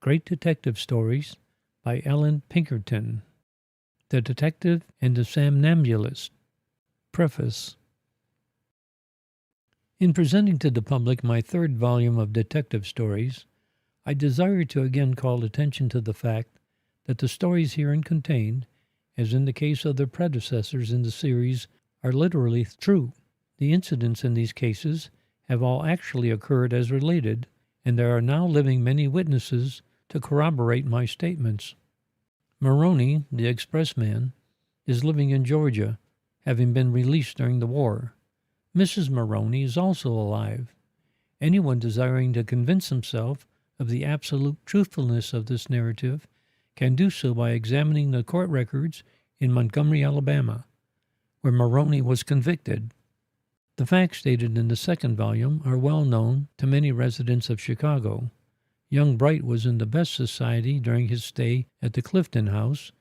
Great Detective Stories by Allan Pinkerton. The Detective and the Somnambulist. Preface. In presenting to the public my third volume of detective stories, I desire to again call attention to the fact that the stories herein contained, as in the case of their predecessors in the series, are literally true. The incidents in these cases have all actually occurred as related, and there are now living many witnesses to corroborate my statements. Maroney, the expressman, is living in Georgia, having been released during the war. Mrs. Maroney is also alive. Anyone desiring to convince himself of the absolute truthfulness of this narrative can do so by examining the court records in Montgomery, Alabama, where Maroney was convicted. The facts stated in the second volume are well known to many residents of Chicago. Young Bright was in the best society during his stay at the Clifton House,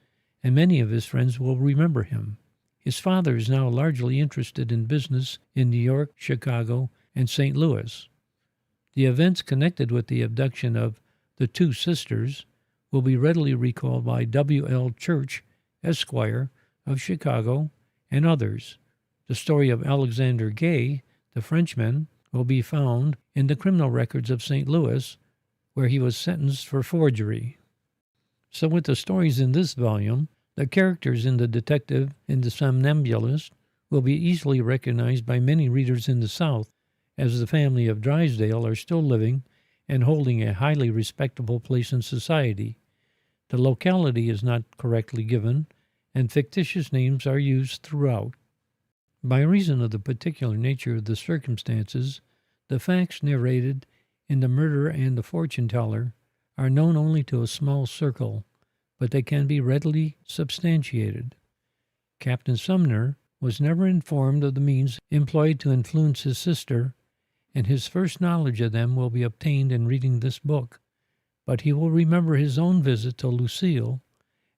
and many of his friends will remember him. His father is now largely interested in business in New York, Chicago, and St. Louis. The events connected with the abduction of the two sisters will be readily recalled by W.L. Church, Esquire, of Chicago, and others. The story of Alexander Gay, the Frenchman, will be found in the criminal records of St. Louis, where he was sentenced for forgery. So with the stories in this volume, the characters in The Detective and the Somnambulist will be easily recognized by many readers in the South, as the family of Drysdale are still living and holding a highly respectable place in society. The locality is not correctly given, and fictitious names are used throughout. By reason of the particular nature of the circumstances, the facts narrated in The Murderer and the Fortune Teller are known only to a small circle, but they can be readily substantiated. Captain Sumner was never informed of the means employed to influence his sister, and his first knowledge of them will be obtained in reading this book, but he will remember his own visit to Lucille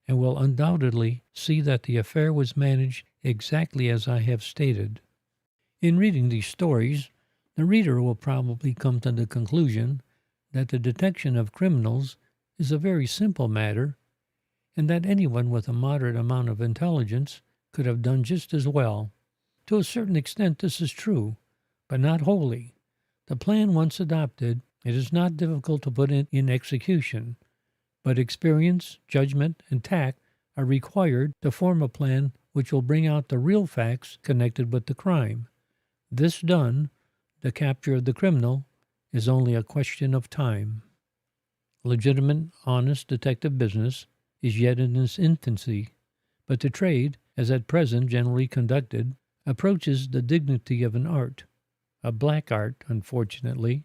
and will undoubtedly see that the affair was managed exactly as I have stated. In reading these stories, the reader will probably come to the conclusion that the detection of criminals is a very simple matter, and that anyone with a moderate amount of intelligence could have done just as well. To a certain extent this is true, but not wholly. The plan once adopted, it is not difficult to put it in execution, but experience, judgment, and tact are required to form a plan which will bring out the real facts connected with the crime. This done, the capture of the criminal is only a question of time. Legitimate, honest detective business is yet in its infancy, but the trade, as at present generally conducted, approaches the dignity of an art, a black art, unfortunately,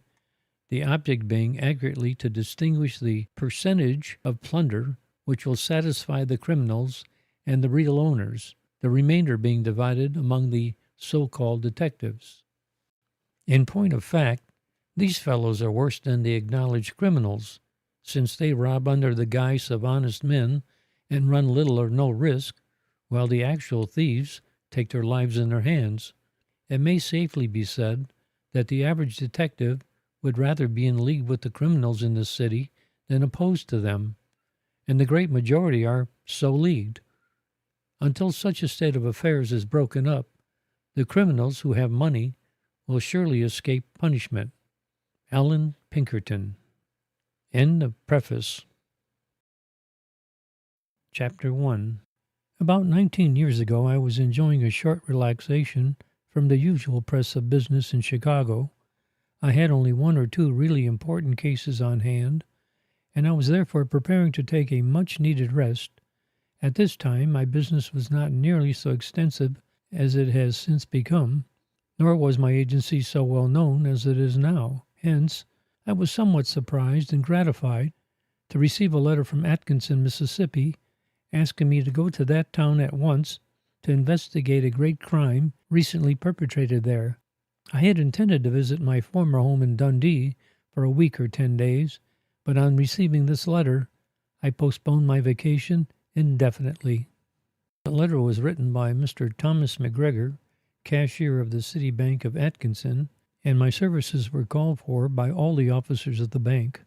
the object being accurately to distinguish the percentage of plunder which will satisfy the criminals and the real owners, the remainder being divided among the so-called detectives. In point of fact, these fellows are worse than the acknowledged criminals, since they rob under the guise of honest men and run little or no risk, while the actual thieves take their lives in their hands. It may safely be said that the average detective would rather be in league with the criminals in this city than opposed to them, and the great majority are so leagued. Until such a state of affairs is broken up, the criminals who have money will surely escape punishment. Allan Pinkerton. End of preface. Chapter 1. About 19 years ago, I was enjoying a short relaxation from the usual press of business in Chicago. I had only one or two really important cases on hand, and I was therefore preparing to take a much-needed rest. At this time, my business was not nearly so extensive as it has since become, nor was my agency so well known as it is now. Hence, I was somewhat surprised and gratified to receive a letter from Atkinson, Mississippi, asking me to go to that town at once to investigate a great crime recently perpetrated there. I had intended to visit my former home in Dundee for a week or 10 days, but on receiving this letter, I postponed my vacation indefinitely. The letter was written by Mr. Thomas McGregor, cashier of the City Bank of Atkinson, and my services were called for by all the officers of the bank.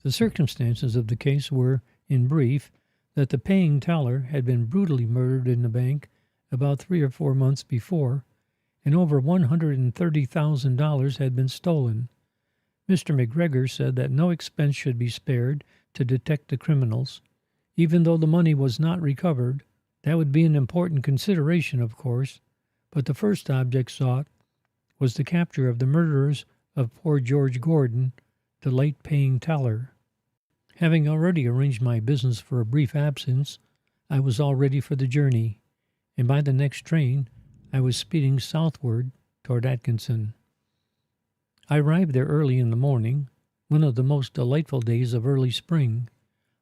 The circumstances of the case were, in brief, that the paying teller had been brutally murdered in the bank about 3 or 4 months before, and over $130,000 had been stolen. Mr. McGregor said that no expense should be spared to detect the criminals. Even though the money was not recovered, that would be an important consideration, of course, but the first object sought was the capture of the murderers of poor George Gordon, the late paying teller. Having already arranged my business for a brief absence, I was all ready for the journey, and by the next train I was speeding southward toward Atkinson. I arrived there early in the morning, one of the most delightful days of early spring.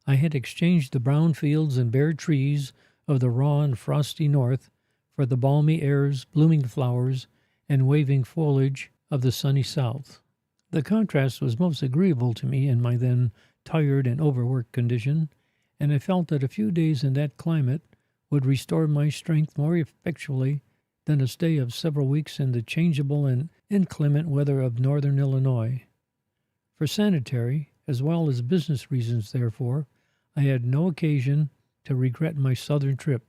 I had exchanged the brown fields and bare trees of the raw and frosty north for the balmy airs, blooming flowers, and waving foliage of the sunny south. The contrast was most agreeable to me in my then tired and overworked condition, and I felt that a few days in that climate would restore my strength more effectually than a stay of several weeks in the changeable and inclement weather of northern Illinois. For sanitary, as well as business reasons, therefore, I had no occasion to regret my southern trip.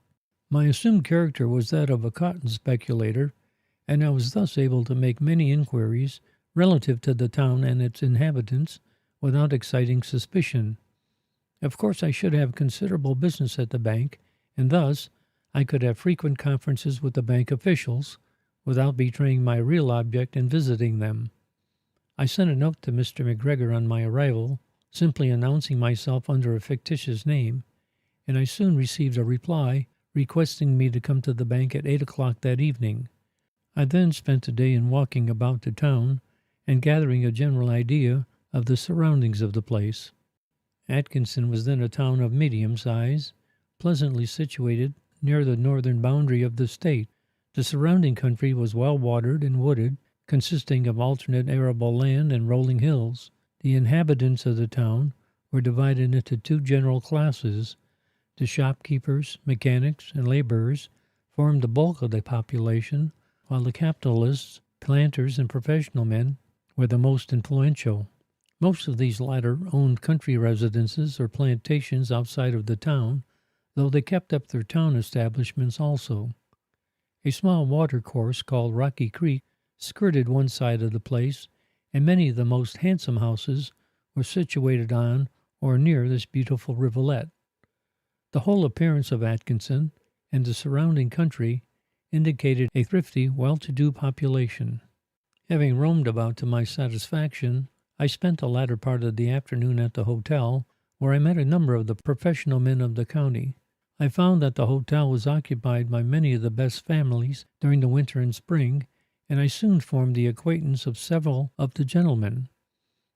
My assumed character was that of a cotton speculator, and I was thus able to make many inquiries relative to the town and its inhabitants without exciting suspicion. Of course, I should have considerable business at the bank, and thus I could have frequent conferences with the bank officials without betraying my real object in visiting them. I sent a note to Mr. McGregor on my arrival, simply announcing myself under a fictitious name, and I soon received a reply requesting me to come to the bank at 8 o'clock that evening. I then spent the day in walking about the town and gathering a general idea of the surroundings of the place. Atkinson was then a town of medium size, pleasantly situated near the northern boundary of the state. The surrounding country was well watered and wooded, consisting of alternate arable land and rolling hills. The inhabitants of the town were divided into two general classes. The shopkeepers, mechanics, and laborers formed the bulk of the population, while the capitalists, planters, and professional men were the most influential. Most of these latter owned country residences or plantations outside of the town, though they kept up their town establishments also. A small watercourse called Rocky Creek skirted one side of the place, and many of the most handsome houses were situated on or near this beautiful rivulet. The whole appearance of Atkinson and the surrounding country indicated a thrifty, well-to-do population. Having roamed about to my satisfaction, I spent the latter part of the afternoon at the hotel, where I met a number of the professional men of the county. I found that the hotel was occupied by many of the best families during the winter and spring, and I soon formed the acquaintance of several of the gentlemen.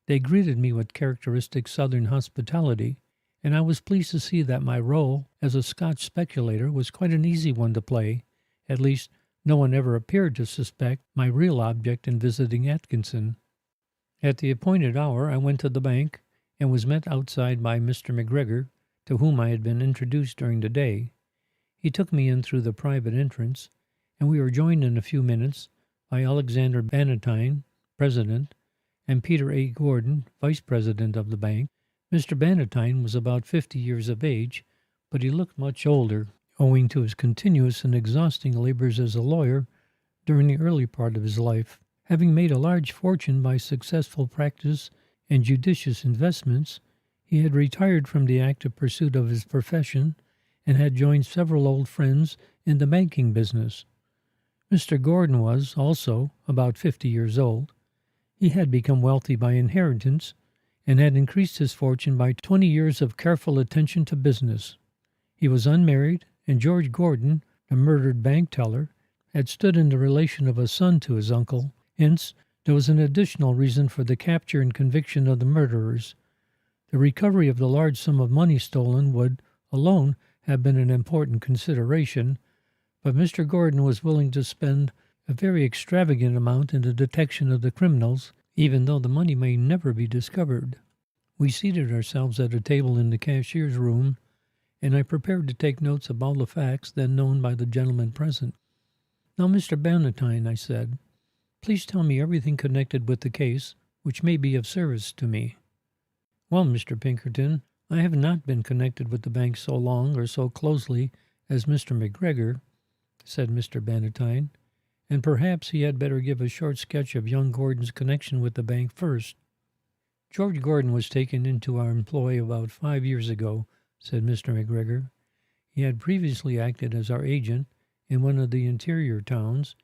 They greeted me with characteristic Southern hospitality, and I was pleased to see that my role as a Scotch speculator was quite an easy one to play. At least, no one ever appeared to suspect my real object in visiting Atkinson. At the appointed hour, I went to the bank and was met outside by Mr. McGregor, to whom I had been introduced during the day. He took me in through the private entrance, and we were joined in a few minutes by Alexander Bannatyne, president, and Peter A. Gordon, vice president of the bank. Mr. Bannatyne was about 50 years of age, but he looked much older, owing to his continuous and exhausting labors as a lawyer during the early part of his life. Having made a large fortune by successful practice and judicious investments, he had retired from the active pursuit of his profession and had joined several old friends in the banking business. Mr. Gordon was, also, about 50 years old. He had become wealthy by inheritance and had increased his fortune by 20 years of careful attention to business. He was unmarried, and George Gordon, the murdered bank teller, had stood in the relation of a son to his uncle. Hence, there was an additional reason for the capture and conviction of the murderers. The recovery of the large sum of money stolen would, alone, have been an important consideration, but Mr. Gordon was willing to spend a very extravagant amount in the detection of the criminals, even though the money may never be discovered. We seated ourselves at a table in the cashier's room, and I prepared to take notes of all the facts then known by the gentlemen present. "Now, Mr. Bannatyne," I said, "please tell me everything connected with the case which may be of service to me." Well, Mr. Pinkerton, I have not been connected with the bank so long or so closely as Mr. McGregor, said Mr. Bannatyne, and perhaps he had better give a short sketch of young Gordon's connection with the bank first. George Gordon was taken into our employ about 5 years ago, said Mr. McGregor. He had previously acted as our agent in one of the interior towns,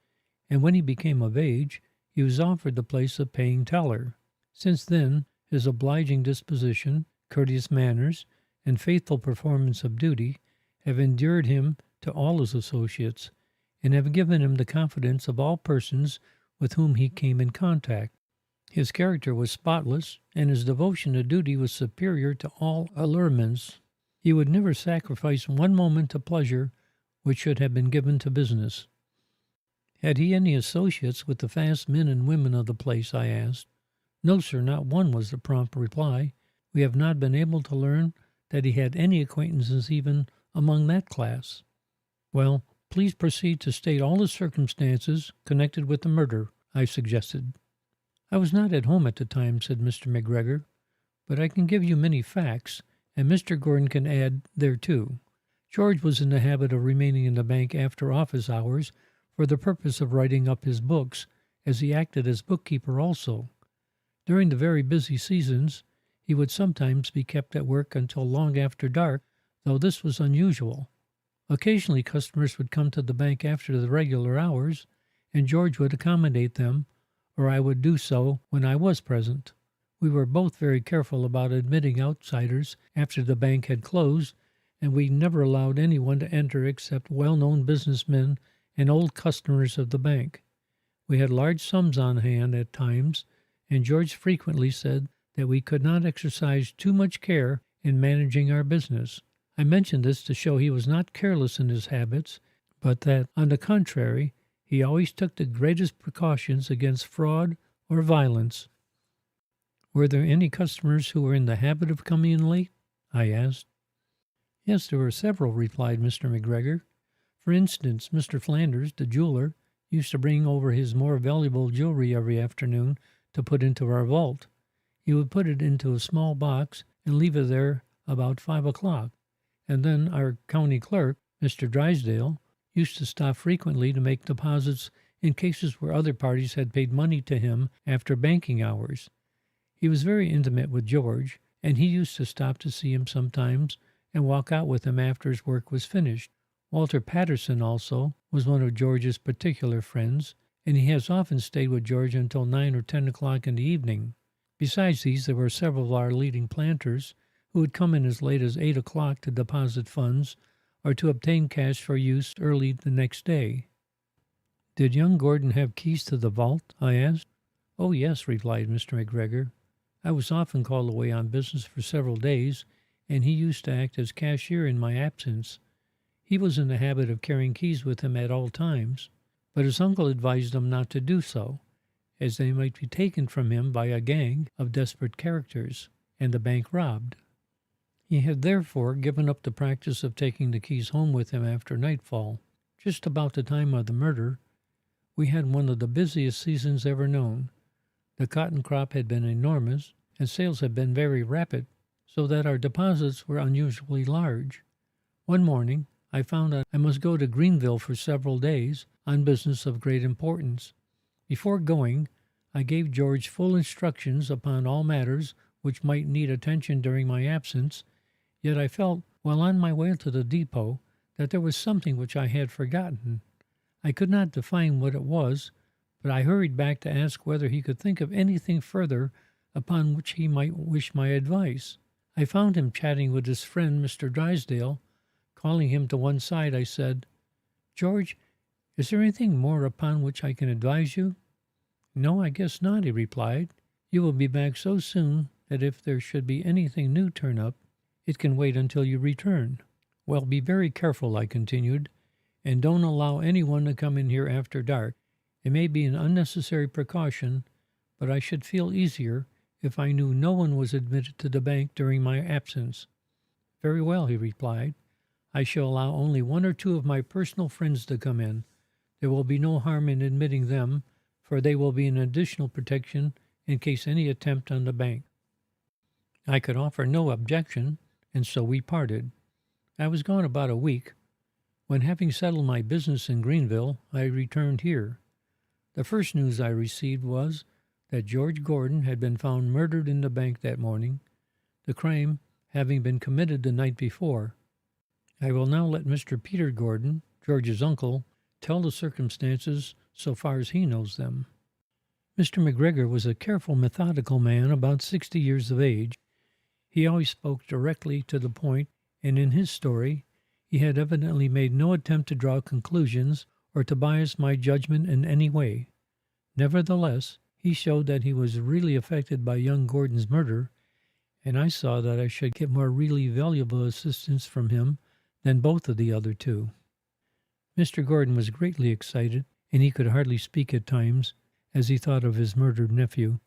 and when he became of age, he was offered the place of paying teller. Since then, his obliging disposition, courteous manners, and faithful performance of duty have endeared him to all his associates, and have given him the confidence of all persons with whom he came in contact. His character was spotless, and his devotion to duty was superior to all allurements. He would never sacrifice one moment to pleasure which should have been given to business. Had he any associates with the fast men and women of the place? I asked. No, sir, not one, was the prompt reply. We have not been able to learn that he had any acquaintances even among that class. Well, please proceed to state all the circumstances connected with the murder, I suggested. I was not at home at the time, said Mr. McGregor, but I can give you many facts, and Mr. Gordon can add thereto. George was in the habit of remaining in the bank after office hours for the purpose of writing up his books, as he acted as bookkeeper also. During the very busy seasons, he would sometimes be kept at work until long after dark, though this was unusual. Occasionally customers would come to the bank after the regular hours, and George would accommodate them, or I would do so when I was present. We were both very careful about admitting outsiders after the bank had closed, and we never allowed anyone to enter except well-known businessmen and old customers of the bank. We had large sums on hand at times, and George frequently said that we could not exercise too much care in managing our business. I mentioned this to show he was not careless in his habits, but that, on the contrary, he always took the greatest precautions against fraud or violence. Were there any customers who were in the habit of coming in late? I asked. Yes, there were several, replied Mr. McGregor. For instance, Mr. Flanders, the jeweler, used to bring over his more valuable jewelry every afternoon to put into our vault. He would put it into a small box and leave it there about 5 o'clock. And then our county clerk, Mr. Drysdale, used to stop frequently to make deposits in cases where other parties had paid money to him after banking hours. He was very intimate with George, and he used to stop to see him sometimes and walk out with him after his work was finished. Walter Patterson also was one of George's particular friends, and he has often stayed with George until 9 or 10 o'clock in the evening. Besides these, there were several of our leading planters who would come in as late as 8 o'clock to deposit funds or to obtain cash for use early the next day. Did young Gordon have keys to the vault? I asked. Oh, yes, replied Mr. McGregor. I was often called away on business for several days, and he used to act as cashier in my absence. He was in the habit of carrying keys with him at all times, but his uncle advised him not to do so, as they might be taken from him by a gang of desperate characters, and the bank robbed. He had therefore given up the practice of taking the keys home with him after nightfall. Just about the time of the murder, we had one of the busiest seasons ever known. The cotton crop had been enormous, and sales had been very rapid, so that our deposits were unusually large. One morning, I found that I must go to Greenville for several days on business of great importance. Before going, I gave George full instructions upon all matters which might need attention during my absence, yet I felt, while on my way to the depot, that there was something which I had forgotten. I could not define what it was, but I hurried back to ask whether he could think of anything further upon which he might wish my advice. I found him chatting with his friend, Mr. Drysdale. Calling him to one side, I said, "George, is there anything more upon which I can advise you?" "No, I guess not," he replied. "You will be back so soon that if there should be anything new turn up, it can wait until you return." "Well, be very careful," I continued, "and don't allow anyone to come in here after dark. It may be an unnecessary precaution, but I should feel easier if I knew no one was admitted to the bank during my absence." "Very well," he replied. "I shall allow only 1 or 2 of my personal friends to come in. There will be no harm in admitting them, for they will be an additional protection in case any attempt on the bank." I could offer no objection, and so we parted. I was gone about a week. When, having settled my business in Greenville, I returned here. The first news I received was that George Gordon had been found murdered in the bank that morning, the crime having been committed the night before. I will now let Mr. Peter Gordon, George's uncle, tell the circumstances so far as he knows them. Mr. McGregor was a careful, methodical man about 60 years of age. He always spoke directly to the point, and in his story, he had evidently made no attempt to draw conclusions or to bias my judgment in any way. Nevertheless, he showed that he was really affected by young Gordon's murder, and I saw that I should get more really valuable assistance from him than both of the other two. Mr. Gordon was greatly excited, and he could hardly speak at times as he thought of his murdered nephew.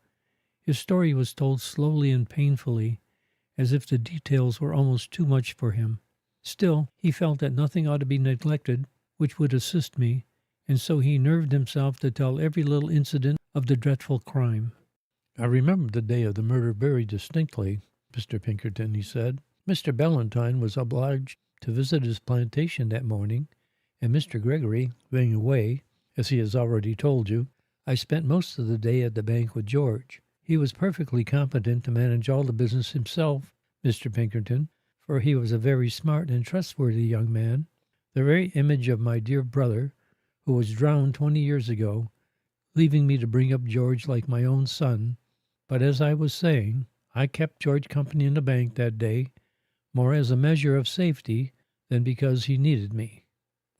His story was told slowly and painfully, as if the details were almost too much for him. Still, he felt that nothing ought to be neglected which would assist me, and so he nerved himself to tell every little incident of the dreadful crime. "I remember the day of the murder very distinctly, Mr. Pinkerton," he said. "Mr. Ballantyne was obliged to visit his plantation that morning, and Mr. Gregory being away, as he has already told you, I spent most of the day at the bank with George. He was perfectly competent to manage all the business himself, Mr. Pinkerton, for he was a very smart and trustworthy young man, the very image of my dear brother, who was drowned 20 years ago, leaving me to bring up George like my own son. But as I was saying, I kept George company in the bank that day, more as a measure of safety than because he needed me.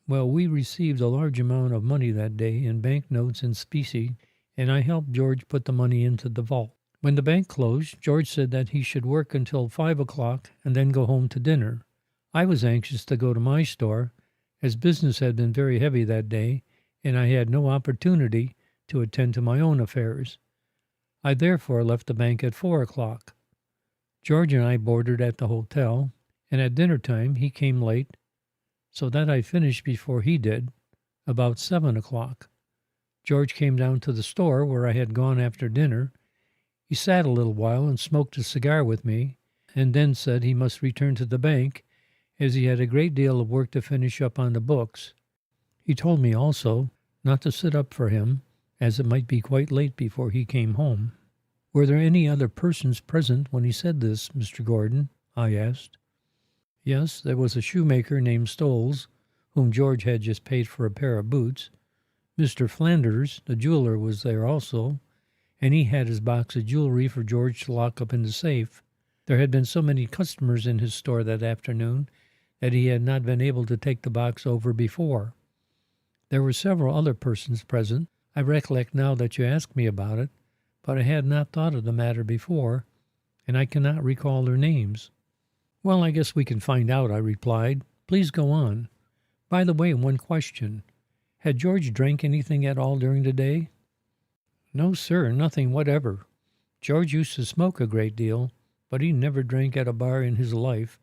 Well, we received a large amount of money that day in bank notes and specie, and I helped George put the money into the vault. When the bank closed, George said that he should work until 5 o'clock and then go home to dinner. I was anxious to go to my store, as business had been very heavy that day, and I had no opportunity to attend to my own affairs. I therefore left the bank at 4 o'clock. George and I boarded at the hotel, and at dinner time he came late, so that I finished before he did, about 7 o'clock. George came down to the store where I had gone after dinner. He sat a little while and smoked a cigar with me, and then said he must return to the bank, as he had a great deal of work to finish up on the books. He told me also not to sit up for him, as it might be quite late before he came home. "Were there any other persons present when he said this, Mr. Gordon?" I asked. "Yes, there was a shoemaker named Stoles, whom George had just paid for a pair of boots. Mr. Flanders, the jeweler, was there also, and he had his box of jewelry for George to lock up in the safe. There had been so many customers in his store that afternoon that he had not been able to take the box over before. There were several other persons present. I recollect now that you ask me about it, but I had not thought of the matter before, and I cannot recall their names." "Well, I guess we can find out," I replied. "Please go on. By the way, one question. Had George drank anything at all during the day?" "No, sir, nothing whatever. George used to smoke a great deal, but he never drank at a bar in his life.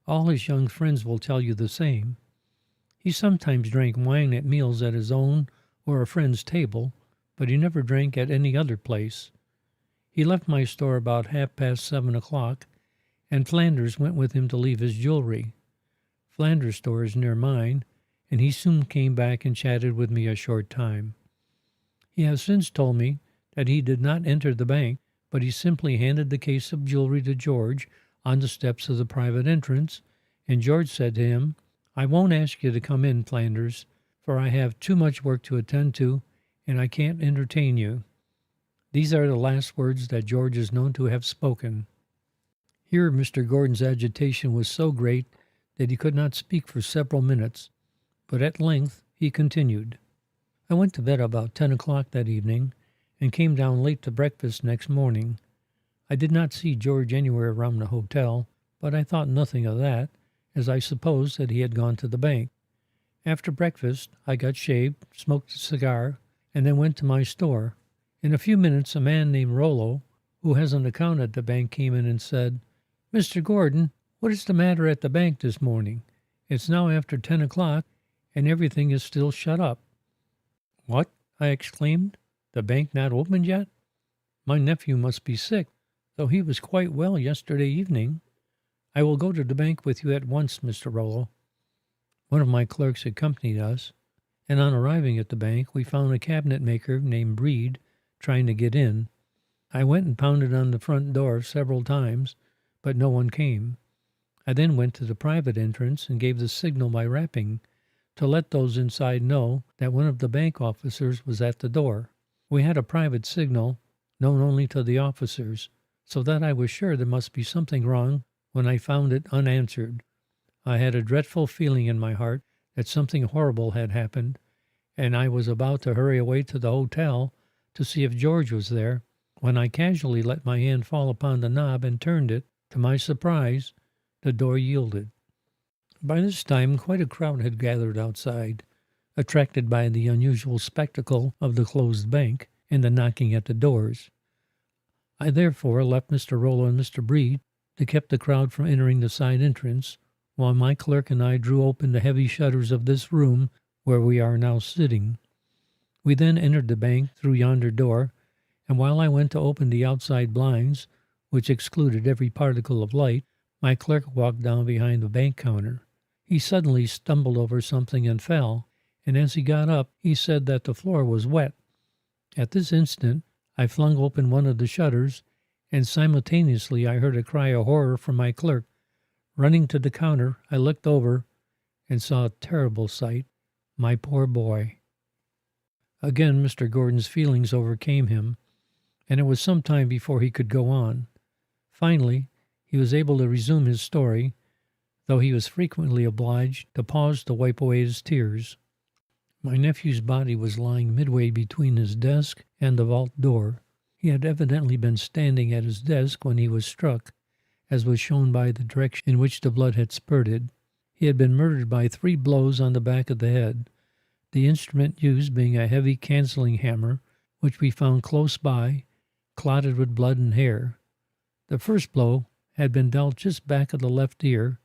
All his young friends will tell you the same. He sometimes drank wine at meals at his own or a friend's table, but he never drank at any other place. He left my store about 7:30 o'clock, and Flanders went with him to leave his jewelry. Flanders' store is near mine, and he soon came back and chatted with me a short time. He has since told me that he did not enter the bank, but he simply handed the case of jewelry to George on the steps of the private entrance, and George said to him, 'I won't ask you to come in, Flanders, for I have too much work to attend to, and I can't entertain you.' These are the last words that George is known to have spoken." Here Mr. Gordon's agitation was so great that he could not speak for several minutes, but at length he continued. "I went to bed about 10 o'clock that evening, and came down late to breakfast next morning. I did not see George anywhere around the hotel, but I thought nothing of that, as I supposed that he had gone to the bank. After breakfast, I got shaved, smoked a cigar, and then went to my store. In a few minutes, a man named Rollo, who has an account at the bank, came in and said, 'Mr. Gordon, what is the matter at the bank this morning? It's now after 10 o'clock, and everything is still shut up.' 'What?' I exclaimed. 'The bank not opened yet? My nephew must be sick. though he was quite well yesterday evening. I will go to the bank with you at once, Mr. Rollo. One of my clerks accompanied us, and on arriving at the bank, we found a cabinet maker named Breed trying to get in. I went and pounded on the front door several times, but no one came. I then went to the private entrance and gave the signal by rapping to let those inside know that one of the bank officers was at the door. We had a private signal, known only to the officers, so that I was sure there must be something wrong when I found it unanswered. I had a dreadful feeling in my heart that something horrible had happened, and I was about to hurry away to the hotel to see if George was there, when I casually let my hand fall upon the knob and turned it. To my surprise, the door yielded. By this time, quite a crowd had gathered outside, attracted by the unusual spectacle of the closed bank and the knocking at the doors. I therefore left Mr. Rollo and Mr. Breed to keep the crowd from entering the side entrance, while my clerk and I drew open the heavy shutters of this room where we are now sitting. We then entered the bank through yonder door, and while I went to open the outside blinds, which excluded every particle of light, my clerk walked down behind the bank counter. He suddenly stumbled over something and fell, and as he got up, he said that the floor was wet. At this instant, I flung open one of the shutters, and simultaneously I heard a cry of horror from my clerk. Running to the counter, I looked over and saw a terrible sight. My poor boy. Again, Mr. Gordon's feelings overcame him, and it was some time before he could go on. Finally, he was able to resume his story, though he was frequently obliged to pause to wipe away his tears. My nephew's body was lying midway between his desk and the vault door. He had evidently been standing at his desk when he was struck, as was shown by the direction in which the blood had spurted. He had been murdered by 3 blows on the back of the head, the instrument used being a heavy cancelling hammer, which we found close by, clotted with blood and hair. The first blow had been dealt just back of the left ear,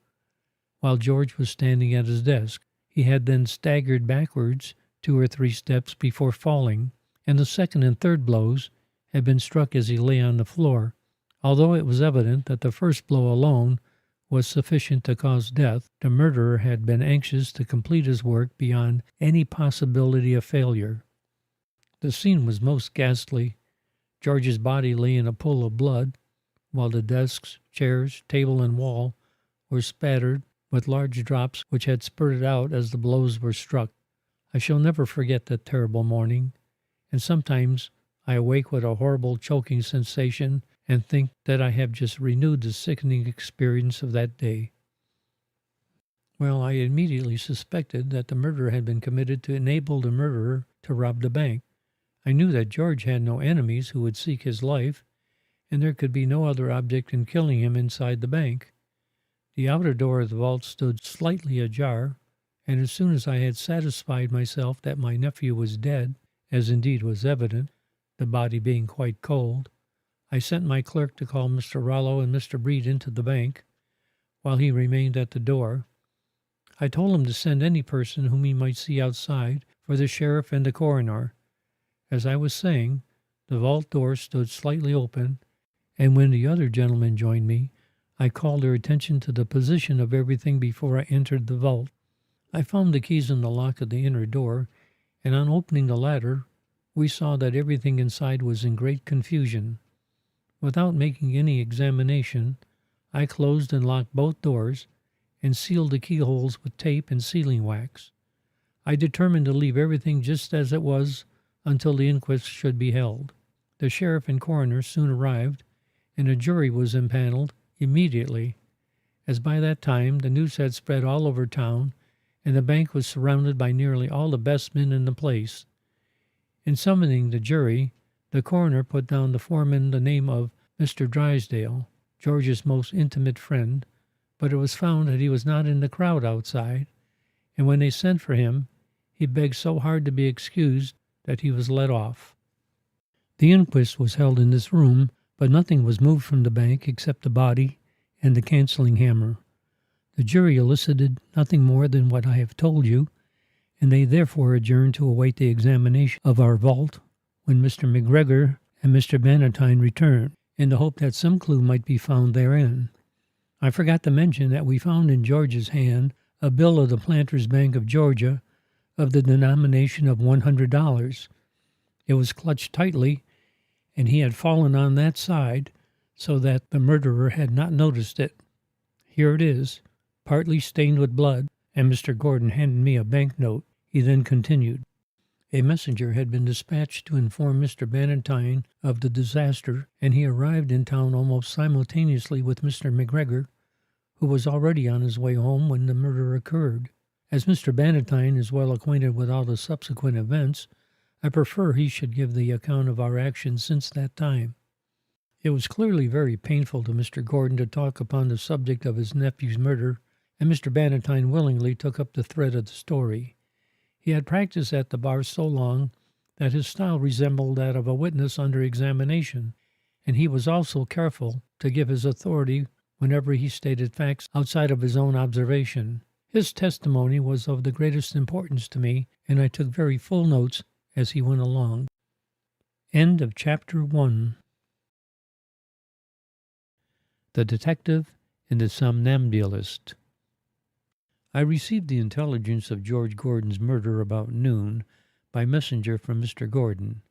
while George was standing at his desk. He had then staggered backwards 2 or 3 steps before falling, and the second and third blows had been struck as he lay on the floor. Although it was evident that the first blow alone was sufficient to cause death, the murderer had been anxious to complete his work beyond any possibility of failure. The scene was most ghastly. George's body lay in a pool of blood, while the desks, chairs, table, and wall were spattered with large drops which had spurted out as the blows were struck. I shall never forget that terrible morning, and sometimes I awake with a horrible choking sensation and think that I have just renewed the sickening experience of that day. Well, I immediately suspected that the murder had been committed to enable the murderer to rob the bank. I knew that George had no enemies who would seek his life, and there could be no other object in killing him inside the bank. The outer door of the vault stood slightly ajar, and as soon as I had satisfied myself that my nephew was dead, as indeed was evident, the body being quite cold, I sent my clerk to call Mr. Rollo and Mr. Breed into the bank, while he remained at the door. I told him to send any person whom he might see outside for the sheriff and the coroner. As I was saying, the vault door stood slightly open, and when the other gentlemen joined me, I called their attention to the position of everything before I entered the vault. I found the keys in the lock of the inner door, and on opening the latter, we saw that everything inside was in great confusion. Without making any examination, I closed and locked both doors and sealed the keyholes with tape and sealing wax. I determined to leave everything just as it was until the inquest should be held. The sheriff and coroner soon arrived, and a jury was impaneled immediately, as by that time the news had spread all over town, and the bank was surrounded by nearly all the best men in the place. In summoning the jury, the coroner put down the foreman the name of Mr. Drysdale, George's most intimate friend, but it was found that he was not in the crowd outside, and when they sent for him, he begged so hard to be excused that he was let off. The inquest was held in this room, but nothing was moved from the bank except the body and the cancelling hammer. The jury elicited nothing more than what I have told you, and they therefore adjourned to await the examination of our vault when Mr. McGregor and Mr. Bannatyne returned. in the hope that some clue might be found therein. I forgot to mention that we found in George's hand a bill of the Planters Bank of Georgia of the denomination of $100. It was clutched tightly, and he had fallen on that side so that the murderer had not noticed it. Here it is, partly stained with blood, and Mr. Gordon handed me a banknote. He then continued. A messenger had been dispatched to inform Mr. Bannatyne of the disaster, and he arrived in town almost simultaneously with Mr. McGregor, who was already on his way home when the murder occurred. As Mr. Bannatyne is well acquainted with all the subsequent events, I prefer he should give the account of our actions since that time. It was clearly very painful to Mr. Gordon to talk upon the subject of his nephew's murder, and Mr. Bannatyne willingly took up the thread of the story. He had practiced at the bar so long that his style resembled that of a witness under examination, and he was also careful to give his authority whenever he stated facts outside of his own observation. His testimony was of the greatest importance to me, and I took very full notes as he went along. End of Chapter 1. The Detective and the Somnambulist. I received the intelligence of George Gordon's murder about noon by messenger from Mr. Gordon.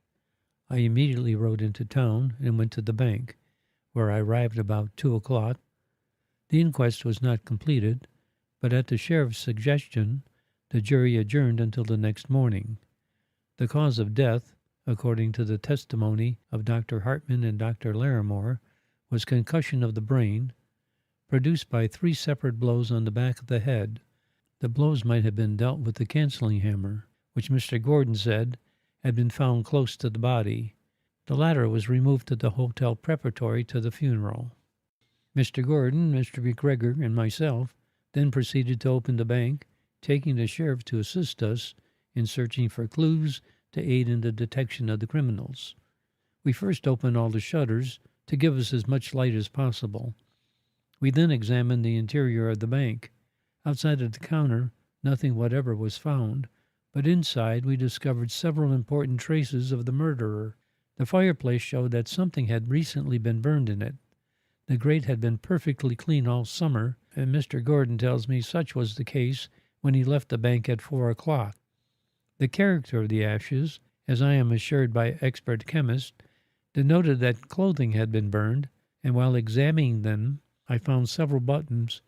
I immediately rode into town and went to the bank, where I arrived about 2 o'clock. The inquest was not completed, but at the sheriff's suggestion, the jury adjourned until the next morning. The cause of death, according to the testimony of Dr. Hartman and Dr. Larimore, was concussion of the brain, produced by 3 separate blows on the back of the head. The blows might have been dealt with the canceling hammer, which Mr. Gordon said had been found close to the body. The latter was removed to the hotel preparatory to the funeral. Mr. Gordon, Mr. McGregor, and myself then proceeded to open the bank, taking the sheriff to assist us in searching for clues to aid in the detection of the criminals. We first opened all the shutters to give us as much light as possible. We then examined the interior of the bank. Outside of the counter, nothing whatever was found, but inside we discovered several important traces of the murderer. The fireplace showed that something had recently been burned in it. The grate had been perfectly clean all summer, and Mr. Gordon tells me such was the case when he left the bank at 4 o'clock. The character of the ashes, as I am assured by expert chemists, denoted that clothing had been burned, and while examining them, I found several buttons.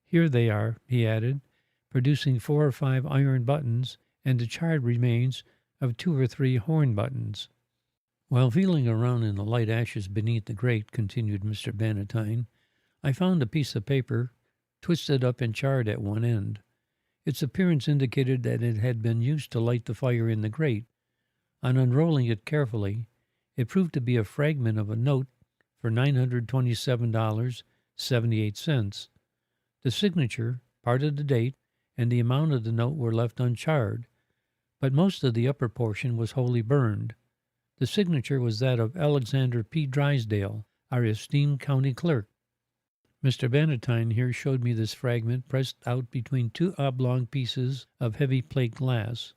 Here they are, he added, producing 4 or 5 iron buttons and the charred remains of 2 or 3 horn buttons. While feeling around in the light ashes beneath the grate, continued Mr. Bannatyne, I found a piece of paper twisted up and charred at one end. Its appearance indicated that it had been used to light the fire in the grate. On unrolling it carefully, it proved to be a fragment of a note for $927.78. The signature, part of the date, and the amount of the note were left uncharred, but most of the upper portion was wholly burned. The signature was that of Alexander P. Drysdale, our esteemed county clerk. Mr. Bannatyne here showed me this fragment pressed out between 2 oblong pieces of heavy plate glass.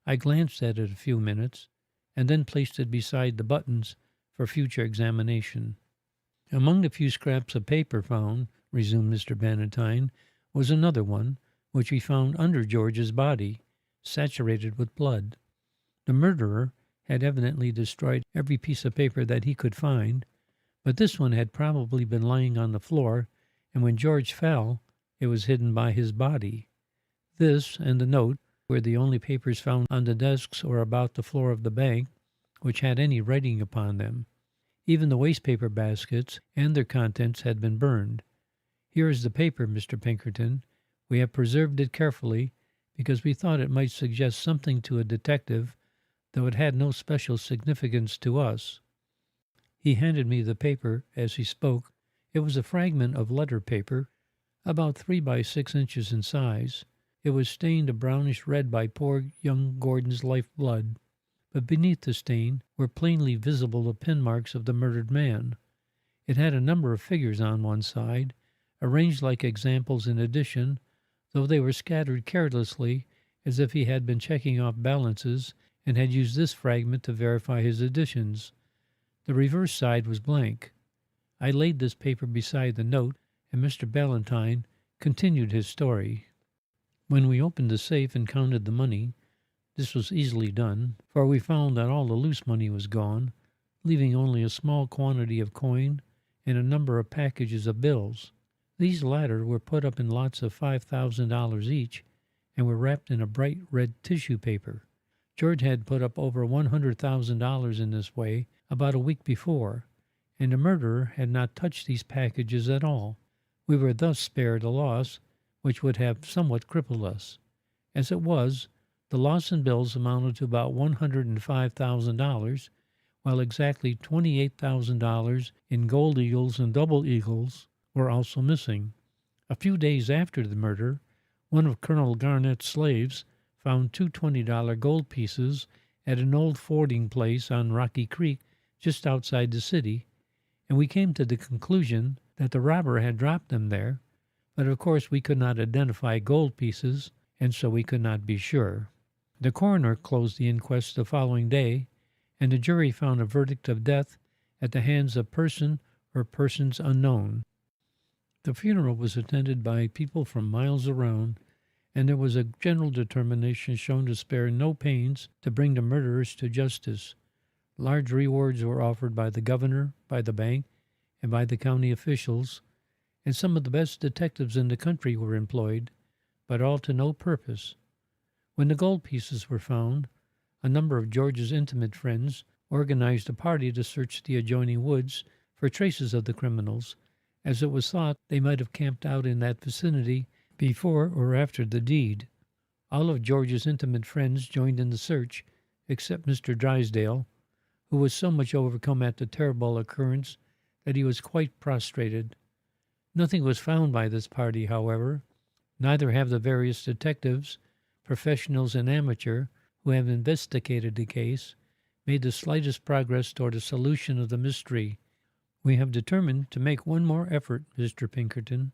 I glanced at it a few minutes, and then placed it beside the buttons for future examination. Among the few scraps of paper found, resumed Mr. Bannatyne, was another one, which we found under George's body, saturated with blood. The murderer had evidently destroyed every piece of paper that he could find, but this one had probably been lying on the floor, and when George fell, it was hidden by his body. This and the note were the only papers found on the desks or about the floor of the bank which had any writing upon them. Even the wastepaper baskets and their contents had been burned. Here is the paper, Mr. Pinkerton. We have preserved it carefully because we thought it might suggest something to a detective, though it had no special significance to us. He handed me the paper as he spoke. It was a fragment of letter paper, about 3 by 6 inches in size. It was stained a brownish red by poor young Gordon's lifeblood, but beneath the stain were plainly visible the pin marks of the murdered man. It had a number of figures on one side, arranged like examples in addition, though they were scattered carelessly as if he had been checking off balances and had used this fragment to verify his additions. The reverse side was blank. I laid this paper beside the note, and Mr. Ballantyne continued his story. When we opened the safe and counted the money, this was easily done, for we found that all the loose money was gone, leaving only a small quantity of coin and a number of packages of bills. These latter were put up in lots of $5,000 each and were wrapped in a bright red tissue paper. George had put up over $100,000 in this way about a week before, and the murderer had not touched these packages at all. We were thus spared a loss which would have somewhat crippled us. As it was, the loss in bills amounted to about $105,000, while exactly $28,000 in gold eagles and double eagles were also missing. A few days after the murder, one of Colonel Garnett's slaves found two $20 gold pieces at an old fording place on Rocky Creek just outside the city, and we came to the conclusion that the robber had dropped them there, but of course we could not identify gold pieces, and so we could not be sure. The coroner closed the inquest the following day, and the jury found a verdict of death at the hands of person or persons unknown. The funeral was attended by people from miles around, and there was a general determination shown to spare no pains to bring the murderers to justice. Large rewards were offered by the governor, by the bank, and by the county officials, and some of the best detectives in the country were employed, but all to no purpose. When the gold pieces were found, a number of George's intimate friends organized a party to search the adjoining woods for traces of the criminals, as it was thought they might have camped out in that vicinity before or after the deed. All of George's intimate friends joined in the search, except Mr. Drysdale, who was so much overcome at the terrible occurrence that he was quite prostrated. Nothing was found by this party, however. Neither have the various detectives, professionals and amateur, who have investigated the case, made the slightest progress toward a solution of the mystery. We have determined to make one more effort, Mr. Pinkerton,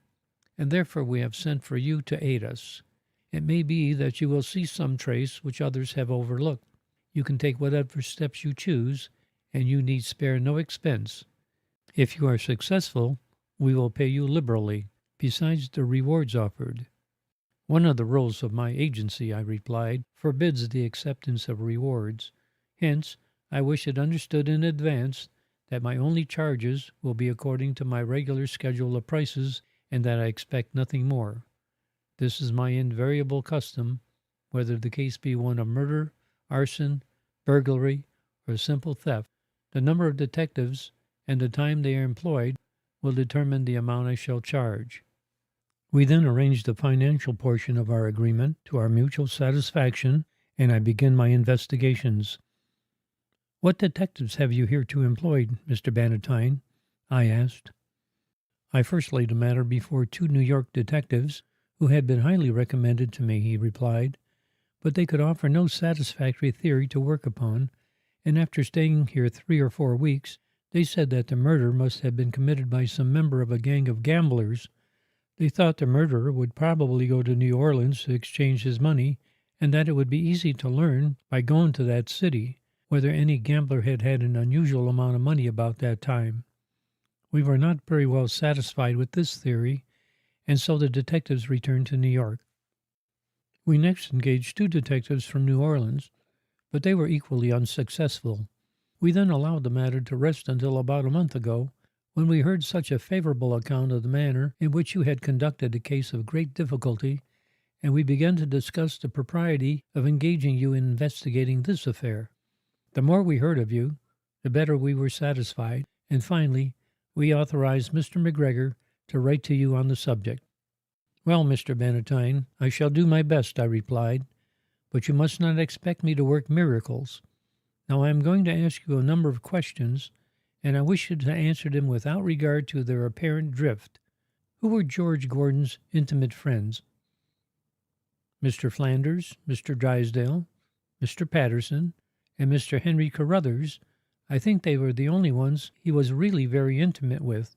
and therefore we have sent for you to aid us. It may be that you will see some trace which others have overlooked. You can take whatever steps you choose, and you need spare no expense. If you are successful, we will pay you liberally, besides the rewards offered. One of the rules of my agency, I replied, forbids the acceptance of rewards. Hence, I wish it understood in advance that my only charges will be according to my regular schedule of prices, and that I expect nothing more. This is my invariable custom, whether the case be one of murder, arson, burglary, or simple theft. The number of detectives and the time they are employed will determine the amount I shall charge. We then arranged the financial portion of our agreement to our mutual satisfaction, and I begin my investigations. "What detectives have you hereto employed, Mr. Bannatyne?" I asked. "I first laid the matter before two New York detectives who had been highly recommended to me," he replied, "but they could offer no satisfactory theory to work upon, and after staying here 3 or 4 weeks, they said that the murder must have been committed by some member of a gang of gamblers. They thought the murderer would probably go to New Orleans to exchange his money, and that it would be easy to learn, by going to that city, whether any gambler had had an unusual amount of money about that time. We were not very well satisfied with this theory, and so the detectives returned to New York. We next engaged 2 detectives from New Orleans, but they were equally unsuccessful. We then allowed the matter to rest until about a month ago, when we heard such a favorable account of the manner in which you had conducted a case of great difficulty, and we began to discuss the propriety of engaging you in investigating this affair. The more we heard of you, the better we were satisfied, and finally we authorized Mr. McGregor to write to you on the subject." "Well, Mr. Bannatyne, I shall do my best," I replied, "but you must not expect me to work miracles. Now I am going to ask you a number of questions, and I wish you to answer them without regard to their apparent drift. Who were George Gordon's intimate friends?" "Mr. Flanders, Mr. Drysdale, Mr. Patterson, and Mr. Henry Carruthers. I think they were the only ones he was really very intimate with.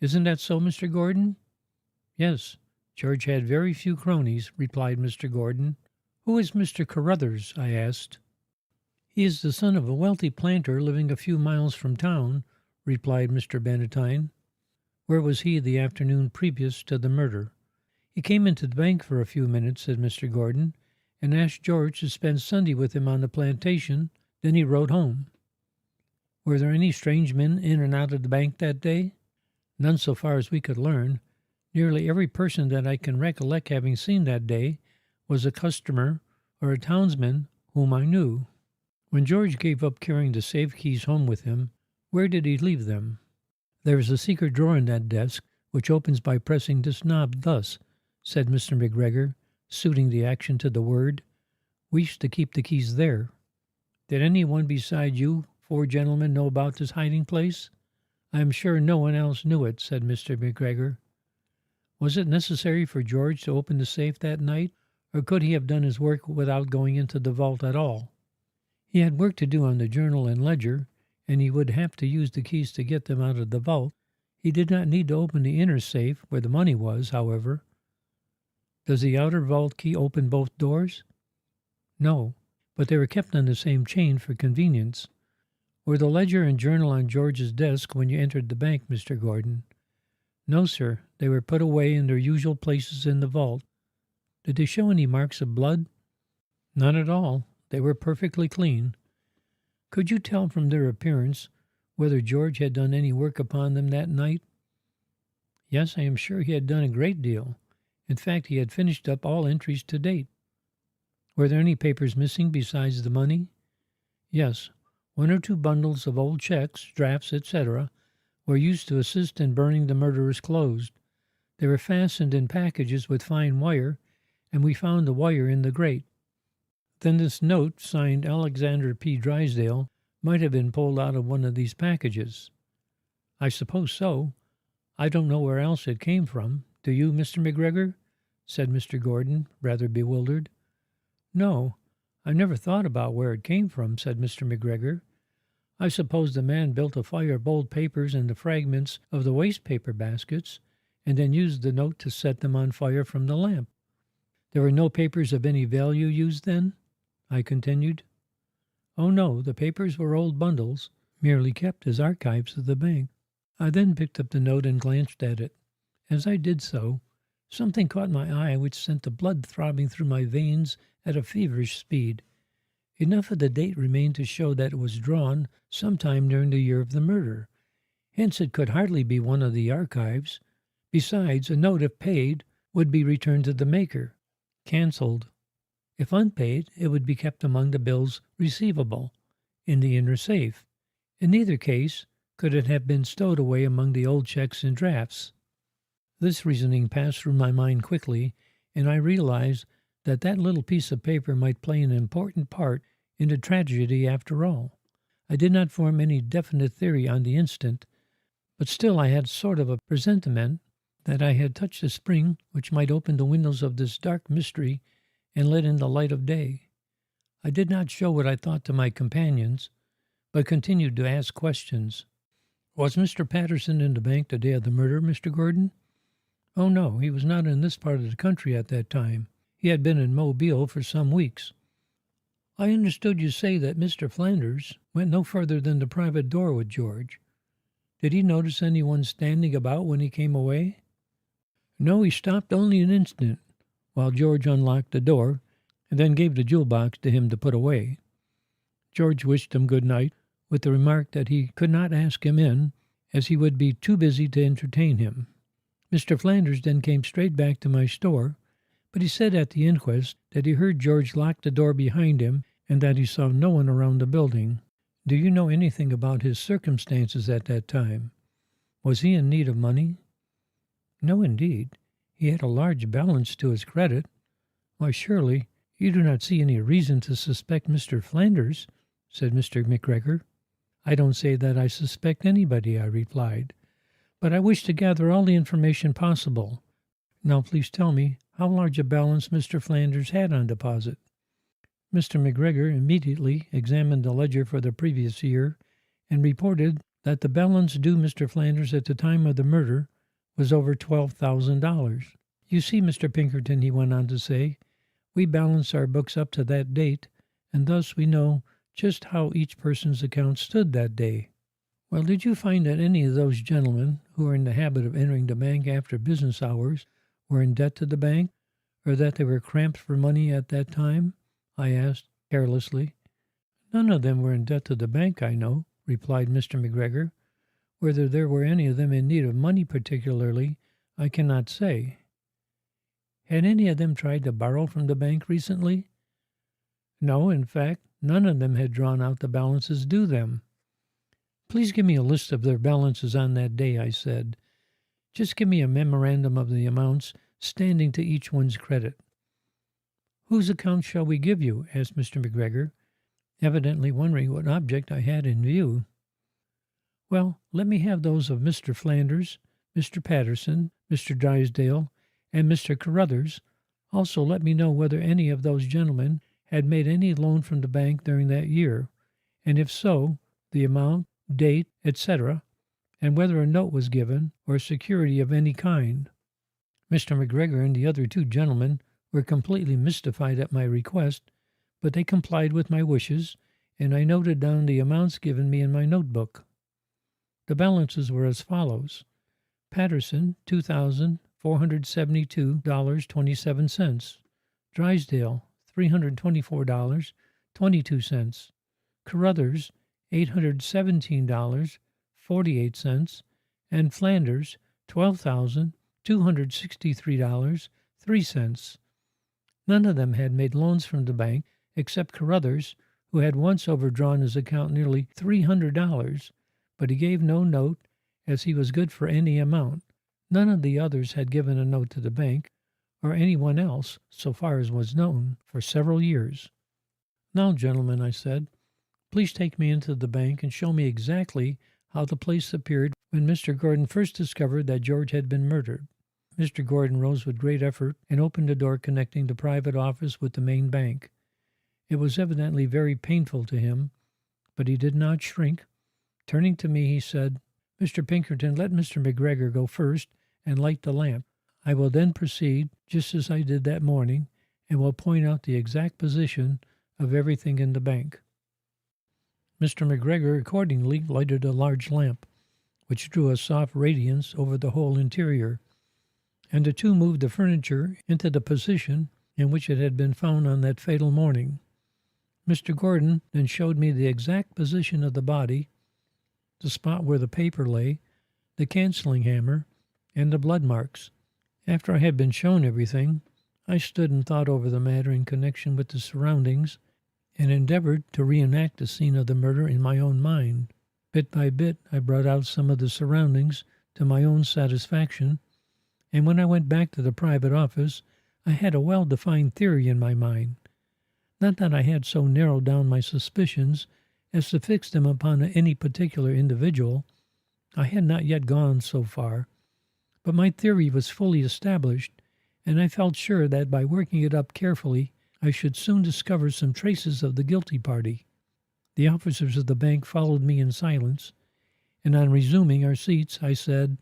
Isn't that so, Mr. Gordon?" "Yes, George had very few cronies," replied Mr. Gordon. "Who is Mr. Carruthers?" I asked. "He is the son of a wealthy planter living a few miles from town," replied Mr. Bannatyne. Where was he the afternoon previous to the murder? He came into the bank for a few minutes, said Mr. Gordon, and asked George to spend Sunday with him on the plantation. Then he rode home. Were there any strange men in and out of the bank that day? None so far as we could learn. Nearly every person that I can recollect having seen that day was a customer or a townsman whom I knew. When George gave up carrying the safe keys home with him, where did he leave them? There is a secret drawer in that desk, which opens by pressing this knob thus, said Mr. McGregor, suiting the action to the word. We used to keep the keys there. Did any one beside you 4 gentlemen know about this hiding place? I am sure no one else knew it, said Mr. McGregor. Was it necessary for George to open the safe that night, or could he have done his work without going into the vault at all? He had work to do on the journal and ledger, and he would have to use the keys to get them out of the vault. He did not need to open the inner safe, where the money was, however. Does the outer vault key open both doors? No, but they were kept on the same chain for convenience. Were the ledger and journal on George's desk when you entered the bank, Mr. Gordon? No, sir. They were put away in their usual places in the vault. Did they show any marks of blood? None at all. They were perfectly clean. Could you tell from their appearance whether George had done any work upon them that night? Yes, I am sure he had done a great deal. In fact, he had finished up all entries to date. Were there any papers missing besides the money? Yes, 1 or 2 bundles of old checks, drafts, etc., were used to assist in burning the murderer's clothes. They were fastened in packages with fine wire, and we found the wire in the grate. Then this note, signed Alexander P. Drysdale, might have been pulled out of one of these packages. I suppose so. I don't know where else it came from. Do you, Mr. McGregor? Said Mr. Gordon, rather bewildered. No, I never thought about where it came from, said Mr. McGregor. I suppose the man built a fire of old papers and the fragments of the waste paper baskets, and then used the note to set them on fire from the lamp. There were no papers of any value used then? I continued. Oh no, the papers were old bundles, merely kept as archives of the bank. I then picked up the note and glanced at it. As I did so, something caught my eye which sent the blood throbbing through my veins at a feverish speed. Enough of the date remained to show that it was drawn sometime during the year of the murder. Hence it could hardly be one of the archives. Besides, a note, if paid, would be returned to the maker, cancelled. If unpaid, it would be kept among the bills receivable, in the inner safe. In neither case could it have been stowed away among the old checks and drafts. This reasoning passed through my mind quickly, and I realized that that little piece of paper might play an important part in the tragedy after all. I did not form any definite theory on the instant, but still I had sort of a presentiment that I had touched a spring which might open the windows of this dark mystery and let in the light of day. I did not show what I thought to my companions, but continued to ask questions. Was Mr. Patterson in the bank the day of the murder, Mr. Gordon? Oh, no, he was not in this part of the country at that time. He had been in Mobile for some weeks. I understood you say that Mr. Flanders went no further than the private door with George. Did he notice anyone standing about when he came away? No, he stopped only an instant, while George unlocked the door, and then gave the jewel box to him to put away. George wished him good night, with the remark that he could not ask him in, as he would be too busy to entertain him. Mr. Flanders then came straight back to my store, but he said at the inquest that he heard George lock the door behind him and that he saw no one around the building. Do you know anything about his circumstances at that time? Was he in need of money? No, indeed. He had a large balance to his credit. Why, surely you do not see any reason to suspect Mr. Flanders, said Mr. McGregor. I don't say that I suspect anybody, I replied, but I wish to gather all the information possible. Now please tell me how large a balance Mr. Flanders had on deposit. Mr. McGregor immediately examined the ledger for the previous year and reported that the balance due Mr. Flanders at the time of the murder was over $12,000. You see, Mr. Pinkerton, he went on to say, we balance our books up to that date, and thus we know just how each person's account stood that day. Well, did you find that any of those gentlemen who were in the habit of entering the bank after business hours were in debt to the bank, or that they were cramped for money at that time?" I asked carelessly. "None of them were in debt to the bank, I know," replied Mr. McGregor. "Whether there were any of them in need of money particularly, I cannot say." "Had any of them tried to borrow from the bank recently?" "No, in fact, none of them had drawn out the balances due them." "Please give me a list of their balances on that day," I said. "Just give me a memorandum of the amounts standing to each one's credit." "Whose account shall we give you?" asked Mr. McGregor, evidently wondering what object I had in view. "Well, let me have those of Mr. Flanders, Mr. Patterson, Mr. Drysdale, and Mr. Carruthers. Also let me know whether any of those gentlemen had made any loan from the bank during that year, and if so, the amount, date, etc., and whether a note was given, or security of any kind." Mr. McGregor and the other two gentlemen were completely mystified at my request, but they complied with my wishes, and I noted down the amounts given me in my notebook. The balances were as follows: Patterson, $2,472.27. Drysdale, $324.22. Carruthers, $817.48, and Flanders, $12,263.03. None of them had made loans from the bank except Carruthers, who had once overdrawn his account nearly $300, but he gave no note, as he was good for any amount. None of the others had given a note to the bank, or anyone else, so far as was known, for several years. "Now, gentlemen," I said, "please take me into the bank and show me exactly how the place appeared when Mr. Gordon first discovered that George had been murdered." Mr. Gordon rose with great effort and opened the door connecting the private office with the main bank. It was evidently very painful to him, but he did not shrink. Turning to me, he said, "Mr. Pinkerton, let Mr. McGregor go first and light the lamp. I will then proceed, just as I did that morning, and will point out the exact position of everything in the bank." Mr. McGregor accordingly lighted a large lamp, which threw a soft radiance over the whole interior, and the two moved the furniture into the position in which it had been found on that fatal morning. Mr. Gordon then showed me the exact position of the body, the spot where the paper lay, the cancelling hammer, and the blood marks. After I had been shown everything, I stood and thought over the matter in connection with the surroundings, and endeavored to reenact the scene of the murder in my own mind. Bit by bit, I brought out some of the surroundings to my own satisfaction, and when I went back to the private office, I had a well-defined theory in my mind. Not that I had so narrowed down my suspicions as to fix them upon any particular individual. I had not yet gone so far, but my theory was fully established, and I felt sure that by working it up carefully, I should soon discover some traces of the guilty party. The officers of the bank followed me in silence, and on resuming our seats, I said,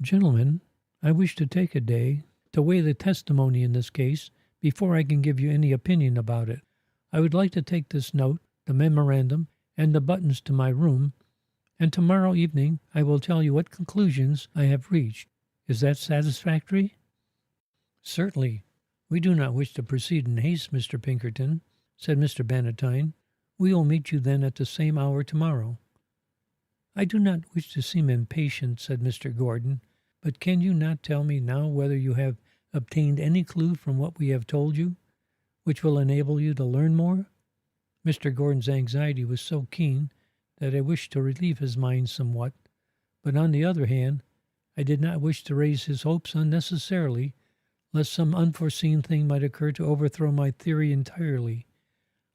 "Gentlemen, I wish to take a day to weigh the testimony in this case before I can give you any opinion about it. I would like to take this note, the memorandum, and the buttons to my room, and tomorrow evening I will tell you what conclusions I have reached. Is that satisfactory?" "Certainly. We do not wish to proceed in haste, Mr. Pinkerton," said Mr. Bannatyne. "We will meet you then at the same hour tomorrow." "I do not wish to seem impatient," said Mr. Gordon, "but can you not tell me now whether you have obtained any clue from what we have told you, which will enable you to learn more?" Mr. Gordon's anxiety was so keen that I wished to relieve his mind somewhat, but on the other hand, I did not wish to raise his hopes unnecessarily, lest some unforeseen thing might occur to overthrow my theory entirely.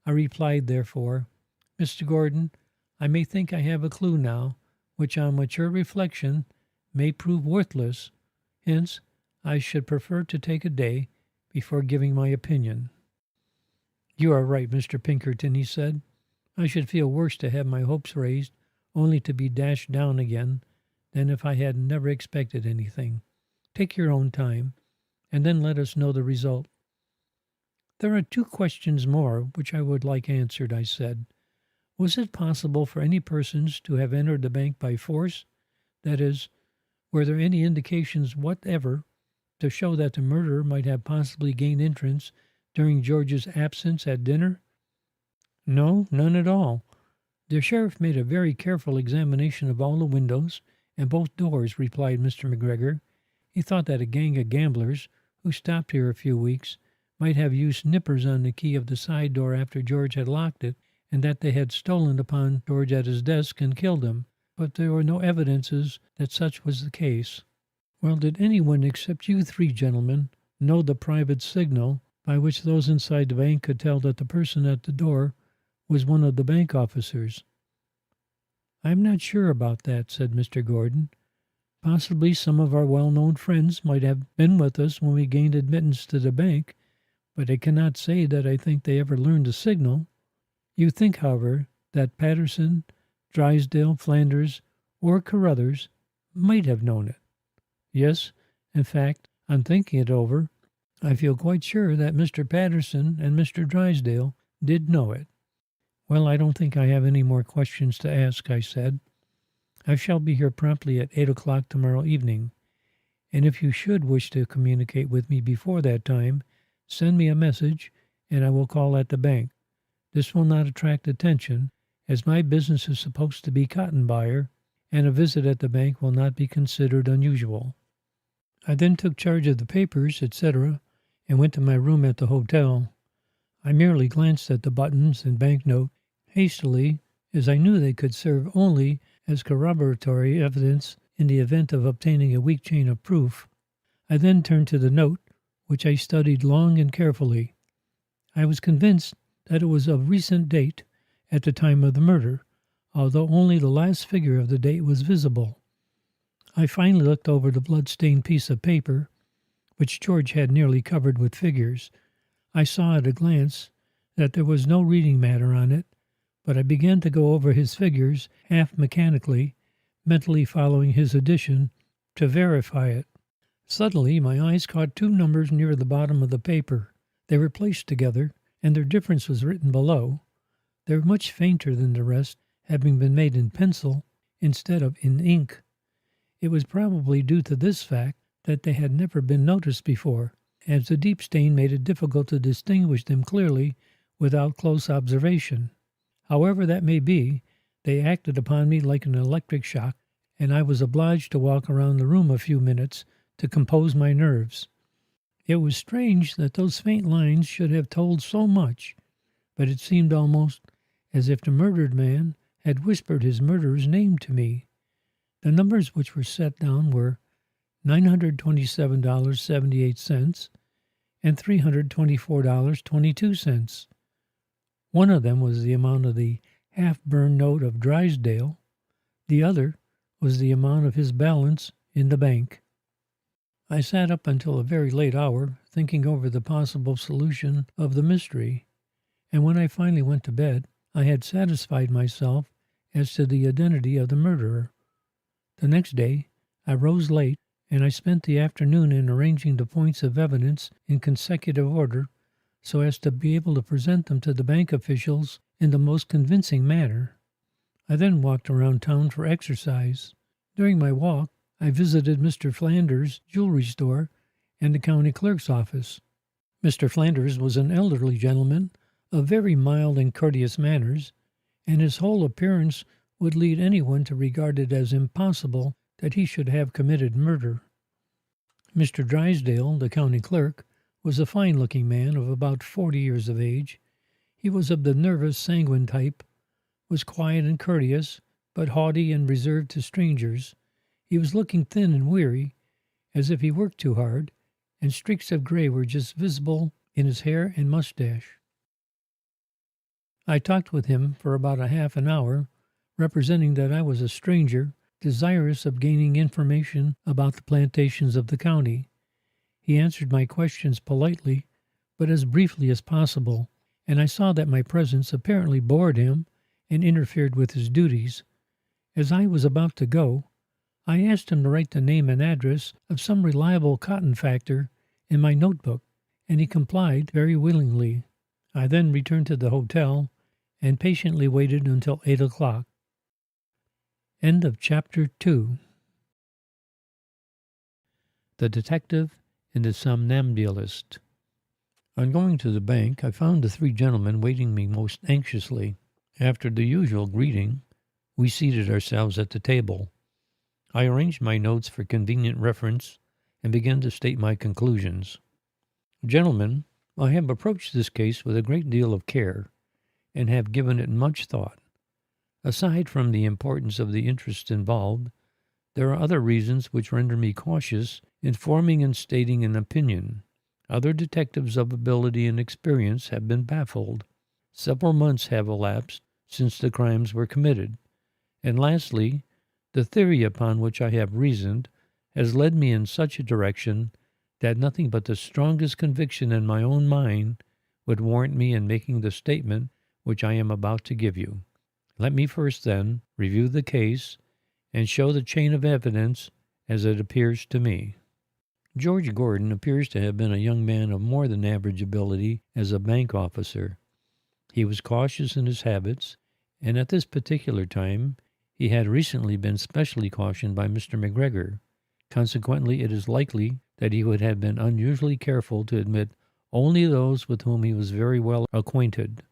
I replied, therefore, "Mr. Gordon, I may think I have a clue now, which on mature reflection may prove worthless. Hence, I should prefer to take a day before giving my opinion." "You are right, Mr. Pinkerton," he said. "I should feel worse to have my hopes raised, only to be dashed down again, than if I had never expected anything. Take your own time, and then let us know the result." "There are 2 questions more which I would like answered," I said. "Was it possible for any persons to have entered the bank by force? That is, Were there any indications whatever to show that the murderer might have possibly gained entrance during George's absence at dinner? No, none at all. The sheriff made a very careful examination of all the windows and both doors, replied Mr. McGregor. He thought that a gang of gamblers, who stopped here a few weeks, might have used nippers on the key of the side door after George had locked it, and that they had stolen upon George at his desk and killed him. But there were no evidences that such was the case. Well, did anyone except you three gentlemen know the private signal by which those inside the bank could tell that the person at the door was one of the bank officers? I'm not sure about that, said Mr. Gordon. Possibly some of our well-known friends might have been with us when we gained admittance to the bank, but I cannot say that I think they ever learned the signal. You think, however, that Patterson, Drysdale, Flanders, or Carruthers might have known it. Yes, in fact, on thinking it over, I feel quite sure that Mr. Patterson and Mr. Drysdale did know it. Well, I don't think I have any more questions to ask, I said. I shall be here promptly at 8 o'clock tomorrow evening, and if you should wish to communicate with me before that time, send me a message, and I will call at the bank. This will not attract attention, as my business is supposed to be cotton buyer, and a visit at the bank will not be considered unusual. I then took charge of the papers, etc., and went to my room at the hotel. I merely glanced at the buttons and banknote hastily, as I knew they could serve only as corroboratory evidence in the event of obtaining a weak chain of proof. I then turned to the note, which I studied long and carefully. I was convinced that it was of recent date at the time of the murder, although only the last figure of the date was visible. I finally looked over the blood-stained piece of paper, which George had nearly covered with figures. I saw at a glance that there was no reading matter on it, but I began to go over his figures half mechanically, mentally following his addition, to verify it. Suddenly my eyes caught two numbers near the bottom of the paper. They were placed together, and their difference was written below. They were much fainter than the rest, having been made in pencil instead of in ink. It was probably due to this fact that they had never been noticed before, as the deep stain made it difficult to distinguish them clearly without close observation. However that may be, they acted upon me like an electric shock, and I was obliged to walk around the room a few minutes to compose my nerves. It was strange that those faint lines should have told so much, but it seemed almost as if the murdered man had whispered his murderer's name to me. The numbers which were set down were $927.78 and $324.22. One of them was the amount of the half-burned note of Drysdale. The other was the amount of his balance in the bank. I sat up until a very late hour, thinking over the possible solution of the mystery, and when I finally went to bed, I had satisfied myself as to the identity of the murderer. The next day, I rose late, and I spent the afternoon in arranging the points of evidence in consecutive order, so as to be able to present them to the bank officials in the most convincing manner. I then walked around town for exercise. During my walk, I visited Mr. Flanders' jewelry store and the county clerk's office. Mr. Flanders was an elderly gentleman of very mild and courteous manners, and his whole appearance would lead anyone to regard it as impossible that he should have committed murder. Mr. Drysdale, the county clerk, was a fine-looking man of about 40 years of age. He was of the nervous, sanguine type, was quiet and courteous, but haughty and reserved to strangers. He was looking thin and weary, as if he worked too hard, and streaks of gray were just visible in his hair and mustache. I talked with him for about a half an hour, representing that I was a stranger, desirous of gaining information about the plantations of the county. He answered my questions politely, but as briefly as possible, and I saw that my presence apparently bored him and interfered with his duties. As I was about to go, I asked him to write the name and address of some reliable cotton factor in my notebook, and he complied very willingly. I then returned to the hotel and patiently waited until 8 o'clock. End of Chapter 2. The Detective and the Somnambulist. On going to the bank, I found the three gentlemen waiting me most anxiously. After the usual greeting, we seated ourselves at the table. I arranged my notes for convenient reference and began to state my conclusions. Gentlemen, I have approached this case with a great deal of care and have given it much thought. Aside from the importance of the interest involved, there are other reasons which render me cautious in forming and stating an opinion. Other detectives of ability and experience have been baffled. Several months have elapsed since the crimes were committed. And lastly, the theory upon which I have reasoned has led me in such a direction that nothing but the strongest conviction in my own mind would warrant me in making the statement which I am about to give you. Let me first, then, review the case and show the chain of evidence as it appears to me. George Gordon appears to have been a young man of more than average ability as a bank officer. He was cautious in his habits, and at this particular time he had recently been specially cautioned by Mr. McGregor. Consequently, it is likely that he would have been unusually careful to admit only those with whom he was very well acquainted.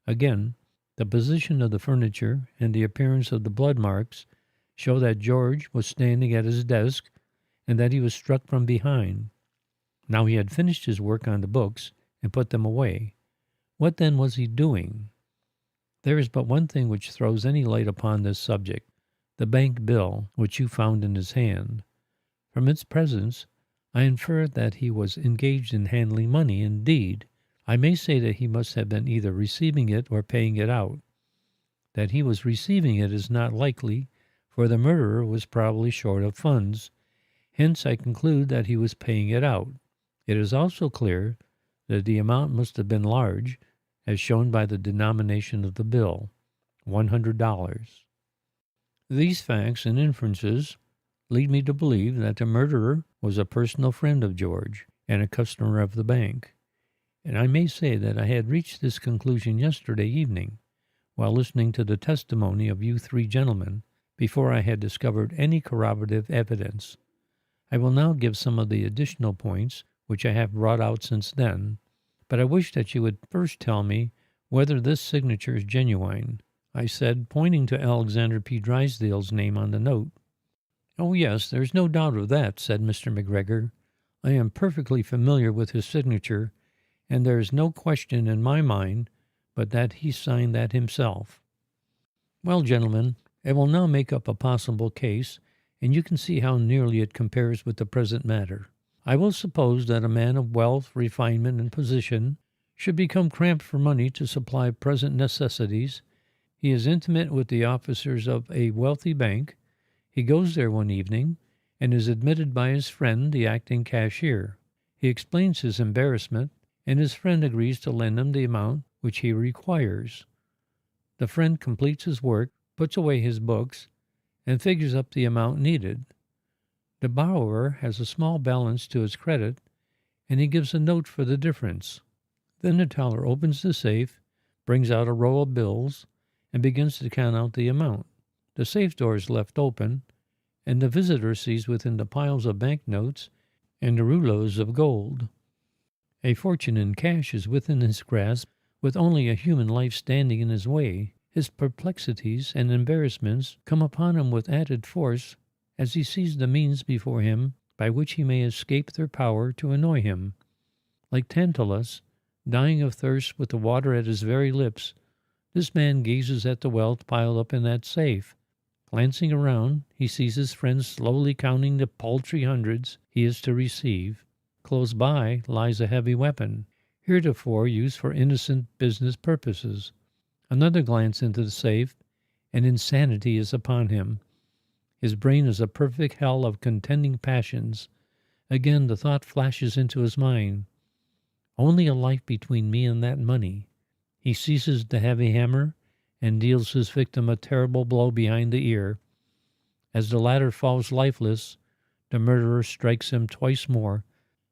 Again, the position of the furniture and the appearance of the blood marks show that George was standing at his desk and that he was struck from behind. Now he had finished his work on the books and put them away. What then was he doing? There is but one thing which throws any light upon this subject, the bank bill which you found in his hand. From its presence, I infer that he was engaged in handling money. Indeed, I may say that he must have been either receiving it or paying it out. That he was receiving it is not likely, for the murderer was probably short of funds. Hence, I conclude that he was paying it out. It is also clear that the amount must have been large, as shown by the denomination of the bill, $100. These facts and inferences lead me to believe that the murderer was a personal friend of George and a customer of the bank. And I may say that I had reached this conclusion yesterday evening, while listening to the testimony of you three gentlemen, before I had discovered any corroborative evidence. I will now give some of the additional points which I have brought out since then, but I wish that you would first tell me whether this signature is genuine, I said, pointing to Alexander P. Drysdale's name on the note. Oh, yes, there's no doubt of that, said Mr. McGregor. I am perfectly familiar with his signature, and there is no question in my mind but that he signed that himself. Well, gentlemen, I will now make up a possible case, and you can see how nearly it compares with the present matter. I will suppose that a man of wealth, refinement, and position should become cramped for money to supply present necessities. He is intimate with the officers of a wealthy bank. He goes there one evening and is admitted by his friend, the acting cashier. He explains his embarrassment, and his friend agrees to lend him the amount which he requires. The friend completes his work, puts away his books, and figures up the amount needed. The borrower has a small balance to his credit, and he gives a note for the difference. Then the teller opens the safe, brings out a roll of bills, and begins to count out the amount. The safe door is left open, and the visitor sees within the piles of banknotes and the rouleaus of gold. A fortune in cash is within his grasp, with only a human life standing in his way. His perplexities and embarrassments come upon him with added force as he sees the means before him by which he may escape their power to annoy him. Like Tantalus, dying of thirst with the water at his very lips, this man gazes at the wealth piled up in that safe. Glancing around, he sees his friend slowly counting the paltry hundreds he is to receive. Close by lies a heavy weapon, heretofore used for innocent business purposes. Another glance into the safe, and insanity is upon him. His brain is a perfect hell of contending passions. Again the thought flashes into his mind. Only a life between me and that money. He seizes the heavy hammer and deals his victim a terrible blow behind the ear. As the latter falls lifeless, the murderer strikes him twice more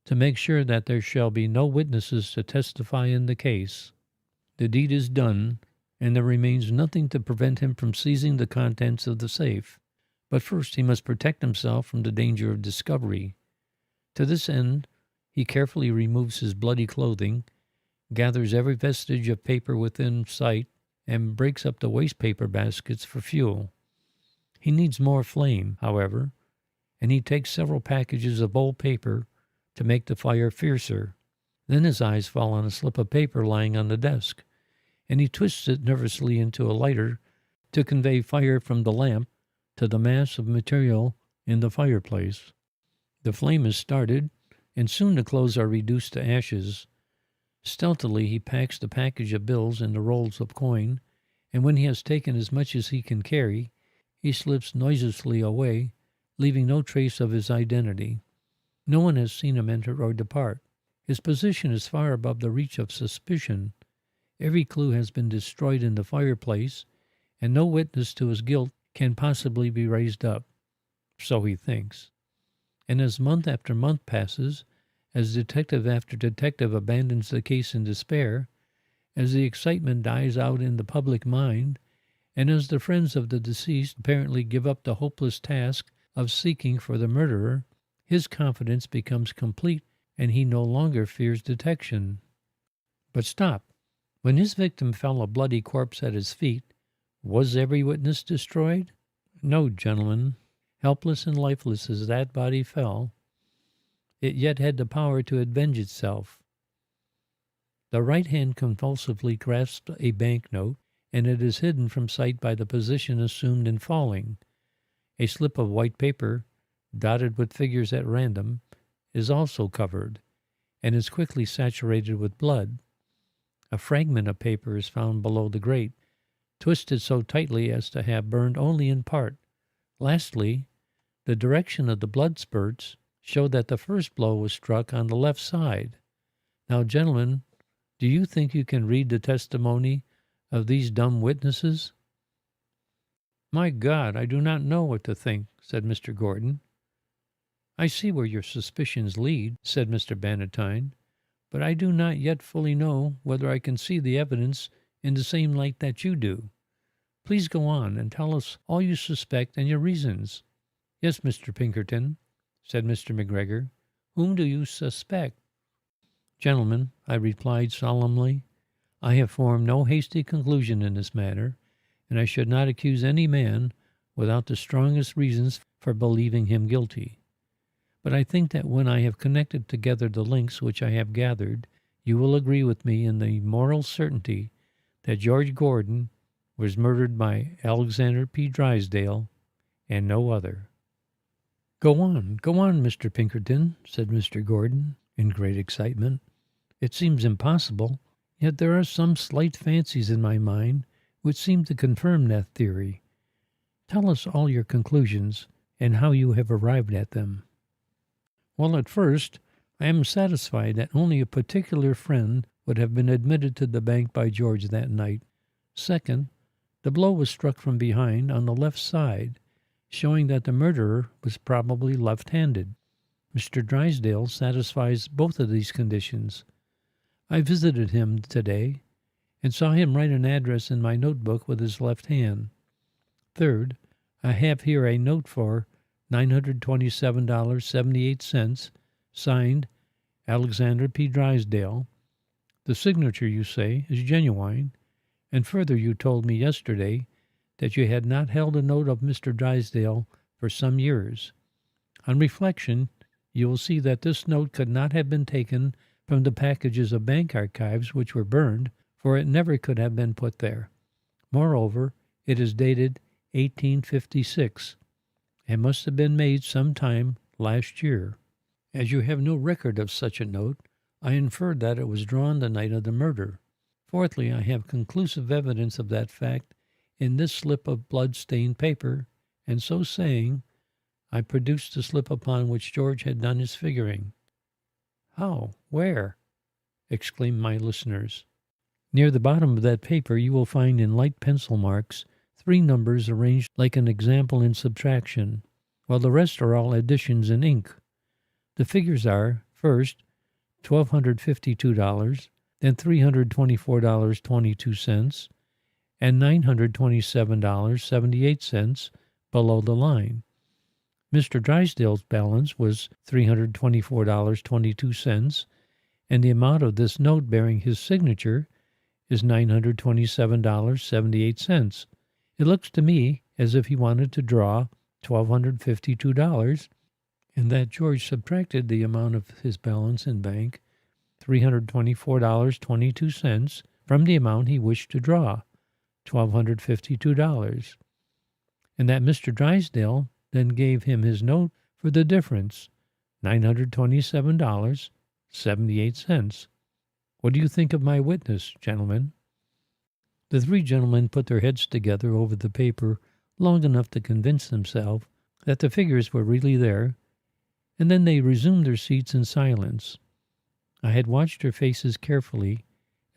to make sure that there shall be no witnesses to testify in the case. The deed is done, and there remains nothing to prevent him from seizing the contents of the safe. But first he must protect himself from the danger of discovery. To this end, he carefully removes his bloody clothing, gathers every vestige of paper within sight, and breaks up the waste paper baskets for fuel. He needs more flame, however, and he takes several packages of old paper to make the fire fiercer. Then his eyes fall on a slip of paper lying on the desk, and he twists it nervously into a lighter to convey fire from the lamp to the mass of material in the fireplace. The flame is started, and soon the clothes are reduced to ashes. Stealthily he packs the package of bills in the rolls of coin, and when he has taken as much as he can carry, he slips noiselessly away, leaving no trace of his identity. No one has seen him enter or depart. His position is far above the reach of suspicion. Every clue has been destroyed in the fireplace, and no witness to his guilt can possibly be raised up. So he thinks. And as month after month passes, as detective after detective abandons the case in despair, as the excitement dies out in the public mind, and as the friends of the deceased apparently give up the hopeless task of seeking for the murderer, his confidence becomes complete, and he no longer fears detection. But stop. When his victim fell a bloody corpse at his feet, was every witness destroyed? No, gentlemen. Helpless and lifeless as that body fell, it yet had the power to avenge itself. The right hand convulsively grasps a banknote, and it is hidden from sight by the position assumed in falling. A slip of white paper, dotted with figures at random, is also covered, and is quickly saturated with blood. A fragment of paper is found below the grate, twisted so tightly as to have burned only in part. Lastly, the direction of the blood spurts show that the first blow was struck on the left side. Now, gentlemen, do you think you can read the testimony of these dumb witnesses? My God, I do not know what to think, said Mr. Gordon. I see where your suspicions lead, said Mr. Bannatyne, but I do not yet fully know whether I can see the evidence in the same light that you do. Please go on and tell us all you suspect and your reasons. Yes, Mr. Pinkerton, said Mr. McGregor. Whom do you suspect? Gentlemen, I replied solemnly, I have formed no hasty conclusion in this matter, and I should not accuse any man without the strongest reasons for believing him guilty. But I think that when I have connected together the links which I have gathered, you will agree with me in the moral certainty that George Gordon was murdered by Alexander P. Drysdale and no other. Go on, Mr. Pinkerton, said Mr. Gordon, in great excitement. It seems impossible, yet there are some slight fancies in my mind which seem to confirm that theory. Tell us all your conclusions and how you have arrived at them. Well, at first, I am satisfied that only a particular friend would have been admitted to the bank by George that night. Second, the blow was struck from behind on the left side, showing that the murderer was probably left-handed. Mr. Drysdale satisfies both of these conditions. I visited him today and saw him write an address in my notebook with his left hand. Third, I have here a note for $927.78, signed Alexander P. Drysdale. The signature, you say, is genuine, and further you told me yesterday that you had not held a note of Mr. Drysdale for some years. On reflection, you will see that this note could not have been taken from the packages of bank archives which were burned, for it never could have been put there. Moreover, it is dated 1856, and must have been made some time last year. As you have no record of such a note, I inferred that it was drawn the night of the murder. Fourthly, I have conclusive evidence of that fact in this slip of blood-stained paper, and so saying, I produced the slip upon which George had done his figuring. How? Where? Exclaimed my listeners. Near the bottom of that paper you will find in light pencil marks 3 numbers arranged like an example in subtraction, while the rest are all additions in ink. The figures are, first, $1,252, then $324.22, and $927.78 below the line. Mr. Drysdale's balance was $324.22, and the amount of this note bearing his signature is $927.78. It looks to me as if he wanted to draw $1,252, and that George subtracted the amount of his balance in bank, $324.22, from the amount he wished to draw, $1,252, and that Mr. Drysdale then gave him his note for the difference, $927.78. What do you think of my witness, gentlemen? The three gentlemen put their heads together over the paper long enough to convince themselves that the figures were really there, and then they resumed their seats in silence. I had watched their faces carefully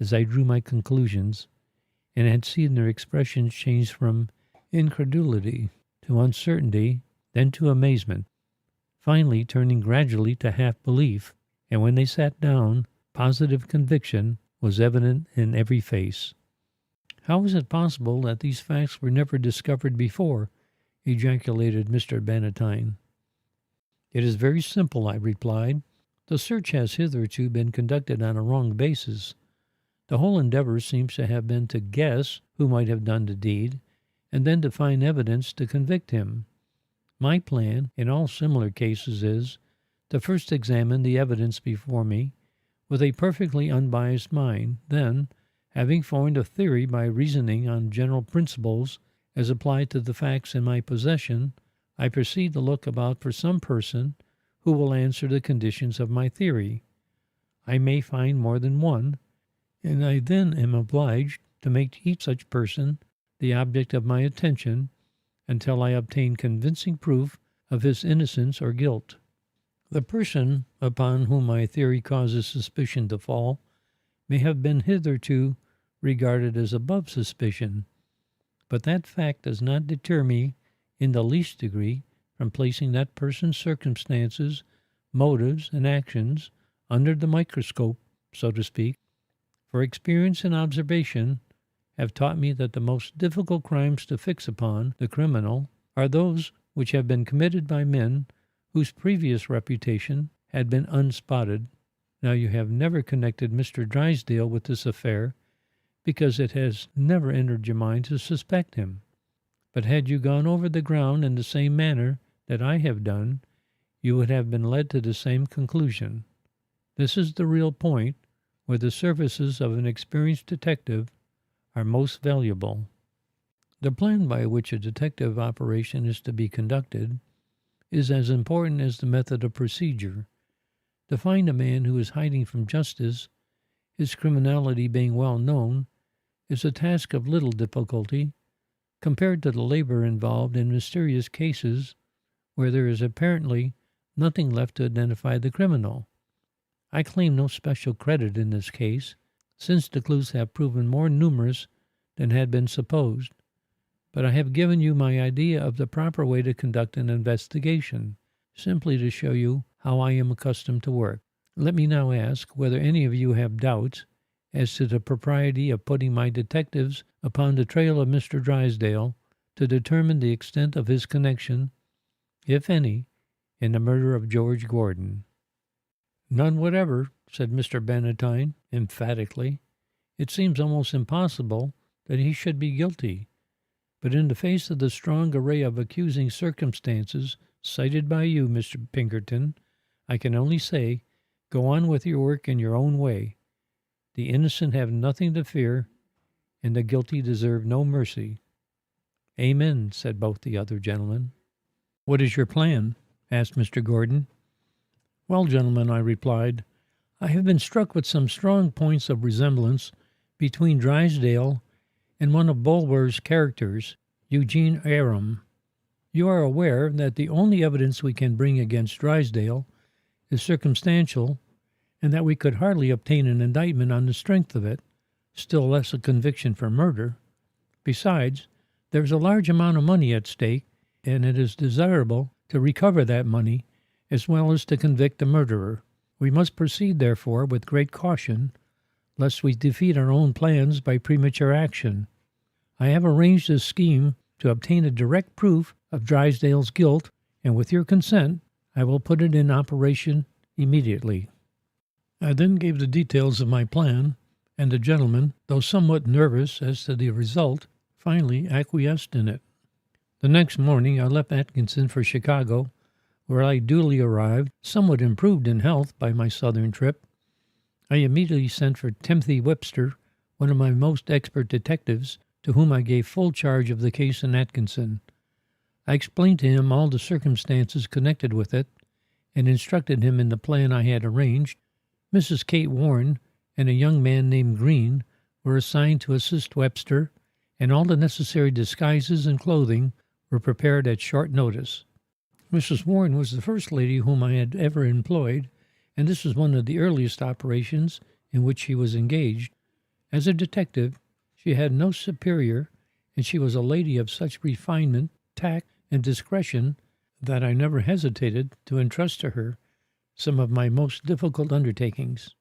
as I drew my conclusions, and had seen their expressions change from incredulity to uncertainty, then to amazement, finally turning gradually to half-belief, and when they sat down, positive conviction was evident in every face. "How is it possible that these facts were never discovered before?" ejaculated Mr. Bannatyne. "It is very simple," I replied. "The search has hitherto been conducted on a wrong basis. The whole endeavor seems to have been to guess who might have done the deed, and then to find evidence to convict him. My plan, in all similar cases, is to first examine the evidence before me with a perfectly unbiased mind, then, having formed a theory by reasoning on general principles as applied to the facts in my possession, I proceed to look about for some person who will answer the conditions of my theory. I may find more than one, and I then am obliged to make each such person the object of my attention until I obtain convincing proof of his innocence or guilt. The person upon whom my theory causes suspicion to fall may have been hitherto regarded as above suspicion, but that fact does not deter me in the least degree from placing that person's circumstances, motives, and actions under the microscope, so to speak, for experience and observation have taught me that the most difficult crimes to fix upon the criminal are those which have been committed by men whose previous reputation had been unspotted. Now you have never connected Mr. Drysdale with this affair, because it has never entered your mind to suspect him. But had you gone over the ground in the same manner that I have done, you would have been led to the same conclusion. This is the real point where the services of an experienced detective are most valuable. The plan by which a detective operation is to be conducted is as important as the method of procedure. To find a man who is hiding from justice, his criminality being well known, is a task of little difficulty compared to the labor involved in mysterious cases where there is apparently nothing left to identify the criminal. I claim no special credit in this case, since the clues have proven more numerous than had been supposed, but I have given you my idea of the proper way to conduct an investigation, simply to show you how I am accustomed to work. Let me now ask whether any of you have doubts as to the propriety of putting my detectives upon the trail of Mr. Drysdale to determine the extent of his connection, if any, in the murder of George Gordon. "None whatever," said Mr. Bannatyne emphatically. "It seems almost impossible that he should be guilty. But in the face of the strong array of accusing circumstances cited by you, Mr. Pinkerton, I can only say, go on with your work in your own way. The innocent have nothing to fear, and the guilty deserve no mercy." "Amen," said both the other gentlemen. "What is your plan?" asked Mr. Gordon. "Well, gentlemen," I replied, "I have been struck with some strong points of resemblance between Drysdale and one of Bulwer's characters, Eugene Aram. You are aware that the only evidence we can bring against Drysdale is circumstantial, and that we could hardly obtain an indictment on the strength of it, still less a conviction for murder. Besides, there is a large amount of money at stake, and it is desirable to recover that money as well as to convict the murderer. We must proceed, therefore, with great caution, lest we defeat our own plans by premature action. I have arranged a scheme to obtain a direct proof of Drysdale's guilt and with your consent, I will put it in operation immediately." I then gave the details of my plan, and the gentleman, though somewhat nervous as to the result, finally acquiesced in it. The next morning I left Atkinson for Chicago, where I duly arrived, somewhat improved in health by my southern trip. I immediately sent for Timothy Webster, one of my most expert detectives, to whom I gave full charge of the case in Atkinson. I explained to him all the circumstances connected with it, and instructed him in the plan I had arranged. Mrs. Kate Warren and a young man named Green were assigned to assist Webster, and all the necessary disguises and clothing were prepared at short notice. Mrs. Warren was the first lady whom I had ever employed, and this was one of the earliest operations in which she was engaged. As a detective, she had no superior, and she was a lady of such refinement, tact, and discretion that I never hesitated to entrust to her some of my most difficult undertakings.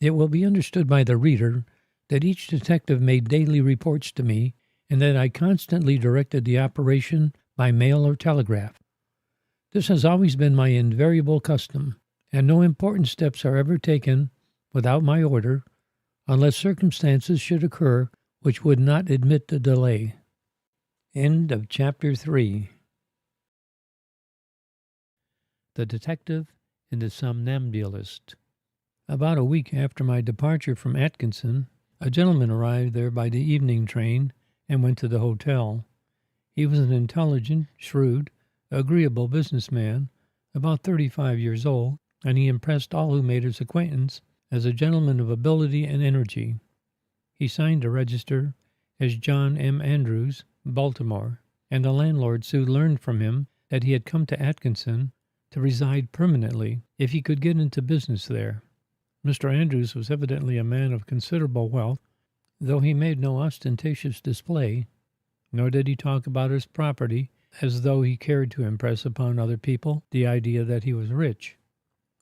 It will be understood by the reader that each detective made daily reports to me, and that I constantly directed the operation by mail or telegraph. This has always been my invariable custom, and no important steps are ever taken without my order, unless circumstances should occur which would not admit the delay. End of Chapter 3. The Detective and the Somnambulist. About a week after my departure from Atkinson, a gentleman arrived there by the evening train and went to the hotel. He was an intelligent, shrewd, agreeable businessman, about 35 years old, and he impressed all who made his acquaintance as a gentleman of ability and energy. He signed a register as John M. Andrews, Baltimore, and the landlord soon learned from him that he had come to Atkinson to reside permanently if he could get into business there. Mr. Andrews was evidently a man of considerable wealth, though he made no ostentatious display, nor did he talk about his property as though he cared to impress upon other people the idea that he was rich.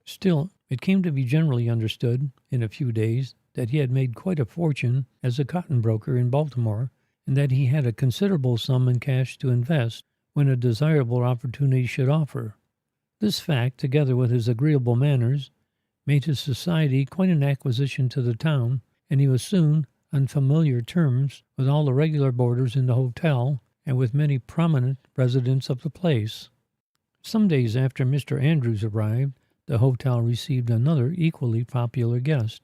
Still, it came to be generally understood in a few days that he had made quite a fortune as a cotton broker in Baltimore, and that he had a considerable sum in cash to invest when a desirable opportunity should offer. This fact, together with his agreeable manners, made his society quite an acquisition to the town, and he was soon on familiar terms with all the regular boarders in the hotel and with many prominent residents of the place. Some days after Mr. Andrews arrived, the hotel received another equally popular guest.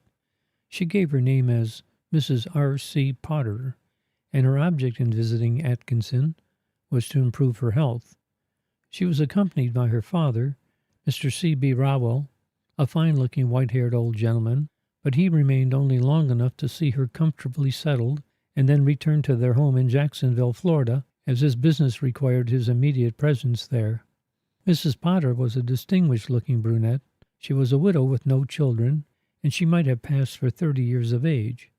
She gave her name as Mrs. R.C. Potter, and her object in visiting Atkinson was to improve her health. She was accompanied by her father, Mr. C.B. Rowell, a fine-looking white-haired old gentleman, but he remained only long enough to see her comfortably settled and then returned to their home in Jacksonville, Florida, as his business required his immediate presence there. Mrs. Potter was a distinguished-looking brunette. She was a widow with no children, and she might have passed for 30 years of age.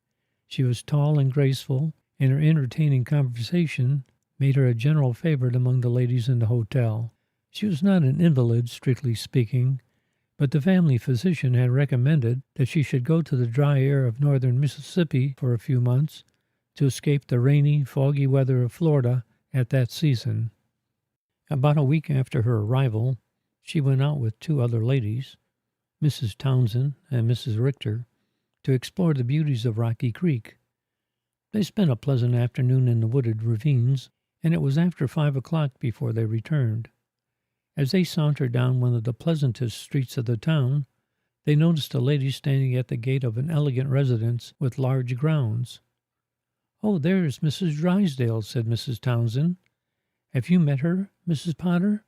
She was tall and graceful, and her entertaining conversation made her a general favorite among the ladies in the hotel. She was not an invalid, strictly speaking, but the family physician had recommended that she should go to the dry air of northern Mississippi for a few months to escape the rainy, foggy weather of Florida at that season. About a week after her arrival, she went out with 2 other ladies, Mrs. Townsend and Mrs. Richter, to explore the beauties of Rocky Creek. They spent a pleasant afternoon in the wooded ravines, and it was after 5 o'clock before they returned. As they sauntered down one of the pleasantest streets of the town, they noticed a lady standing at the gate of an elegant residence with large grounds. "Oh, there's Mrs. Drysdale," said Mrs. Townsend. "Have you met her, Mrs. Potter?"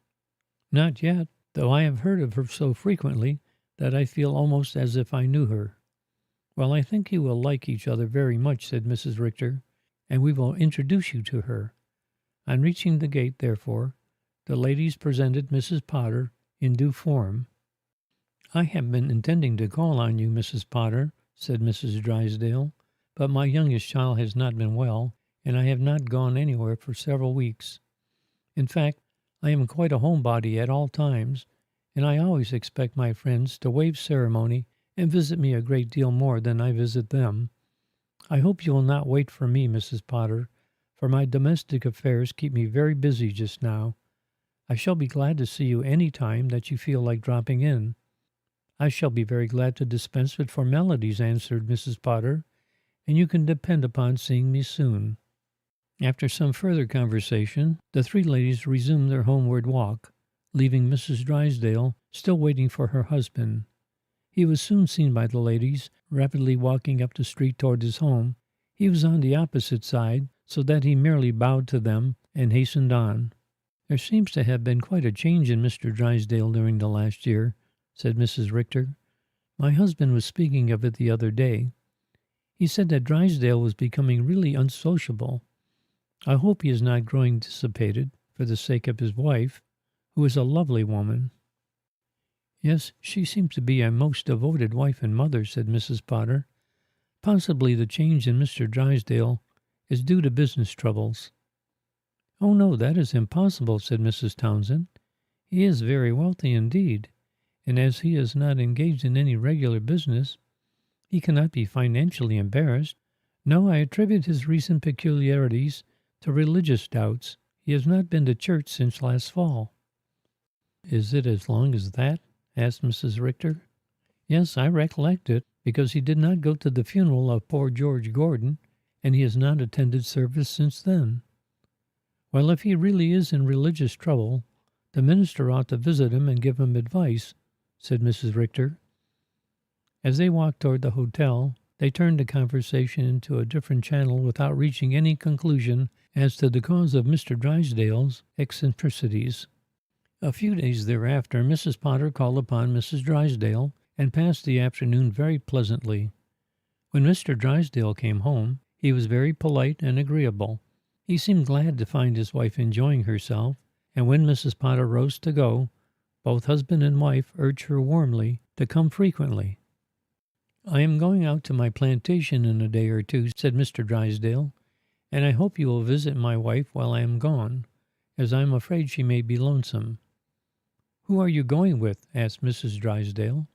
"Not yet, though I have heard of her so frequently that I feel almost as if I knew her." "Well, I think you will like each other very much," said Mrs. Richter, "and we will introduce you to her." On reaching the gate, therefore, the ladies presented Mrs. Potter in due form. "I have been intending to call on you, Mrs. Potter," said Mrs. Drysdale, "but my youngest child has not been well, and I have not gone anywhere for several weeks. In fact, I am quite a homebody at all times, and I always expect my friends to waive ceremony and visit me a great deal more than I visit them. I hope you will not wait for me, Mrs. Potter, for my domestic affairs keep me very busy just now. I shall be glad to see you any time that you feel like dropping in." "I shall be very glad to dispense with formalities," answered Mrs. Potter, "and you can depend upon seeing me soon." After some further conversation, the three ladies resumed their homeward walk, leaving Mrs. Drysdale still waiting for her husband. He was soon seen by the ladies, rapidly walking up the street toward his home. He was on the opposite side, so that he merely bowed to them and hastened on. "There seems to have been quite a change in Mr. Drysdale during the last year," said Mrs. Richter. "My husband was speaking of it the other day. He said that Drysdale was becoming really unsociable. I hope he is not growing dissipated for the sake of his wife, who is a lovely woman." "Yes, she seems to be a most devoted wife and mother," said Mrs. Potter. "Possibly the change in Mr. Drysdale is due to business troubles." "Oh, no, that is impossible," said Mrs. Townsend. "He is very wealthy indeed, and as he is not engaged in any regular business, he cannot be financially embarrassed. No, I attribute his recent peculiarities to religious doubts. He has not been to church since last fall." "Is it as long as that?" asked Mrs. Richter. "Yes, I recollect it, because he did not go to the funeral of poor George Gordon, and he has not attended service since then." "Well, if he really is in religious trouble, the minister ought to visit him and give him advice," said Mrs. Richter. As they walked toward the hotel, they turned the conversation into a different channel without reaching any conclusion as to the cause of Mr. Drysdale's eccentricities. A few days thereafter, Mrs. Potter called upon Mrs. Drysdale and passed the afternoon very pleasantly. When Mr. Drysdale came home, he was very polite and agreeable. He seemed glad to find his wife enjoying herself, and when Mrs. Potter rose to go, both husband and wife urged her warmly to come frequently. "I am going out to my plantation in a day or two," said Mr. Drysdale, "and I hope you will visit my wife while I am gone, as I am afraid she may be lonesome." "Who are you going with?" asked Mrs. Drysdale.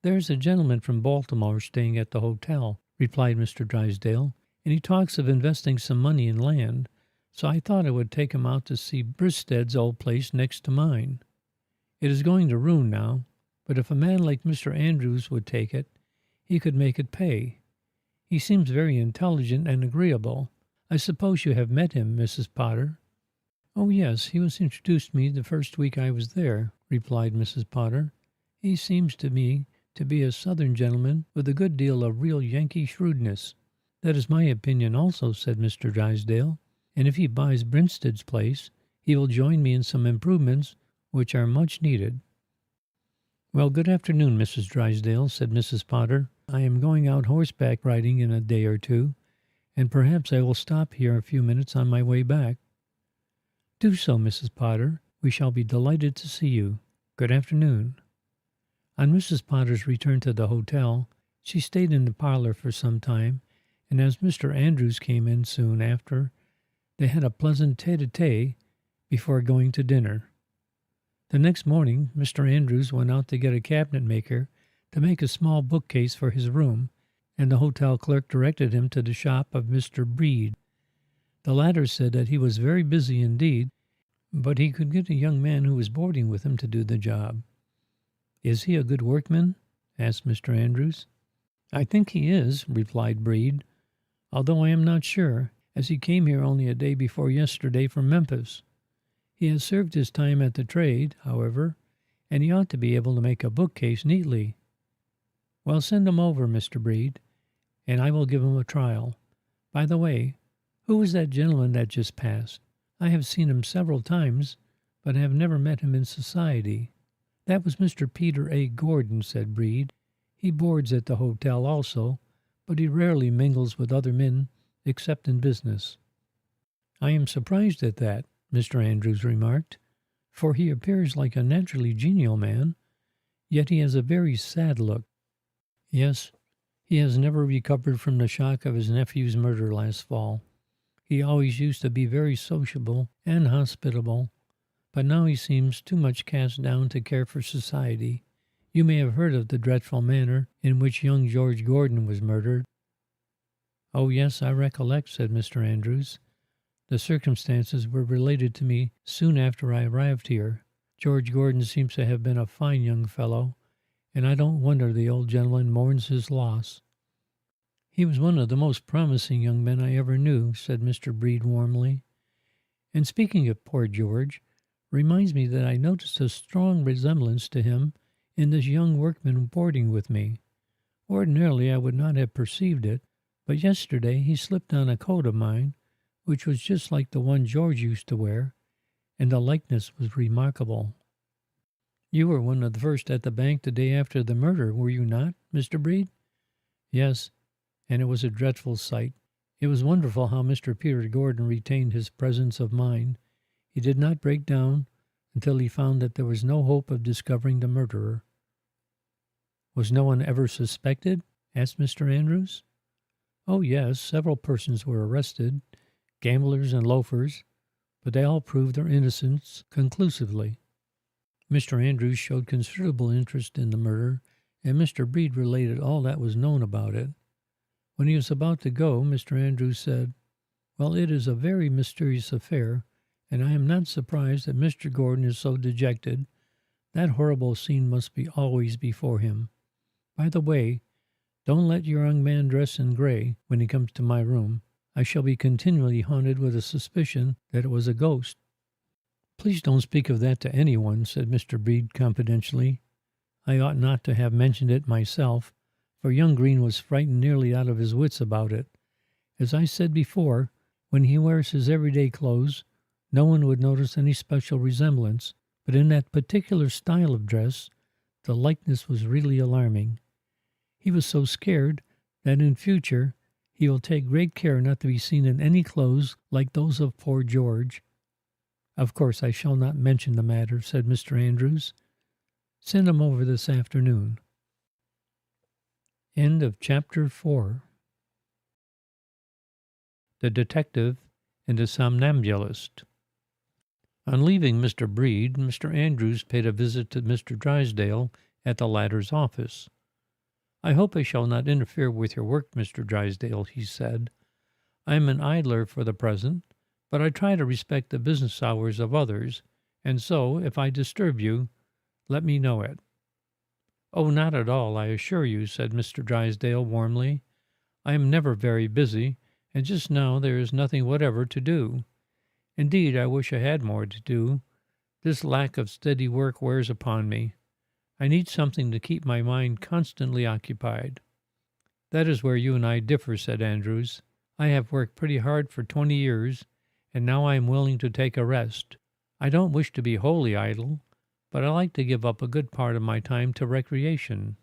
"There is a gentleman from Baltimore staying at the hotel," replied Mr. Drysdale, "and he talks of investing some money in land, so I thought I would take him out to see Bristed's old place next to mine. It is going to ruin now, but if a man like Mr. Andrews would take it, he could make it pay. He seems very intelligent and agreeable. I suppose you have met him, Mrs. Potter?" "Oh, yes, he was introduced to me the first week I was there," replied Mrs. Potter. "He seems to me to be a Southern gentleman with a good deal of real Yankee shrewdness." "That is my opinion also," said Mr. Drysdale, "and if he buys Brinsted's place, he will join me in some improvements which are much needed." "Well, good afternoon, Mrs. Drysdale," said Mrs. Potter. "I am going out horseback riding in a day or two, and perhaps I will stop here a few minutes on my way back." "Do so, Mrs. Potter. We shall be delighted to see you. Good afternoon." On Mrs. Potter's return to the hotel, she stayed in the parlor for some time, and as Mr. Andrews came in soon after, they had a pleasant tete-a-tete before going to dinner. The next morning, Mr. Andrews went out to get a cabinet maker to make a small bookcase for his room, and the hotel clerk directed him to the shop of Mr. Breed. The latter said that he was very busy indeed, but he could get a young man who was boarding with him to do the job. "Is he a good workman?" asked Mr. Andrews. "I think he is," replied Breed, "although I am not sure, as he came here only a day before yesterday from Memphis. He has served his time at the trade, however, and he ought to be able to make a bookcase neatly." "Well, send him over, Mr. Breed, and I will give him a trial. By the way, who was that gentleman that just passed? I have seen him several times, but have never met him in society." "That was Mr. Peter A. Gordon," said Breed. "He boards at the hotel also, but he rarely mingles with other men except in business." "I am surprised at that," Mr. Andrews remarked, "for he appears like a naturally genial man, yet he has a very sad look." "Yes, he has never recovered from the shock of his nephew's murder last fall. He always used to be very sociable and hospitable, but now he seems too much cast down to care for society. You may have heard of the dreadful manner in which young George Gordon was murdered." "Oh, yes, I recollect," said Mr. Andrews. The circumstances were related to me soon after I arrived here. George Gordon seems to have been a fine young fellow, and I don't wonder the old gentleman mourns his loss." "He was one of the most promising young men I ever knew," said Mr. Brede warmly. "And speaking of poor George, reminds me that I noticed a strong resemblance to him in this young workman boarding with me. Ordinarily I would not have perceived it, but yesterday he slipped on a coat of mine, which was just like the one George used to wear, and the likeness was remarkable." "You were one of the first at the bank the day after the murder, were you not, Mr. Brede?" "Yes, and it was a dreadful sight. It was wonderful how Mr. Peter Gordon retained his presence of mind. He did not break down until he found that there was no hope of discovering the murderer." "Was no one ever suspected?" asked Mr. Andrews. "Oh, yes, several persons were arrested, gamblers and loafers, but they all proved their innocence conclusively." Mr. Andrews showed considerable interest in the murder, and Mr. Brede related all that was known about it. When he was about to go, Mr. Andrews said, "Well, it is a very mysterious affair, and I am not surprised that Mr. Gordon is so dejected. That horrible scene must be always before him. By the way, don't let your young man dress in gray when he comes to my room. I shall be continually haunted with a suspicion that it was a ghost." "Please don't speak of that to anyone," said Mr. Brede confidentially. "I ought not to have mentioned it myself, for young Green was frightened nearly out of his wits about it. As I said before, when he wears his everyday clothes, no one would notice any special resemblance, but in that particular style of dress, the likeness was really alarming. He was so scared that in future he will take great care not to be seen in any clothes like those of poor George." "Of course I shall not mention the matter," said Mr. Andrews. "Send him over this afternoon." End of Chapter 4. The Detective and the Somnambulist. On leaving Mr. Brede, Mr. Andrews paid a visit to Mr. Drysdale at the latter's office. "I hope I shall not interfere with your work, Mr. Drysdale," he said. "I am an idler for the present, but I try to respect the business hours of others, and so, if I disturb you, let me know it." "Oh, not at all, I assure you," said Mr. Drysdale warmly. "I am never very busy, and just now there is nothing whatever to do. Indeed, I wish I had more to do. This lack of steady work wears upon me. I need something to keep my mind constantly occupied." "That is where you and I differ," said Andrews. "I have worked pretty hard for 20 years, and now I am willing to take a rest. I don't wish to be wholly idle, but I like to give up a good part of my time to recreation."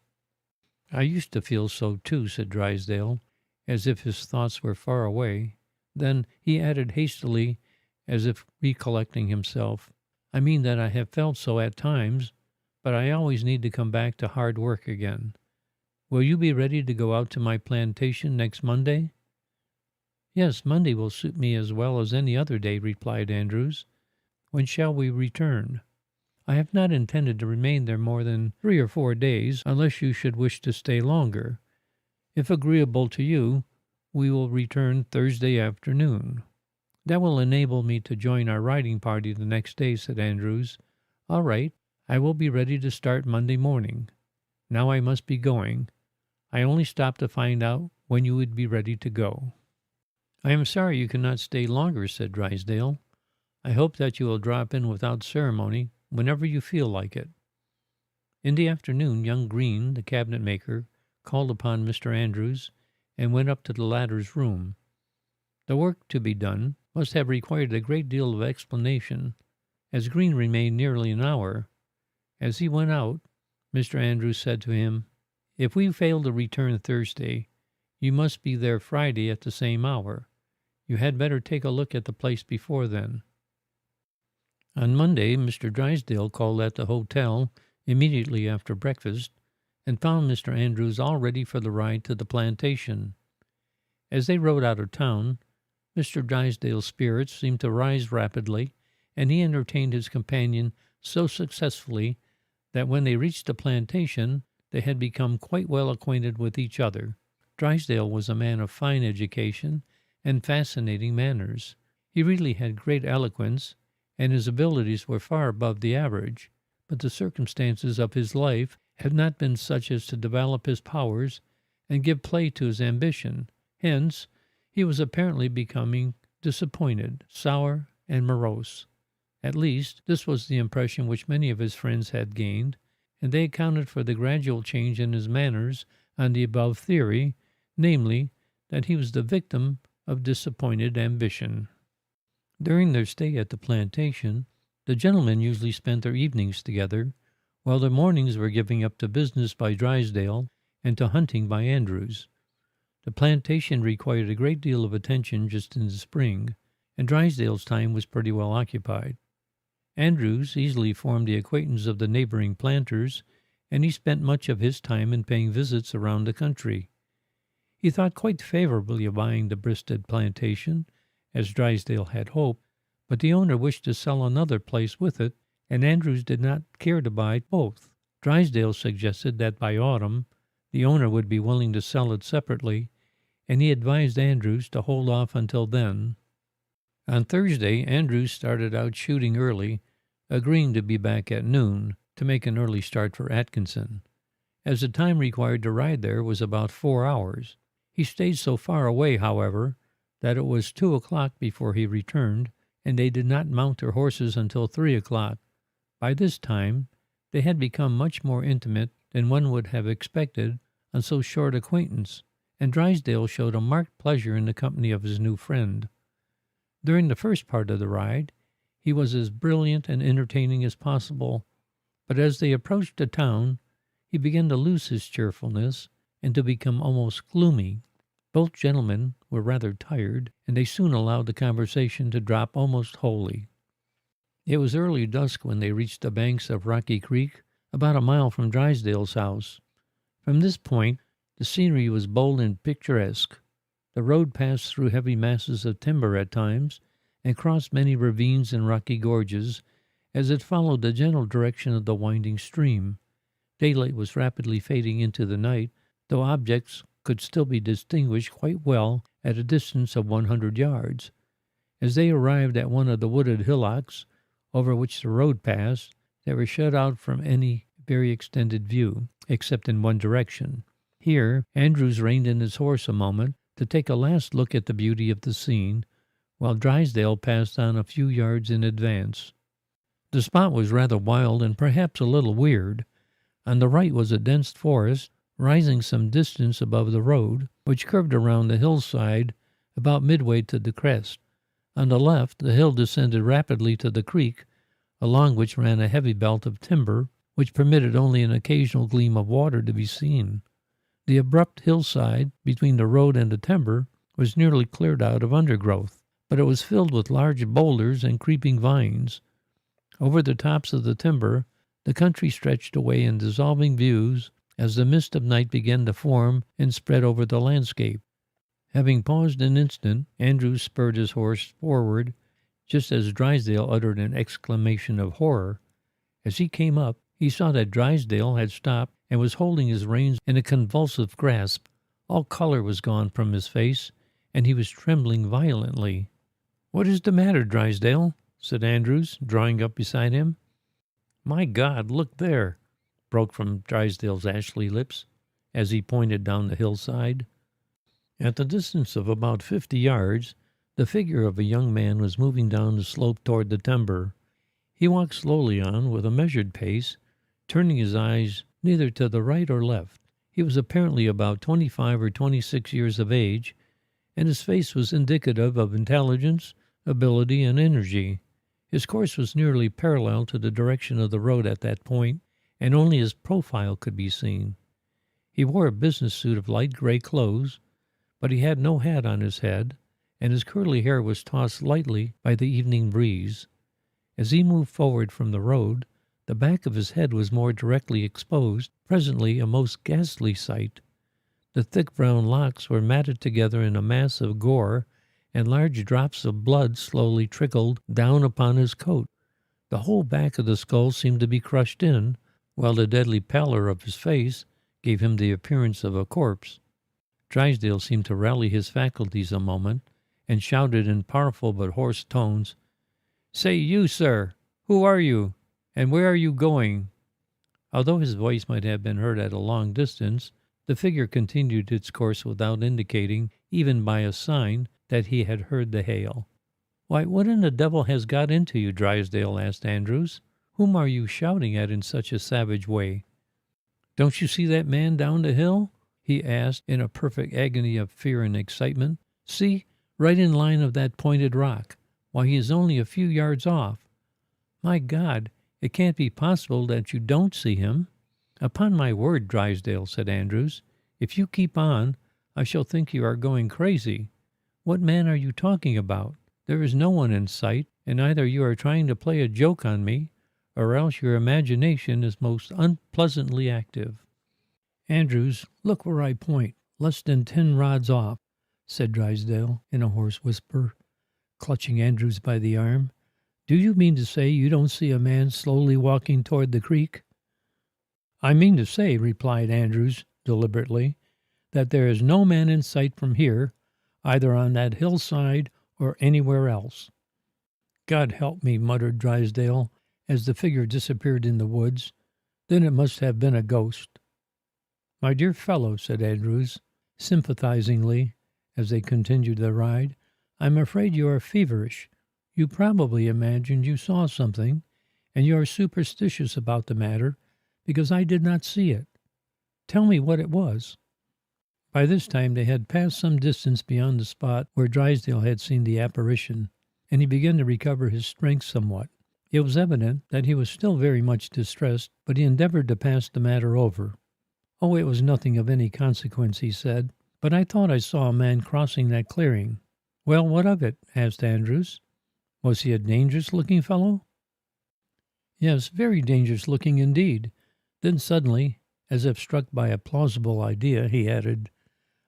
"I used to feel so too," said Drysdale, as if his thoughts were far away. Then he added hastily, as if recollecting himself, "I mean that I have felt so at times, but I always need to come back to hard work again. Will you be ready to go out to my plantation next Monday?" "Yes, Monday will suit me as well as any other day," replied Andrews. "When shall we return?" "I have not intended to remain there more than 3 or 4 days, unless you should wish to stay longer. If agreeable to you, we will return Thursday afternoon." "That will enable me to join our riding party the next day," said Andrews. "All right, I will be ready to start Monday morning. Now I must be going. I only stopped to find out when you would be ready to go." "I am sorry you cannot stay longer," said Drysdale. "I hope that you will drop in without ceremony whenever you feel like it." In the afternoon, young Green, the cabinet maker, called upon Mr. Andrews and went up to the latter's room. The work to be done must have required a great deal of explanation, as Green remained nearly an hour. As he went out, Mr. Andrews said to him, "If we fail to return Thursday, you must be there Friday at the same hour. You had better take a look at the place before then." On Monday, Mr. Drysdale called at the hotel immediately after breakfast and found Mr. Andrews all ready for the ride to the plantation. As they rode out of town, Mr. Drysdale's spirits seemed to rise rapidly, and he entertained his companion so successfully that when they reached the plantation, they had become quite well acquainted with each other. Drysdale was a man of fine education and fascinating manners. He really had great eloquence, and his abilities were far above the average, but the circumstances of his life had not been such as to develop his powers and give play to his ambition. Hence, he was apparently becoming disappointed, sour, and morose. At least, this was the impression which many of his friends had gained, and they accounted for the gradual change in his manners on the above theory, namely, that he was the victim of disappointed ambition. During their stay at the plantation, the gentlemen usually spent their evenings together, while their mornings were given up to business by Drysdale and to hunting by Andrews. The plantation required a great deal of attention just in the spring, and Drysdale's time was pretty well occupied. Andrews easily formed the acquaintance of the neighboring planters, and he spent much of his time in paying visits around the country. He thought quite favorably of buying the Bristed plantation, as Drysdale had hoped, but the owner wished to sell another place with it, and Andrews did not care to buy both. Drysdale suggested that by autumn the owner would be willing to sell it separately, and he advised Andrews to hold off until then. On Thursday, Andrews started out shooting early, agreeing to be back at noon to make an early start for Atkinson, as the time required to ride there was about 4 hours. He stayed so far away, however, that it was 2 o'clock before he returned, and they did not mount their horses until 3 o'clock. By this time, they had become much more intimate than one would have expected on so short acquaintance, and Drysdale showed a marked pleasure in the company of his new friend. During the first part of the ride, he was as brilliant and entertaining as possible, but as they approached the town, he began to lose his cheerfulness and to become almost gloomy. Both gentlemen were rather tired, and they soon allowed the conversation to drop almost wholly. It was early dusk when they reached the banks of Rocky Creek, about a mile from Drysdale's house. From this point, the scenery was bold and picturesque. The road passed through heavy masses of timber at times, and crossed many ravines and rocky gorges, as it followed the general direction of the winding stream. Daylight was rapidly fading into the night, though objects could still be distinguished quite well at a distance of 100 yards. As they arrived at one of the wooded hillocks over which the road passed, they were shut out from any very extended view, except in one direction. Here, Andrews reined in his horse a moment to take a last look at the beauty of the scene, while Drysdale passed on a few yards in advance. The spot was rather wild and perhaps a little weird. On the right was a dense forest, rising some distance above the road, which curved around the hillside about midway to the crest. On the left, the hill descended rapidly to the creek, along which ran a heavy belt of timber, which permitted only an occasional gleam of water to be seen. The abrupt hillside between the road and the timber was nearly cleared out of undergrowth, but it was filled with large boulders and creeping vines. Over the tops of the timber, the country stretched away in dissolving views as the mist of night began to form and spread over the landscape. Having paused an instant, Andrews spurred his horse forward, just as Drysdale uttered an exclamation of horror. As he came up, he saw that Drysdale had stopped and was holding his reins in a convulsive grasp. All color was gone from his face, and he was trembling violently. "What is the matter, Drysdale?" said Andrews, drawing up beside him. "My God, look there!" broke from Drysdale's ashy lips, as he pointed down the hillside. At the distance of about 50 yards, the figure of a young man was moving down the slope toward the timber. He walked slowly on with a measured pace, turning his eyes neither to the right or left. He was apparently about 25 or 26 years of age, and his face was indicative of intelligence, ability, and energy. His course was nearly parallel to the direction of the road at that point, and only his profile could be seen. He wore a business suit of light gray clothes, but he had no hat on his head, and his curly hair was tossed lightly by the evening breeze. As he moved forward from the road, the back of his head was more directly exposed, presently a most ghastly sight. The thick brown locks were matted together in a mass of gore, and large drops of blood slowly trickled down upon his coat. The whole back of the skull seemed to be crushed in, while the deadly pallor of his face gave him the appearance of a corpse. Drysdale seemed to rally his faculties a moment, and shouted in powerful but hoarse tones, "Say, you, sir, who are you, and where are you going?" Although his voice might have been heard at a long distance, the figure continued its course without indicating, even by a sign, that he had heard the hail. "Why, what in the devil has got into you?" Drysdale asked Andrews. "Whom are you shouting at in such a savage way?" "Don't you see that man down the hill?" he asked in a perfect agony of fear and excitement. "See, right in line of that pointed rock. Why, he is only a few yards off. My God, it can't be possible that you don't see him." "Upon my word, Drysdale," said Andrews, "if you keep on, I shall think you are going crazy. What man are you talking about? There is no one in sight, and either you are trying to play a joke on me, or else your imagination is most unpleasantly active." "Andrews, look where I point, less than 10 rods off," said Drysdale in a hoarse whisper, clutching Andrews by the arm. "Do you mean to say you don't see a man slowly walking toward the creek?" "I mean to say," replied Andrews deliberately, "that there is no man in sight from here, either on that hillside or anywhere else." "God help me," muttered Drysdale, as the figure disappeared in the woods. "Then it must have been a ghost." "My dear fellow," said Andrews, sympathizingly, as they continued their ride, "I'm afraid you are feverish. You probably imagined you saw something, and you are superstitious about the matter because I did not see it. Tell me what it was." By this time they had passed some distance beyond the spot where Drysdale had seen the apparition, and he began to recover his strength somewhat. It was evident that he was still very much distressed, but he endeavored to pass the matter over. "Oh, it was nothing of any consequence," he said, "but I thought I saw a man crossing that clearing." "Well, what of it?" asked Andrews. "Was he a dangerous-looking fellow?" "Yes, very dangerous-looking indeed." Then suddenly, as if struck by a plausible idea, he added,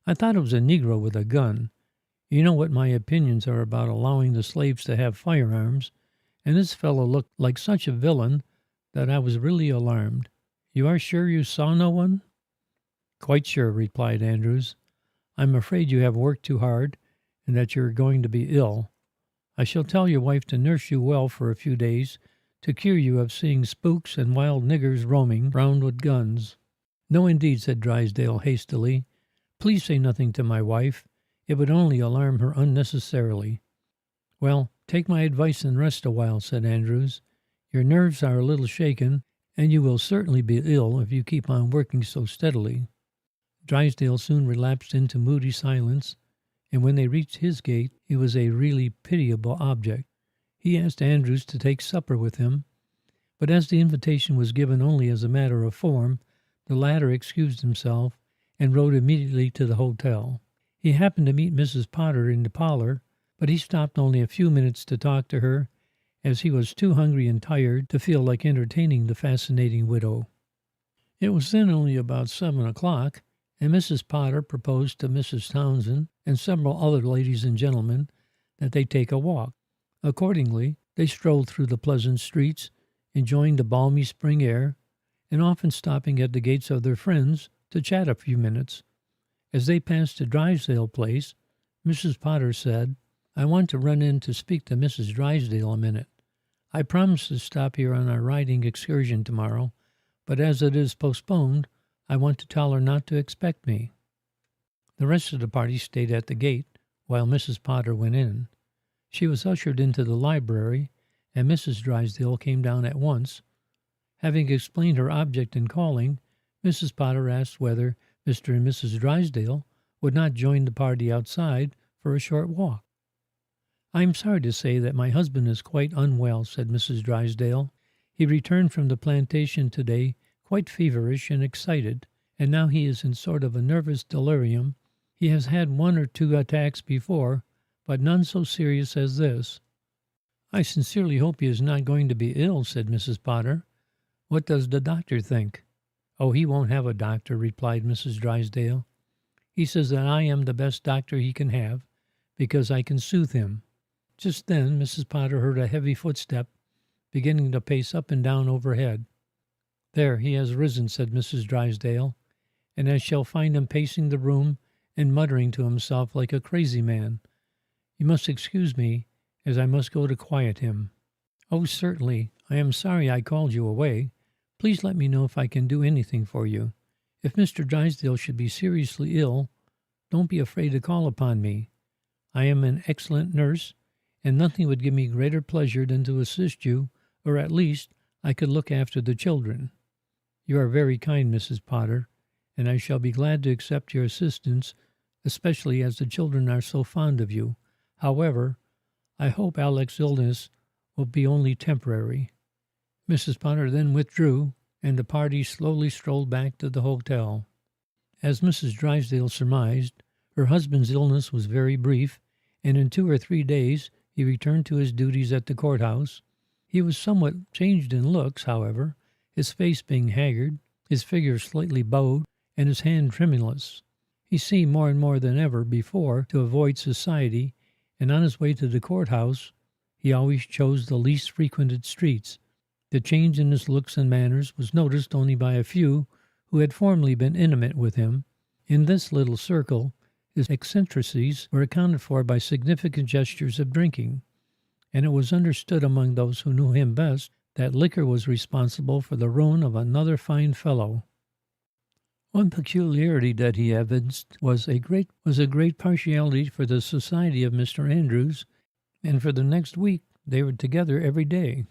"I thought it was a Negro with a gun. You know what my opinions are about allowing the slaves to have firearms, and this fellow looked like such a villain that I was really alarmed. You are sure you saw no one?" "Quite sure," replied Andrews. "I'm afraid you have worked too hard, and that you are going to be ill. I shall tell your wife to nurse you well for a few days, to cure you of seeing spooks and wild niggers roaming round with guns." "No, indeed," said Drysdale hastily. "Please say nothing to my wife. It would only alarm her unnecessarily." "Well, take my advice and rest a while," said Andrews. "Your nerves are a little shaken, and you will certainly be ill if you keep on working so steadily." Drysdale soon relapsed into moody silence, and when they reached his gate he was a really pitiable object. He asked Andrews to take supper with him, but as the invitation was given only as a matter of form, the latter excused himself and rode immediately to the hotel. He happened to meet Mrs. Potter in the parlor, but he stopped only a few minutes to talk to her, as he was too hungry and tired to feel like entertaining the fascinating widow. It was then only about 7 o'clock, and Mrs. Potter proposed to Mrs. Townsend and several other ladies and gentlemen that they take a walk. Accordingly, they strolled through the pleasant streets, enjoying the balmy spring air, and often stopping at the gates of their friends to chat a few minutes. As they passed the Drysdale place, Mrs. Potter said, "I want to run in to speak to Mrs. Drysdale a minute. I promised to stop here on our riding excursion tomorrow, but as it is postponed, I want to tell her not to expect me." The rest of the party stayed at the gate while Mrs. Potter went in. She was ushered into the library, and Mrs. Drysdale came down at once. Having explained her object in calling, Mrs. Potter asked whether Mr. and Mrs. Drysdale would not join the party outside for a short walk. "I am sorry to say that my husband is quite unwell," said Mrs. Drysdale. "He returned from the plantation today quite feverish and excited, and now he is in sort of a nervous delirium. He has had 1 or 2 attacks before, but none so serious as this." "I sincerely hope he is not going to be ill," said Mrs. Potter. "What does the doctor think?" "Oh, he won't have a doctor," replied Mrs. Drysdale. "He says that I am the best doctor he can have, because I can soothe him." Just then Mrs. Potter heard a heavy footstep beginning to pace up and down overhead. "There, he has risen," said Mrs. Drysdale, "and I shall find him pacing the room and muttering to himself like a crazy man. You must excuse me, as I must go to quiet him." "Oh, certainly. I am sorry I called you away. Please let me know if I can do anything for you. If Mr. Drysdale should be seriously ill, don't be afraid to call upon me. I am an excellent nurse, and nothing would give me greater pleasure than to assist you, or at least I could look after the children." "You are very kind, Mrs. Potter, and I shall be glad to accept your assistance, especially as the children are so fond of you. However, I hope Alec's illness will be only temporary." Mrs. Potter then withdrew, and the party slowly strolled back to the hotel. As Mrs. Drysdale surmised, her husband's illness was very brief, and in 2 or 3 days he returned to his duties at the courthouse. He was somewhat changed in looks, however, his face being haggard, his figure slightly bowed, and his hand tremulous. He seemed more and more than ever before to avoid society, and on his way to the courthouse he always chose the least frequented streets. The change in his looks and manners was noticed only by a few who had formerly been intimate with him. In this little circle, his eccentricities were accounted for by significant gestures of drinking, and it was understood among those who knew him best that liquor was responsible for the ruin of another fine fellow. One peculiarity that he evinced was a great partiality for the society of Mr. Andrews, and for the next week they were together every day.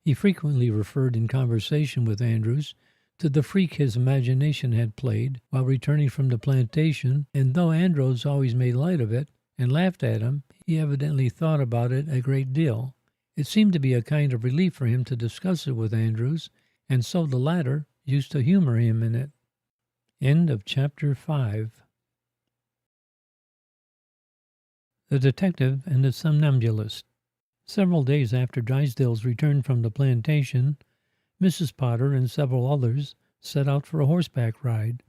He frequently referred in conversation with Andrews to the freak his imagination had played while returning from the plantation, and though Andrews always made light of it and laughed at him, he evidently thought about it a great deal. It seemed to be a kind of relief for him to discuss it with Andrews, and so the latter used to humor him in it. End of Chapter 5. The Detective and the Somnambulist. Several days after Drysdale's return from the plantation, Mrs. Potter and several others set out for a horseback ride.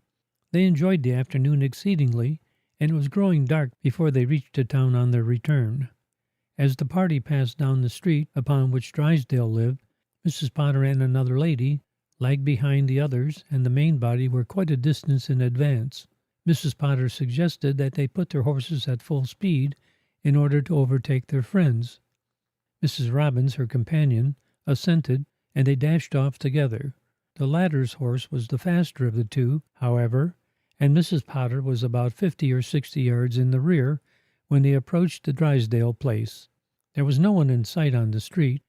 They enjoyed the afternoon exceedingly, and it was growing dark before they reached the town on their return. As the party passed down the street upon which Drysdale lived, Mrs. Potter and another lady lagged behind the others, and the main body were quite a distance in advance. Mrs. Potter suggested that they put their horses at full speed in order to overtake their friends. Mrs. Robbins, her companion, assented, and they dashed off together. The latter's horse was the faster of the two, however, and Mrs. Potter was about 50 or 60 yards in the rear when they approached the Drysdale place. There was no one in sight on the street,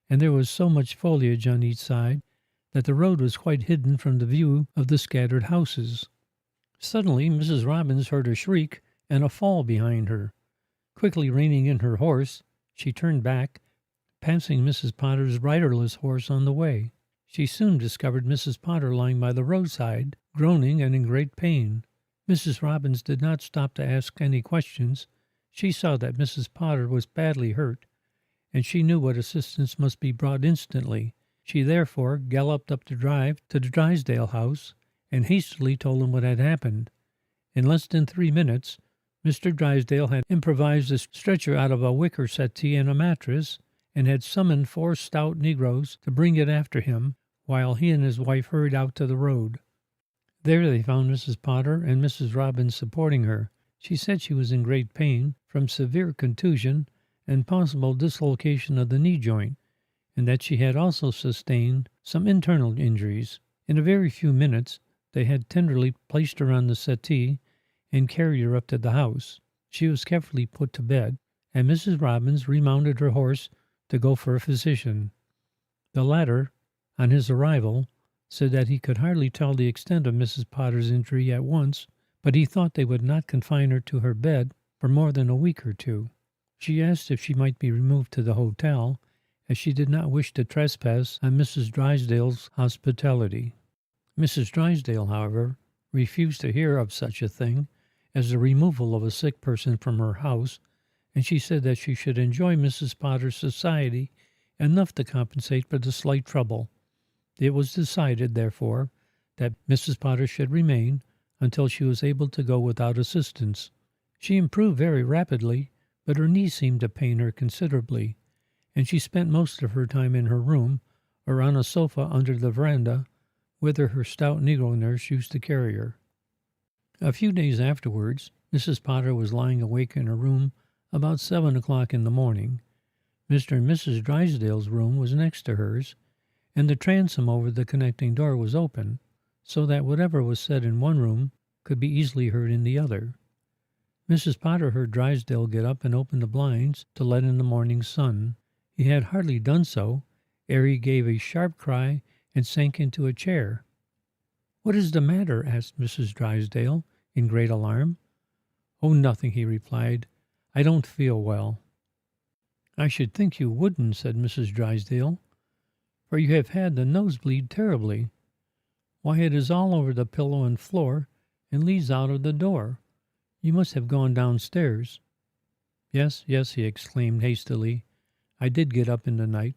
and there was so much foliage on each side that the road was quite hidden from the view of the scattered houses. Suddenly Mrs. Robbins heard a shriek and a fall behind her. Quickly reining in her horse, she turned back, passing Mrs. Potter's riderless horse on the way. She soon discovered Mrs. Potter lying by the roadside, groaning and in great pain. Mrs. Robbins did not stop to ask any questions. She saw that Mrs. Potter was badly hurt, and she knew what assistance must be brought instantly. She therefore galloped up the drive to the Drysdale house and hastily told them what had happened. In less than 3 minutes, Mr. Drysdale had improvised a stretcher out of a wicker settee and a mattress, and had summoned 4 stout negroes to bring it after him, while he and his wife hurried out to the road. There they found Mrs. Potter and Mrs. Robbins supporting her. She said she was in great pain from severe contusion and possible dislocation of the knee joint, and that she had also sustained some internal injuries. In a very few minutes they had tenderly placed her on the settee and carried her up to the house. She was carefully put to bed, and Mrs. Robbins remounted her horse to go for a physician. The latter, on his arrival, said that he could hardly tell the extent of Mrs. Potter's injury at once, but he thought they would not confine her to her bed for more than a week or 2. She asked if she might be removed to the hotel, as she did not wish to trespass on Mrs. Drysdale's hospitality. Mrs. Drysdale, however, refused to hear of such a thing as the removal of a sick person from her house, and she said that she should enjoy Mrs. Potter's society enough to compensate for the slight trouble. It was decided, therefore, that Mrs. Potter should remain until she was able to go without assistance. She improved very rapidly, but her knee seemed to pain her considerably, and she spent most of her time in her room or on a sofa under the veranda, whither her stout negro nurse used to carry her. A few days afterwards, Mrs. Potter was lying awake in her room about 7 o'clock in the morning. Mr. and Mrs. Drysdale's room was next to hers, and the transom over the connecting door was open, so that whatever was said in one room could be easily heard in the other. Mrs. Potter heard Drysdale get up and open the blinds to let in the morning sun. He had hardly done so ere he gave a sharp cry and sank into a chair. "What is the matter?" asked Mrs. Drysdale, in great alarm. "Oh, nothing," he replied. "I don't feel well." "I should think you wouldn't," said Mrs. Drysdale, "for you have had the nosebleed terribly. Why, it is all over the pillow and floor and leads out of the door. You must have gone downstairs." Yes," he exclaimed hastily. "I did get up in the night.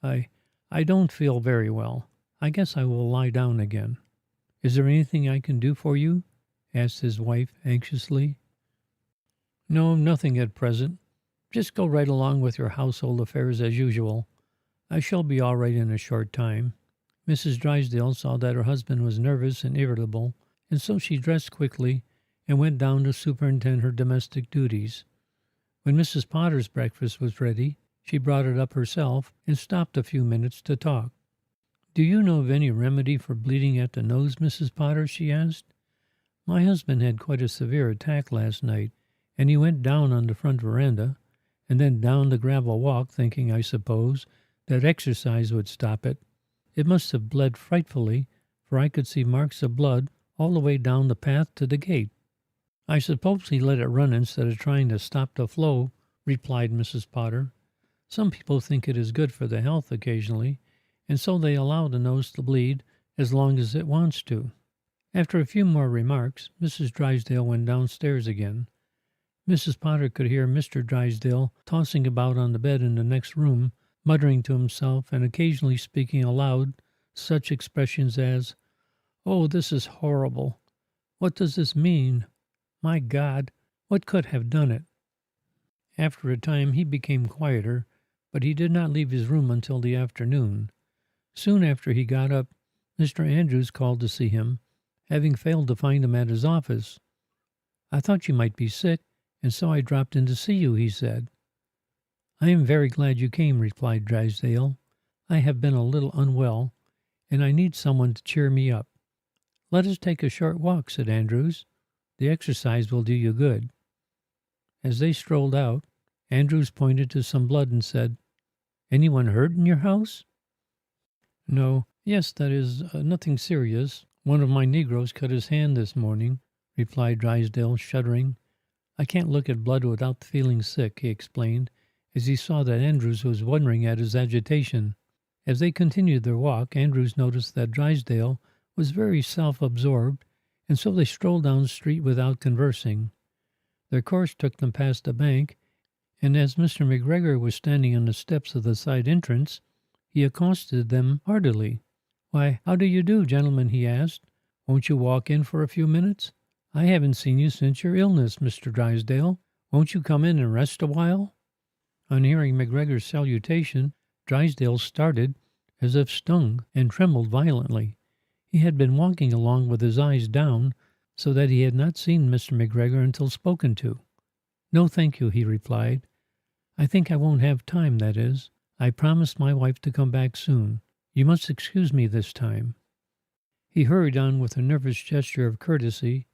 I don't feel very well. I guess I will lie down again." "Is there anything I can do for you?" asked his wife anxiously. "No, nothing at present. Just go right along with your household affairs as usual. I shall be all right in a short time." Mrs. Drysdale saw that her husband was nervous and irritable, and so she dressed quickly and went down to superintend her domestic duties. When Mrs. Potter's breakfast was ready, she brought it up herself and stopped a few minutes to talk. "Do you know of any remedy for bleeding at the nose, Mrs. Potter?" she asked. "My husband had quite a severe attack last night, and he went down on the front veranda and then down the gravel walk, thinking, I suppose, that exercise would stop it. It must have bled frightfully, for I could see marks of blood all the way down the path to the gate." "I suppose he let it run instead of trying to stop the flow," replied Mrs. Potter. "Some people think it is good for the health occasionally, and so they allow the nose to bleed as long as it wants to." After a few more remarks, Mrs. Drysdale went downstairs again. Mrs. Potter could hear Mr. Drysdale tossing about on the bed in the next room, muttering to himself and occasionally speaking aloud such expressions as, "Oh, this is horrible. What does this mean? My God, what could have done it?" After a time he became quieter, but he did not leave his room until the afternoon. Soon after he got up, Mr. Andrews called to see him, having failed to find him at his office. "I thought you might be sick, and so I dropped in to see you," he said. "I am very glad you came," replied Drysdale. "I have been a little unwell, and I need someone to cheer me up." "Let us take a short walk," said Andrews. "The exercise will do you good." As they strolled out, Andrews pointed to some blood and said, "Anyone hurt in your house?" "No. Yes, that is, nothing serious. One of my Negroes cut his hand this morning," replied Drysdale, shuddering. "I can't look at blood without feeling sick," he explained, as he saw that Andrews was wondering at his agitation. As they continued their walk, Andrews noticed that Drysdale was very self-absorbed, and so they strolled down the street without conversing. Their course took them past a bank, and as Mr. McGregor was standing on the steps of the side entrance, he accosted them heartily. "Why, how do you do, gentlemen?" he asked. "Won't you walk in for a few minutes? I haven't seen you since your illness, Mr. Drysdale. Won't you come in and rest a while?" On hearing McGregor's salutation, Drysdale started as if stung and trembled violently. He had been walking along with his eyes down, so that he had not seen Mr. McGregor until spoken to. "No, thank you," he replied. "I think I won't have time, that is. I promised my wife to come back soon. You must excuse me this time." He hurried on with a nervous gesture of courtesy,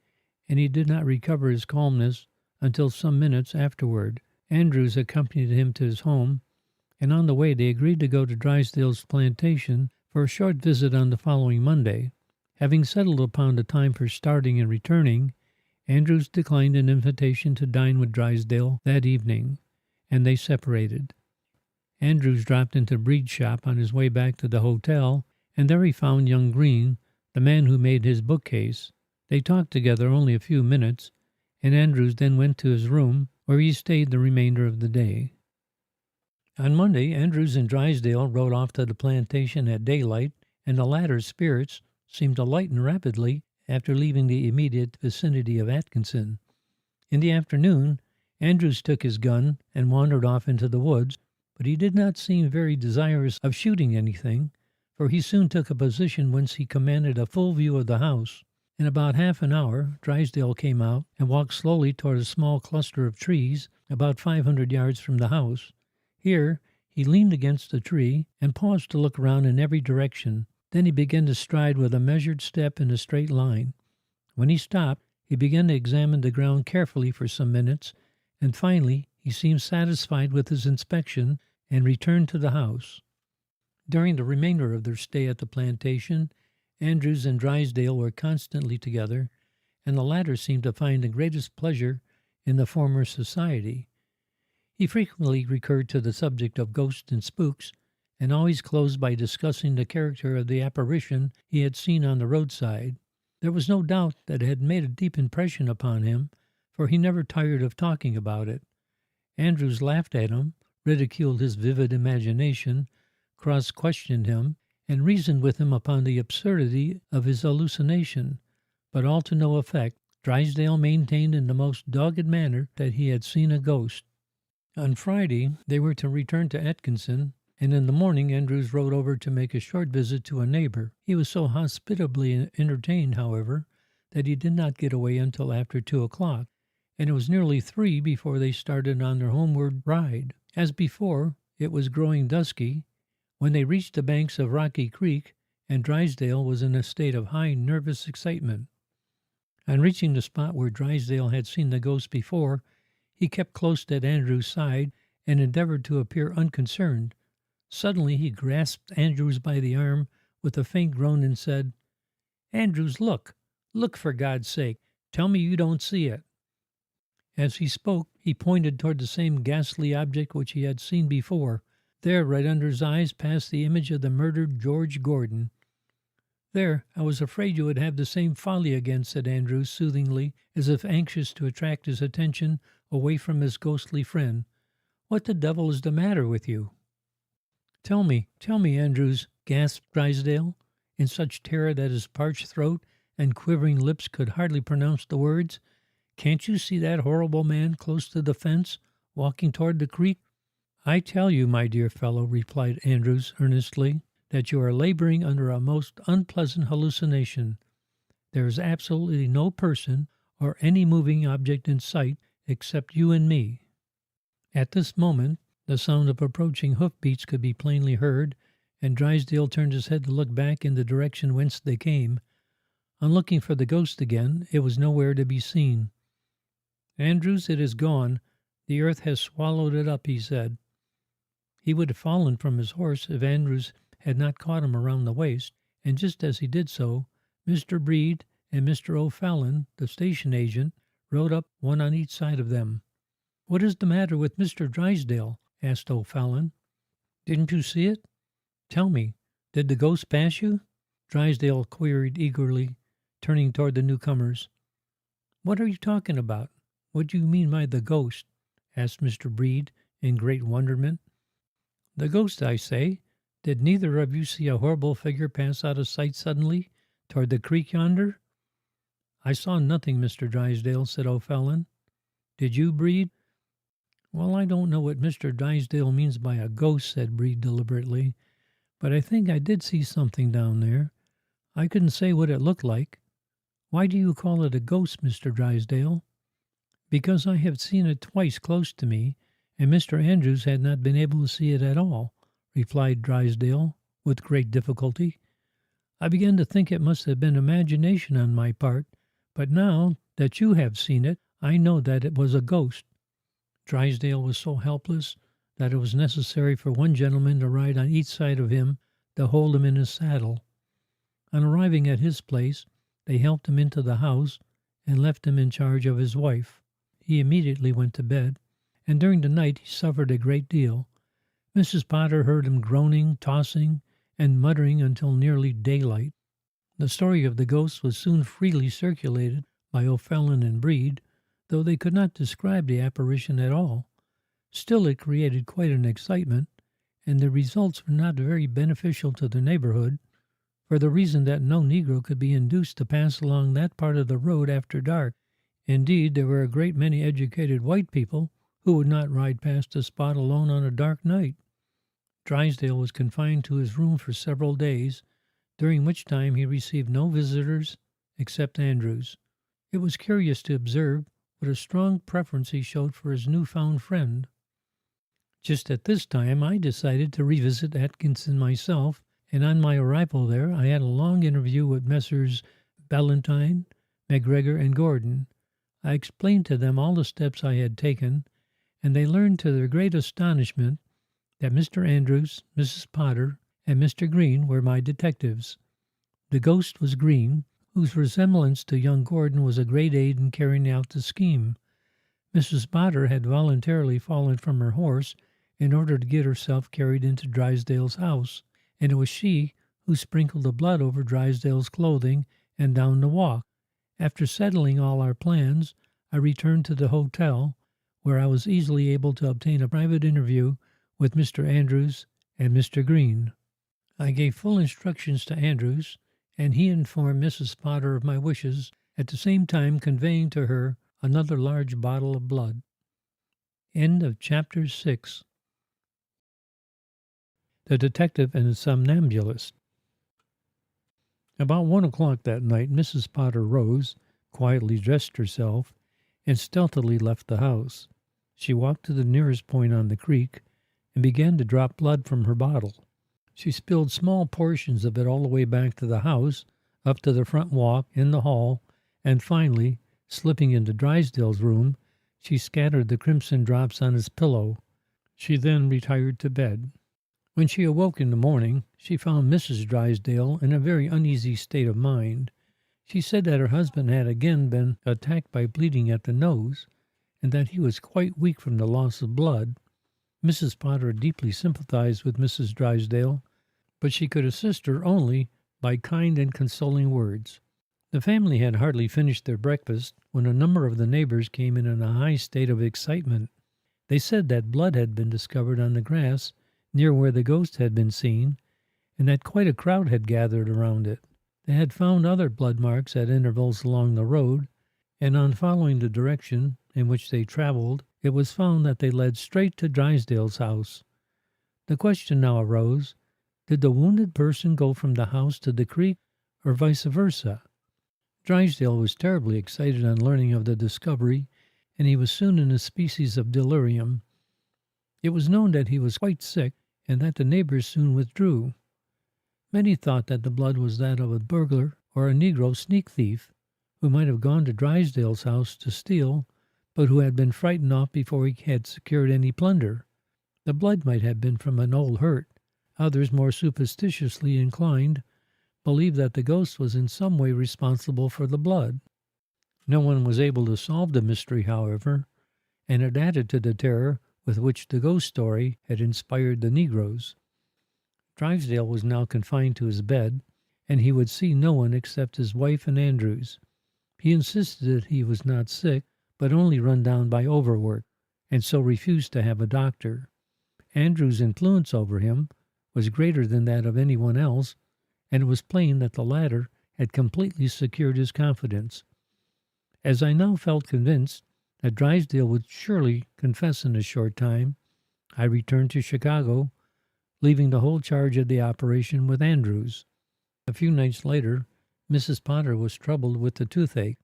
and he did not recover his calmness until some minutes afterward. Andrews accompanied him to his home, and on the way they agreed to go to Drysdale's plantation for a short visit on the following Monday. Having settled upon the time for starting and returning, Andrews declined an invitation to dine with Drysdale that evening, and they separated. Andrews dropped into the breed shop on his way back to the hotel, and there he found young Green, the man who made his bookcase. They talked together only a few minutes, and Andrews then went to his room, where he stayed the remainder of the day. On Monday, Andrews and Drysdale rode off to the plantation at daylight, and the latter's spirits seemed to lighten rapidly after leaving the immediate vicinity of Atkinson. In the afternoon, Andrews took his gun and wandered off into the woods, but he did not seem very desirous of shooting anything, for he soon took a position whence he commanded a full view of the house. In about half an hour, Drysdale came out and walked slowly toward a small cluster of trees about 500 yards from the house. Here, he leaned against a tree and paused to look around in every direction. Then he began to stride with a measured step in a straight line. When he stopped, he began to examine the ground carefully for some minutes, and finally he seemed satisfied with his inspection and returned to the house. During the remainder of their stay at the plantation, Andrews and Drysdale were constantly together, and the latter seemed to find the greatest pleasure in the former's society. He frequently recurred to the subject of ghosts and spooks, and always closed by discussing the character of the apparition he had seen on the roadside. There was no doubt that it had made a deep impression upon him, for he never tired of talking about it. Andrews laughed at him, ridiculed his vivid imagination, cross-questioned him, and reasoned with him upon the absurdity of his hallucination, but all to no effect. Drysdale maintained in the most dogged manner that he had seen a ghost. On Friday they were to return to Atkinson, and in the morning Andrews rode over to make a short visit to a neighbor. He was so hospitably entertained, however, that he did not get away until after 2 o'clock, and it was nearly 3 before they started on their homeward ride. As before, it was growing dusky when they reached the banks of Rocky Creek, and Drysdale was in a state of high nervous excitement. On reaching the spot where Drysdale had seen the ghost before, he kept close at Andrews' side and endeavored to appear unconcerned. Suddenly he grasped Andrews by the arm with a faint groan and said, "Andrews, look! Look, for God's sake! Tell me you don't see it!" As he spoke, he pointed toward the same ghastly object which he had seen before. There, right under his eyes, passed the image of the murdered George Gordon. "There, I was afraid you would have the same folly again," said Andrews soothingly, as if anxious to attract his attention away from his ghostly friend. "What the devil is the matter with you?" Tell me, Andrews," gasped Drysdale, in such terror that his parched throat and quivering lips could hardly pronounce the words. "Can't you see that horrible man close to the fence, walking toward the creek?" "I tell you, my dear fellow," replied Andrews earnestly, "that you are laboring under a most unpleasant hallucination. There is absolutely no person or any moving object in sight except you and me." At this moment the sound of approaching hoof-beats could be plainly heard, and Drysdale turned his head to look back in the direction whence they came. On looking for the ghost again, it was nowhere to be seen. "Andrews, it is gone. The earth has swallowed it up," he said. He would have fallen from his horse if Andrews had not caught him around the waist, and just as he did so, Mr. Breed and Mr. O'Fallon, the station agent, rode up, one on each side of them. "What is the matter with Mr. Drysdale?" asked O'Fallon. "Didn't you see it? Tell me, did the ghost pass you?" Drysdale queried eagerly, turning toward the newcomers. "What are you talking about? What do you mean by the ghost?" asked Mr. Breed in great wonderment. "The ghost, I say. Did neither of you see a horrible figure pass out of sight suddenly toward the creek yonder?" "I saw nothing, Mr. Drysdale," said O'Fallon. "Did you, Breed?" "Well, I don't know what Mr. Drysdale means by a ghost," said Breed deliberately, "but I think I did see something down there. I couldn't say what it looked like. Why do you call it a ghost, Mr. Drysdale?" "Because I have seen it twice close to me, and Mr. Andrews had not been able to see it at all," replied Drysdale with great difficulty. "I began to think it must have been imagination on my part, but now that you have seen it, I know that it was a ghost." Drysdale was so helpless that it was necessary for one gentleman to ride on each side of him to hold him in his saddle. On arriving at his place, they helped him into the house and left him in charge of his wife. He immediately went to bed, and during the night he suffered a great deal. Mrs. Potter heard him groaning, tossing, and muttering until nearly daylight. The story of the ghost was soon freely circulated by O'Fallon and Breed, though they could not describe the apparition at all. Still, it created quite an excitement, and the results were not very beneficial to the neighborhood, for the reason that no Negro could be induced to pass along that part of the road after dark. Indeed, there were a great many educated white people who would not ride past the spot alone on a dark night. Drysdale was confined to his room for several days, during which time he received no visitors except Andrews. It was curious to observe what a strong preference he showed for his newfound friend. Just at this time, I decided to revisit Atkinson myself, and on my arrival there, I had a long interview with Messrs. Ballantyne, McGregor, and Gordon. I explained to them all the steps I had taken, and they learned to their great astonishment that Mr. Andrews, Mrs. Potter, and Mr. Green were my detectives. The ghost was Green, whose resemblance to young Gordon was a great aid in carrying out the scheme. Mrs. Potter had voluntarily fallen from her horse in order to get herself carried into Drysdale's house, and it was she who sprinkled the blood over Drysdale's clothing and down the walk. After settling all our plans, I returned to the hotel, where I was easily able to obtain a private interview with Mr. Andrews and Mr. Green. I gave full instructions to Andrews, and he informed Mrs. Potter of my wishes, at the same time conveying to her another large bottle of blood. End of Chapter 6. The Detective and the Somnambulist. About 1 o'clock that night, Mrs. Potter rose, quietly dressed herself, and stealthily left the house. She walked to the nearest point on the creek and began to drop blood from her bottle. She spilled small portions of it all the way back to the house, up to the front walk, in the hall, and finally, slipping into Drysdale's room, she scattered the crimson drops on his pillow. She then retired to bed. When she awoke in the morning, she found Mrs. Drysdale in a very uneasy state of mind. She said that her husband had again been attacked by bleeding at the nose, and that he was quite weak from the loss of blood. Mrs. Potter deeply sympathized with Mrs. Drysdale, but she could assist her only by kind and consoling words. The family had hardly finished their breakfast when a number of the neighbors came in a high state of excitement. They said that blood had been discovered on the grass near where the ghost had been seen, and that quite a crowd had gathered around it. They had found other blood marks at intervals along the road, and on following the direction in which they traveled, it was found that they led straight to Drysdale's house. The question now arose, did the wounded person go from the house to the creek, or vice versa? Drysdale was terribly excited on learning of the discovery, and he was soon in a species of delirium. It was known that he was quite sick, and that the neighbors soon withdrew. Many thought that the blood was that of a burglar or a Negro sneak thief, who might have gone to Drysdale's house to steal, but who had been frightened off before he had secured any plunder. The blood might have been from an old hurt. Others, more superstitiously inclined, believed that the ghost was in some way responsible for the blood. No one was able to solve the mystery, however, and it added to the terror with which the ghost story had inspired the Negroes. Drysdale was now confined to his bed, and he would see no one except his wife and Andrews. He insisted that he was not sick, but only run down by overwork, and so refused to have a doctor. Andrews' influence over him was greater than that of anyone else, and it was plain that the latter had completely secured his confidence. As I now felt convinced that Drysdale would surely confess in a short time, I returned to Chicago, leaving the whole charge of the operation with Andrews. A few nights later, Mrs. Potter was troubled with the toothache,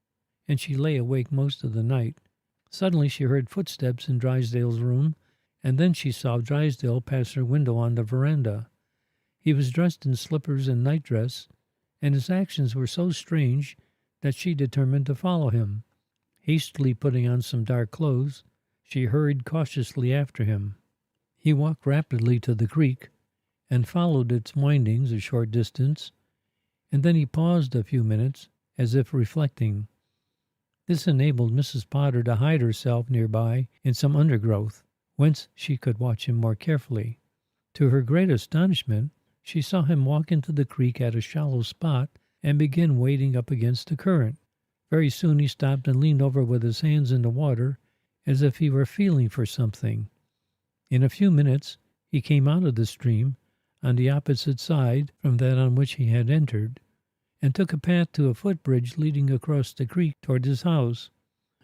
and she lay awake most of the night. Suddenly she heard footsteps in Drysdale's room, and then she saw Drysdale pass her window on the veranda. He was dressed in slippers and nightdress, and his actions were so strange that she determined to follow him. Hastily putting on some dark clothes, she hurried cautiously after him. He walked rapidly to the creek and followed its windings a short distance, and then he paused a few minutes as if reflecting. This enabled Mrs. Potter to hide herself nearby in some undergrowth, whence she could watch him more carefully. To her great astonishment, she saw him walk into the creek at a shallow spot and begin wading up against the current. Very soon he stopped and leaned over with his hands in the water as if he were feeling for something. In a few minutes he came out of the stream on the opposite side from that on which he had entered, and took a path to a footbridge leading across the creek toward his house.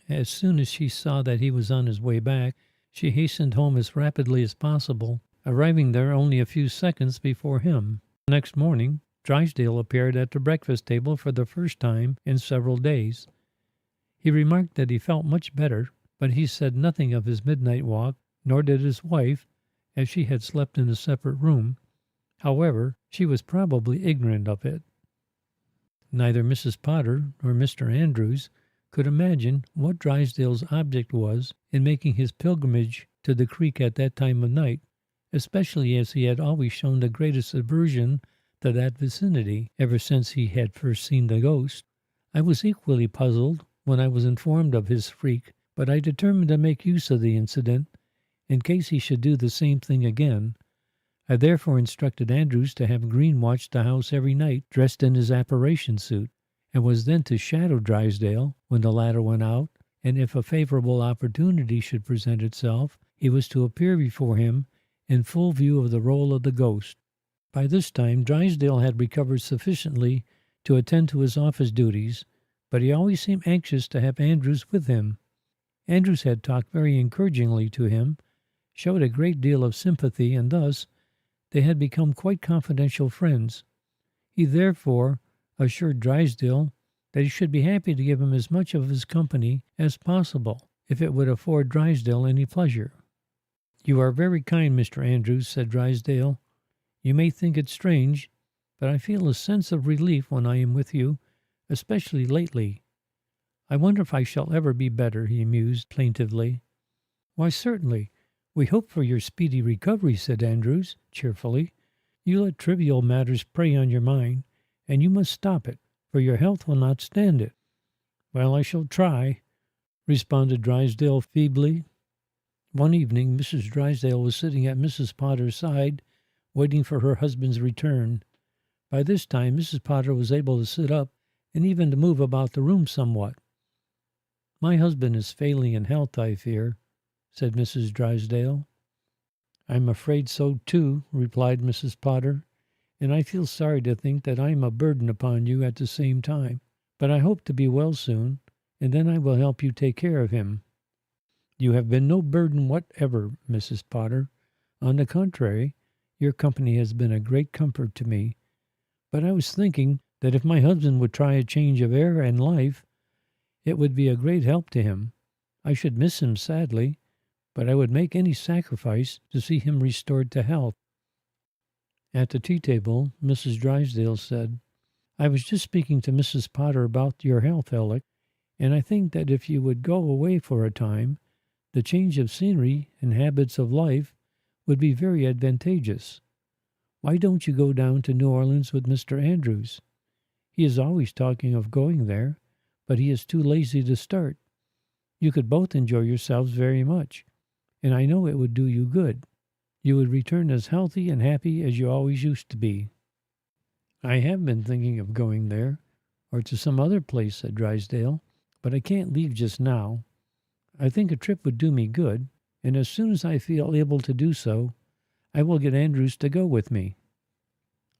As soon as she saw that he was on his way back, she hastened home as rapidly as possible, arriving there only a few seconds before him. Next morning, Drysdale appeared at the breakfast table for the first time in several days. He remarked that he felt much better, but he said nothing of his midnight walk, nor did his wife, as she had slept in a separate room. However, she was probably ignorant of it. Neither Mrs. Potter nor Mr. Andrews could imagine what Drysdale's object was in making his pilgrimage to the creek at that time of night, especially as he had always shown the greatest aversion to that vicinity ever since he had first seen the ghost. I was equally puzzled when I was informed of his freak, but I determined to make use of the incident in case he should do the same thing again. I therefore instructed Andrews to have Green watch the house every night dressed in his apparition suit, and was then to shadow Drysdale when the latter went out, and if a favorable opportunity should present itself, he was to appear before him in full view of the role of the ghost. By this time Drysdale had recovered sufficiently to attend to his office duties, but he always seemed anxious to have Andrews with him. Andrews had talked very encouragingly to him, showed a great deal of sympathy, and thus they had become quite confidential friends. He therefore assured Drysdale that he should be happy to give him as much of his company as possible, if it would afford Drysdale any pleasure. "You are very kind, Mr. Andrews," said Drysdale. "You may think it strange, but I feel a sense of relief when I am with you, especially lately. I wonder if I shall ever be better," he mused plaintively. "Why, certainly. We hope for your speedy recovery," said Andrews, cheerfully. "You let trivial matters prey on your mind, and you must stop it, for your health will not stand it." "Well, I shall try," responded Drysdale feebly. One evening Mrs. Drysdale was sitting at Mrs. Potter's side, waiting for her husband's return. By this time Mrs. Potter was able to sit up and even to move about the room somewhat. "My husband is failing in health, I fear," said Mrs. Drysdale. "I'm afraid so too," replied Mrs. Potter, "and I feel sorry to think that I am a burden upon you at the same time. But I hope to be well soon, and then I will help you take care of him." "You have been no burden whatever, Mrs. Potter. On the contrary, your company has been a great comfort to me. But I was thinking that if my husband would try a change of air and life, it would be a great help to him. I should miss him sadly, but I would make any sacrifice to see him restored to health." At the tea-table, Mrs. Drysdale said, "I was just speaking to Mrs. Potter about your health, Alec, and I think that if you would go away for a time, the change of scenery and habits of life would be very advantageous. Why don't you go down to New Orleans with Mr. Andrews? He is always talking of going there, but he is too lazy to start. You could both enjoy yourselves very much, and I know it would do you good. You would return as healthy and happy as you always used to be." "I have been thinking of going there, or to some other place," said Drysdale, "but I can't leave just now. I think a trip would do me good, and as soon as I feel able to do so, I will get Andrews to go with me."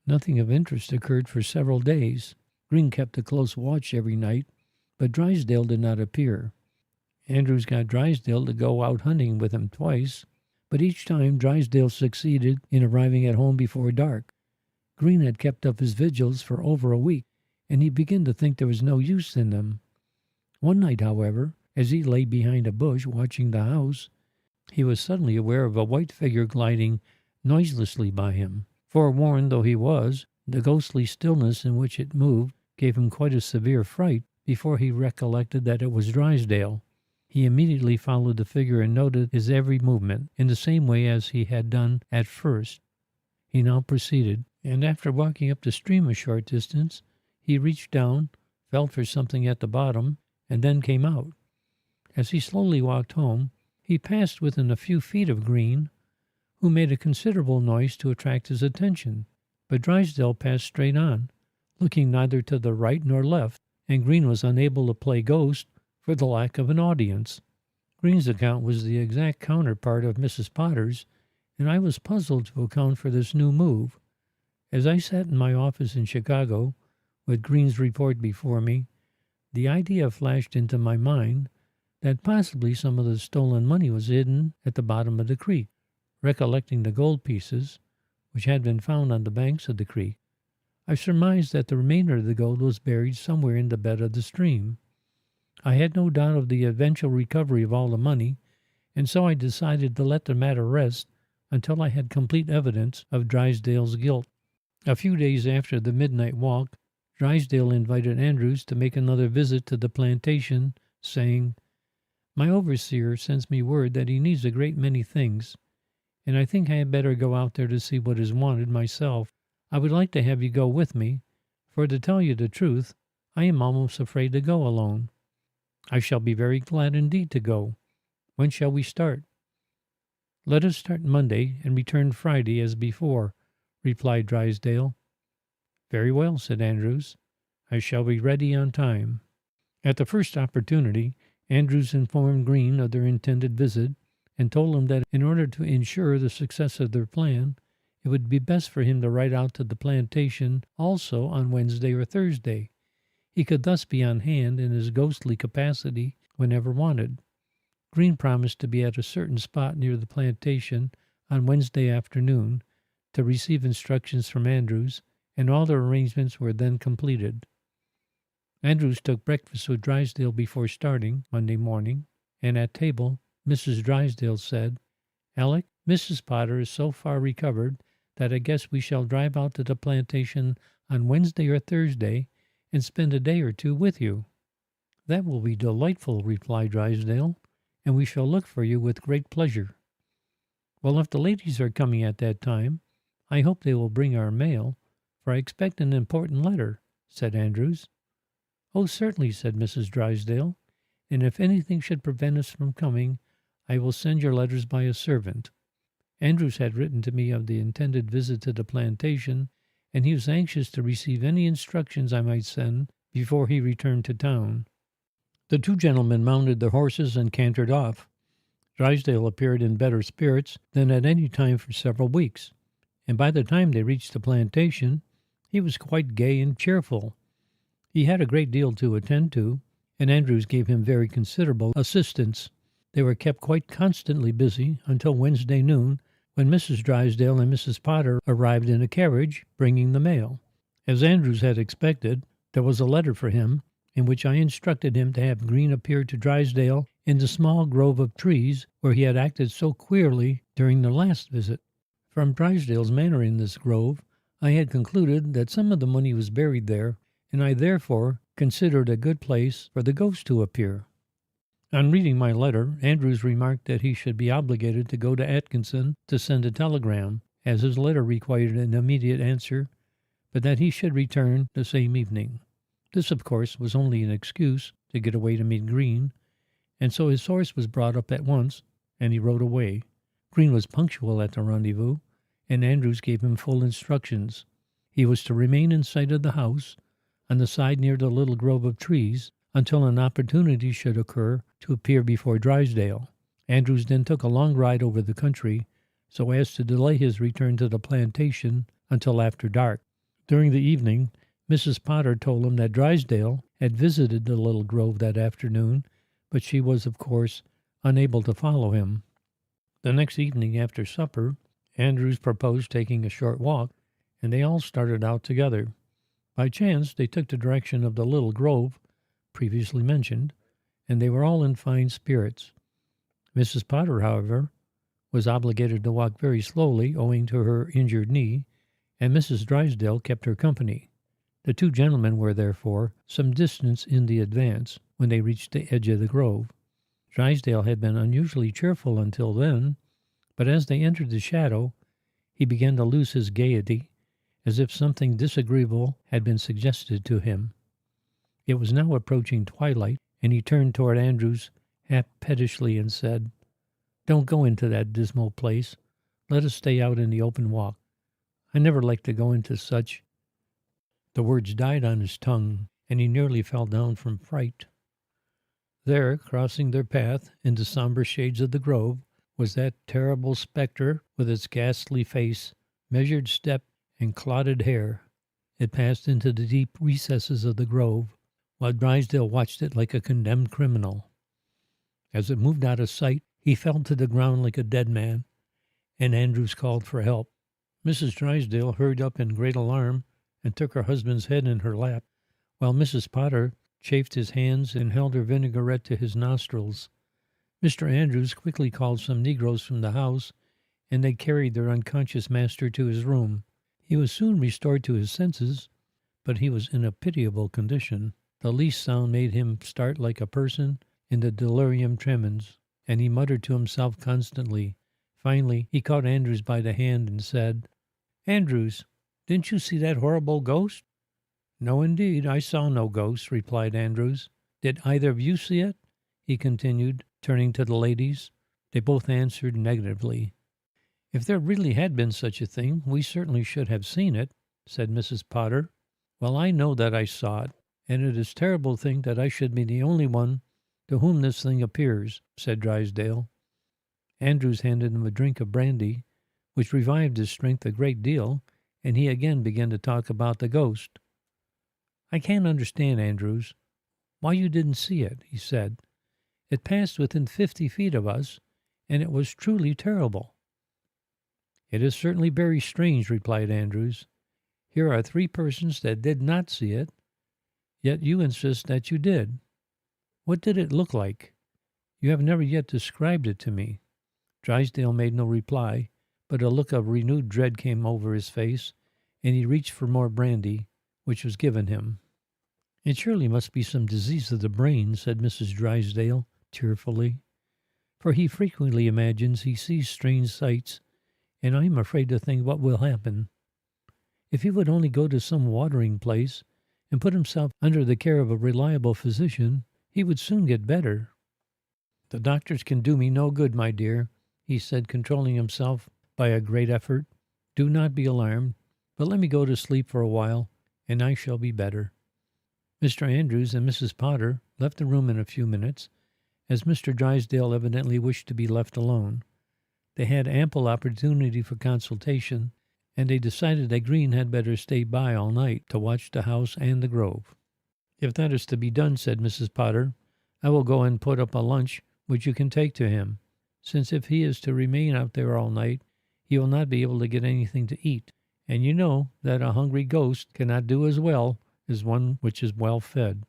Nothing of interest occurred for several days. Green kept a close watch every night, but Drysdale did not appear. Andrews got Drysdale to go out hunting with him twice, but each time Drysdale succeeded in arriving at home before dark. Green had kept up his vigils for over a week, and he began to think there was no use in them. One night, however, as he lay behind a bush watching the house, he was suddenly aware of a white figure gliding noiselessly by him. Forewarned though he was, the ghostly stillness in which it moved gave him quite a severe fright before he recollected that it was Drysdale. He immediately followed the figure and noted his every movement in the same way as he had done at first. He now proceeded, and after walking up the stream a short distance, he reached down, felt for something at the bottom, and then came out. As he slowly walked home, he passed within a few feet of Green, who made a considerable noise to attract his attention. But Drysdale passed straight on, looking neither to the right nor left, and Green was unable to play ghost for the lack of an audience. Green's account was the exact counterpart of Mrs. Potter's, and I was puzzled to account for this new move. As I sat in my office in Chicago, with Green's report before me, the idea flashed into my mind that possibly some of the stolen money was hidden at the bottom of the creek. Recollecting the gold pieces, which had been found on the banks of the creek, I surmised that the remainder of the gold was buried somewhere in the bed of the stream. I had no doubt of the eventual recovery of all the money, and so I decided to let the matter rest until I had complete evidence of Drysdale's guilt. A few days after the midnight walk, Drysdale invited Andrews to make another visit to the plantation, saying, "My overseer sends me word that he needs a great many things, and I think I had better go out there to see what is wanted myself. I would like to have you go with me, for to tell you the truth, I am almost afraid to go alone." "I shall be very glad indeed to go. When shall we start?" "Let us start Monday and return Friday as before," replied Drysdale. "Very well," said Andrews. "I shall be ready on time." At the first opportunity, Andrews informed Green of their intended visit and told him that in order to ensure the success of their plan, it would be best for him to ride out to the plantation also on Wednesday or Thursday. He could thus be on hand in his ghostly capacity whenever wanted. Green promised to be at a certain spot near the plantation on Wednesday afternoon to receive instructions from Andrews, and all the arrangements were then completed. Andrews took breakfast with Drysdale before starting Monday morning, and at table Mrs. Drysdale said, "Alec, Mrs. Potter is so far recovered that I guess we shall drive out to the plantation on Wednesday or Thursday and spend a day or two with you." "That will be delightful," replied Drysdale, "and we shall look for you with great pleasure." "Well, if the ladies are coming at that time, I hope they will bring our mail, for I expect an important letter," said Andrews. "Oh, certainly," said Mrs. Drysdale, "and if anything should prevent us from coming, I will send your letters by a servant." Andrews had written to me of the intended visit to the plantation, and he was anxious to receive any instructions I might send before he returned to town. The two gentlemen mounted their horses and cantered off. Drysdale appeared in better spirits than at any time for several weeks, and by the time they reached the plantation, he was quite gay and cheerful. He had a great deal to attend to, and Andrews gave him very considerable assistance. They were kept quite constantly busy until Wednesday noon, when Mrs. Drysdale and Mrs. Potter arrived in a carriage, bringing the mail. As Andrews had expected, there was a letter for him, in which I instructed him to have Green appear to Drysdale in the small grove of trees where he had acted so queerly during the last visit. From Drysdale's manner in this grove, I had concluded that some of the money was buried there, and I therefore considered a good place for the ghost to appear. On reading my letter, Andrews remarked that he should be obligated to go to Atkinson to send a telegram, as his letter required an immediate answer, but that he should return the same evening. This, of course, was only an excuse to get away to meet Green, and so his horse was brought up at once, and he rode away. Green was punctual at the rendezvous, and Andrews gave him full instructions. He was to remain in sight of the house, on the side near the little grove of trees, until an opportunity should occur to appear before Drysdale. Andrews then took a long ride over the country, so as to delay his return to the plantation until after dark. During the evening, Mrs. Potter told him that Drysdale had visited the little grove that afternoon, but she was, of course, unable to follow him. The next evening after supper, Andrews proposed taking a short walk, and they all started out together. By chance, they took the direction of the little grove previously mentioned, and they were all in fine spirits. Mrs. Potter, however, was obligated to walk very slowly owing to her injured knee, and Mrs. Drysdale kept her company. The two gentlemen were, therefore, some distance in the advance when they reached the edge of the grove. Drysdale had been unusually cheerful until then, but as they entered the shadow, he began to lose his gaiety, as if something disagreeable had been suggested to him. It was now approaching twilight, and he turned toward Andrews half pettishly and said, "Don't go into that dismal place. Let us stay out in the open walk. I never like to go into such—" The words died on his tongue, and he nearly fell down from fright. There, crossing their path in the somber shades of the grove, was that terrible spectre with its ghastly face, measured step, and clotted hair. It passed into the deep recesses of the grove, while Drysdale watched it like a condemned criminal. As it moved out of sight, he fell to the ground like a dead man, and Andrews called for help. Mrs. Drysdale hurried up in great alarm and took her husband's head in her lap, while Mrs. Potter chafed his hands and held her vinaigrette to his nostrils. Mr. Andrews quickly called some negroes from the house, and they carried their unconscious master to his room. He was soon restored to his senses, but he was in a pitiable condition. The least sound made him start like a person in the delirium tremens, and he muttered to himself constantly. Finally, he caught Andrews by the hand and said, "Andrews, didn't you see that horrible ghost?" "No, indeed, I saw no ghost," replied Andrews. "Did either of you see it?" he continued, turning to the ladies. They both answered negatively. "If there really had been such a thing, we certainly should have seen it," said Mrs. Potter. "Well, I know that I saw it, and it is a terrible thing that I should be the only one to whom this thing appears," said Drysdale. Andrews handed him a drink of brandy, which revived his strength a great deal, and he again began to talk about the ghost. "I can't understand, Andrews, why you didn't see it," he said. "It passed within 50 feet of us, and it was truly terrible." "It is certainly very strange," replied Andrews. "Here are 3 persons that did not see it, yet you insist that you did. What did it look like? You have never yet described it to me." Drysdale made no reply, but a look of renewed dread came over his face, and he reached for more brandy, which was given him. "It surely must be some disease of the brain," said Mrs. Drysdale tearfully, "for he frequently imagines he sees strange sights, and I am afraid to think what will happen. If he would only go to some watering place and put himself under the care of a reliable physician, he would soon get better." "The doctors can do me no good, my dear," he said, controlling himself by a great effort. "Do not be alarmed, but let me go to sleep for a while, and I shall be better." Mr. Andrews and Mrs. Potter left the room in a few minutes, as Mr. Drysdale evidently wished to be left alone. They had ample opportunity for consultation, and they decided that Green had better stay by all night to watch the house and the grove. "If that is to be done," said Mrs. Potter, "I will go and put up a lunch which you can take to him, since if he is to remain out there all night, he will not be able to get anything to eat, and you know that a hungry ghost cannot do as well as one which is well fed."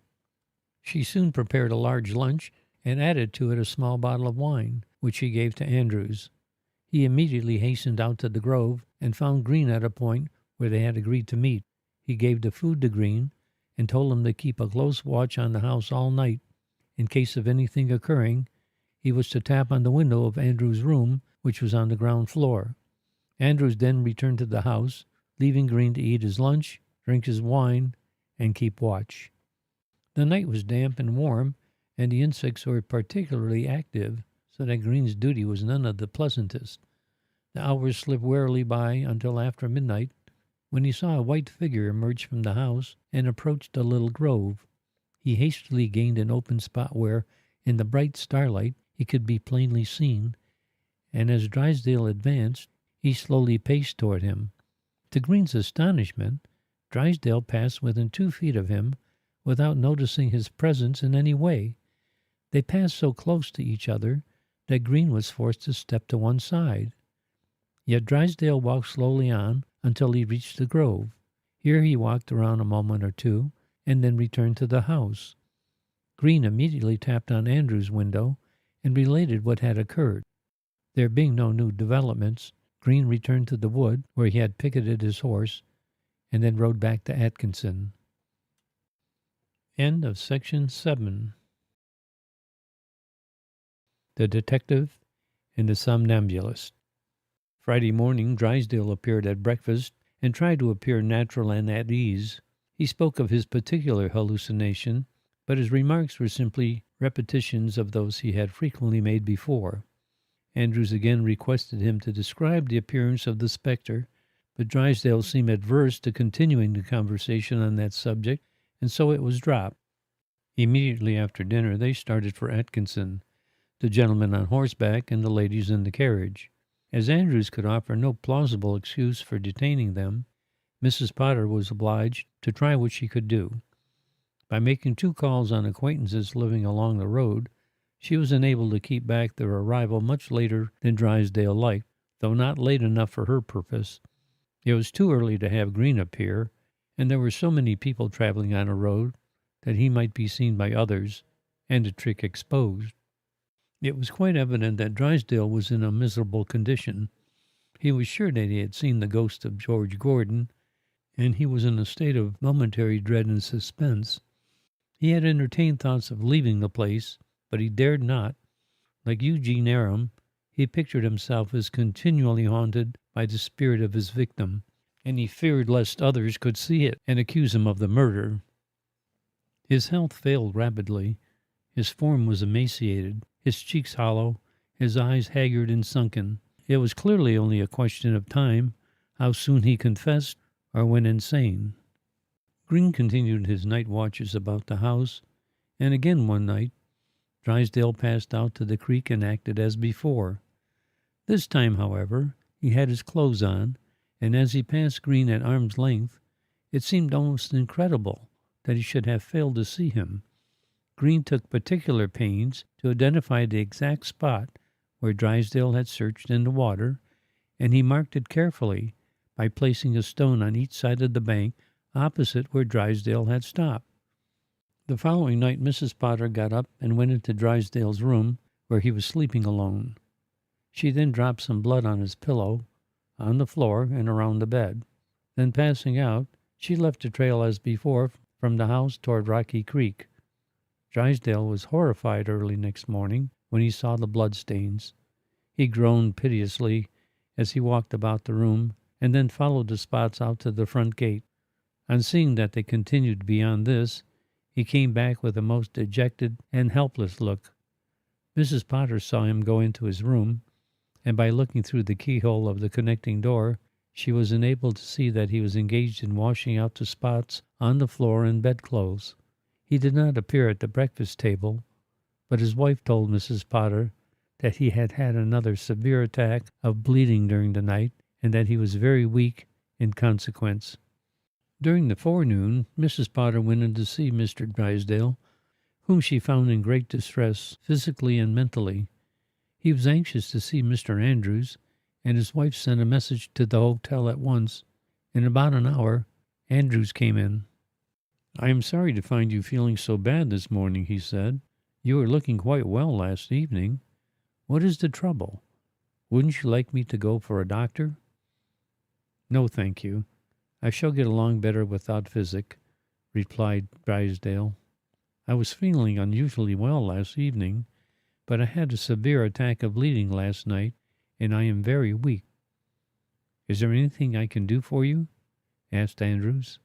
She soon prepared a large lunch and added to it a small bottle of wine, which she gave to Andrews. He immediately hastened out to the grove and found Green at a point where they had agreed to meet. He gave the food to Green and told him to keep a close watch on the house all night. In case of anything occurring, he was to tap on the window of Andrews' room, which was on the ground floor. Andrews then returned to the house, leaving Green to eat his lunch, drink his wine, and keep watch. The night was damp and warm, and the insects were particularly active, so that Green's duty was none of the pleasantest. The hours slipped wearily by until after midnight, when he saw a white figure emerge from the house and approach the little grove. He hastily gained an open spot where, in the bright starlight, he could be plainly seen, and as Drysdale advanced, he slowly paced toward him. To Green's astonishment, Drysdale passed within 2 feet of him without noticing his presence in any way. They passed so close to each other that Green was forced to step to one side. Yet Drysdale walked slowly on until he reached the grove. Here he walked around a moment or two, and then returned to the house. Green immediately tapped on Andrew's window and related what had occurred. There being no new developments, Green returned to the wood where he had picketed his horse, and then rode back to Atkinson. End of section 7. The Detective and the Somnambulist. Friday morning, Drysdale appeared at breakfast and tried to appear natural and at ease. He spoke of his particular hallucination, but his remarks were simply repetitions of those he had frequently made before. Andrews again requested him to describe the appearance of the spectre, but Drysdale seemed averse to continuing the conversation on that subject, and so it was dropped. Immediately after dinner they started for Atkinson, the gentlemen on horseback and the ladies in the carriage. As Andrews could offer no plausible excuse for detaining them, Mrs. Potter was obliged to try what she could do. By making 2 calls on acquaintances living along the road, she was enabled to keep back their arrival much later than Drysdale liked, though not late enough for her purpose. It was too early to have Green appear, and there were so many people traveling on a road that he might be seen by others, and the trick exposed. It was quite evident that Drysdale was in a miserable condition. He was sure that he had seen the ghost of George Gordon, and he was in a state of momentary dread and suspense. He had entertained thoughts of leaving the place, but he dared not. Like Eugene Aram, he pictured himself as continually haunted by the spirit of his victim, and he feared lest others could see it and accuse him of the murder. His health failed rapidly. His form was emaciated, his cheeks hollow, his eyes haggard and sunken. It was clearly only a question of time, how soon he confessed or went insane. Green continued his night watches about the house, and again one night, Drysdale passed out to the creek and acted as before. This time, however, he had his clothes on, and as he passed Green at arm's length, it seemed almost incredible that he should have failed to see him. Green took particular pains to identify the exact spot where Drysdale had searched in the water, and he marked it carefully by placing a stone on each side of the bank opposite where Drysdale had stopped. The following night Mrs. Potter got up and went into Drysdale's room, where he was sleeping alone. She then dropped some blood on his pillow, on the floor, and around the bed. Then passing out, she left a trail as before from the house toward Rocky Creek. Drysdale was horrified early next morning when he saw the bloodstains. He groaned piteously as he walked about the room, and then followed the spots out to the front gate. On seeing that they continued beyond this, he came back with a most dejected and helpless look. Mrs. Potter saw him go into his room, and by looking through the keyhole of the connecting door, she was enabled to see that he was engaged in washing out the spots on the floor and bedclothes. He did not appear at the breakfast table, but his wife told Mrs. Potter that he had had another severe attack of bleeding during the night, and that he was very weak in consequence. During the forenoon, Mrs. Potter went in to see Mr. Drysdale, whom she found in great distress, physically and mentally. He was anxious to see Mr. Andrews, and his wife sent a message to the hotel at once. In about an hour, Andrews came in. "I am sorry to find you feeling so bad this morning," he said. "You were looking quite well last evening. What is the trouble? Wouldn't you like me to go for a doctor?" "No, thank you. I shall get along better without physic," replied Drysdale. "I was feeling unusually well last evening, but I had a severe attack of bleeding last night, and I am very weak." "Is there anything I can do for you?" asked Andrews.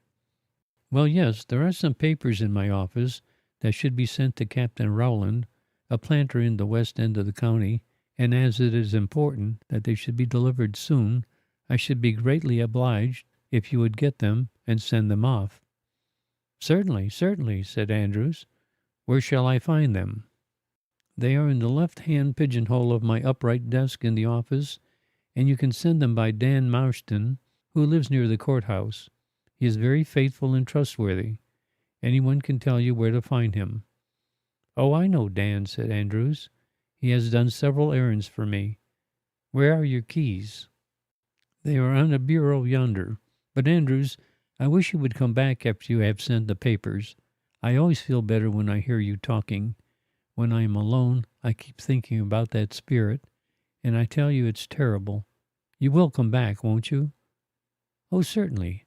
"Well, yes, there are some papers in my office that should be sent to Captain Rowland, a planter in the west end of the county, and as it is important that they should be delivered soon, I should be greatly obliged if you would get them and send them off." Certainly," said Andrews. "Where shall I find them?" "They are in the left-hand pigeonhole of my upright desk in the office, and you can send them by Dan Marston, who lives near the courthouse. He is very faithful and trustworthy. Anyone can tell you where to find him." "Oh, I know Dan," said Andrews. "He has done several errands for me. Where are your keys?" "They are on a bureau yonder. But, Andrews, I wish you would come back after you have sent the papers. I always feel better when I hear you talking. When I am alone, I keep thinking about that spirit, and I tell you it's terrible. You will come back, won't you?" "Oh, certainly.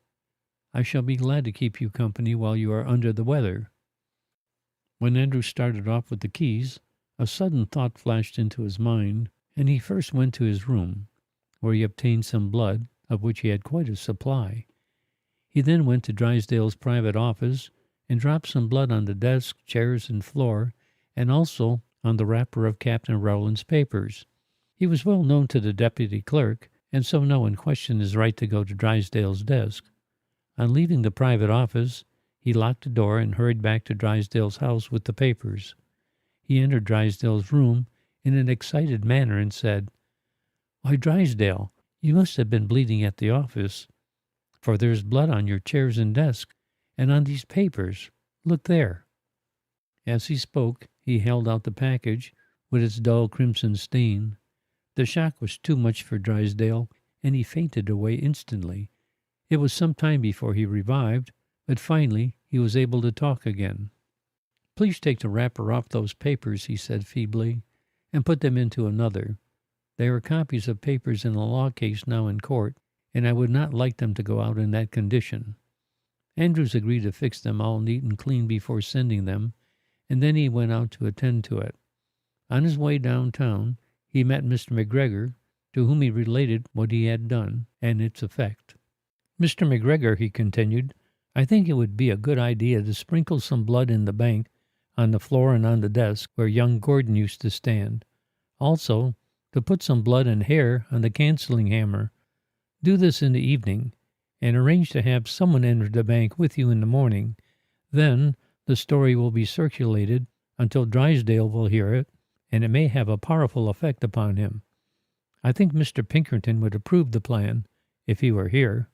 I shall be glad to keep you company while you are under the weather." When Andrews started off with the keys, a sudden thought flashed into his mind, and he first went to his room, where he obtained some blood, of which he had quite a supply. He then went to Drysdale's private office and dropped some blood on the desk, chairs, and floor, and also on the wrapper of Captain Rowland's papers. He was well known to the deputy clerk, and so no one questioned his right to go to Drysdale's desk. On leaving the private office, he locked the door and hurried back to Drysdale's house with the papers. He entered Drysdale's room in an excited manner and said, "Why, Drysdale, you must have been bleeding at the office, for there's blood on your chairs and desk, and on these papers. Look there." As he spoke, he held out the package with its dull crimson stain. The shock was too much for Drysdale, and he fainted away instantly. It was some time before he revived, but finally he was able to talk again. "Please take the wrapper off those papers," he said feebly, "and put them into another. There are copies of papers in a law case now in court, and I would not like them to go out in that condition." Andrews agreed to fix them all neat and clean before sending them, and then he went out to attend to it. On his way downtown, he met Mr. McGregor, to whom he related what he had done and its effect. "Mr. McGregor," he continued, "I think it would be a good idea to sprinkle some blood in the bank, on the floor and on the desk where young Gordon used to stand. Also, to put some blood and hair on the canceling hammer. Do this in the evening, and arrange to have someone enter the bank with you in the morning. Then the story will be circulated until Drysdale will hear it, and it may have a powerful effect upon him. I think Mr. Pinkerton would approve the plan, if he were here."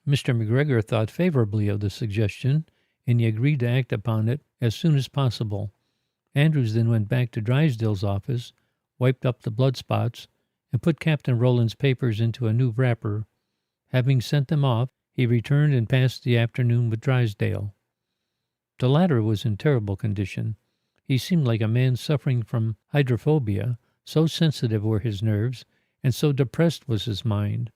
Mr. McGregor thought favorably of the suggestion, and he agreed to act upon it as soon as possible. Andrews then went back to Drysdale's office, wiped up the blood spots, and put Captain Rowland's papers into a new wrapper. Having sent them off, he returned and passed the afternoon with Drysdale. The latter was in terrible condition. He seemed like a man suffering from hydrophobia, so sensitive were his nerves, and so depressed was his mind.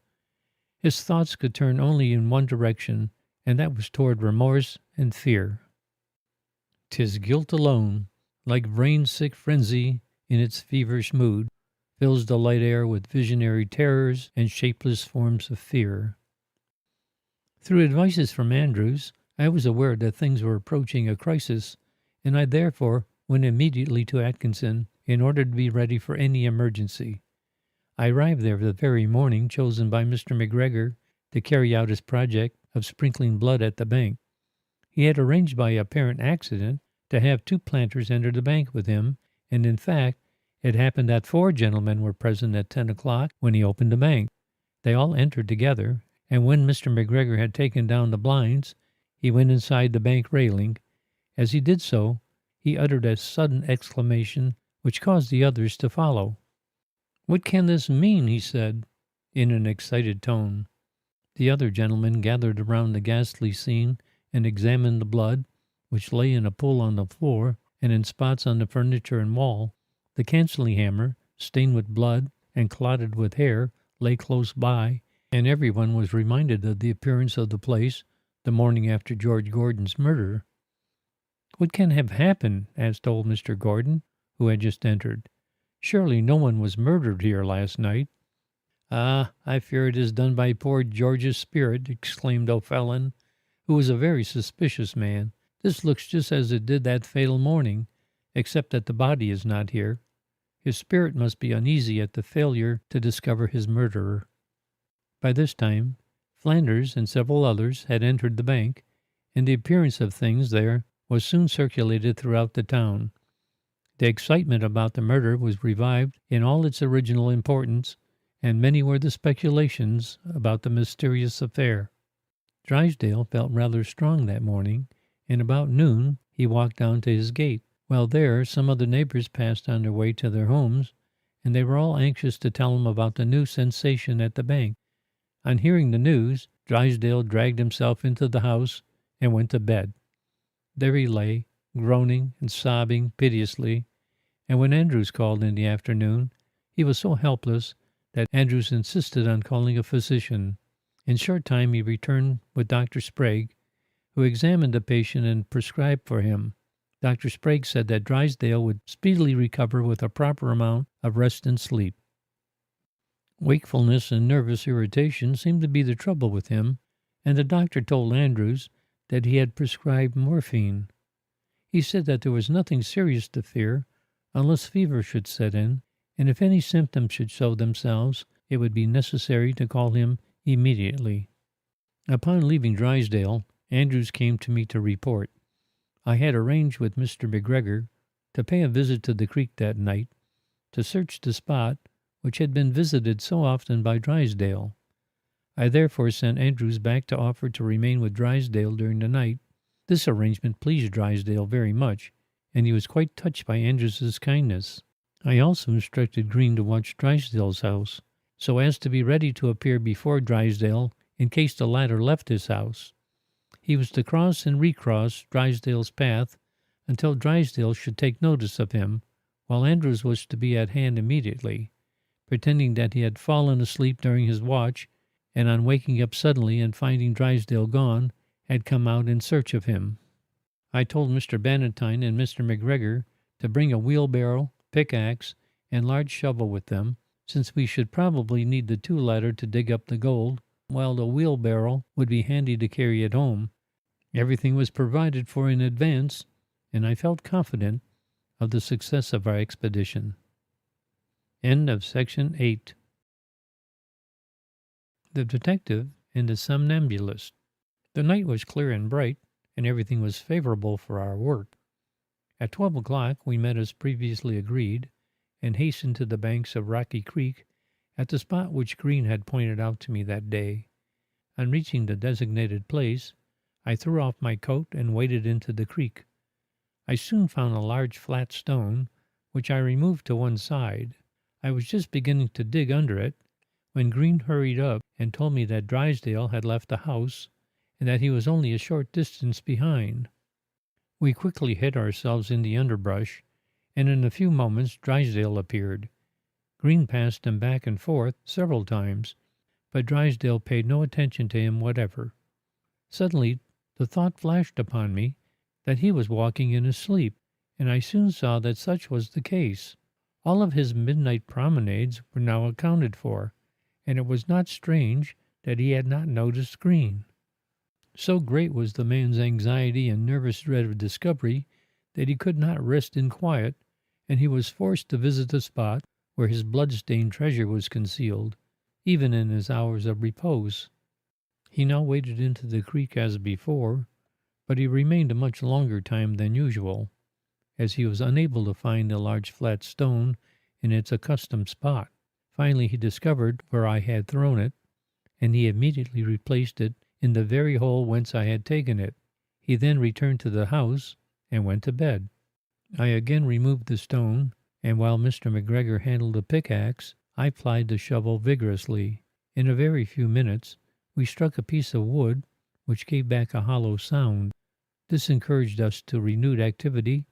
His thoughts could turn only in one direction, and that was toward remorse and fear. "'Tis guilt alone, like brain-sick frenzy in its feverish mood, fills the light air with visionary terrors and shapeless forms of fear." Through advices from Andrews, I was aware that things were approaching a crisis, and I therefore went immediately to Atkinson in order to be ready for any emergency. I arrived there the very morning chosen by Mr. McGregor to carry out his project of sprinkling blood at the bank. He had arranged by apparent accident to have 2 planters enter the bank with him, and in fact, it happened that 4 gentlemen were present at 10 o'clock when he opened the bank. They all entered together, and when Mr. McGregor had taken down the blinds, he went inside the bank railing. As he did so, he uttered a sudden exclamation which caused the others to follow. "What can this mean?" he said, in an excited tone. The other gentlemen gathered around the ghastly scene and examined the blood, which lay in a pool on the floor and in spots on the furniture and wall. The canceling hammer, stained with blood and clotted with hair, lay close by, and everyone was reminded of the appearance of the place the morning after George Gordon's murder. "What can have happened?" asked old Mr. Gordon, who had just entered. "Surely no one was murdered here last night." "Ah, I fear it is done by poor George's spirit," exclaimed O'Fallon, who was a very suspicious man. "This looks just as it did that fatal morning, except that the body is not here. His spirit must be uneasy at the failure to discover his murderer." By this time, Flanders and several others had entered the bank, and the appearance of things there was soon circulated throughout the town. The excitement about the murder was revived in all its original importance, and many were the speculations about the mysterious affair. Drysdale felt rather strong that morning, and about noon he walked down to his gate. While there, some of the neighbors passed on their way to their homes, and they were all anxious to tell him about the new sensation at the bank. On hearing the news, Drysdale dragged himself into the house and went to bed. There he lay, groaning and sobbing piteously, and when Andrews called in the afternoon, he was so helpless that Andrews insisted on calling a physician. In a short time he returned with Dr. Sprague, who examined the patient and prescribed for him. Dr. Sprague said that Drysdale would speedily recover with a proper amount of rest and sleep. Wakefulness and nervous irritation seemed to be the trouble with him, and the doctor told Andrews that he had prescribed morphine. He said that there was nothing serious to fear unless fever should set in, and if any symptoms should show themselves, it would be necessary to call him immediately. Upon leaving Drysdale, Andrews came to me to report. I had arranged with Mr. McGregor to pay a visit to the creek that night, to search the spot which had been visited so often by Drysdale. I therefore sent Andrews back to offer to remain with Drysdale during the night. This arrangement pleased Drysdale very much, and he was quite touched by Andrews's kindness. I also instructed Green to watch Drysdale's house, so as to be ready to appear before Drysdale in case the latter left his house. He was to cross and recross Drysdale's path until Drysdale should take notice of him, while Andrews was to be at hand immediately, pretending that he had fallen asleep during his watch, and on waking up suddenly and finding Drysdale gone, had come out in search of him. I told Mr. Bannatyne and Mr. McGregor to bring a wheelbarrow, pickaxe, and large shovel with them, since we should probably need the two latter to dig up the gold, while the wheelbarrow would be handy to carry it home. Everything was provided for in advance, and I felt confident of the success of our expedition. End of section 8. The Detective and the Somnambulist. The night was clear and bright, and everything was favorable for our work. At 12 o'clock we met as previously agreed, and hastened to the banks of Rocky Creek at the spot which Green had pointed out to me that day. On reaching the designated place, I threw off my coat and waded into the creek. I soon found a large flat stone, which I removed to one side. I was just beginning to dig under it, when Green hurried up and told me that Drysdale had left the house, and that he was only a short distance behind. We quickly hid ourselves in the underbrush, and in a few moments Drysdale appeared. Green passed him back and forth several times, but Drysdale paid no attention to him whatever. Suddenly the thought flashed upon me that he was walking in his sleep, and I soon saw that such was the case. All of his midnight promenades were now accounted for, and it was not strange that he had not noticed Green. So great was the man's anxiety and nervous dread of discovery that he could not rest in quiet, and he was forced to visit the spot where his blood-stained treasure was concealed, even in his hours of repose. He now waded into the creek as before, but he remained a much longer time than usual, as he was unable to find the large flat stone in its accustomed spot. Finally he discovered where I had thrown it, and he immediately replaced it in the very hole whence I had taken it. He then returned to the house and went to bed. I again removed the stone, and while Mr. McGregor handled the pickaxe, I plied the shovel vigorously. In a very few minutes we struck a piece of wood which gave back a hollow sound. This encouraged us to renewed activity,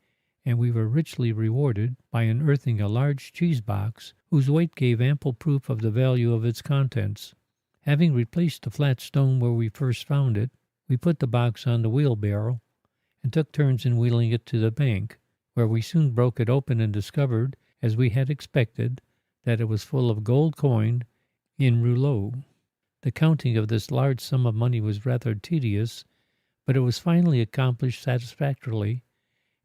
and we were richly rewarded by unearthing a large cheese box whose weight gave ample proof of the value of its contents. Having replaced the flat stone where we first found it, we put the box on the wheelbarrow and took turns in wheeling it to the bank, where we soon broke it open and discovered, as we had expected, that it was full of gold coin in rouleaux. The counting of this large sum of money was rather tedious, but it was finally accomplished satisfactorily,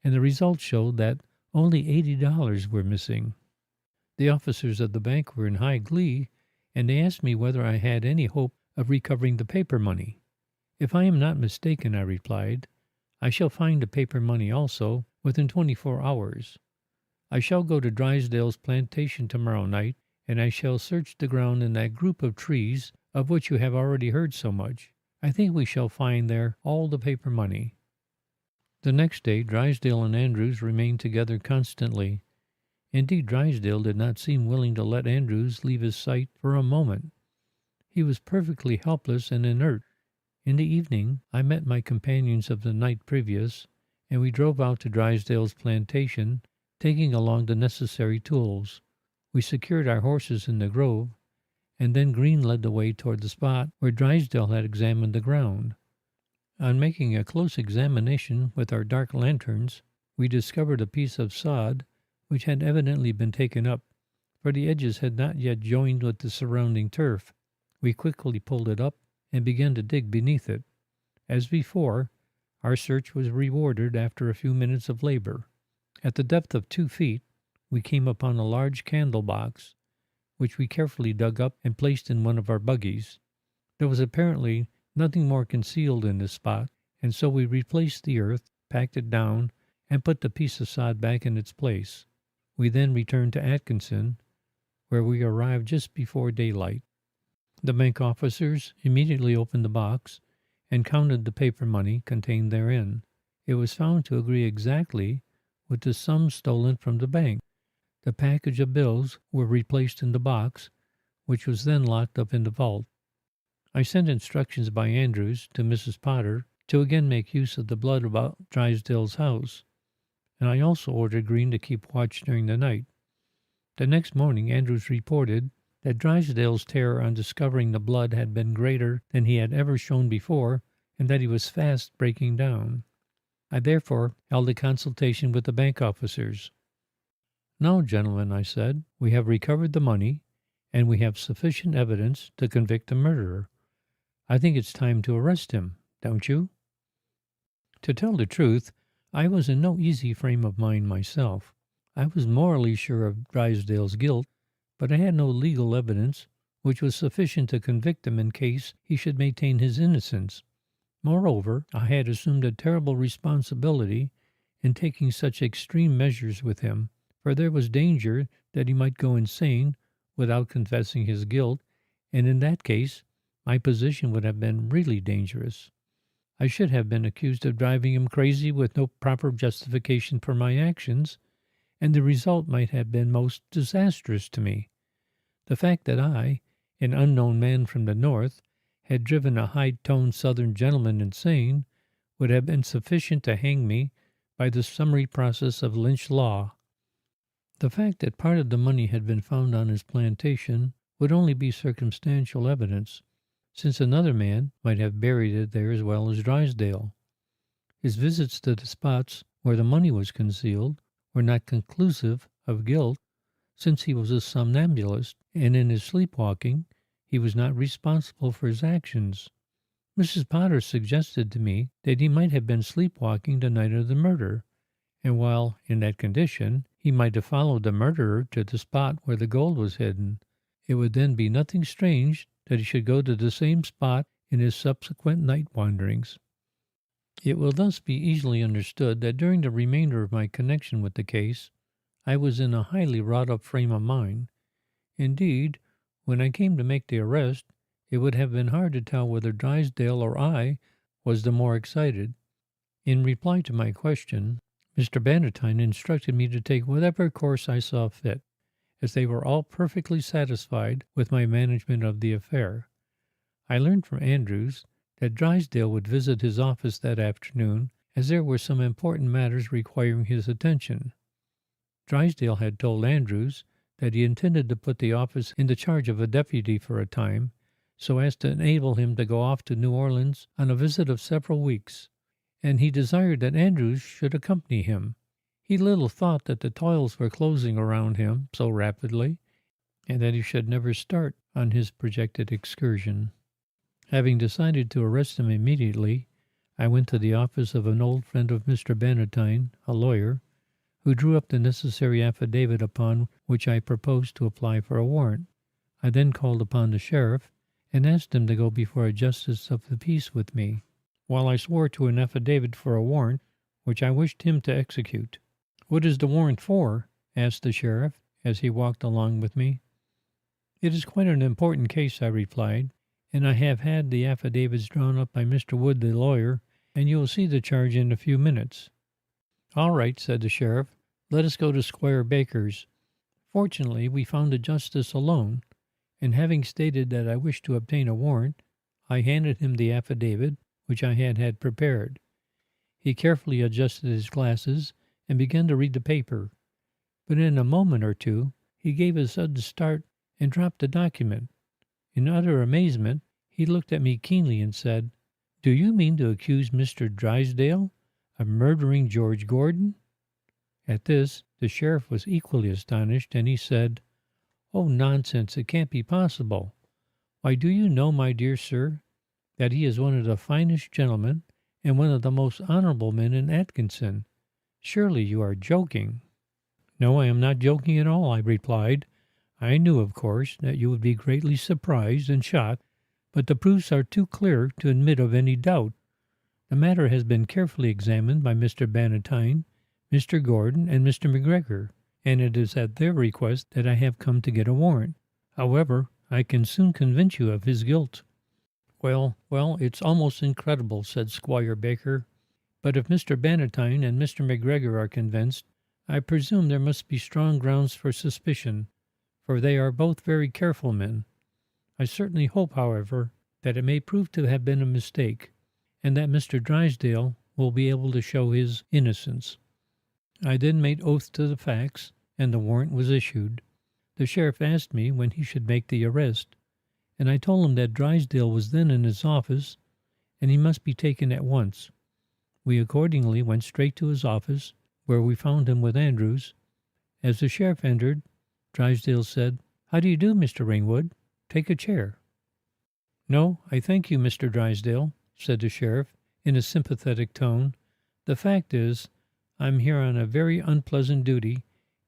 and the result showed that only $80 were missing. The officers of the bank were in high glee, and they asked me whether I had any hope of recovering the paper money. If I am not mistaken, I replied, I shall find the paper money also within 24 hours. I shall go to Drysdale's plantation tomorrow night, and I shall search the ground in that group of trees of which you have already heard so much. I think we shall find there all the paper money. The next day Drysdale and Andrews remained together constantly. Indeed, Drysdale did not seem willing to let Andrews leave his sight for a moment. He was perfectly helpless and inert. In the evening I met my companions of the night previous, and we drove out to Drysdale's plantation, taking along the necessary tools. We secured our horses in the grove, and then Green led the way toward the spot where Drysdale had examined the ground. On making a close examination with our dark lanterns, we discovered a piece of sod which had evidently been taken up, for the edges had not yet joined with the surrounding turf. We quickly pulled it up and began to dig beneath it. As before, our search was rewarded after a few minutes of labor. At the depth of 2 feet, we came upon a large candle box, which we carefully dug up and placed in one of our buggies. There was apparently nothing more concealed in this spot, and so we replaced the earth, packed it down, and put the piece of sod back in its place. We then returned to Atkinson, where we arrived just before daylight. The bank officers immediately opened the box and counted the paper money contained therein. It was found to agree exactly with the sum stolen from the bank. The package of bills were replaced in the box, which was then locked up in the vault. I sent instructions by Andrews to Mrs. Potter to again make use of the blood about Drysdale's house, and I also ordered Green to keep watch during the night. The next morning Andrews reported that Drysdale's terror on discovering the blood had been greater than he had ever shown before, and that he was fast breaking down. I therefore held a consultation with the bank officers. "Now, gentlemen," I said, "we have recovered the money, and we have sufficient evidence to convict the murderer. I think it's time to arrest him, don't you?" To tell the truth, I was in no easy frame of mind myself. I was morally sure of Drysdale's guilt, but I had no legal evidence which was sufficient to convict him in case he should maintain his innocence. Moreover, I had assumed a terrible responsibility in taking such extreme measures with him, for there was danger that he might go insane without confessing his guilt, and in that case my position would have been really dangerous. I should have been accused of driving him crazy with no proper justification for my actions, and the result might have been most disastrous to me. The fact that I, an unknown man from the North, had driven a high-toned Southern gentleman insane would have been sufficient to hang me by the summary process of Lynch law. The fact that part of the money had been found on his plantation would only be circumstantial evidence, since another man might have buried it there as well as Drysdale. His visits to the spots where the money was concealed were not conclusive of guilt, since he was a somnambulist, and in his sleepwalking he was not responsible for his actions. Mrs. Potter suggested to me that he might have been sleepwalking the night of the murder, and while in that condition he might have followed the murderer to the spot where the gold was hidden. It would then be nothing strange that he should go to the same spot in his subsequent night wanderings. It will thus be easily understood that during the remainder of my connection with the case, I was in a highly wrought-up frame of mind. Indeed, when I came to make the arrest, it would have been hard to tell whether Drysdale or I was the more excited. In reply to my question, Mr. Bannatyne instructed me to take whatever course I saw fit, as they were all perfectly satisfied with my management of the affair. I learned from Andrews that Drysdale would visit his office that afternoon, as there were some important matters requiring his attention. Drysdale had told Andrews that he intended to put the office in the charge of a deputy for a time, so as to enable him to go off to New Orleans on a visit of several weeks, and he desired that Andrews should accompany him. He little thought that the toils were closing around him so rapidly, and that he should never start on his projected excursion. Having decided to arrest him immediately, I went to the office of an old friend of Mr. Bannatyne, a lawyer, who drew up the necessary affidavit upon which I proposed to apply for a warrant. I then called upon the sheriff and asked him to go before a justice of the peace with me, while I swore to an affidavit for a warrant which I wished him to execute. "What is the warrant for?" asked the sheriff as he walked along with me. "It is quite an important case," I replied, "and I have had the affidavits drawn up by Mr. Wood, the lawyer, and you will see the charge in a few minutes." "All right," said the sheriff. "Let us go to Squire Baker's." Fortunately, we found the justice alone, and having stated that I wished to obtain a warrant, I handed him the affidavit which I had prepared. He carefully adjusted his glasses and began to read the paper, but in a moment or two he gave a sudden start and dropped the document. In utter amazement, he looked at me keenly and said, "Do you mean to accuse Mr. Drysdale of murdering George Gordon?" At this, the sheriff was equally astonished, and he said, "Oh, nonsense, it can't be possible. Why, do you know, my dear sir, that he is one of the finest gentlemen and one of the most honorable men in Atkinson? Surely you are joking." "No, I am not joking at all," I replied. "I knew, of course, that you would be greatly surprised and shocked, but the proofs are too clear to admit of any doubt. The matter has been carefully examined by Mr. Bannatyne, Mr. Gordon, and Mr. McGregor, and it is at their request that I have come to get a warrant. However, I can soon convince you of his guilt." Well, it's almost incredible," said Squire Baker, "but if Mr. Bannatyne and Mr. McGregor are convinced, I presume there must be strong grounds for suspicion, for they are both very careful men. I certainly hope, however, that it may prove to have been a mistake, and that Mr. Drysdale will be able to show his innocence. I then made oath to the facts, and the warrant was issued. The sheriff asked me when he should make the arrest, and I told him that Drysdale was then in his office, and he must be taken at once. We accordingly went straight to his office, where we found him with Andrews. As the sheriff entered, Drysdale said, "How do you do, Mr. Ringwood? Take a chair." "No, I thank you, Mr. Drysdale," said the sheriff in a sympathetic tone. "The fact is, I'm here on a very unpleasant duty,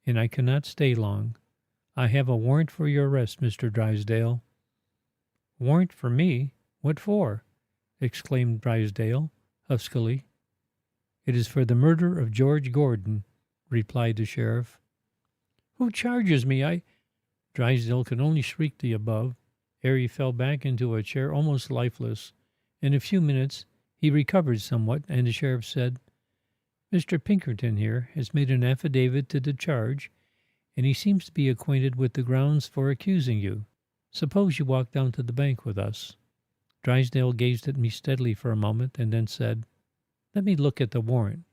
and I cannot stay long. I have a warrant for your arrest, Mr. Drysdale." "Warrant for me? What for?" exclaimed Drysdale, huskily. "It is for the murder of George Gordon," replied the sheriff. "Who charges me? Drysdale could only shriek the above, ere he fell back into a chair almost lifeless. In a few minutes he recovered somewhat, and the sheriff said, "Mr. Pinkerton here has made an affidavit to the charge, and he seems to be acquainted with the grounds for accusing you. Suppose you walk down to the bank with us." Drysdale gazed at me steadily for a moment, and then said, "Let me look at the warrant."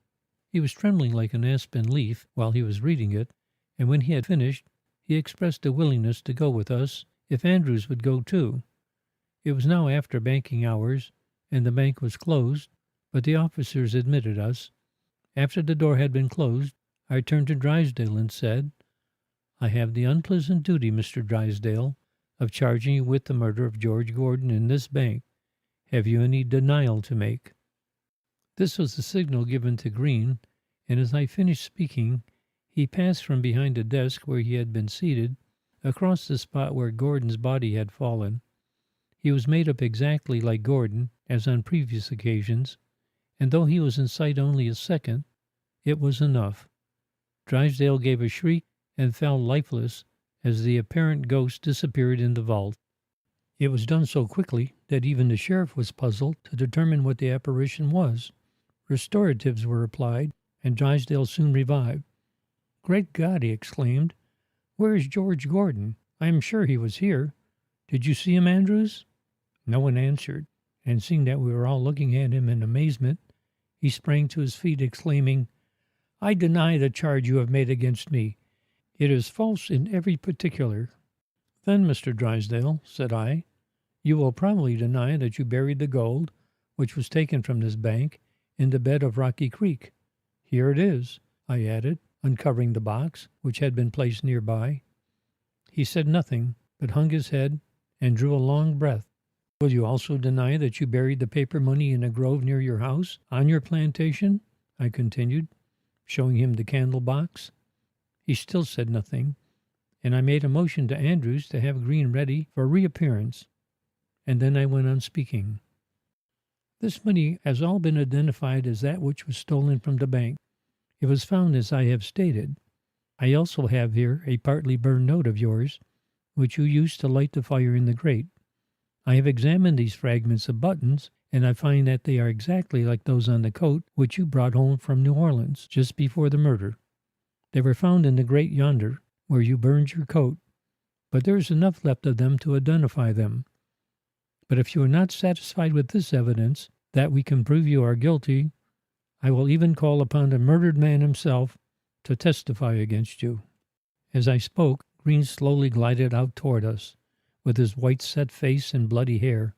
He was trembling like an aspen leaf while he was reading it, and when he had finished, he expressed a willingness to go with us if Andrews would go too. It was now after banking hours, and the bank was closed, but the officers admitted us. After the door had been closed, I turned to Drysdale and said, "I have the unpleasant duty, Mr. Drysdale, of charging you with the murder of George Gordon in this bank. Have you any denial to make?" This was the signal given to Green, and as I finished speaking, he passed from behind the desk where he had been seated, across the spot where Gordon's body had fallen. He was made up exactly like Gordon, as on previous occasions, and though he was in sight only a second, it was enough. Drysdale gave a shriek and fell lifeless as the apparent ghost disappeared in the vault. It was done so quickly that even the sheriff was puzzled to determine what the apparition was. Restoratives were applied, and Drysdale soon revived. "Great God!" he exclaimed. "Where is George Gordon? I am sure he was here. Did you see him, Andrews?" No one answered, and seeing that we were all looking at him in amazement, he sprang to his feet, exclaiming, "I deny the charge you have made against me. It is false in every particular." "Then, Mr. Drysdale," said I, "you will probably deny that you buried the gold, which was taken from this bank, in the bed of Rocky Creek. Here it is," I added, uncovering the box, which had been placed nearby. He said nothing, but hung his head and drew a long breath. "Will you also deny that you buried the paper money in a grove near your house, on your plantation?" I continued, showing him the candle box. He still said nothing, and I made a motion to Andrews to have Green ready for reappearance, and then I went on speaking. "This money has all been identified as that which was stolen from the bank. It was found as I have stated. I also have here a partly burned note of yours, which you used to light the fire in the grate. I have examined these fragments of buttons, and I find that they are exactly like those on the coat which you brought home from New Orleans just before the murder. They were found in the grate yonder, where you burned your coat, but there is enough left of them to identify them. But if you are not satisfied with this evidence, that we can prove you are guilty, I will even call upon the murdered man himself to testify against you." As I spoke, Green slowly glided out toward us, with his white set face and bloody hair.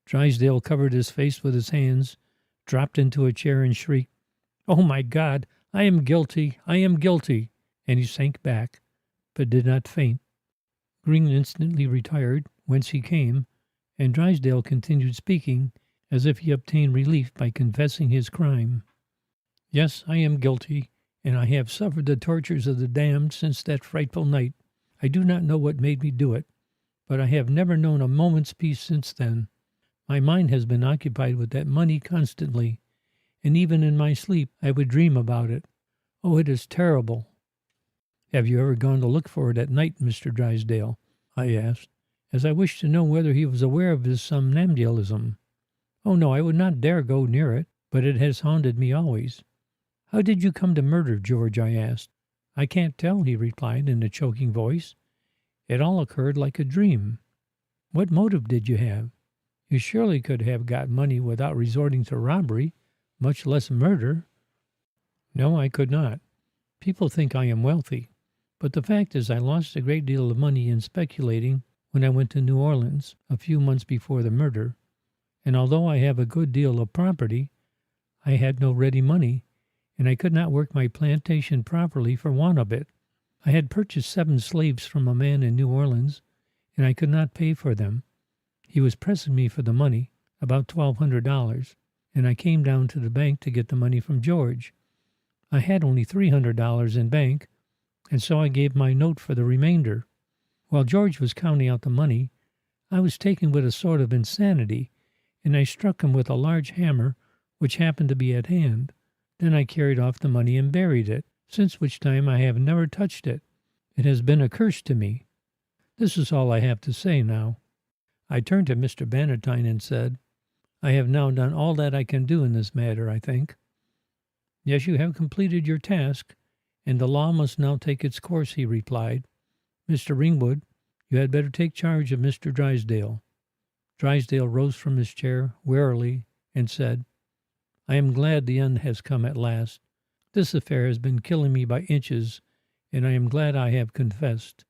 Drysdale covered his face with his hands, dropped into a chair and shrieked, "Oh, my God, I am guilty, I am guilty," and he sank back, but did not faint. Green instantly retired, whence he came, and Drysdale continued speaking as if he obtained relief by confessing his crime. "Yes, I am guilty, and I have suffered the tortures of the damned since that frightful night. I do not know what made me do it, but I have never known a moment's peace since then. My mind has been occupied with that money constantly, and even in my sleep I would dream about it. Oh, it is terrible." "Have you ever gone to look for it at night, Mr. Drysdale?" I asked, as I wished to know whether he was aware of his somnambulism. "Oh, no, I would not dare go near it, but it has haunted me always." "How did you come to murder George?" I asked. "I can't tell," he replied in a choking voice. "It all occurred like a dream." "What motive did you have? You surely could have got money without resorting to robbery, much less murder." "No, I could not. People think I am wealthy. But the fact is I lost a great deal of money in speculating when I went to New Orleans a few months before the murder, and although I have a good deal of property, I had no ready money, and I could not work my plantation properly for want of it. I had purchased 7 slaves from a man in New Orleans, and I could not pay for them. He was pressing me for the money, about $1,200, and I came down to the bank to get the money from George. I had only $300 in bank, and so I gave my note for the remainder. While George was counting out the money, I was taken with a sort of insanity, and I struck him with a large hammer which happened to be at hand. Then I carried off the money and buried it, since which time I have never touched it. It has been a curse to me. This is all I have to say now." I turned to Mr. Bannatyne and said, "I have now done all that I can do in this matter, I think." "Yes, you have completed your task, and the law must now take its course," he replied. "Mr. Ringwood, you had better take charge of Mr. Drysdale." Drysdale rose from his chair wearily and said, "I am glad the end has come at last. This affair has been killing me by inches, and I am glad I have confessed."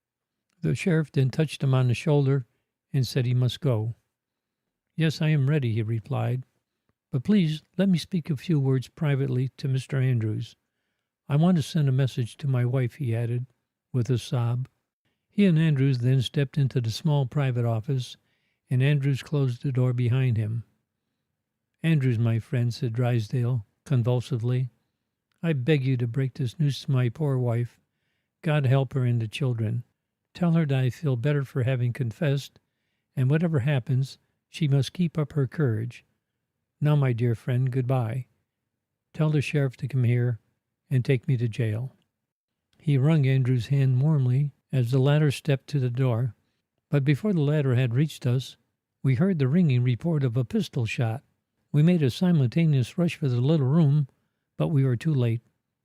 The sheriff then touched him on the shoulder and said he must go. "Yes, I am ready," he replied. "But please let me speak a few words privately to Mr. Andrews. I want to send a message to my wife," he added, with a sob. He and Andrews then stepped into the small private office, and Andrews closed the door behind him. "Andrews, my friend," said Drysdale, convulsively, "I beg you to break this news to my poor wife. God help her and the children. Tell her that I feel better for having confessed, and whatever happens, she must keep up her courage. Now, my dear friend, goodbye. Tell the sheriff to come here and take me to jail." He wrung Andrew's hand warmly as the latter stepped to the door, but before the latter had reached us, we heard the ringing report of a pistol shot. We made a simultaneous rush for the little room, but we were too late.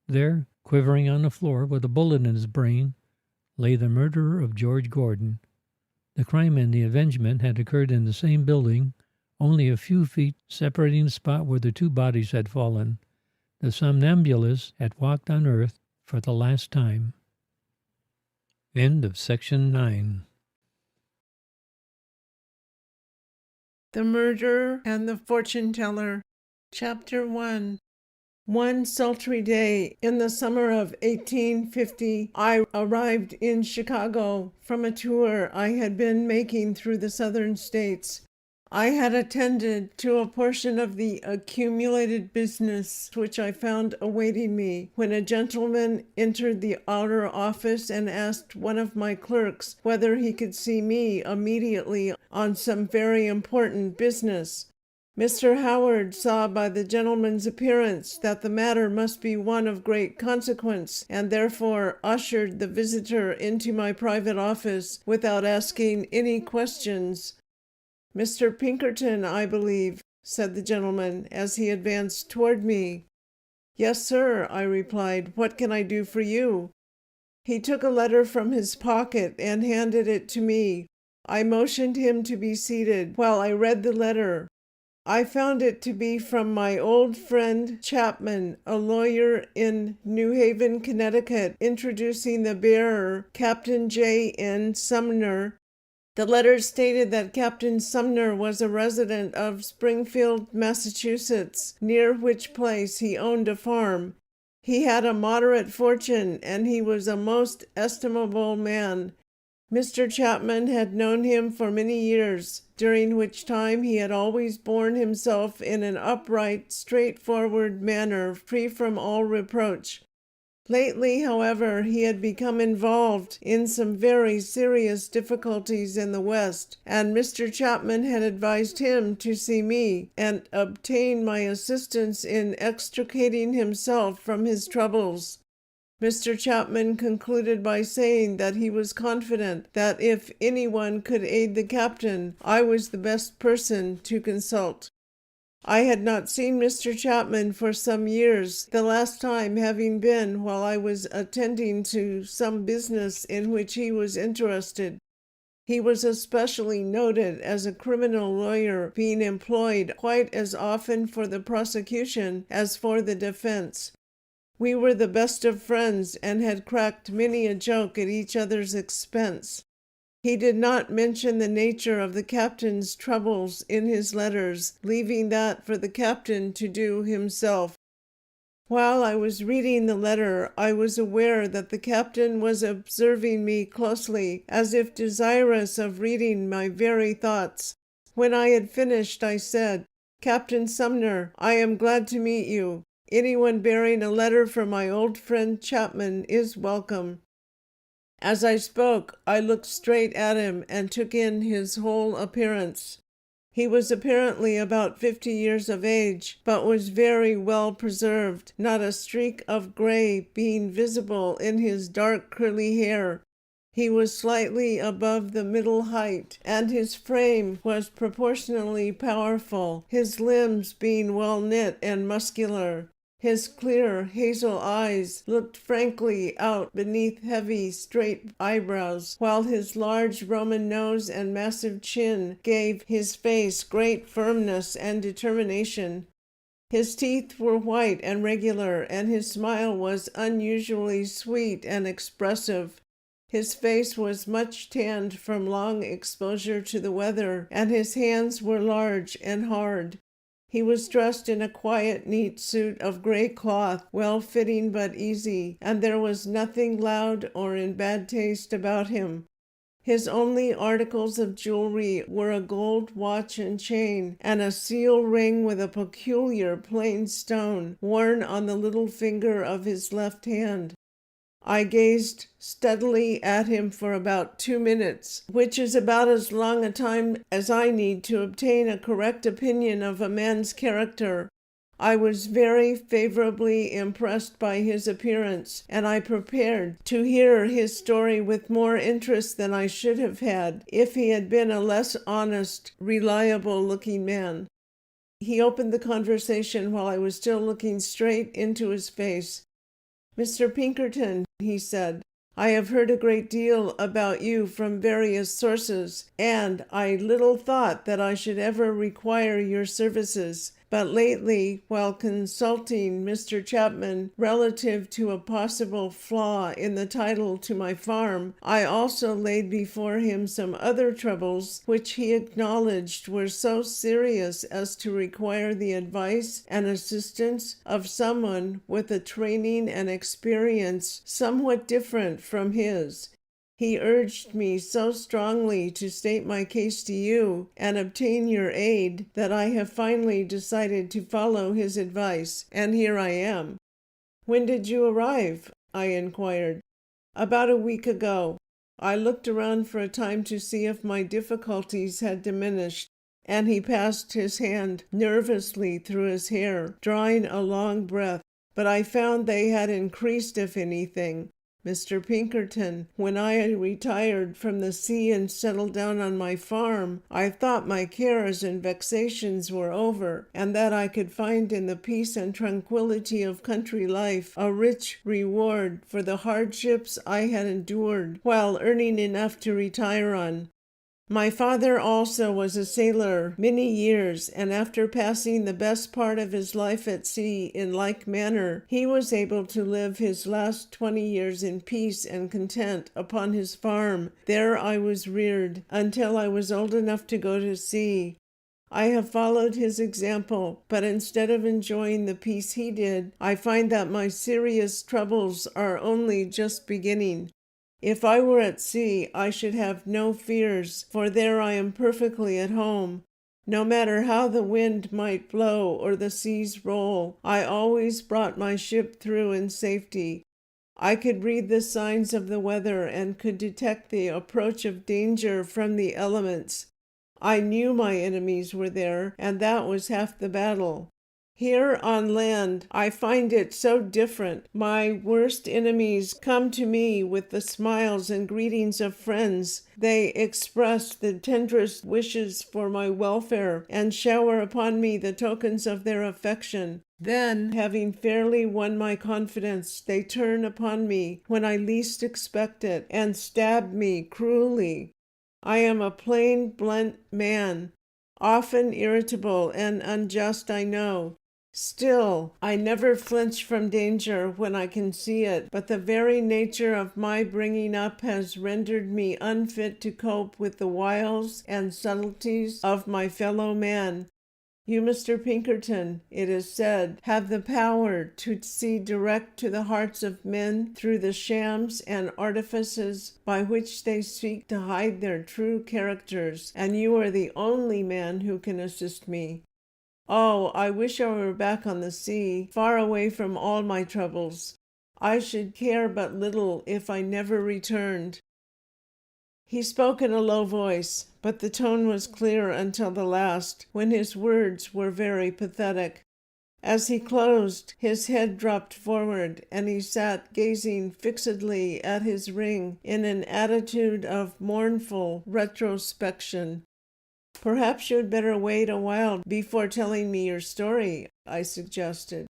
There, quivering on the floor with a bullet in his brain, lay the murderer of George Gordon. The crime and the avengement had occurred in the same building, only a few feet separating the spot where the 2 bodies had fallen. The somnambulist had walked on earth for the last time. End of section 9. The Murderer and the Fortune Teller. Chapter 1. One sultry day in the summer of 1850, I arrived in Chicago from a tour I had been making through the southern states. I had attended to a portion of the accumulated business which I found awaiting me when a gentleman entered the outer office and asked one of my clerks whether he could see me immediately on some very important business. Mr. Howard saw by the gentleman's appearance that the matter must be one of great consequence, and therefore ushered the visitor into my private office without asking any questions. "Mr. Pinkerton, I believe," said the gentleman as he advanced toward me. "Yes, sir," I replied. "What can I do for you?" He took a letter from his pocket and handed it to me. I motioned him to be seated while I read the letter. I found it to be from my old friend Chapman, a lawyer in New Haven, Connecticut, introducing the bearer, Captain J. N. Sumner. The letter stated that Captain Sumner was a resident of Springfield, Massachusetts, near which place he owned a farm. He had a moderate fortune, and he was a most estimable man. Mr. Chapman had known him for many years, during which time he had always borne himself in an upright, straightforward manner, free from all reproach. Lately, however, he had become involved in some very serious difficulties in the West, and Mr. Chapman had advised him to see me and obtain my assistance in extricating himself from his troubles. Mr. Chapman concluded by saying that he was confident that if anyone could aid the captain, I was the best person to consult. I had not seen Mr. Chapman for some years, the last time having been while I was attending to some business in which he was interested. He was especially noted as a criminal lawyer, being employed quite as often for the prosecution as for the defense. We were the best of friends and had cracked many a joke at each other's expense. He did not mention the nature of the captain's troubles in his letters, leaving that for the captain to do himself. While I was reading the letter, I was aware that the captain was observing me closely, as if desirous of reading my very thoughts. When I had finished, I said, "Captain Sumner, I am glad to meet you. Anyone bearing a letter from my old friend Chapman is welcome." As I spoke, I looked straight at him and took in his whole appearance. He was apparently about 50 years of age, but was very well preserved, not a streak of gray being visible in his dark curly hair. He was slightly above the middle height, and his frame was proportionally powerful, his limbs being well knit and muscular. His clear hazel eyes looked frankly out beneath heavy, straight eyebrows, while his large Roman nose and massive chin gave his face great firmness and determination. His teeth were white and regular, and his smile was unusually sweet and expressive. His face was much tanned from long exposure to the weather, and his hands were large and hard. He was dressed in a quiet, neat suit of gray cloth, well-fitting but easy, and there was nothing loud or in bad taste about him. His only articles of jewelry were a gold watch and chain, and a seal ring with a peculiar plain stone worn on the little finger of his left hand. I gazed steadily at him for about 2 minutes, which is about as long a time as I need to obtain a correct opinion of a man's character. I was very favorably impressed by his appearance, and I prepared to hear his story with more interest than I should have had if he had been a less honest, reliable-looking man. He opened the conversation while I was still looking straight into his face. "Mr. Pinkerton," he said, "I have heard a great deal about you from various sources, and I little thought that I should ever require your services. But lately, while consulting Mr. Chapman relative to a possible flaw in the title to my farm, I also laid before him some other troubles which he acknowledged were so serious as to require the advice and assistance of someone with a training and experience somewhat different from his. He urged me so strongly to state my case to you and obtain your aid that I have finally decided to follow his advice, and here I am." "When did you arrive?" I inquired. "About a week ago. I looked around for a time to see if my difficulties had diminished," and he passed his hand nervously through his hair, drawing a long breath, "but I found they had increased, if anything. Mr. Pinkerton, when I retired from the sea and settled down on my farm, I thought my cares and vexations were over, and that I could find in the peace and tranquility of country life a rich reward for the hardships I had endured, while earning enough to retire on. My father also was a sailor many years, and after passing the best part of his life at sea in like manner, he was able to live his last 20 years in peace and content upon his farm. There I was reared, until I was old enough to go to sea. I have followed his example, but instead of enjoying the peace he did, I find that my serious troubles are only just beginning. If I were at sea, I should have no fears, for there I am perfectly at home. No matter how the wind might blow or the seas roll, I always brought my ship through in safety. I could read the signs of the weather and could detect the approach of danger from the elements. I knew my enemies were there, and that was half the battle. Here on land, I find it so different. My worst enemies come to me with the smiles and greetings of friends. They express the tenderest wishes for my welfare and shower upon me the tokens of their affection. Then, having fairly won my confidence, they turn upon me when I least expect it and stab me cruelly. I am a plain, blunt man, often irritable and unjust, I know. Still, I never flinch from danger when I can see it, but the very nature of my bringing up has rendered me unfit to cope with the wiles and subtleties of my fellow man. You, Mr. Pinkerton, it is said, have the power to see direct to the hearts of men through the shams and artifices by which they seek to hide their true characters, and you are the only man who can assist me. Oh, I wish I were back on the sea, far away from all my troubles. I should care but little if I never returned. He spoke in a low voice, but the tone was clear until the last, when his words were very pathetic. As he closed, his head dropped forward, and he sat gazing fixedly at his ring in an attitude of mournful retrospection. "Perhaps you had better wait a while before telling me your story," I suggested.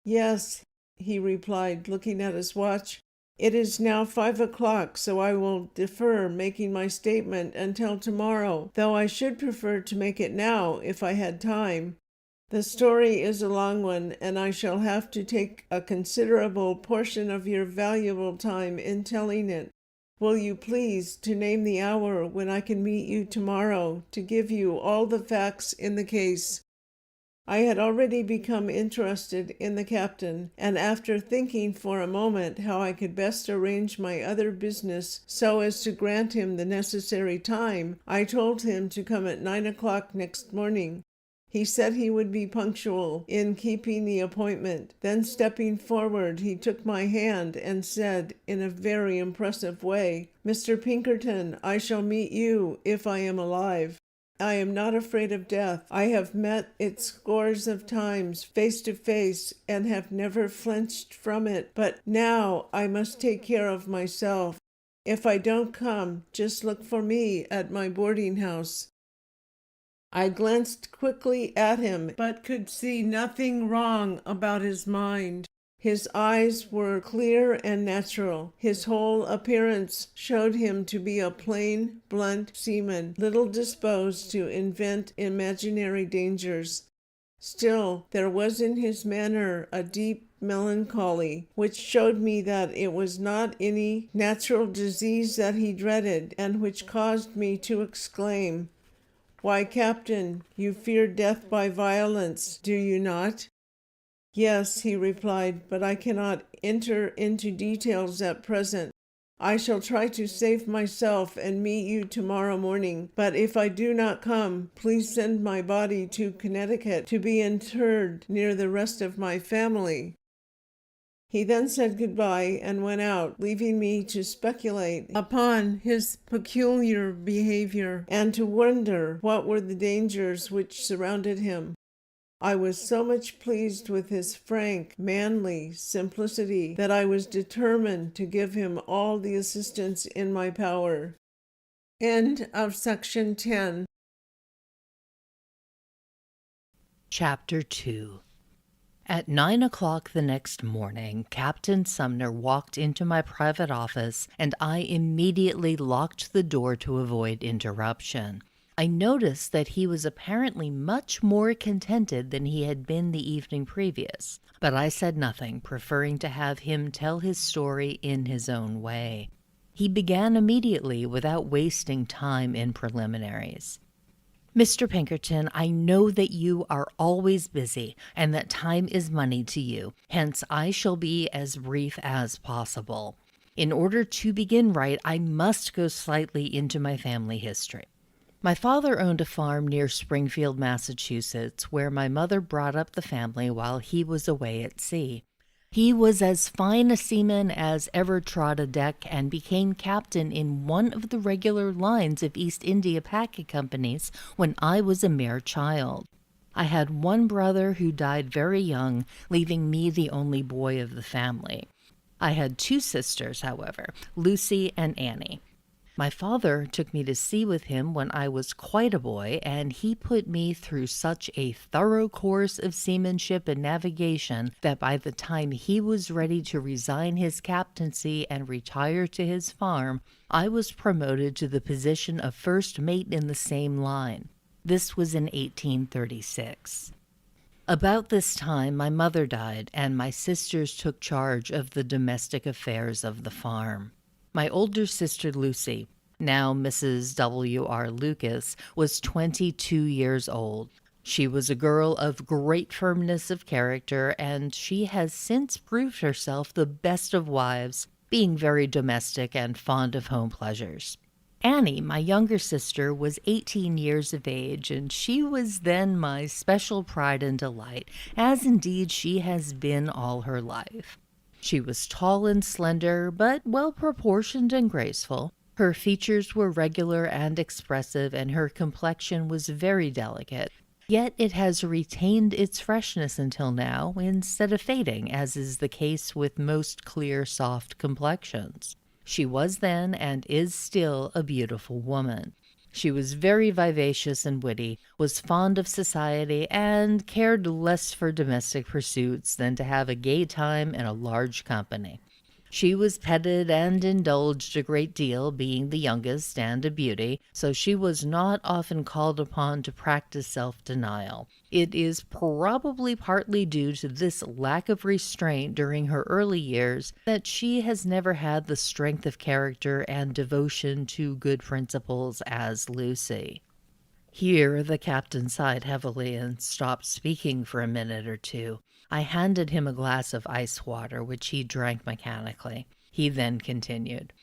"Yes," he replied, looking at his watch. "It is now 5 o'clock, so I will defer making my statement until tomorrow, though I should prefer to make it now if I had time. The story is a long one, and I shall have to take a considerable portion of your valuable time in telling it. Will you please to name the hour when I can meet you tomorrow to give you all the facts in the case?" I had already become interested in the captain, and after thinking for a moment how I could best arrange my other business so as to grant him the necessary time, I told him to come at 9 o'clock next morning. He said he would be punctual in keeping the appointment. Then, stepping forward, he took my hand and said in a very impressive way, "Mr. Pinkerton, I shall meet you if I am alive. I am not afraid of death. I have met it scores of times face to face and have never flinched from it, but now I must take care of myself. If I don't come, just look for me at my boarding house." I glanced quickly at him, but could see nothing wrong about his mind. His eyes were clear and natural. His whole appearance showed him to be a plain, blunt seaman, little disposed to invent imaginary dangers. Still, there was in his manner a deep melancholy, which showed me that it was not any natural disease that he dreaded, and which caused me to exclaim, "Why, Captain, you fear death by violence, do you not?" "Yes," he replied, "but I cannot enter into details at present. I shall try to save myself and meet you tomorrow morning, but if I do not come, please send my body to Connecticut to be interred near the rest of my family." He then said goodbye and went out, leaving me to speculate upon his peculiar behavior and to wonder what were the dangers which surrounded him. I was so much pleased with his frank, manly simplicity that I was determined to give him all the assistance in my power. End of section 10. Chapter 2. At 9 o'clock the next morning, Captain Sumner walked into my private office, and I immediately locked the door to avoid interruption. I noticed that he was apparently much more contented than he had been the evening previous, but I said nothing, preferring to have him tell his story in his own way. He began immediately without wasting time in preliminaries. "Mr. Pinkerton, I know that you are always busy and that time is money to you, hence I shall be as brief as possible. In order to begin right, I must go slightly into my family history. My father owned a farm near Springfield, Massachusetts, where my mother brought up the family while he was away at sea. He was as fine a seaman as ever trod a deck and became captain in one of the regular lines of East India packet companies when I was a mere child. I had one brother who died very young, leaving me the only boy of the family. I had two sisters, however, Lucy and Annie. My father took me to sea with him when I was quite a boy, and he put me through such a thorough course of seamanship and navigation that by the time he was ready to resign his captaincy and retire to his farm, I was promoted to the position of first mate in the same line. This was in 1836. About this time, my mother died, and my sisters took charge of the domestic affairs of the farm. My older sister Lucy, now Mrs. W.R. Lucas, was 22 years old. She was a girl of great firmness of character, and she has since proved herself the best of wives, being very domestic and fond of home pleasures. Annie, my younger sister, was 18 years of age, and she was then my special pride and delight, as indeed she has been all her life. She was tall and slender, but well-proportioned and graceful. Her features were regular and expressive, and her complexion was very delicate. Yet it has retained its freshness until now, instead of fading, as is the case with most clear, soft complexions. She was then, and is still, a beautiful woman. She was very vivacious and witty, was fond of society, and cared less for domestic pursuits than to have a gay time in a large company. She was petted and indulged a great deal, being the youngest and a beauty, so she was not often called upon to practice self-denial. It is probably partly due to this lack of restraint during her early years that she has never had the strength of character and devotion to good principles as Lucy. Here the captain sighed heavily and stopped speaking for a minute or two. I handed him a glass of ice water, which he drank mechanically. He then continued.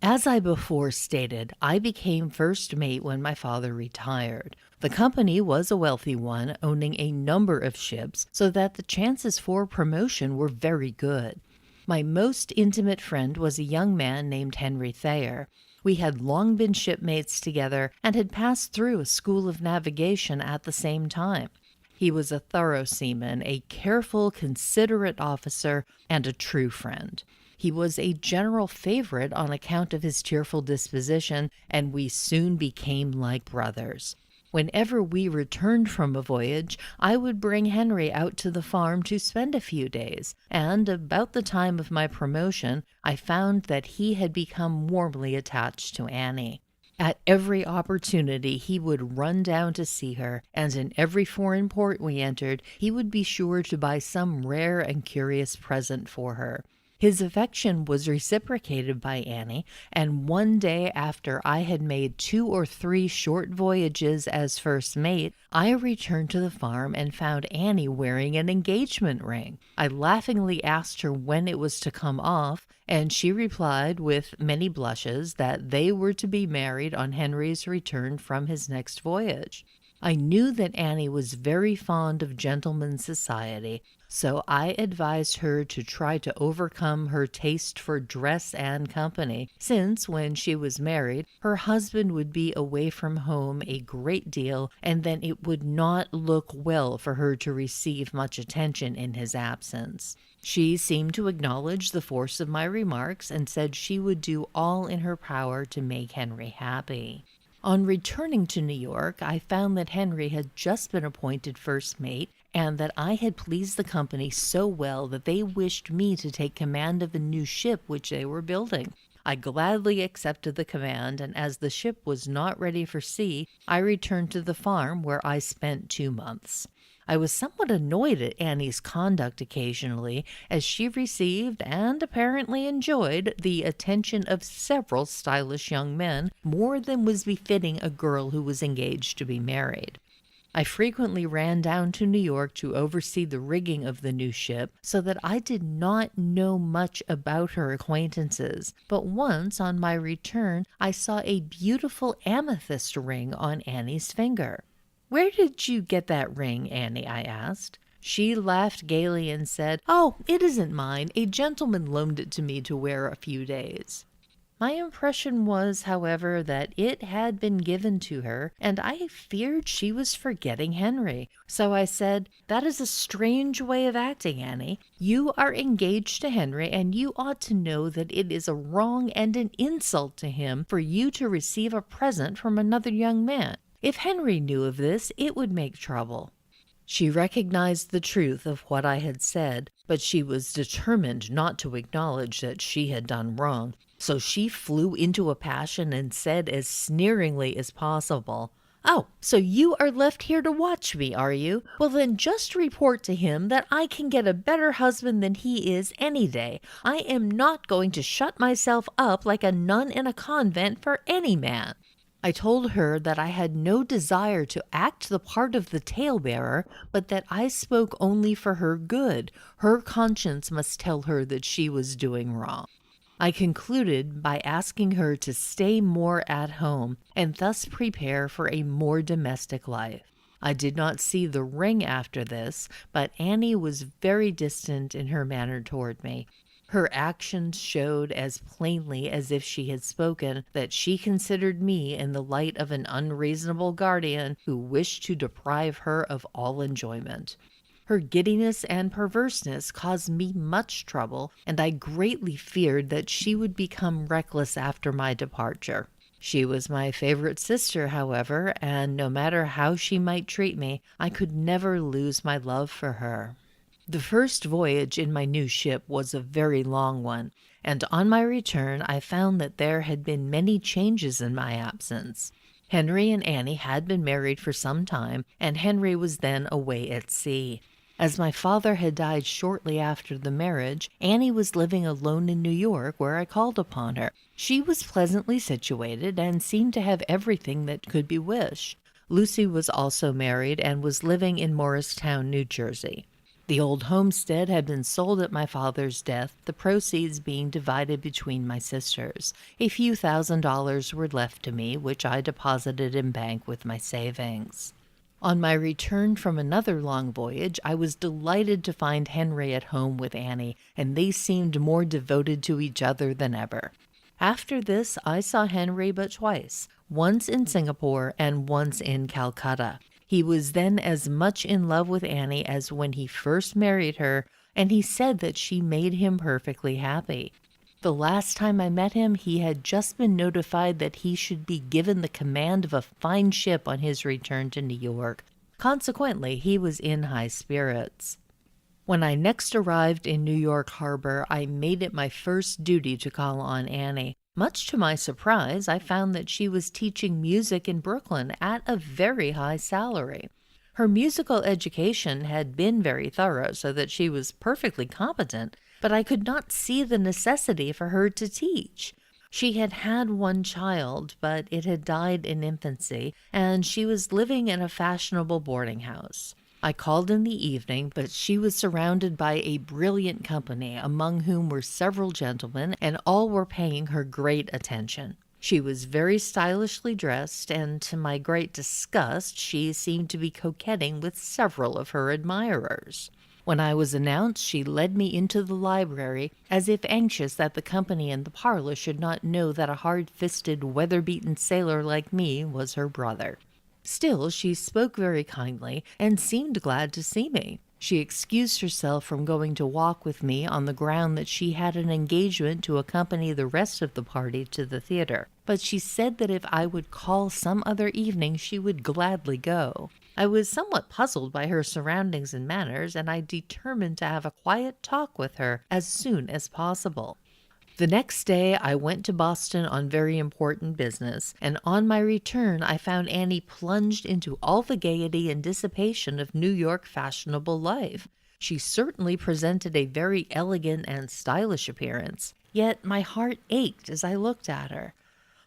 As I before stated, I became first mate when my father retired. The company was a wealthy one, owning a number of ships, so that the chances for promotion were very good. My most intimate friend was a young man named Henry Thayer. We had long been shipmates together and had passed through a school of navigation at the same time. He was a thorough seaman, a careful, considerate officer, and a true friend. He was a general favorite on account of his cheerful disposition, and we soon became like brothers. Whenever we returned from a voyage, I would bring Henry out to the farm to spend a few days, and about the time of my promotion, I found that he had become warmly attached to Annie. At every opportunity he would run down to see her, and in every foreign port we entered, he would be sure to buy some rare and curious present for her. His affection was reciprocated by Annie, and one day after I had made 2 or 3 short voyages as first mate, I returned to the farm and found Annie wearing an engagement ring. I laughingly asked her when it was to come off, and she replied with many blushes that they were to be married on Henry's return from his next voyage. I knew that Annie was very fond of gentlemen's society, so I advised her to try to overcome her taste for dress and company, since when she was married, her husband would be away from home a great deal, and then it would not look well for her to receive much attention in his absence. She seemed to acknowledge the force of my remarks and said she would do all in her power to make Henry happy. On returning to New York, I found that Henry had just been appointed first mate, and that I had pleased the company so well that they wished me to take command of a new ship which they were building. I gladly accepted the command, and as the ship was not ready for sea, I returned to the farm, where I spent 2 months. I was somewhat annoyed at Annie's conduct occasionally, as she received, and apparently enjoyed, the attention of several stylish young men, more than was befitting a girl who was engaged to be married. I frequently ran down to New York to oversee the rigging of the new ship, so that I did not know much about her acquaintances, but once on my return I saw a beautiful amethyst ring on Annie's finger. "Where did you get that ring, Annie?" I asked. She laughed gaily and said, "Oh, it isn't mine. A gentleman loaned it to me to wear a few days." My impression was, however, that it had been given to her, and I feared she was forgetting Henry. So I said, "That is a strange way of acting, Annie. You are engaged to Henry, and you ought to know that it is a wrong and an insult to him for you to receive a present from another young man. If Henry knew of this, it would make trouble." She recognized the truth of what I had said, but she was determined not to acknowledge that she had done wrong. So she flew into a passion and said as sneeringly as possible, "Oh, so you are left here to watch me, are you? Well, then just report to him that I can get a better husband than he is any day. I am not going to shut myself up like a nun in a convent for any man." I told her that I had no desire to act the part of the talebearer, but that I spoke only for her good. Her conscience must tell her that she was doing wrong. I concluded by asking her to stay more at home and thus prepare for a more domestic life. I did not see the ring after this, but Annie was very distant in her manner toward me. Her actions showed as plainly as if she had spoken that she considered me in the light of an unreasonable guardian who wished to deprive her of all enjoyment. Her giddiness and perverseness caused me much trouble, and I greatly feared that she would become reckless after my departure. She was my favorite sister, however, and no matter how she might treat me, I could never lose my love for her. The first voyage in my new ship was a very long one, and on my return I found that there had been many changes in my absence. Henry and Annie had been married for some time, and Henry was then away at sea. As my father had died shortly after the marriage, Annie was living alone in New York, where I called upon her. She was pleasantly situated and seemed to have everything that could be wished. Lucy was also married and was living in Morristown, New Jersey. The old homestead had been sold at my father's death, the proceeds being divided between my sisters. A few $1,000s were left to me, which I deposited in bank with my savings. On my return from another long voyage, I was delighted to find Henry at home with Annie, and they seemed more devoted to each other than ever. After this, I saw Henry but twice, once in Singapore and once in Calcutta. He was then as much in love with Annie as when he first married her, and he said that she made him perfectly happy. The last time I met him, he had just been notified that he should be given the command of a fine ship on his return to New York. Consequently, he was in high spirits. When I next arrived in New York Harbor, I made it my first duty to call on Annie. Much to my surprise, I found that she was teaching music in Brooklyn at a very high salary. Her musical education had been very thorough, so that she was perfectly competent, but I could not see the necessity for her to teach. She had had one child, but it had died in infancy, and she was living in a fashionable boarding house. I called in the evening, but she was surrounded by a brilliant company, among whom were several gentlemen, and all were paying her great attention. She was very stylishly dressed, and to my great disgust, she seemed to be coquetting with several of her admirers. When I was announced, she led me into the library, as if anxious that the company in the parlor should not know that a hard-fisted, weather-beaten sailor like me was her brother. Still, she spoke very kindly, and seemed glad to see me. She excused herself from going to walk with me on the ground that she had an engagement to accompany the rest of the party to the theater, but she said that if I would call some other evening, she would gladly go. I was somewhat puzzled by her surroundings and manners, and I determined to have a quiet talk with her as soon as possible. The next day I went to Boston on very important business, and on my return I found Annie plunged into all the gaiety and dissipation of New York fashionable life. She certainly presented a very elegant and stylish appearance, yet my heart ached as I looked at her.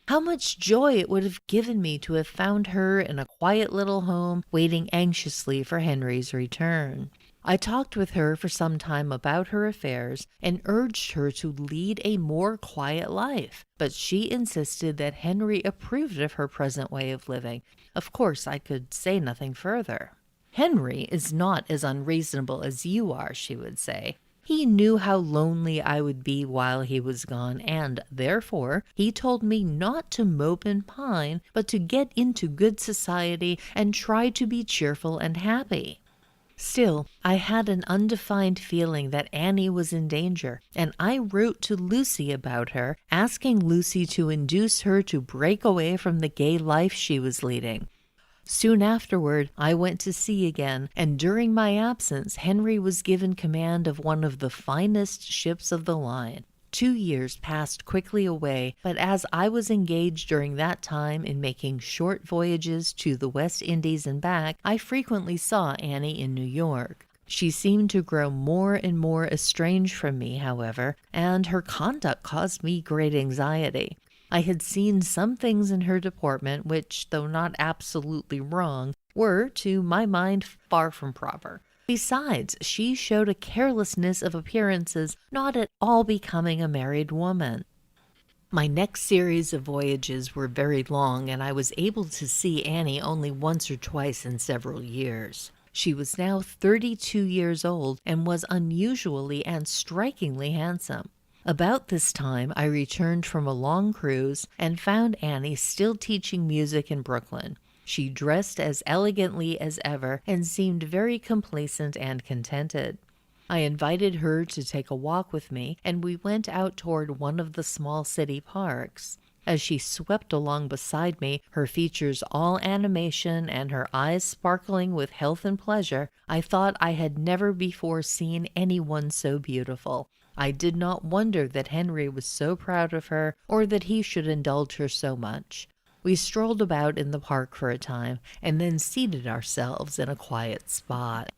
How much joy it would have given me to have found her in a quiet little home, waiting anxiously for Henry's return. I talked with her for some time about her affairs and urged her to lead a more quiet life, but she insisted that Henry approved of her present way of living. Of course, I could say nothing further. "Henry is not as unreasonable as you are," she would say. He knew how lonely I would be while he was gone, and therefore he told me not to mope and pine, but to get into good society and try to be cheerful and happy. Still, I had an undefined feeling that Annie was in danger, and I wrote to Lucy about her, asking Lucy to induce her to break away from the gay life she was leading. Soon afterward, I went to sea again, and during my absence, Henry was given command of one of the finest ships of the line. 2 years passed quickly away, but as I was engaged during that time in making short voyages to the West Indies and back, I frequently saw Annie in New York. She seemed to grow more and more estranged from me, however, and her conduct caused me great anxiety. I had seen some things in her deportment which, though not absolutely wrong, were, to my mind, far from proper. Besides, she showed a carelessness of appearances not at all becoming a married woman. My next series of voyages were very long, and I was able to see Annie only once or twice in several years. She was now 32 years old and was unusually and strikingly handsome. About this time, I returned from a long cruise and found Annie still teaching music in Brooklyn. She dressed as elegantly as ever and seemed very complacent and contented. I invited her to take a walk with me, and we went out toward one of the small city parks. As she swept along beside me, her features all animation and her eyes sparkling with health and pleasure, I thought I had never before seen anyone so beautiful. I did not wonder that Henry was so proud of her, or that he should indulge her so much. We strolled about in the park for a time, and then seated ourselves in a quiet spot.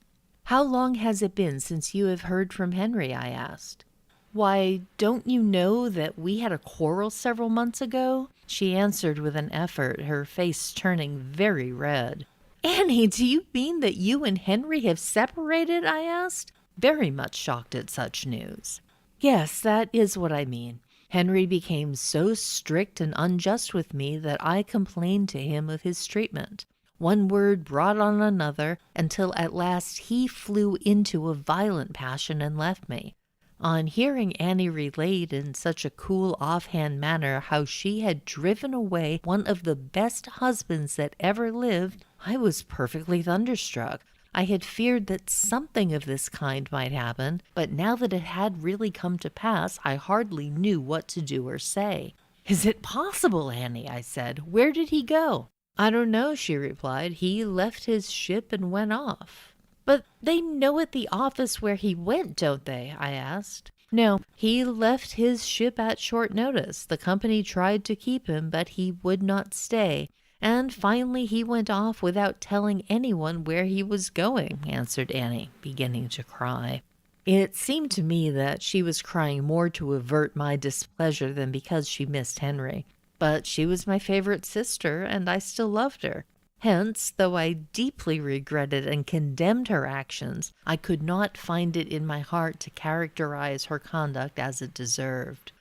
"How long has it been since you have heard from Henry?" I asked. "Why, don't you know that we had a quarrel several months ago?" she answered with an effort, her face turning very red. "Annie, do you mean that you and Henry have separated?" I asked, very much shocked at such news. "Yes, that is what I mean. Henry became so strict and unjust with me that I complained to him of his treatment. One word brought on another, until at last he flew into a violent passion and left me. On hearing Annie relate in such a cool, offhand manner how she had driven away one of the best husbands that ever lived, I was perfectly thunderstruck. I had feared that something of this kind might happen, but now that it had really come to pass, I hardly knew what to do or say. "Is it possible, Annie?" I said. "Where did he go?" "I don't know," she replied. "He left his ship and went off." "But they know at the office where he went, don't they?" I asked. "No, he left his ship at short notice. The company tried to keep him, but he would not stay. And finally he went off without telling anyone where he was going," answered Annie, beginning to cry. It seemed to me that she was crying more to avert my displeasure than because she missed Henry. But she was my favorite sister, and I still loved her. Hence, though I deeply regretted and condemned her actions, I could not find it in my heart to characterize her conduct as it deserved.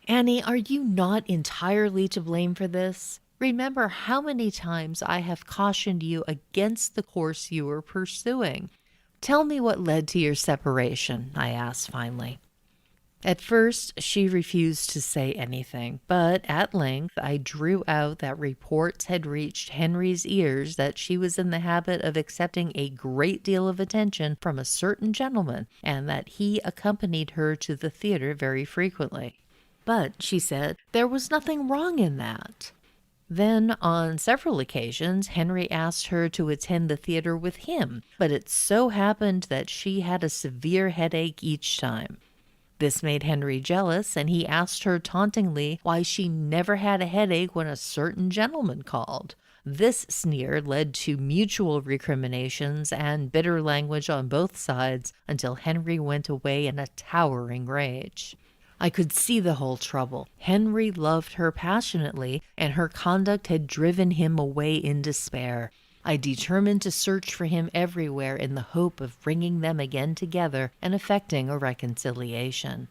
"Annie, are you not entirely to blame for this? Remember how many times I have cautioned you against the course you were pursuing. Tell me what led to your separation," I asked finally. At first, she refused to say anything, but at length I drew out that reports had reached Henry's ears that she was in the habit of accepting a great deal of attention from a certain gentleman, and that he accompanied her to the theater very frequently. But, she said, there was nothing wrong in that. Then, on several occasions, Henry asked her to attend the theater with him, but it so happened that she had a severe headache each time. This made Henry jealous, and he asked her tauntingly why she never had a headache when a certain gentleman called. This sneer led to mutual recriminations and bitter language on both sides until Henry went away in a towering rage. I could see the whole trouble. Henry loved her passionately, and her conduct had driven him away in despair. I determined to search for him everywhere in the hope of bringing them again together and effecting a reconciliation.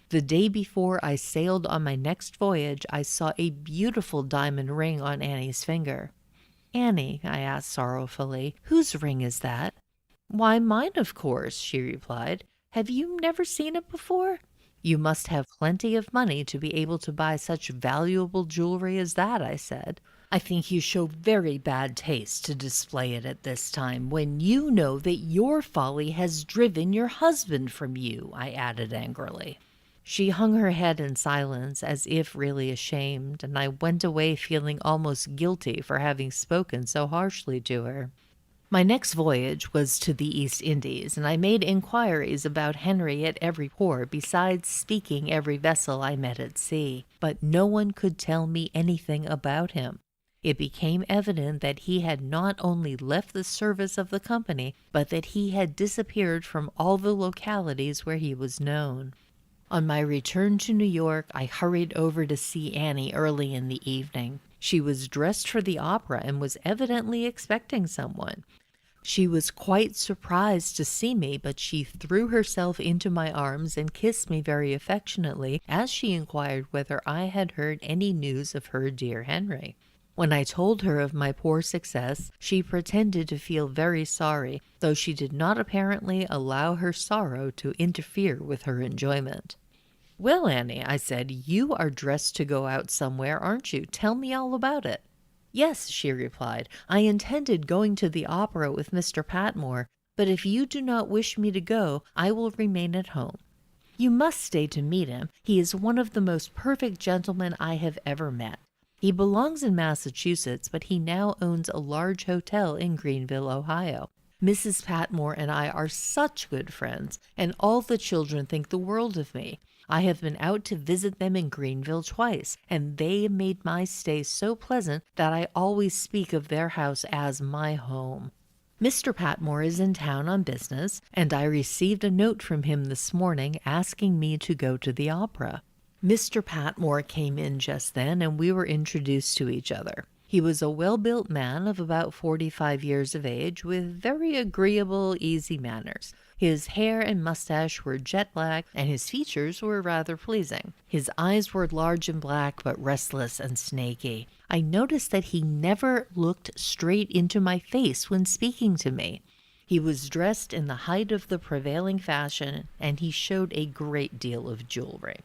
The day before I sailed on my next voyage, I saw a beautiful diamond ring on Annie's finger. "Annie," I asked sorrowfully, "whose ring is that?" "Why, mine, of course," she replied. Have you never seen it before? You must have plenty of money to be able to buy such valuable jewelry as that, I said. I think you show very bad taste to display it at this time, when you know that your folly has driven your husband from you, I added angrily. She hung her head in silence, as if really ashamed, and I went away feeling almost guilty for having spoken so harshly to her. My next voyage was to the East Indies, and I made inquiries about Henry at every port, besides speaking every vessel I met at sea. But no one could tell me anything about him. It became evident that he had not only left the service of the company, but that he had disappeared from all the localities where he was known. On my return to New York, I hurried over to see Annie early in the evening. She was dressed for the opera and was evidently expecting someone. She was quite surprised to see me, but she threw herself into my arms and kissed me very affectionately as she inquired whether I had heard any news of her dear Henry. When I told her of my poor success, she pretended to feel very sorry, though she did not apparently allow her sorrow to interfere with her enjoyment. "Well, Annie," I said, "you are dressed to go out somewhere, aren't you? Tell me all about it." "Yes," she replied, "I intended going to the opera with Mr. Patmore, but if you do not wish me to go, I will remain at home." "You must stay to meet him. He is one of the most perfect gentlemen I have ever met. He belongs in Massachusetts, but he now owns a large hotel in Greenville, Ohio. Mrs. Patmore and I are such good friends, and all the children think the world of me. I have been out to visit them in Greenville twice, and they made my stay so pleasant that I always speak of their house as my home. Mr. Patmore is in town on business, and I received a note from him this morning asking me to go to the opera." Mr. Patmore came in just then, and we were introduced to each other. He was a well-built man of about 45 years of age, with very agreeable, easy manners. His hair and mustache were jet black, and his features were rather pleasing. His eyes were large and black, but restless and snaky. I noticed that he never looked straight into my face when speaking to me. He was dressed in the height of the prevailing fashion, and he showed a great deal of jewelry.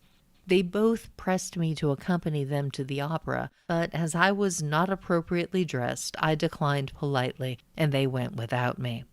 They both pressed me to accompany them to the opera, but as I was not appropriately dressed, I declined politely, and they went without me.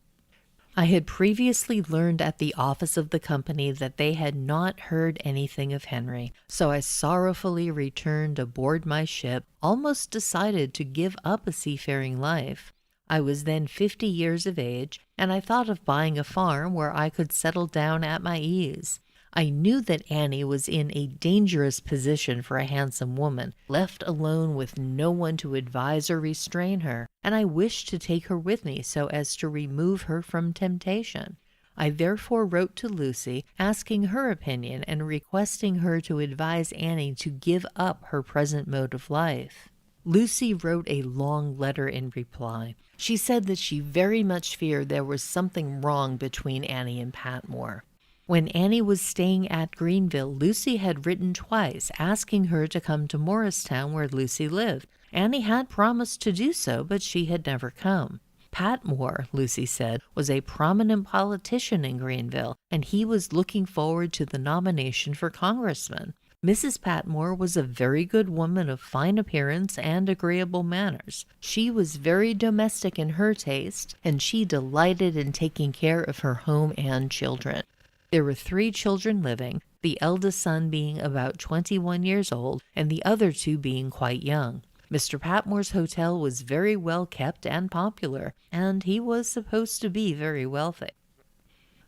I had previously learned at the office of the company that they had not heard anything of Henry, so I sorrowfully returned aboard my ship, almost decided to give up a seafaring life. I was then 50 years of age, and I thought of buying a farm where I could settle down at my ease. I knew that Annie was in a dangerous position for a handsome woman, left alone with no one to advise or restrain her, and I wished to take her with me so as to remove her from temptation. I therefore wrote to Lucy, asking her opinion and requesting her to advise Annie to give up her present mode of life. Lucy wrote a long letter in reply. She said that she very much feared there was something wrong between Annie and Patmore. When Annie was staying at Greenville, Lucy had written twice, asking her to come to Morristown where Lucy lived. Annie had promised to do so, but she had never come. Patmore, Lucy said, was a prominent politician in Greenville, and he was looking forward to the nomination for congressman. Mrs. Patmore was a very good woman of fine appearance and agreeable manners. She was very domestic in her taste, and she delighted in taking care of her home and children. There were 3 children living, the eldest son being about 21 years old, and the other 2 being quite young. Mr. Patmore's hotel was very well kept and popular, and he was supposed to be very wealthy.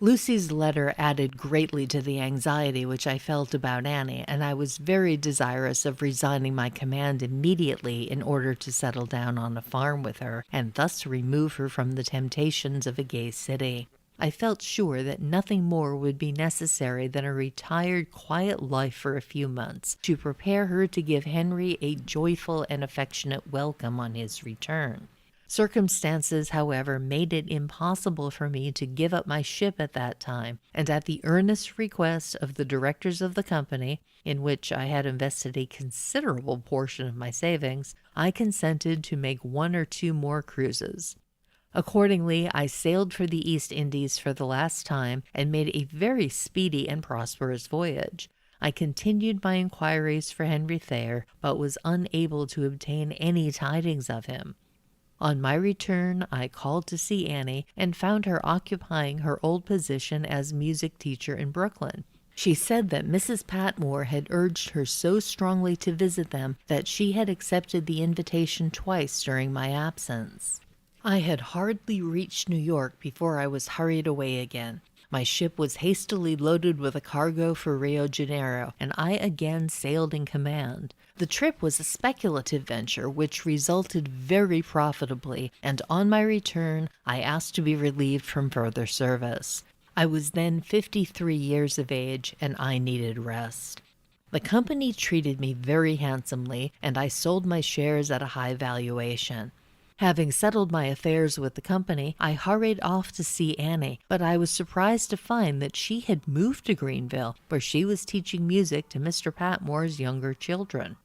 Lucy's letter added greatly to the anxiety which I felt about Annie, and I was very desirous of resigning my command immediately in order to settle down on a farm with her, and thus remove her from the temptations of a gay city. I felt sure that nothing more would be necessary than a retired, quiet life for a few months, to prepare her to give Henry a joyful and affectionate welcome on his return. Circumstances, however, made it impossible for me to give up my ship at that time, and at the earnest request of the directors of the company, in which I had invested a considerable portion of my savings, I consented to make 1 or 2 more cruises. Accordingly, I sailed for the East Indies for the last time and made a very speedy and prosperous voyage. I continued my inquiries for Henry Thayer, but was unable to obtain any tidings of him. On my return, I called to see Annie and found her occupying her old position as music teacher in Brooklyn. She said that Mrs. Patmore had urged her so strongly to visit them that she had accepted the invitation twice during my absence. I had hardly reached New York before I was hurried away again. My ship was hastily loaded with a cargo for Rio Janeiro, and I again sailed in command. The trip was a speculative venture which resulted very profitably, and on my return I asked to be relieved from further service. I was then 53 years of age, and I needed rest. The company treated me very handsomely, and I sold my shares at a high valuation. Having settled my affairs with the company, I hurried off to see Annie, but I was surprised to find that she had moved to Greenville, where she was teaching music to Mr. Patmore's younger children.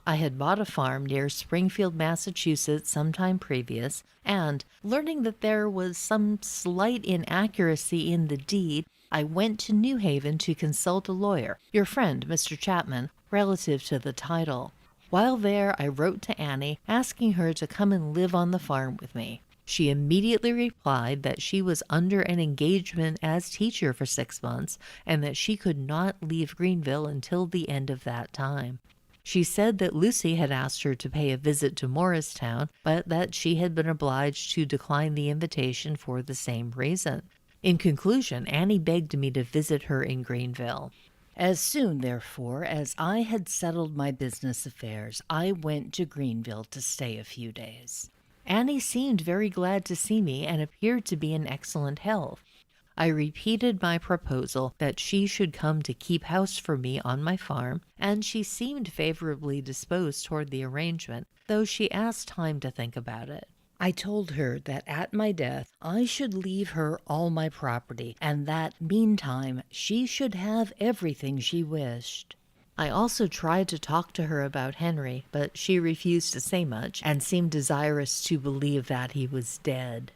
I had bought a farm near Springfield, Massachusetts, some time previous, and, learning that there was some slight inaccuracy in the deed, I went to New Haven to consult a lawyer, your friend, Mr. Chapman, relative to the title. While there, I wrote to Annie, asking her to come and live on the farm with me. She immediately replied that she was under an engagement as teacher for 6 months, and that she could not leave Greenville until the end of that time. She said that Lucy had asked her to pay a visit to Morristown, but that she had been obliged to decline the invitation for the same reason. In conclusion, Annie begged me to visit her in Greenville. As soon, therefore, as I had settled my business affairs, I went to Greenville to stay a few days. Annie seemed very glad to see me and appeared to be in excellent health. I repeated my proposal that she should come to keep house for me on my farm, and she seemed favorably disposed toward the arrangement, though she asked time to think about it. I told her that at my death I should leave her all my property, and that, meantime, she should have everything she wished. I also tried to talk to her about Henry, but she refused to say much, and seemed desirous to believe that he was dead.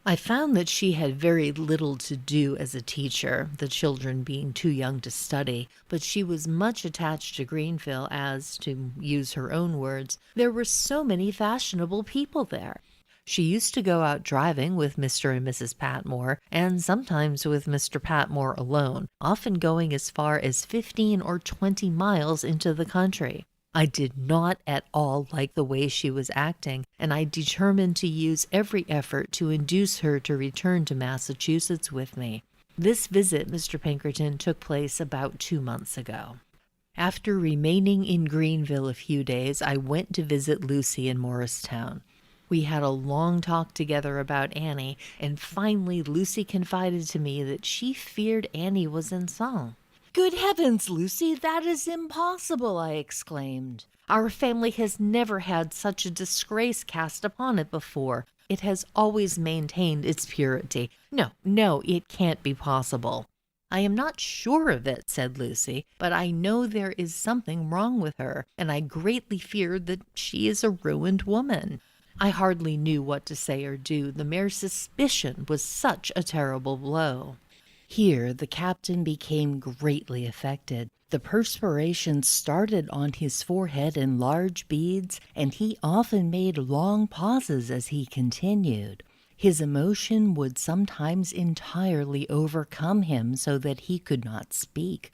I found that she had very little to do as a teacher, the children being too young to study, but she was much attached to Greenville as, to use her own words, there were so many fashionable people there. She used to go out driving with Mr. and Mrs. Patmore, and sometimes with Mr. Patmore alone, often going as far as 15 or 20 miles into the country. I did not at all like the way she was acting, and I determined to use every effort to induce her to return to Massachusetts with me. This visit, Mr. Pinkerton, took place about 2 months ago. After remaining in Greenville a few days, I went to visit Lucy in Morristown. We had a long talk together about Annie, and finally Lucy confided to me that she feared Annie was insane. "Good heavens, Lucy, that is impossible!" I exclaimed. "Our family has never had such a disgrace cast upon it before. It has always maintained its purity. No, it can't be possible." "I am not sure of it," said Lucy, "but I know there is something wrong with her, and I greatly fear that she is a ruined woman." I hardly knew what to say or do. The mere suspicion was such a terrible blow. Here the captain became greatly affected. The perspiration started on his forehead in large beads, and he often made long pauses as he continued. His emotion would sometimes entirely overcome him so that he could not speak.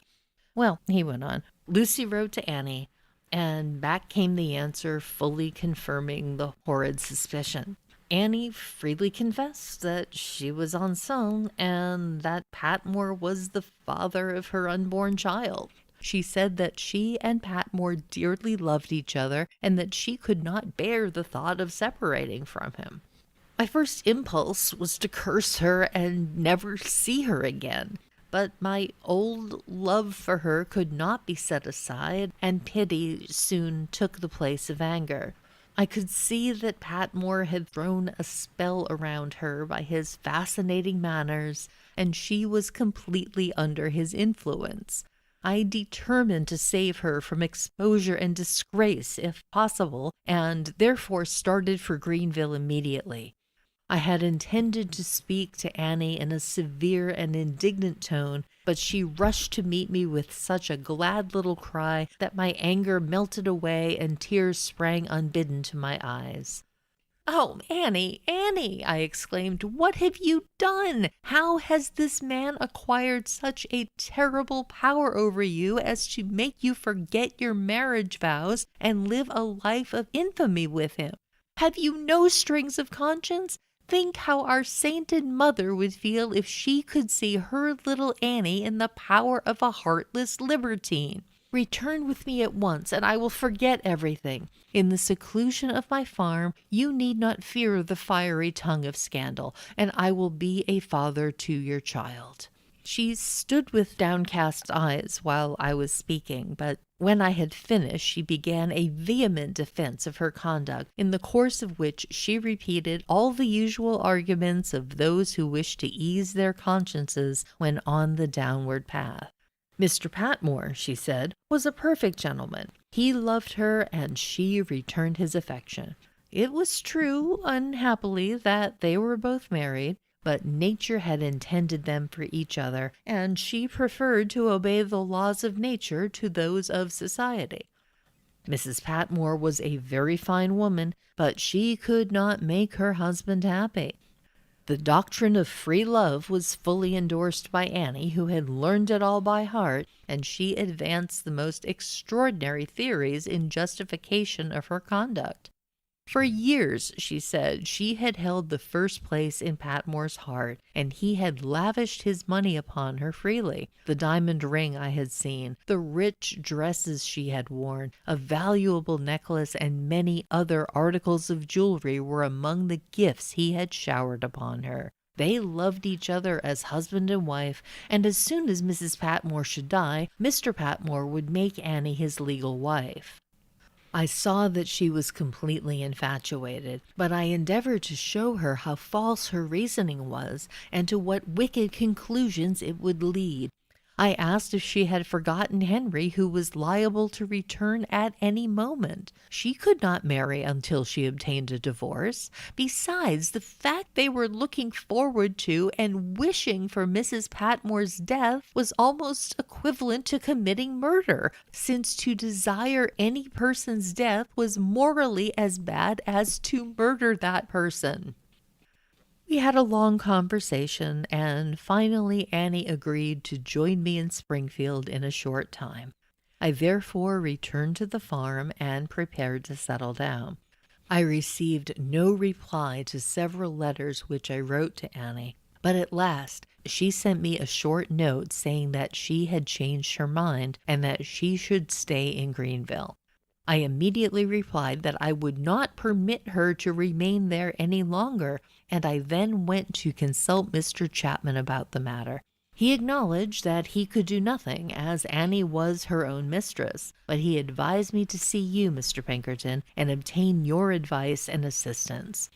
"Well," he went on, "Lucy wrote to Annie, and back came the answer fully confirming the horrid suspicion. Annie freely confessed that she was enceinte and that Patmore was the father of her unborn child. She said that she and Patmore dearly loved each other and that she could not bear the thought of separating from him. My first impulse was to curse her and never see her again. But my old love for her could not be set aside, and pity soon took the place of anger. I could see that Patmore had thrown a spell around her by his fascinating manners, and she was completely under his influence. I determined to save her from exposure and disgrace if possible, and therefore started for Greenville immediately. I had intended to speak to Annie in a severe and indignant tone, but she rushed to meet me with such a glad little cry that my anger melted away and tears sprang unbidden to my eyes. "Oh, Annie, Annie!" I exclaimed, "what have you done? How has this man acquired such a terrible power over you as to make you forget your marriage vows and live a life of infamy with him? Have you no strings of conscience? Think how our sainted mother would feel if she could see her little Annie in the power of a heartless libertine. Return with me at once, and I will forget everything. In the seclusion of my farm, you need not fear the fiery tongue of scandal, and I will be a father to your child." She stood with downcast eyes while I was speaking, but when I had finished, she began a vehement defense of her conduct, in the course of which she repeated all the usual arguments of those who wish to ease their consciences when on the downward path. Mr. Patmore, she said, was a perfect gentleman. He loved her, and she returned his affection. It was true, unhappily, that they were both married, but nature had intended them for each other, and she preferred to obey the laws of nature to those of society. Mrs. Patmore was a very fine woman, but she could not make her husband happy. The doctrine of free love was fully endorsed by Annie, who had learned it all by heart, and she advanced the most extraordinary theories in justification of her conduct. For years, she said, she had held the first place in Patmore's heart, and he had lavished his money upon her freely. The diamond ring I had seen, the rich dresses she had worn, a valuable necklace, and many other articles of jewelry were among the gifts he had showered upon her. They loved each other as husband and wife, and as soon as Mrs. Patmore should die, Mr. Patmore would make Annie his legal wife. I saw that she was completely infatuated, but I endeavored to show her how false her reasoning was, and to what wicked conclusions it would lead. I asked if she had forgotten Henry, who was liable to return at any moment. She could not marry until she obtained a divorce. Besides, the fact they were looking forward to and wishing for Mrs. Patmore's death was almost equivalent to committing murder, since to desire any person's death was morally as bad as to murder that person. We had a long conversation, and finally Annie agreed to join me in Springfield in a short time. I therefore returned to the farm and prepared to settle down. I received no reply to several letters which I wrote to Annie, but at last she sent me a short note saying that she had changed her mind and that she should stay in Greenville. I immediately replied that I would not permit her to remain there any longer, and I then went to consult Mr. Chapman about the matter. He acknowledged that he could do nothing, as Annie was her own mistress, but he advised me to see you, Mr. Pinkerton, and obtain your advice and assistance.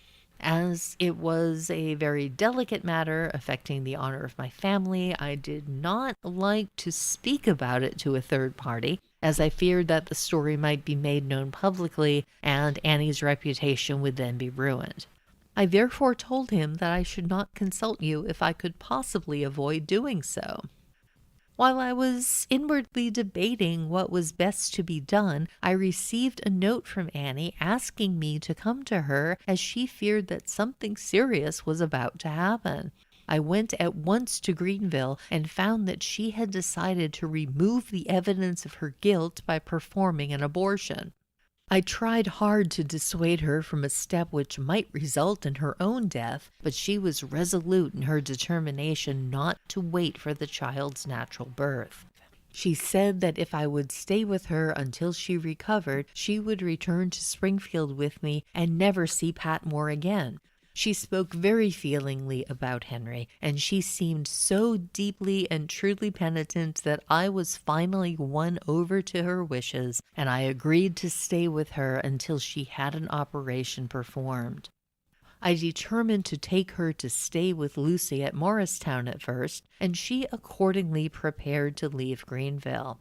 As it was a very delicate matter affecting the honor of my family, I did not like to speak about it to a third party, as I feared that the story might be made known publicly and Annie's reputation would then be ruined. I therefore told him that I should not consult you if I could possibly avoid doing so. While I was inwardly debating what was best to be done, I received a note from Annie asking me to come to her, as she feared that something serious was about to happen. I went at once to Greenville and found that she had decided to remove the evidence of her guilt by performing an abortion. I tried hard to dissuade her from a step which might result in her own death, but she was resolute in her determination not to wait for the child's natural birth. She said that if I would stay with her until she recovered, she would return to Springfield with me and never see Patmore again. She spoke very feelingly about Henry, and she seemed so deeply and truly penitent that I was finally won over to her wishes, and I agreed to stay with her until she had an operation performed. I determined to take her to stay with Lucy at Morristown at first, and she accordingly prepared to leave Greenville.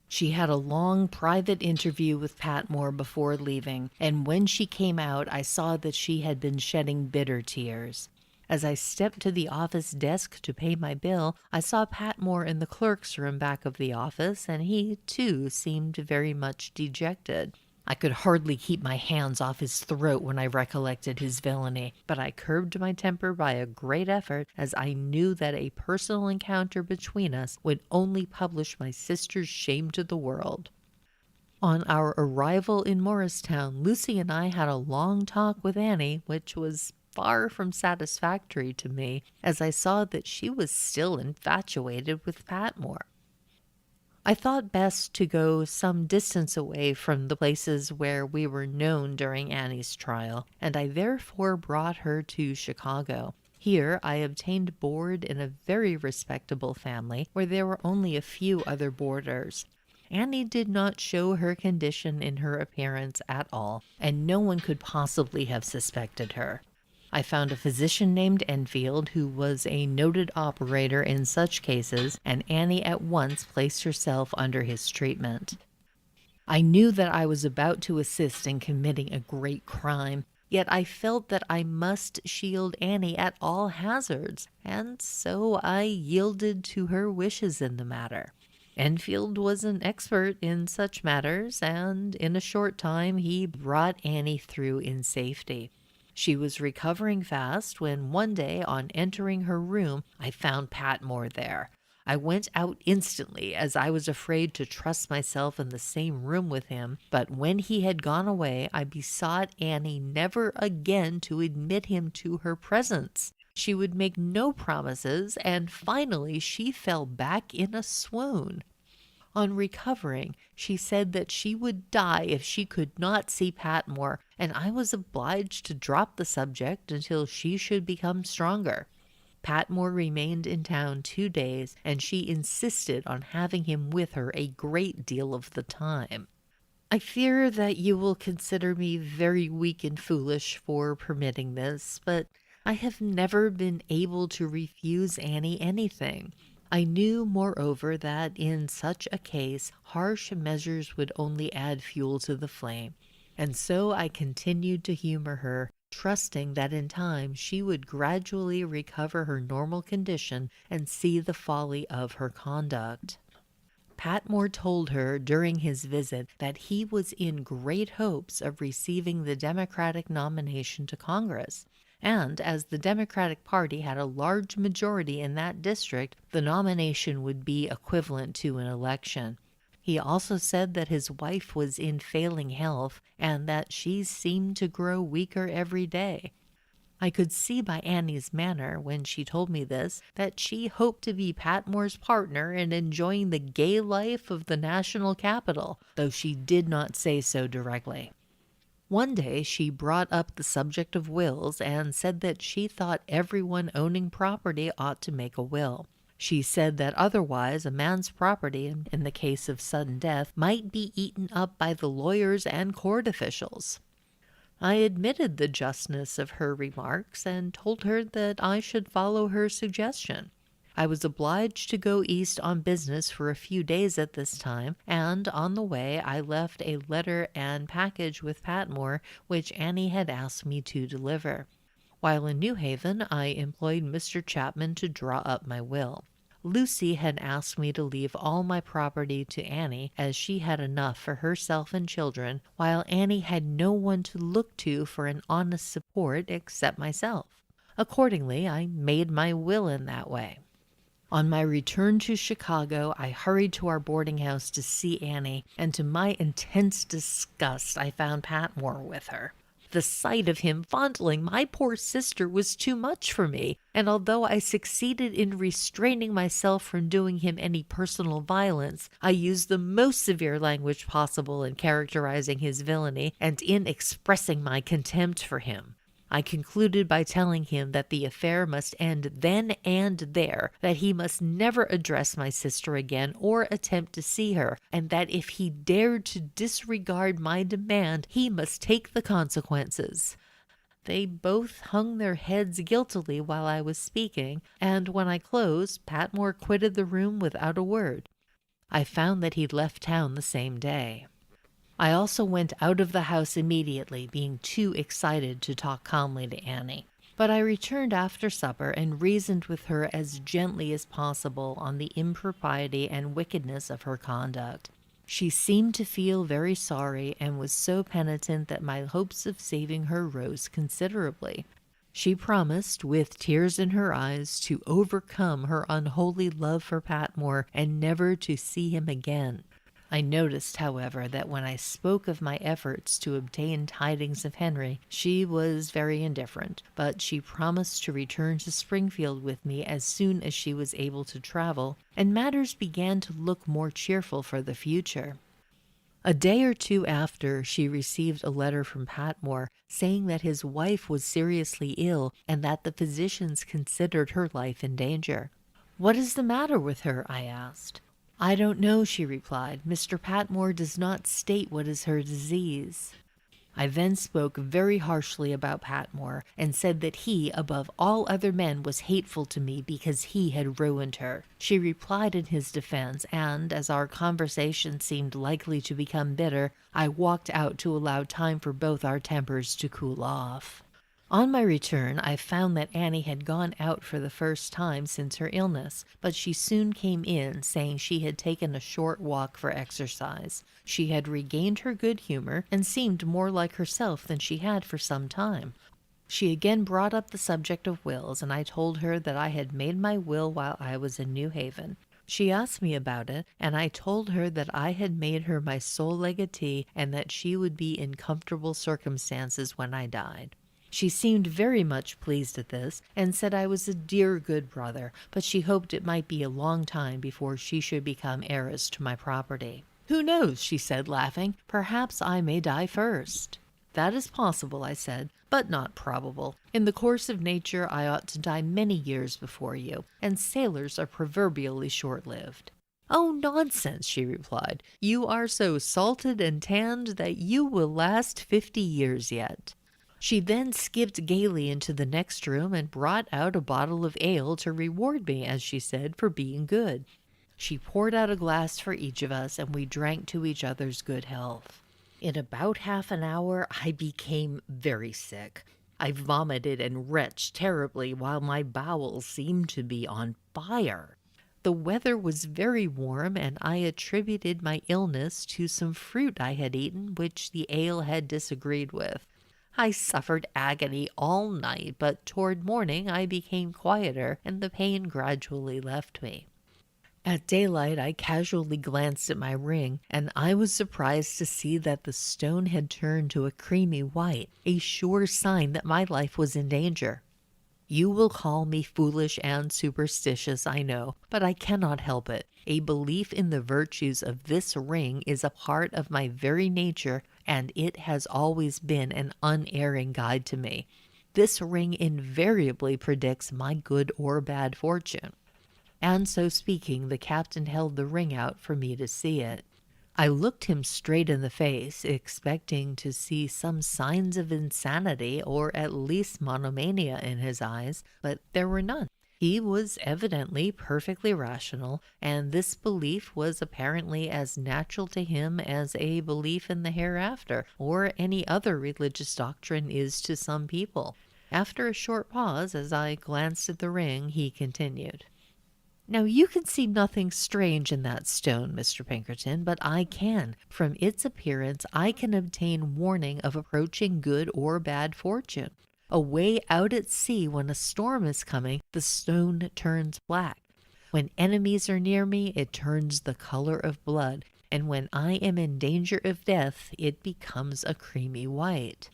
She had a long private interview with Patmore before leaving, and when she came out, I saw that she had been shedding bitter tears. As I stepped to the office desk to pay my bill, I saw Patmore in the clerk's room back of the office, and he, too, seemed very much dejected. I could hardly keep my hands off his throat when I recollected his villainy, but I curbed my temper by a great effort, as I knew that a personal encounter between us would only publish my sister's shame to the world. On our arrival in Morristown, Lucy and I had a long talk with Annie, which was far from satisfactory to me, as I saw that she was still infatuated with Patmore. I thought best to go some distance away from the places where we were known during Annie's trial, and I therefore brought her to Chicago. Here I obtained board in a very respectable family, where there were only a few other boarders. Annie did not show her condition in her appearance at all, and no one could possibly have suspected her. I found a physician named Enfield, who was a noted operator in such cases, and Annie at once placed herself under his treatment. I knew that I was about to assist in committing a great crime, yet I felt that I must shield Annie at all hazards, and so I yielded to her wishes in the matter. Enfield was an expert in such matters, and in a short time he brought Annie through in safety. She was recovering fast when one day, on entering her room, I found Patmore there. I went out instantly, as I was afraid to trust myself in the same room with him, but when he had gone away, I besought Annie never again to admit him to her presence. She would make no promises, and finally she fell back in a swoon. On recovering, she said that she would die if she could not see Patmore, and I was obliged to drop the subject until she should become stronger. Patmore remained in town 2 days, and she insisted on having him with her a great deal of the time. I fear that you will consider me very weak and foolish for permitting this, but I have never been able to refuse Annie anything. I knew, moreover, that in such a case harsh measures would only add fuel to the flame, and so I continued to humor her, trusting that in time she would gradually recover her normal condition and see the folly of her conduct. Patmore told her during his visit that he was in great hopes of receiving the Democratic nomination to Congress, and as the Democratic Party had a large majority in that district, the nomination would be equivalent to an election. He also said that his wife was in failing health, and that she seemed to grow weaker every day. I could see by Annie's manner, when she told me this, that she hoped to be Patmore's partner in enjoying the gay life of the national capital, though she did not say so directly. One day she brought up the subject of wills and said that she thought everyone owning property ought to make a will. She said that otherwise a man's property, in the case of sudden death, might be eaten up by the lawyers and court officials. I admitted the justness of her remarks and told her that I should follow her suggestion. I was obliged to go east on business for a few days at this time, and on the way I left a letter and package with Patmore, which Annie had asked me to deliver. While in New Haven, I employed Mr. Chapman to draw up my will. Lucy had asked me to leave all my property to Annie, as she had enough for herself and children, while Annie had no one to look to for an honest support except myself. Accordingly, I made my will in that way. On my return to Chicago, I hurried to our boarding house to see Annie, and to my intense disgust I found Patmore with her. The sight of him fondling my poor sister was too much for me, and although I succeeded in restraining myself from doing him any personal violence, I used the most severe language possible in characterizing his villainy and in expressing my contempt for him. I concluded by telling him that the affair must end then and there, that he must never address my sister again or attempt to see her, and that if he dared to disregard my demand, he must take the consequences. They both hung their heads guiltily while I was speaking, and when I closed, Patmore quitted the room without a word. I found that he'd left town the same day. I also went out of the house immediately, being too excited to talk calmly to Annie. But I returned after supper and reasoned with her as gently as possible on the impropriety and wickedness of her conduct. She seemed to feel very sorry and was so penitent that my hopes of saving her rose considerably. She promised, with tears in her eyes, to overcome her unholy love for Patmore and never to see him again. I noticed, however, that when I spoke of my efforts to obtain tidings of Henry, she was very indifferent, but she promised to return to Springfield with me as soon as she was able to travel, and matters began to look more cheerful for the future. A day or two after, she received a letter from Patmore saying that his wife was seriously ill and that the physicians considered her life in danger. "What is the matter with her?" I asked. "I don't know," she replied. "Mr. Patmore does not state what is her disease." I then spoke very harshly about Patmore and said that he, above all other men, was hateful to me because he had ruined her. She replied in his defense, and as our conversation seemed likely to become bitter, I walked out to allow time for both our tempers to cool off. On my return, I found that Annie had gone out for the first time since her illness, but she soon came in, saying she had taken a short walk for exercise. She had regained her good humor and seemed more like herself than she had for some time. She again brought up the subject of wills, and I told her that I had made my will while I was in New Haven. She asked me about it, and I told her that I had made her my sole legatee and that she would be in comfortable circumstances when I died. She seemed very much pleased at this, and said I was a dear good brother, but she hoped it might be a long time before she should become heiress to my property. "Who knows?" she said, laughing. "Perhaps I may die first." "That is possible," I said, "but not probable. In the course of nature I ought to die many years before you, and sailors are proverbially short-lived." "Oh, nonsense," she replied. "You are so salted and tanned that you will last 50 years yet." She then skipped gaily into the next room and brought out a bottle of ale to reward me, as she said, for being good. She poured out a glass for each of us, and we drank to each other's good health. In about half an hour I became very sick. I vomited and retched terribly, while my bowels seemed to be on fire. The weather was very warm, and I attributed my illness to some fruit I had eaten, which the ale had disagreed with. I suffered agony all night, but toward morning I became quieter, and the pain gradually left me. At daylight I casually glanced at my ring, and I was surprised to see that the stone had turned to a creamy white, a sure sign that my life was in danger. You will call me foolish and superstitious, I know, but I cannot help it. A belief in the virtues of this ring is a part of my very nature, and it has always been an unerring guide to me. This ring invariably predicts my good or bad fortune. And so speaking, the captain held the ring out for me to see it. I looked him straight in the face, expecting to see some signs of insanity or at least monomania in his eyes, but there were none. He was evidently perfectly rational, and this belief was apparently as natural to him as a belief in the hereafter or any other religious doctrine is to some people. After a short pause, as I glanced at the ring, he continued, "Now you can see nothing strange in that stone, Mr. Pinkerton, but I can. From its appearance I can obtain warning of approaching good or bad fortune. Away out at sea, when a storm is coming, the stone turns black. When enemies are near me, it turns the color of blood, and when I am in danger of death, it becomes a creamy white.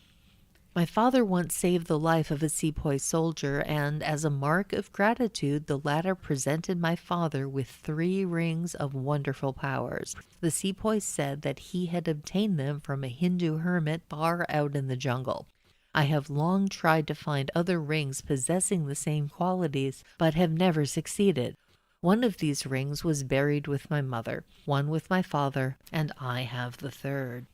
My father once saved the life of a sepoy soldier, and as a mark of gratitude, the latter presented my father with 3 rings of wonderful powers. The sepoy said that he had obtained them from a Hindu hermit far out in the jungle. I have long tried to find other rings possessing the same qualities, but have never succeeded. One of these rings was buried with my mother, one with my father, and I have the 3rd.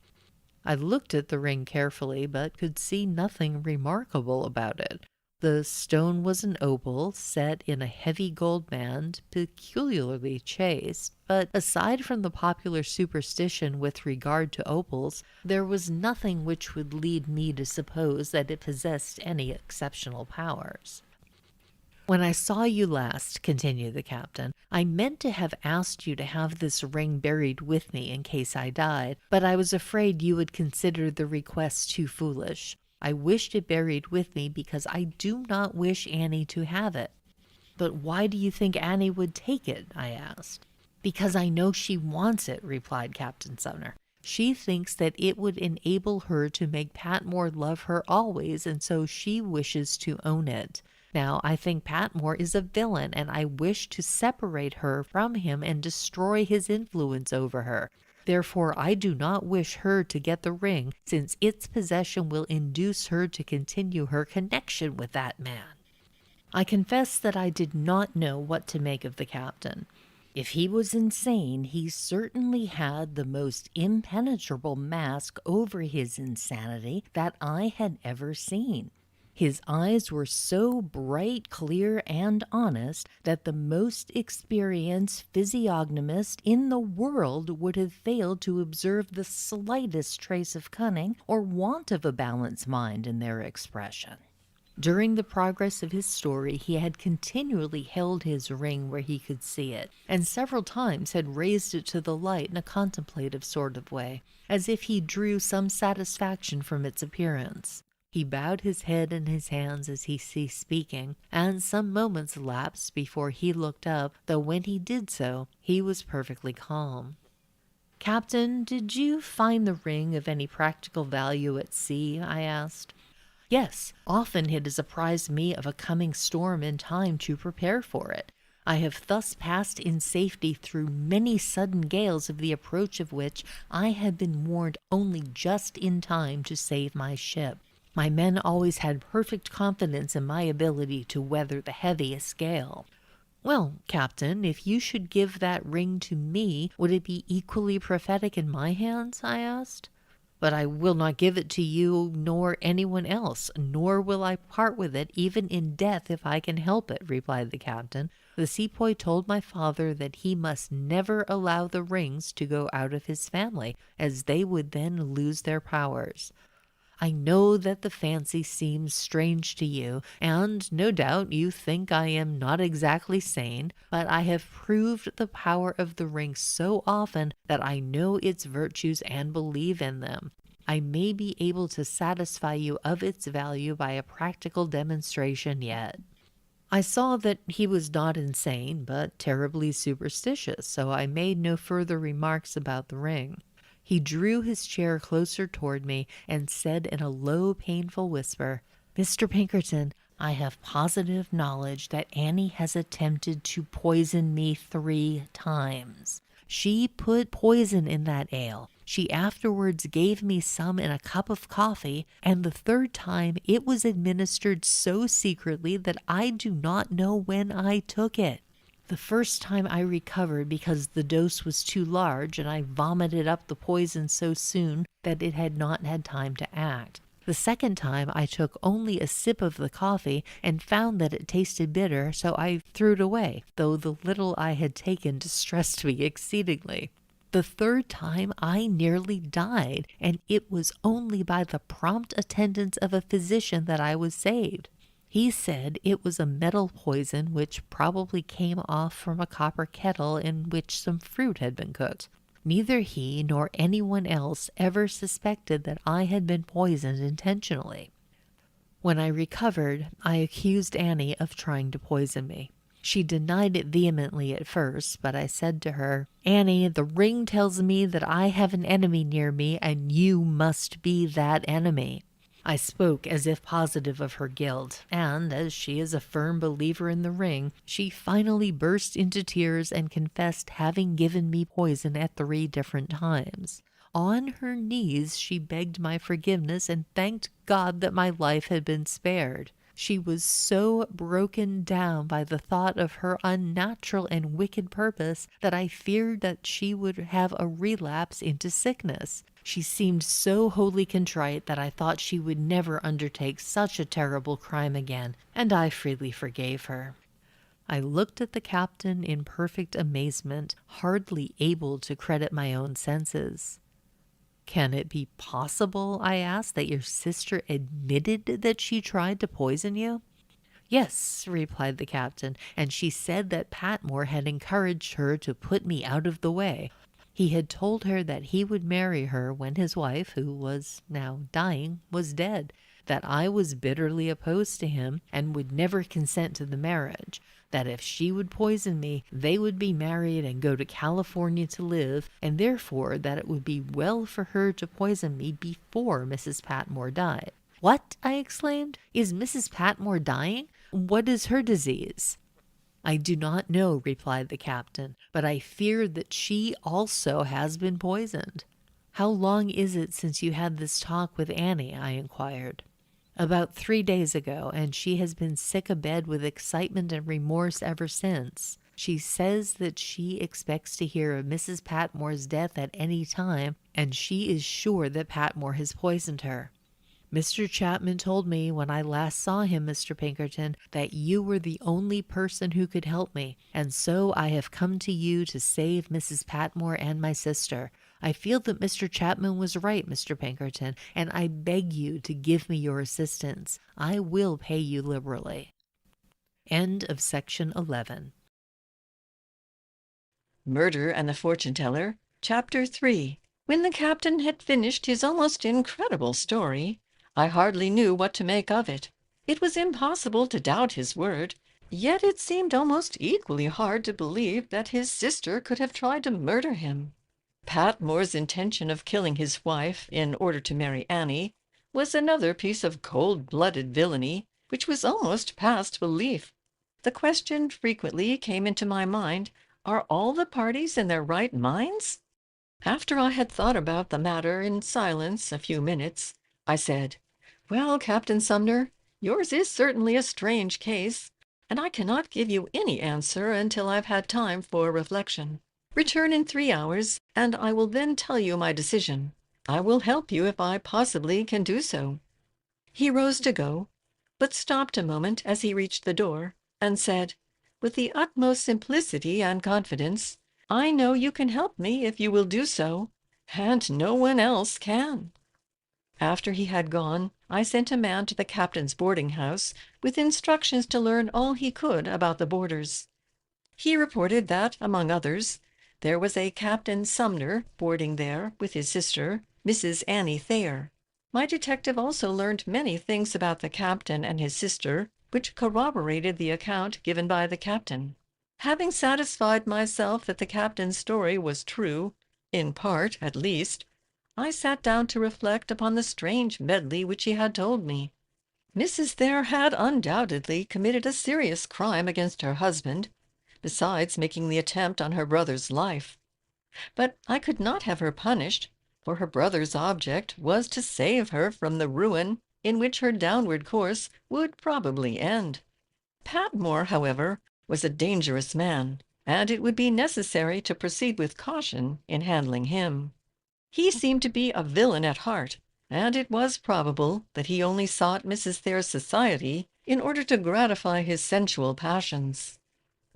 I looked at the ring carefully, but could see nothing remarkable about it. The stone was an opal set in a heavy gold band, peculiarly chased, but aside from the popular superstition with regard to opals, there was nothing which would lead me to suppose that it possessed any exceptional powers. "When I saw you last," continued the captain, "I meant to have asked you to have this ring buried with me in case I died, but I was afraid you would consider the request too foolish. I wished it buried with me because I do not wish Annie to have it." "But why do you think Annie would take it?" I asked. "Because I know she wants it," replied Captain Sumner. "She thinks that it would enable her to make Patmore love her always, and so she wishes to own it. Now, I think Patmore is a villain, and I wish to separate her from him and destroy his influence over her. Therefore, I do not wish her to get the ring, since its possession will induce her to continue her connection with that man." I confess that I did not know what to make of the captain. If he was insane, he certainly had the most impenetrable mask over his insanity that I had ever seen. His eyes were so bright, clear, and honest that the most experienced physiognomist in the world would have failed to observe the slightest trace of cunning or want of a balanced mind in their expression. During the progress of his story, he had continually held his ring where he could see it, and several times had raised it to the light in a contemplative sort of way, as if he drew some satisfaction from its appearance. He bowed his head in his hands as he ceased speaking, and some moments elapsed before he looked up, though when he did so, he was perfectly calm. "Captain, did you find the ring of any practical value at sea?" I asked. "Yes, often it has apprised me of a coming storm in time to prepare for it. I have thus passed in safety through many sudden gales of the approach of which I had been warned only just in time to save my ship. My men always had perfect confidence in my ability to weather the heaviest gale." "Well, Captain, if you should give that ring to me, would it be equally prophetic in my hands?" I asked. "But I will not give it to you nor anyone else, nor will I part with it even in death if I can help it," replied the captain. "The sepoy told my father that he must never allow the rings to go out of his family, as they would then lose their powers. I know that the fancy seems strange to you, and no doubt you think I am not exactly sane, but I have proved the power of the ring so often that I know its virtues and believe in them. I may be able to satisfy you of its value by a practical demonstration yet." I saw that he was not insane, but terribly superstitious, so I made no further remarks about the ring. He drew his chair closer toward me and said in a low, painful whisper, "Mr. Pinkerton, I have positive knowledge that Annie has attempted to poison me 3 times. She put poison in that ale. She afterwards gave me some in a cup of coffee, and the 3rd time it was administered so secretly that I do not know when I took it. The first time I recovered because the dose was too large, and I vomited up the poison so soon that it had not had time to act. The 2nd time I took only a sip of the coffee and found that it tasted bitter, so I threw it away, though the little I had taken distressed me exceedingly. The 3rd time I nearly died, and it was only by the prompt attendance of a physician that I was saved. He said it was a metal poison which probably came off from a copper kettle in which some fruit had been cooked. Neither he nor anyone else ever suspected that I had been poisoned intentionally. When I recovered, I accused Annie of trying to poison me. She denied it vehemently at first, but I said to her, "Annie, the ring tells me that I have an enemy near me, and you must be that enemy." I spoke as if positive of her guilt, and as she is a firm believer in the ring, she finally burst into tears and confessed having given me poison at 3 different times. On her knees she begged my forgiveness and thanked God that my life had been spared. She was so broken down by the thought of her unnatural and wicked purpose that I feared that she would have a relapse into sickness. She seemed so wholly contrite that I thought she would never undertake such a terrible crime again, and I freely forgave her. I looked at the captain in perfect amazement, hardly able to credit my own senses. "Can it be possible," I asked, "that your sister admitted that she tried to poison you?" "Yes," replied the captain, "and she said that Patmore had encouraged her to put me out of the way. He had told her that he would marry her when his wife, who was now dying, was dead, that I was bitterly opposed to him and would never consent to the marriage, that if she would poison me, they would be married and go to California to live, and therefore that it would be well for her to poison me before Mrs. Patmore died." "What?" I exclaimed. "Is Mrs. Patmore dying? What is her disease?" "I do not know," replied the captain, "but I fear that she also has been poisoned." "How long is it since you had this talk with Annie?" I inquired. "About 3 days ago, and she has been sick abed with excitement and remorse ever since. She says that she expects to hear of Mrs. Patmore's death at any time, and she is sure that Patmore has poisoned her. Mr. Chapman told me when I last saw him, Mr. Pinkerton, that you were the only person who could help me, and so I have come to you to save Mrs. Patmore and my sister. I feel that Mr. Chapman was right, Mr. Pinkerton, and I beg you to give me your assistance. I will pay you liberally." End of section 11. Murder and the Fortune Teller, Chapter 3. When the captain had finished his almost incredible story, I hardly knew what to make of it. It was impossible to doubt his word, yet it seemed almost equally hard to believe that his sister could have tried to murder him. Patmore's intention of killing his wife in order to marry Annie was another piece of cold-blooded villainy which was almost past belief. The question frequently came into my mind, are all the parties in their right minds? After I had thought about the matter in silence a few minutes, I said, "Well, Captain Sumner, yours is certainly a strange case, and I cannot give you any answer until I've had time for reflection. Return in 3 hours, and I will then tell you my decision. I will help you if I possibly can do so." He rose to go, but stopped a moment as he reached the door, and said, with the utmost simplicity and confidence, "I know you can help me if you will do so, and no one else can." After he had gone, I sent a man to the captain's boarding-house with instructions to learn all he could about the boarders. He reported that, among others, there was a Captain Sumner boarding there with his sister, Mrs. Annie Thayer. My detective also learned many things about the captain and his sister, which corroborated the account given by the captain. Having satisfied myself that the captain's story was true, in part at least, I sat down to reflect upon the strange medley which he had told me. Mrs. Thayer had undoubtedly committed a serious crime against her husband, besides making the attempt on her brother's life. But I could not have her punished, for her brother's object was to save her from the ruin in which her downward course would probably end. Patmore, however, was a dangerous man, and it would be necessary to proceed with caution in handling him. He seemed to be a villain at heart, and it was probable that he only sought Mrs. Thayer's society in order to gratify his sensual passions.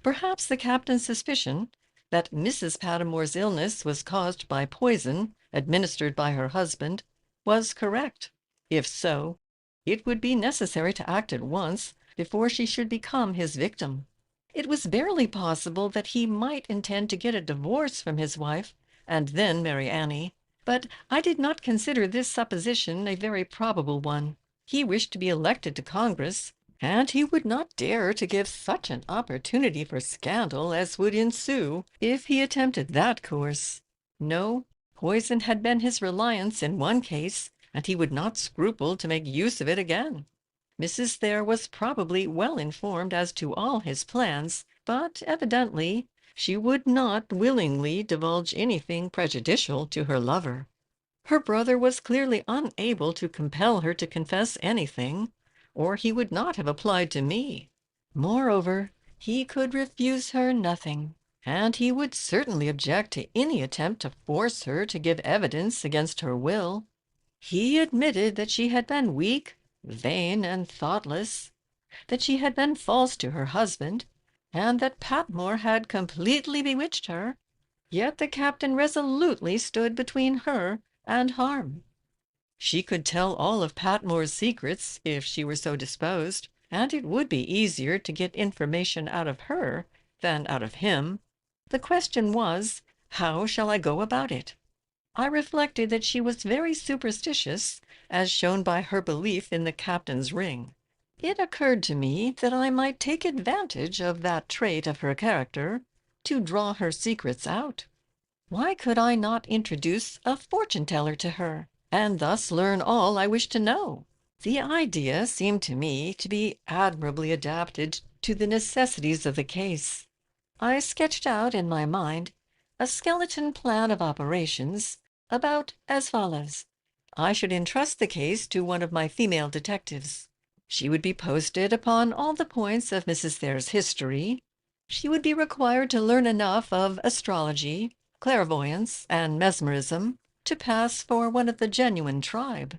Perhaps the captain's suspicion that Mrs. Patmore's illness was caused by poison administered by her husband was correct. If so, it would be necessary to act at once before she should become his victim. It was barely possible that he might intend to get a divorce from his wife and then marry Annie, but I did not consider this supposition a very probable one. He wished to be elected to Congress, and he would not dare to give such an opportunity for scandal as would ensue if he attempted that course. No, poison had been his reliance in one case, and he would not scruple to make use of it again. Mrs. Thayer was probably well informed as to all his plans, but evidently she would not willingly divulge anything prejudicial to her lover. Her brother was clearly unable to compel her to confess anything, or he would not have applied to me. Moreover, he could refuse her nothing, and he would certainly object to any attempt to force her to give evidence against her will. He admitted that she had been weak, vain, and thoughtless, that she had been false to her husband, and that Patmore had completely bewitched her. Yet the captain resolutely stood between her and harm. She could tell all of Patmore's secrets if she were so disposed, and it would be easier to get information out of her than out of him. The question was, how shall I go about it? I reflected that she was very superstitious, as shown by her belief in the captain's ring. It occurred to me that I might take advantage of that trait of her character to draw her secrets out. Why could I not introduce a fortune-teller to her, and thus learn all I wished to know? The idea seemed to me to be admirably adapted to the necessities of the case. I sketched out in my mind a skeleton plan of operations about as follows. I should entrust the case to one of my female detectives. She would be posted upon all the points of Mrs. Thayer's history. She would be required to learn enough of astrology, clairvoyance, and mesmerism to pass for one of the genuine tribe.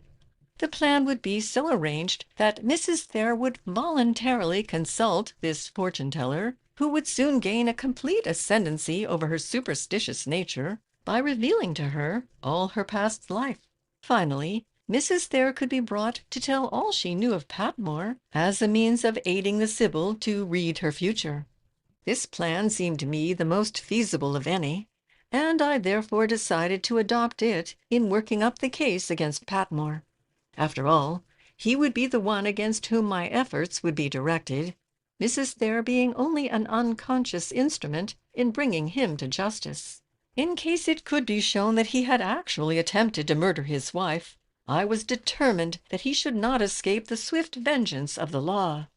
The plan would be so arranged that Mrs. Thayer would voluntarily consult this fortune-teller, who would soon gain a complete ascendancy over her superstitious nature by revealing to her all her past life. Finally, Mrs. Thayer could be brought to tell all she knew of Patmore as a means of aiding the Sibyl to read her future. This plan seemed to me the most feasible of any, and I therefore decided to adopt it in working up the case against Patmore. After all, he would be the one against whom my efforts would be directed, Mrs. Thayer being only an unconscious instrument in bringing him to justice. In case it could be shown that he had actually attempted to murder his wife, I was determined that he should not escape the swift vengeance of the law.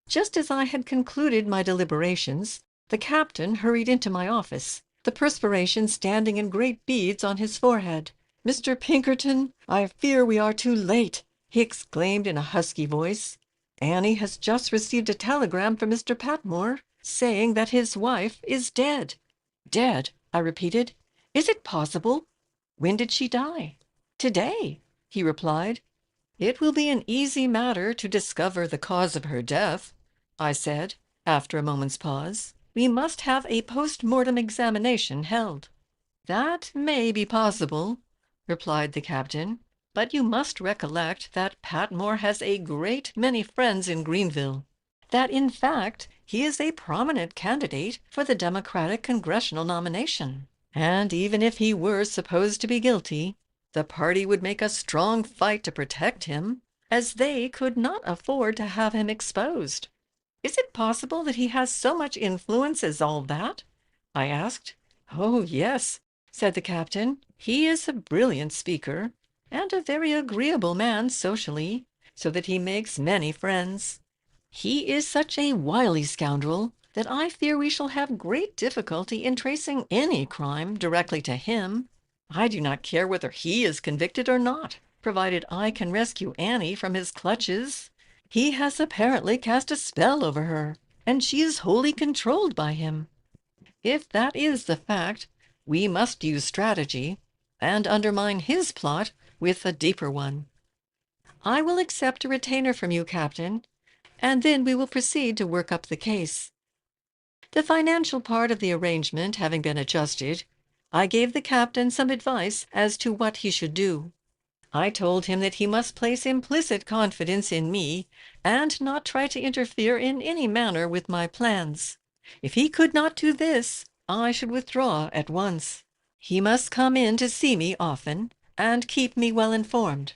Just as I had concluded my deliberations, the captain hurried into my office, the perspiration standing in great beads on his forehead. "Mr. Pinkerton, I fear we are too late," he exclaimed in a husky voice. "Annie has just received a telegram from Mr. Patmore, saying that his wife is dead." "Dead?" I repeated. "Is it possible? When did she die?" "Today," he replied. "It will be an easy matter to discover the cause of her death," I said, after a moment's pause. "We must have a post-mortem examination held." "That may be possible," replied the captain, "but you must recollect that Patmore has a great many friends in Greenville, that in fact he is a prominent candidate for the Democratic congressional nomination, and even if he were supposed to be guilty, the party would make a strong fight to protect him, as they could not afford to have him exposed." "Is it possible that he has so much influence as all that?" I asked. "Oh, yes," said the captain. "He is a brilliant speaker, and a very agreeable man socially, so that he makes many friends. He is such a wily scoundrel that I fear we shall have great difficulty in tracing any crime directly to him. I do not care whether he is convicted or not, provided I can rescue Annie from his clutches. He has apparently cast a spell over her, and she is wholly controlled by him. If that is the fact, we must use strategy, and undermine his plot with a deeper one. I will accept a retainer from you, Captain, and then we will proceed to work up the case." The financial part of the arrangement having been adjusted, I gave the captain some advice as to what he should do. I told him that he must place implicit confidence in me, and not try to interfere in any manner with my plans. If he could not do this, I should withdraw at once. He must come in to see me often, and keep me well informed.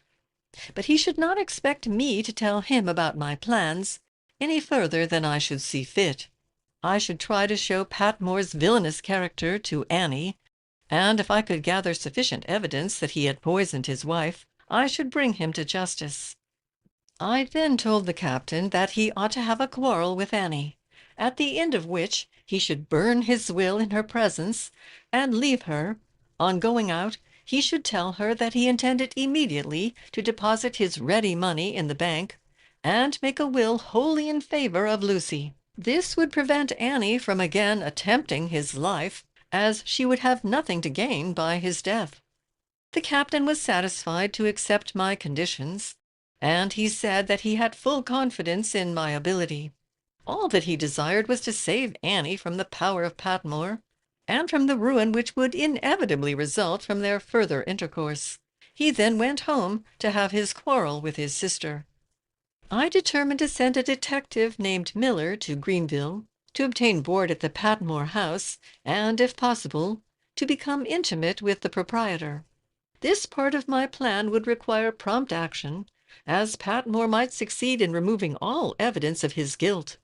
But he should not expect me to tell him about my plans any further than I should see fit. I should try to show Patmore's villainous character to Annie, and if I could gather sufficient evidence that he had poisoned his wife, I should bring him to justice. I then told the captain that he ought to have a quarrel with Annie, at the end of which he should burn his will in her presence, and leave her. On going out, he should tell her that he intended immediately to deposit his ready money in the bank, and make a will wholly in favor of Lucy. This would prevent Annie from again attempting his life, as she would have nothing to gain by his death. The captain was satisfied to accept my conditions, and he said that he had full confidence in my ability. All that he desired was to save Annie from the power of Patmore, and from the ruin which would inevitably result from their further intercourse. He then went home to have his quarrel with his sister. I determined to send a detective named Miller to Greenville to obtain board at the Patmore house, and, if possible, to become intimate with the proprietor. This part of my plan would require prompt action, as Patmore might succeed in removing all evidence of his guilt.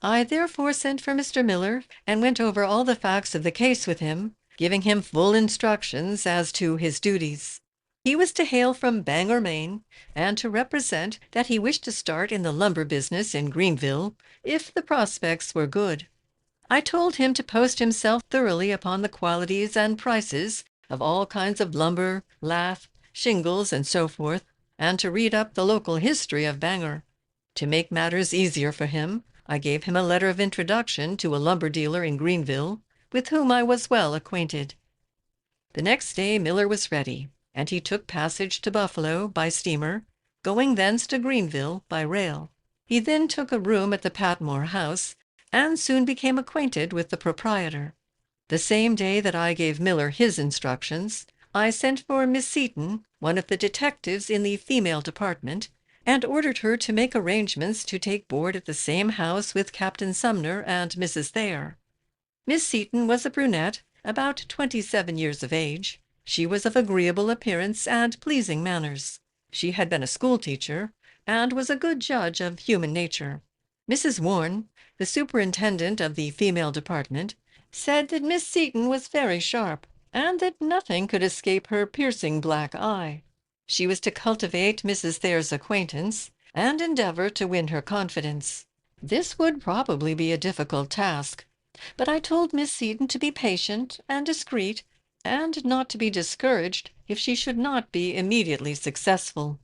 I therefore sent for Mr. Miller and went over all the facts of the case with him, giving him full instructions as to his duties. He was to hail from Bangor, Maine, and to represent that he wished to start in the lumber business in Greenville, if the prospects were good. I told him to post himself thoroughly upon the qualities and prices of all kinds of lumber, lath, shingles, and so forth, and to read up the local history of Bangor. To make matters easier for him, I gave him a letter of introduction to a lumber dealer in Greenville, with whom I was well acquainted. The next day Miller was ready, and he took passage to Buffalo by steamer, going thence to Greenville by rail. He then took a room at the Patmore house, and soon became acquainted with the proprietor. The same day that I gave Miller his instructions, I sent for Miss Seaton, one of the detectives in the female department, and ordered her to make arrangements to take board at the same house with Captain Sumner and Mrs. Thayer. Miss Seaton was a brunette, about 27 years of age. She was of agreeable appearance and pleasing manners. She had been a schoolteacher, and was a good judge of human nature. Mrs. Warne, the superintendent of the female department, said that Miss Seaton was very sharp, and that nothing could escape her piercing black eye. She was to cultivate Mrs. Thayer's acquaintance, and endeavor to win her confidence. This would probably be a difficult task, but I told Miss Seaton to be patient and discreet, and not to be discouraged if she should not be immediately successful.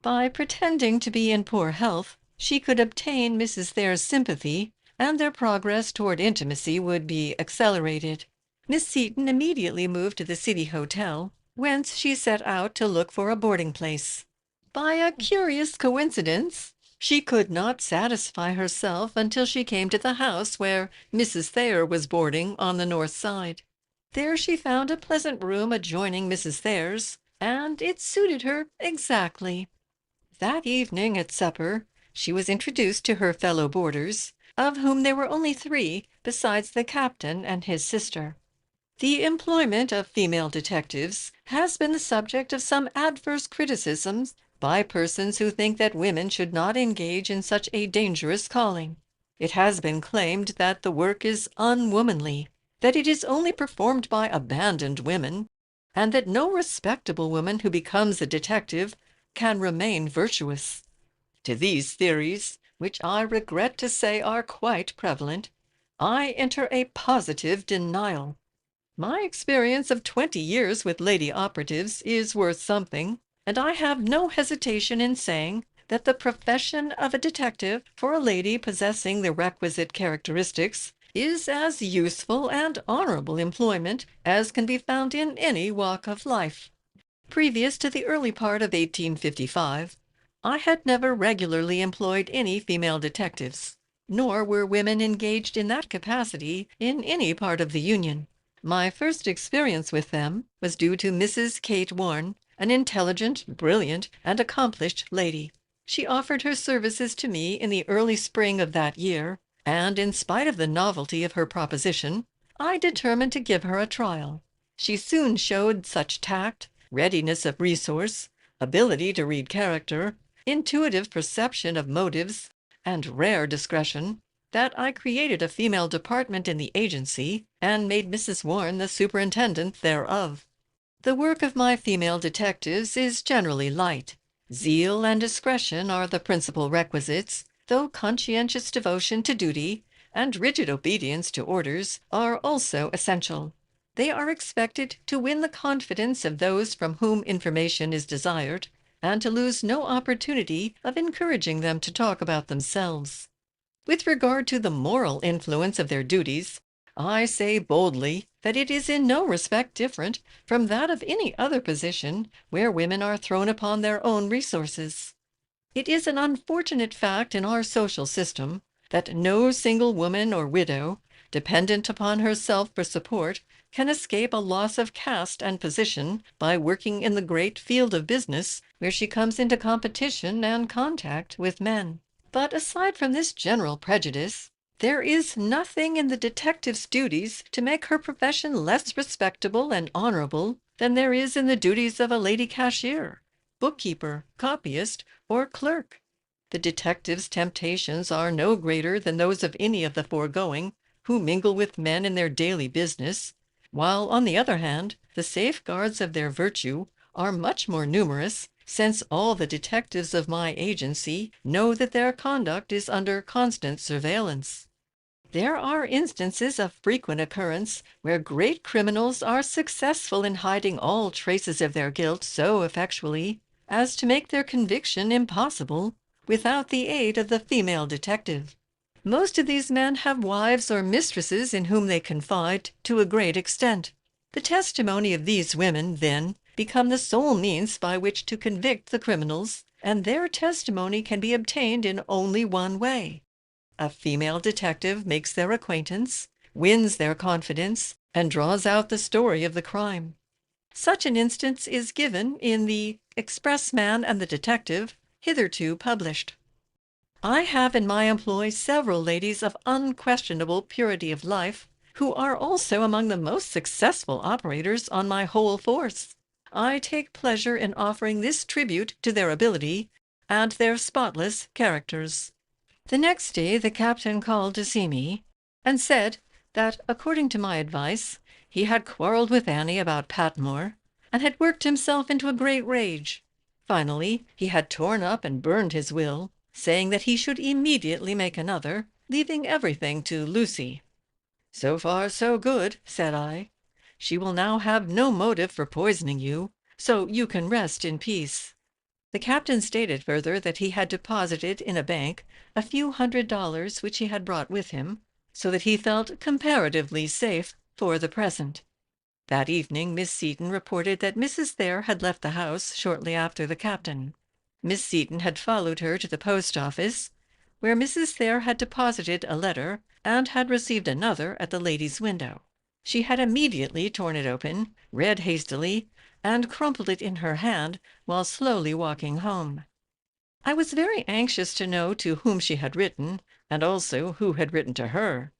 By pretending to be in poor health, she could obtain Mrs. Thayer's sympathy, and their progress toward intimacy would be accelerated. Miss Seaton immediately moved to the City Hotel, whence she set out to look for a boarding place. By a curious coincidence, she could not satisfy herself until she came to the house where Mrs. Thayer was boarding on the north side. There she found a pleasant room adjoining Mrs. Thayer's, and it suited her exactly. That evening at supper she was introduced to her fellow boarders, of whom there were only 3 besides the captain and his sister. The employment of female detectives has been the subject of some adverse criticisms by persons who think that women should not engage in such a dangerous calling. It has been claimed that the work is unwomanly, that it is only performed by abandoned women, and that no respectable woman who becomes a detective can remain virtuous. To these theories, which I regret to say are quite prevalent, I enter a positive denial. My experience of 20 years with lady operatives is worth something, and I have no hesitation in saying that the profession of a detective for a lady possessing the requisite characteristics is as useful and honorable employment as can be found in any walk of life. Previous to the early part of 1855, I had never regularly employed any female detectives, nor were women engaged in that capacity in any part of the Union. My first experience with them was due to Mrs. Kate Warne, an intelligent, brilliant, and accomplished lady. She offered her services to me in the early spring of that year, and in spite of the novelty of her proposition, I determined to give her a trial. She soon showed such tact, readiness of resource, ability to read character, intuitive perception of motives, and rare discretion, that I created a female department in the agency, and made Mrs. Warne the superintendent thereof. The work of my female detectives is generally light. Zeal and discretion are the principal requisites, though conscientious devotion to duty and rigid obedience to orders are also essential. They are expected to win the confidence of those from whom information is desired, and to lose no opportunity of encouraging them to talk about themselves. With regard to the moral influence of their duties, I say boldly that it is in no respect different from that of any other position where women are thrown upon their own resources. It is an unfortunate fact in our social system that no single woman or widow, dependent upon herself for support, can escape a loss of caste and position by working in the great field of business where she comes into competition and contact with men. But aside from this general prejudice, there is nothing in the detective's duties to make her profession less respectable and honorable than there is in the duties of a lady cashier, bookkeeper, copyist, or clerk. The detective's temptations are no greater than those of any of the foregoing who mingle with men in their daily business, while, on the other hand, the safeguards of their virtue are much more numerous, since all the detectives of my agency know that their conduct is under constant surveillance. There are instances of frequent occurrence where great criminals are successful in hiding all traces of their guilt so effectually as to make their conviction impossible without the aid of the female detective. Most of these men have wives or mistresses in whom they confide to a great extent. The testimony of these women, then, become the sole means by which to convict the criminals, and their testimony can be obtained in only one way. A female detective makes their acquaintance, wins their confidence, and draws out the story of the crime. Such an instance is given in the Expressman and the Detective, hitherto published. I have in my employ several ladies of unquestionable purity of life, who are also among the most successful operators on my whole force. I take pleasure in offering this tribute to their ability and their spotless characters. The next day the captain called to see me, and said that, according to my advice, he had quarrelled with Annie about Patmore, and had worked himself into a great rage. Finally, he had torn up and burned his will, saying that he should immediately make another, leaving everything to Lucy. "So far so good," said I. "She will now have no motive for poisoning you, so you can rest in peace." The captain stated further that he had deposited in a bank a few $100 which he had brought with him, so that he felt comparatively safe for the present. That evening Miss Seton reported that Mrs. Thayer had left the house shortly after the captain. Miss Seton had followed her to the post office, where Mrs. Thayer had deposited a letter and had received another at the lady's window. She had immediately torn it open, read hastily, and crumpled it in her hand while slowly walking home. I was very anxious to know to whom she had written, and also who had written to her.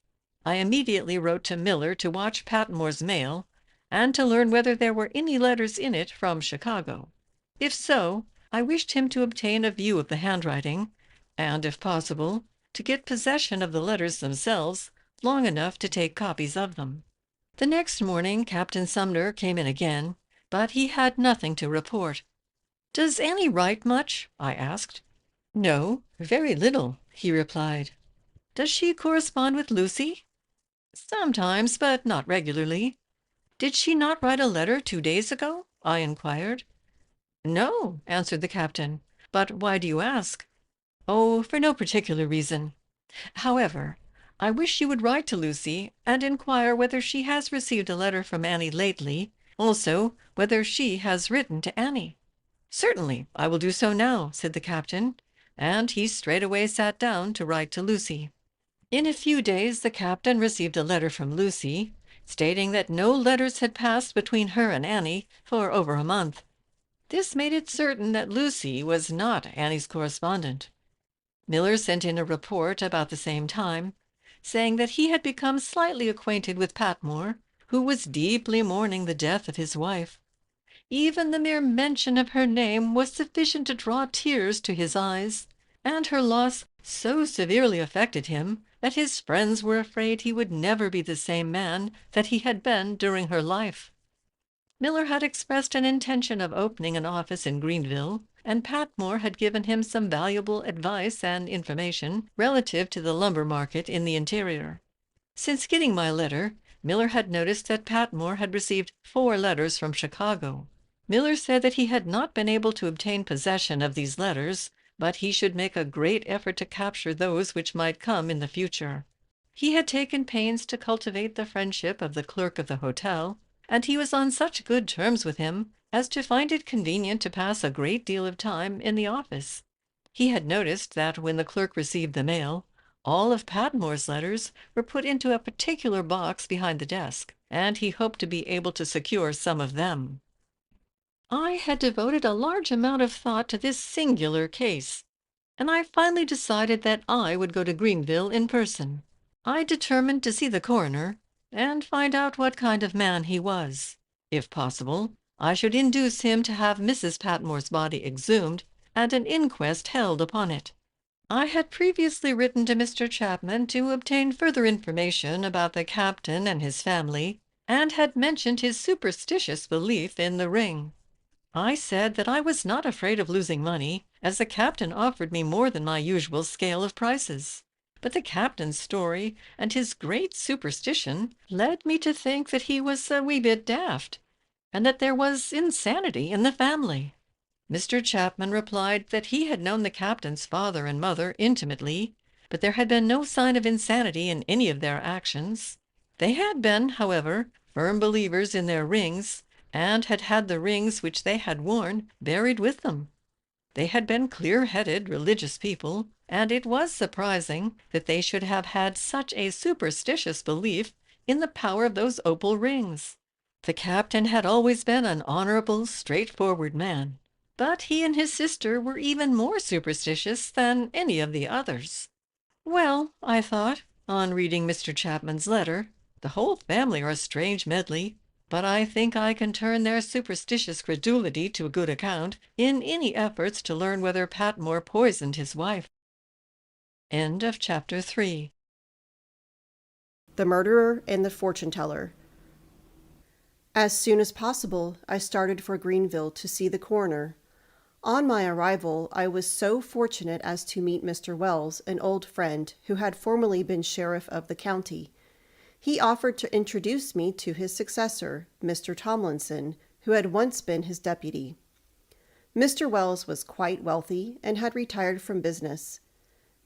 I immediately wrote to Miller to watch Patmore's mail, and to learn whether there were any letters in it from Chicago. If so, I wished him to obtain a view of the handwriting, and, if possible, to get possession of the letters themselves long enough to take copies of them. The next morning Captain Sumner came in again, but he had nothing to report. "Does Annie write much?" I asked. "No, very little," he replied. "Does she correspond with Lucy?" "Sometimes, but not regularly." "Did she not write a letter 2 days ago?" I inquired. "No," answered the captain. "But why do you ask?" "Oh, for no particular reason. However, I wish you would write to Lucy and inquire whether she has received a letter from Annie lately, also whether she has written to Annie." "Certainly, I will do so now," said the captain, and he straightway sat down to write to Lucy. In a few days the captain received a letter from Lucy, stating that no letters had passed between her and Annie for over a month. This made it certain that Lucy was not Annie's correspondent. Miller sent in a report about the same time, saying that he had become slightly acquainted with Patmore, who was deeply mourning the death of his wife. Even the mere mention of her name was sufficient to draw tears to his eyes, and her loss so severely affected him that his friends were afraid he would never be the same man that he had been during her life. Miller had expressed an intention of opening an office in Greenville, and Patmore had given him some valuable advice and information relative to the lumber market in the interior. Since getting my letter, Miller had noticed that Patmore had received 4 letters from Chicago. Miller said that he had not been able to obtain possession of these letters, but he should make a great effort to capture those which might come in the future. He had taken pains to cultivate the friendship of the clerk of the hotel, and he was on such good terms with him as to find it convenient to pass a great deal of time in the office. He had noticed that when the clerk received the mail, all of Patmore's letters were put into a particular box behind the desk, and he hoped to be able to secure some of them. I had devoted a large amount of thought to this singular case, and I finally decided that I would go to Greenville in person. I determined to see the coroner and find out what kind of man he was. If possible, I should induce him to have Mrs. Patmore's body exhumed and an inquest held upon it. I had previously written to Mr. Chapman to obtain further information about the captain and his family, and had mentioned his superstitious belief in the ring. I said that I was not afraid of losing money, as the captain offered me more than my usual scale of prices. But the captain's story and his great superstition led me to think that he was a wee bit daft, and that there was insanity in the family. Mr. Chapman replied that he had known the captain's father and mother intimately, but there had been no sign of insanity in any of their actions. They had been, however, firm believers in their rings, and had had the rings which they had worn buried with them. They had been clear-headed, religious people, and it was surprising that they should have had such a superstitious belief in the power of those opal rings. The captain had always been an honorable, straightforward man, but he and his sister were even more superstitious than any of the others. Well, I thought, on reading Mr. Chapman's letter, the whole family are a strange medley, but I think I can turn their superstitious credulity to a good account in any efforts to learn whether Patmore poisoned his wife. End of Chapter 3. The Murderer and the Fortune Teller. As soon as possible, I started for Greenville to see the coroner. On my arrival, I was so fortunate as to meet Mr. Wells, an old friend who had formerly been sheriff of the county. He offered to introduce me to his successor, Mr. Tomlinson, who had once been his deputy. Mr. Wells was quite wealthy and had retired from business.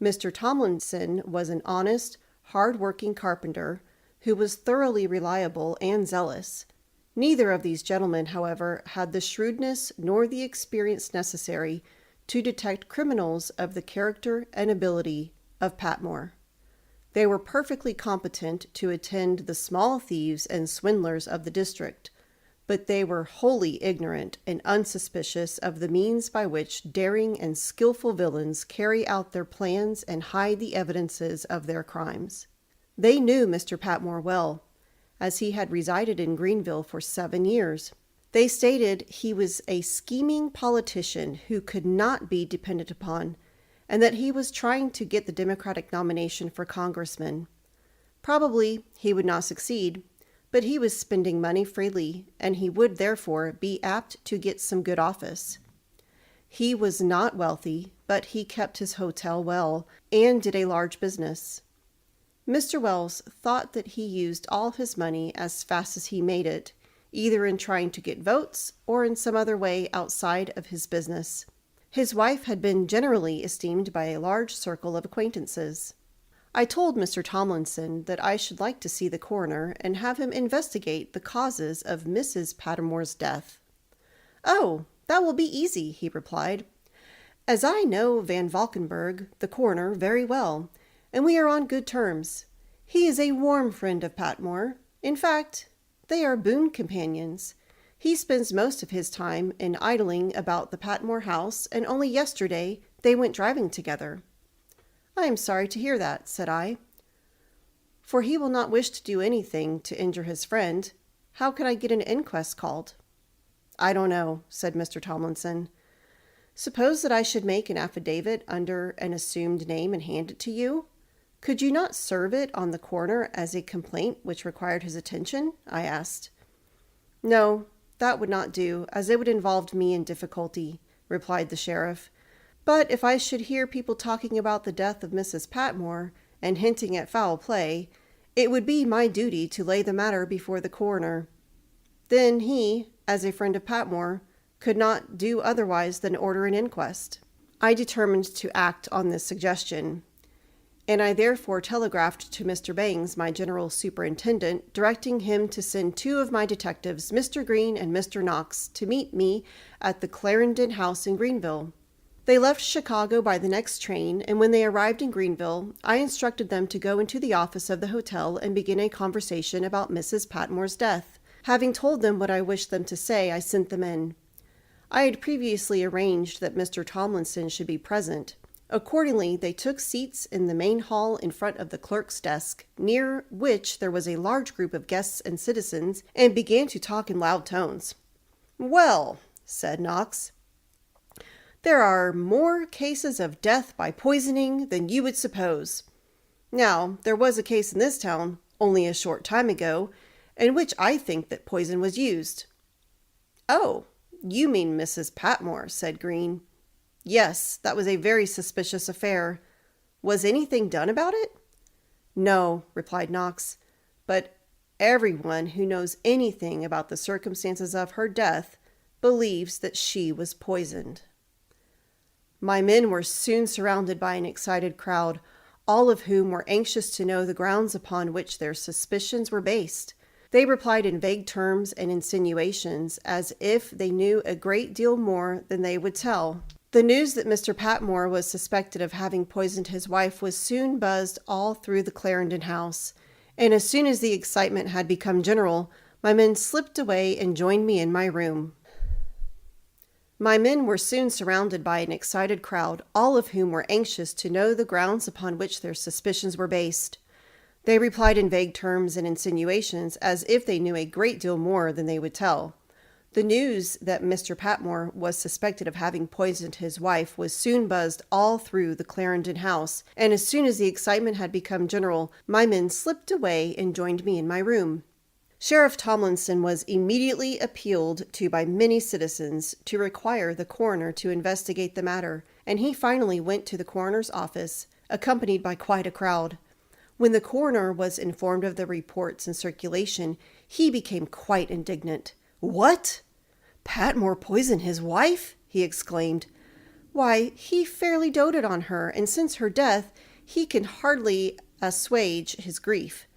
Mr. Tomlinson was an honest, hard-working carpenter who was thoroughly reliable and zealous. Neither of these gentlemen, however, had the shrewdness nor the experience necessary to detect criminals of the character and ability of Patmore. They were perfectly competent to attend the small thieves and swindlers of the district, but they were wholly ignorant and unsuspicious of the means by which daring and skillful villains carry out their plans and hide the evidences of their crimes. They knew Mr. Patmore well, as he had resided in Greenville for 7 years. They stated he was a scheming politician who could not be depended upon, and that he was trying to get the Democratic nomination for congressman. Probably he would not succeed, but he was spending money freely, and he would therefore be apt to get some good office. He was not wealthy, but he kept his hotel well and did a large business. Mr. Wells thought that he used all his money as fast as he made it, either in trying to get votes or in some other way outside of his business. His wife had been generally esteemed by a large circle of acquaintances. I told Mr. Tomlinson that I should like to see the coroner and have him investigate the causes of Mrs. Patmore's death. "Oh, that will be easy," he replied, "as I know Van Valkenburg, the coroner, very well, and we are on good terms. He is a warm friend of Patmore. In fact, they are boon companions. He spends most of his time in idling about the Patmore house, and only yesterday they went driving together." "I am sorry to hear that," said I, "for he will not wish to do anything to injure his friend. How can I get an inquest called?" "I don't know," said Mr. Tomlinson. "Suppose that I should make an affidavit under an assumed name and hand it to you? Could you not serve it on the coroner as a complaint which required his attention?" I asked. "No, that would not do, as it would involve me in difficulty," replied the sheriff. "But if I should hear people talking about the death of Mrs. Patmore and hinting at foul play, it would be my duty to lay the matter before the coroner. Then he, as a friend of Patmore, could not do otherwise than order an inquest. I determined to act on this suggestion, and I therefore telegraphed to Mr. Bangs, my general superintendent, directing him to send 2 of my detectives, Mr. Green and Mr. Knox, to meet me at the Clarendon House in Greenville. They left Chicago by the next train, and when they arrived in Greenville, I instructed them to go into the office of the hotel and begin a conversation about Mrs. Patmore's death. Having told them what I wished them to say, I sent them in. I had previously arranged that Mr. Tomlinson should be present. Accordingly, they took seats in the main hall in front of the clerk's desk, near which there was a large group of guests and citizens, and began to talk in loud tones. "Well," said Knox, "there are more cases of death by poisoning than you would suppose. Now, there was a case in this town, only a short time ago, in which I think that poison was used." "Oh, you mean Mrs. Patmore," said Green. "Yes, that was a very suspicious affair. Was anything done about it?" "No," replied Knox, "but everyone who knows anything about the circumstances of her death believes that she was poisoned." My men were soon surrounded by an excited crowd, all of whom were anxious to know the grounds upon which their suspicions were based. They replied in vague terms and insinuations, as if they knew a great deal more than they would tell. The news that Mr. Patmore was suspected of having poisoned his wife was soon buzzed all through the Clarendon house, and as soon as the excitement had become general, my men slipped away and joined me in my room. My men were soon surrounded by an excited crowd, all of whom were anxious to know the grounds upon which their suspicions were based. They replied in vague terms and insinuations, as if they knew a great deal more than they would tell. The news that Mr. Patmore was suspected of having poisoned his wife was soon buzzed all through the Clarendon house, and as soon as the excitement had become general, my men slipped away and joined me in my room. Sheriff Tomlinson was immediately appealed to by many citizens to require the coroner to investigate the matter, and he finally went to the coroner's office, accompanied by quite a crowd. When the coroner was informed of the reports in circulation, he became quite indignant. "What? Patmore poisoned his wife?" he exclaimed. "Why, he fairly doted on her, and since her death, he can hardly assuage his grief.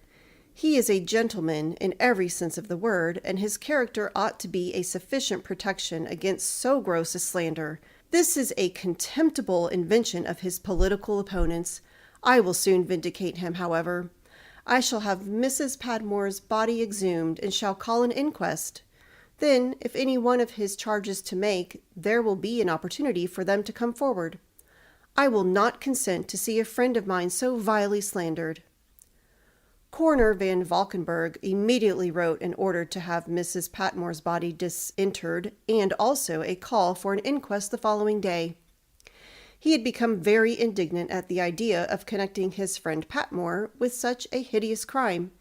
He is a gentleman in every sense of the word, and his character ought to be a sufficient protection against so gross a slander. This is a contemptible invention of his political opponents. I will soon vindicate him, however. I shall have Mrs. Patmore's body exhumed, and shall call an inquest. Then, if any one of his charges to make, there will be an opportunity for them to come forward. I will not consent to see a friend of mine so vilely slandered." Coroner Van Valkenburg immediately wrote an order to have Mrs. Patmore's body disinterred, and also a call for an inquest the following day. He had become very indignant at the idea of connecting his friend Patmore with such a hideous crime.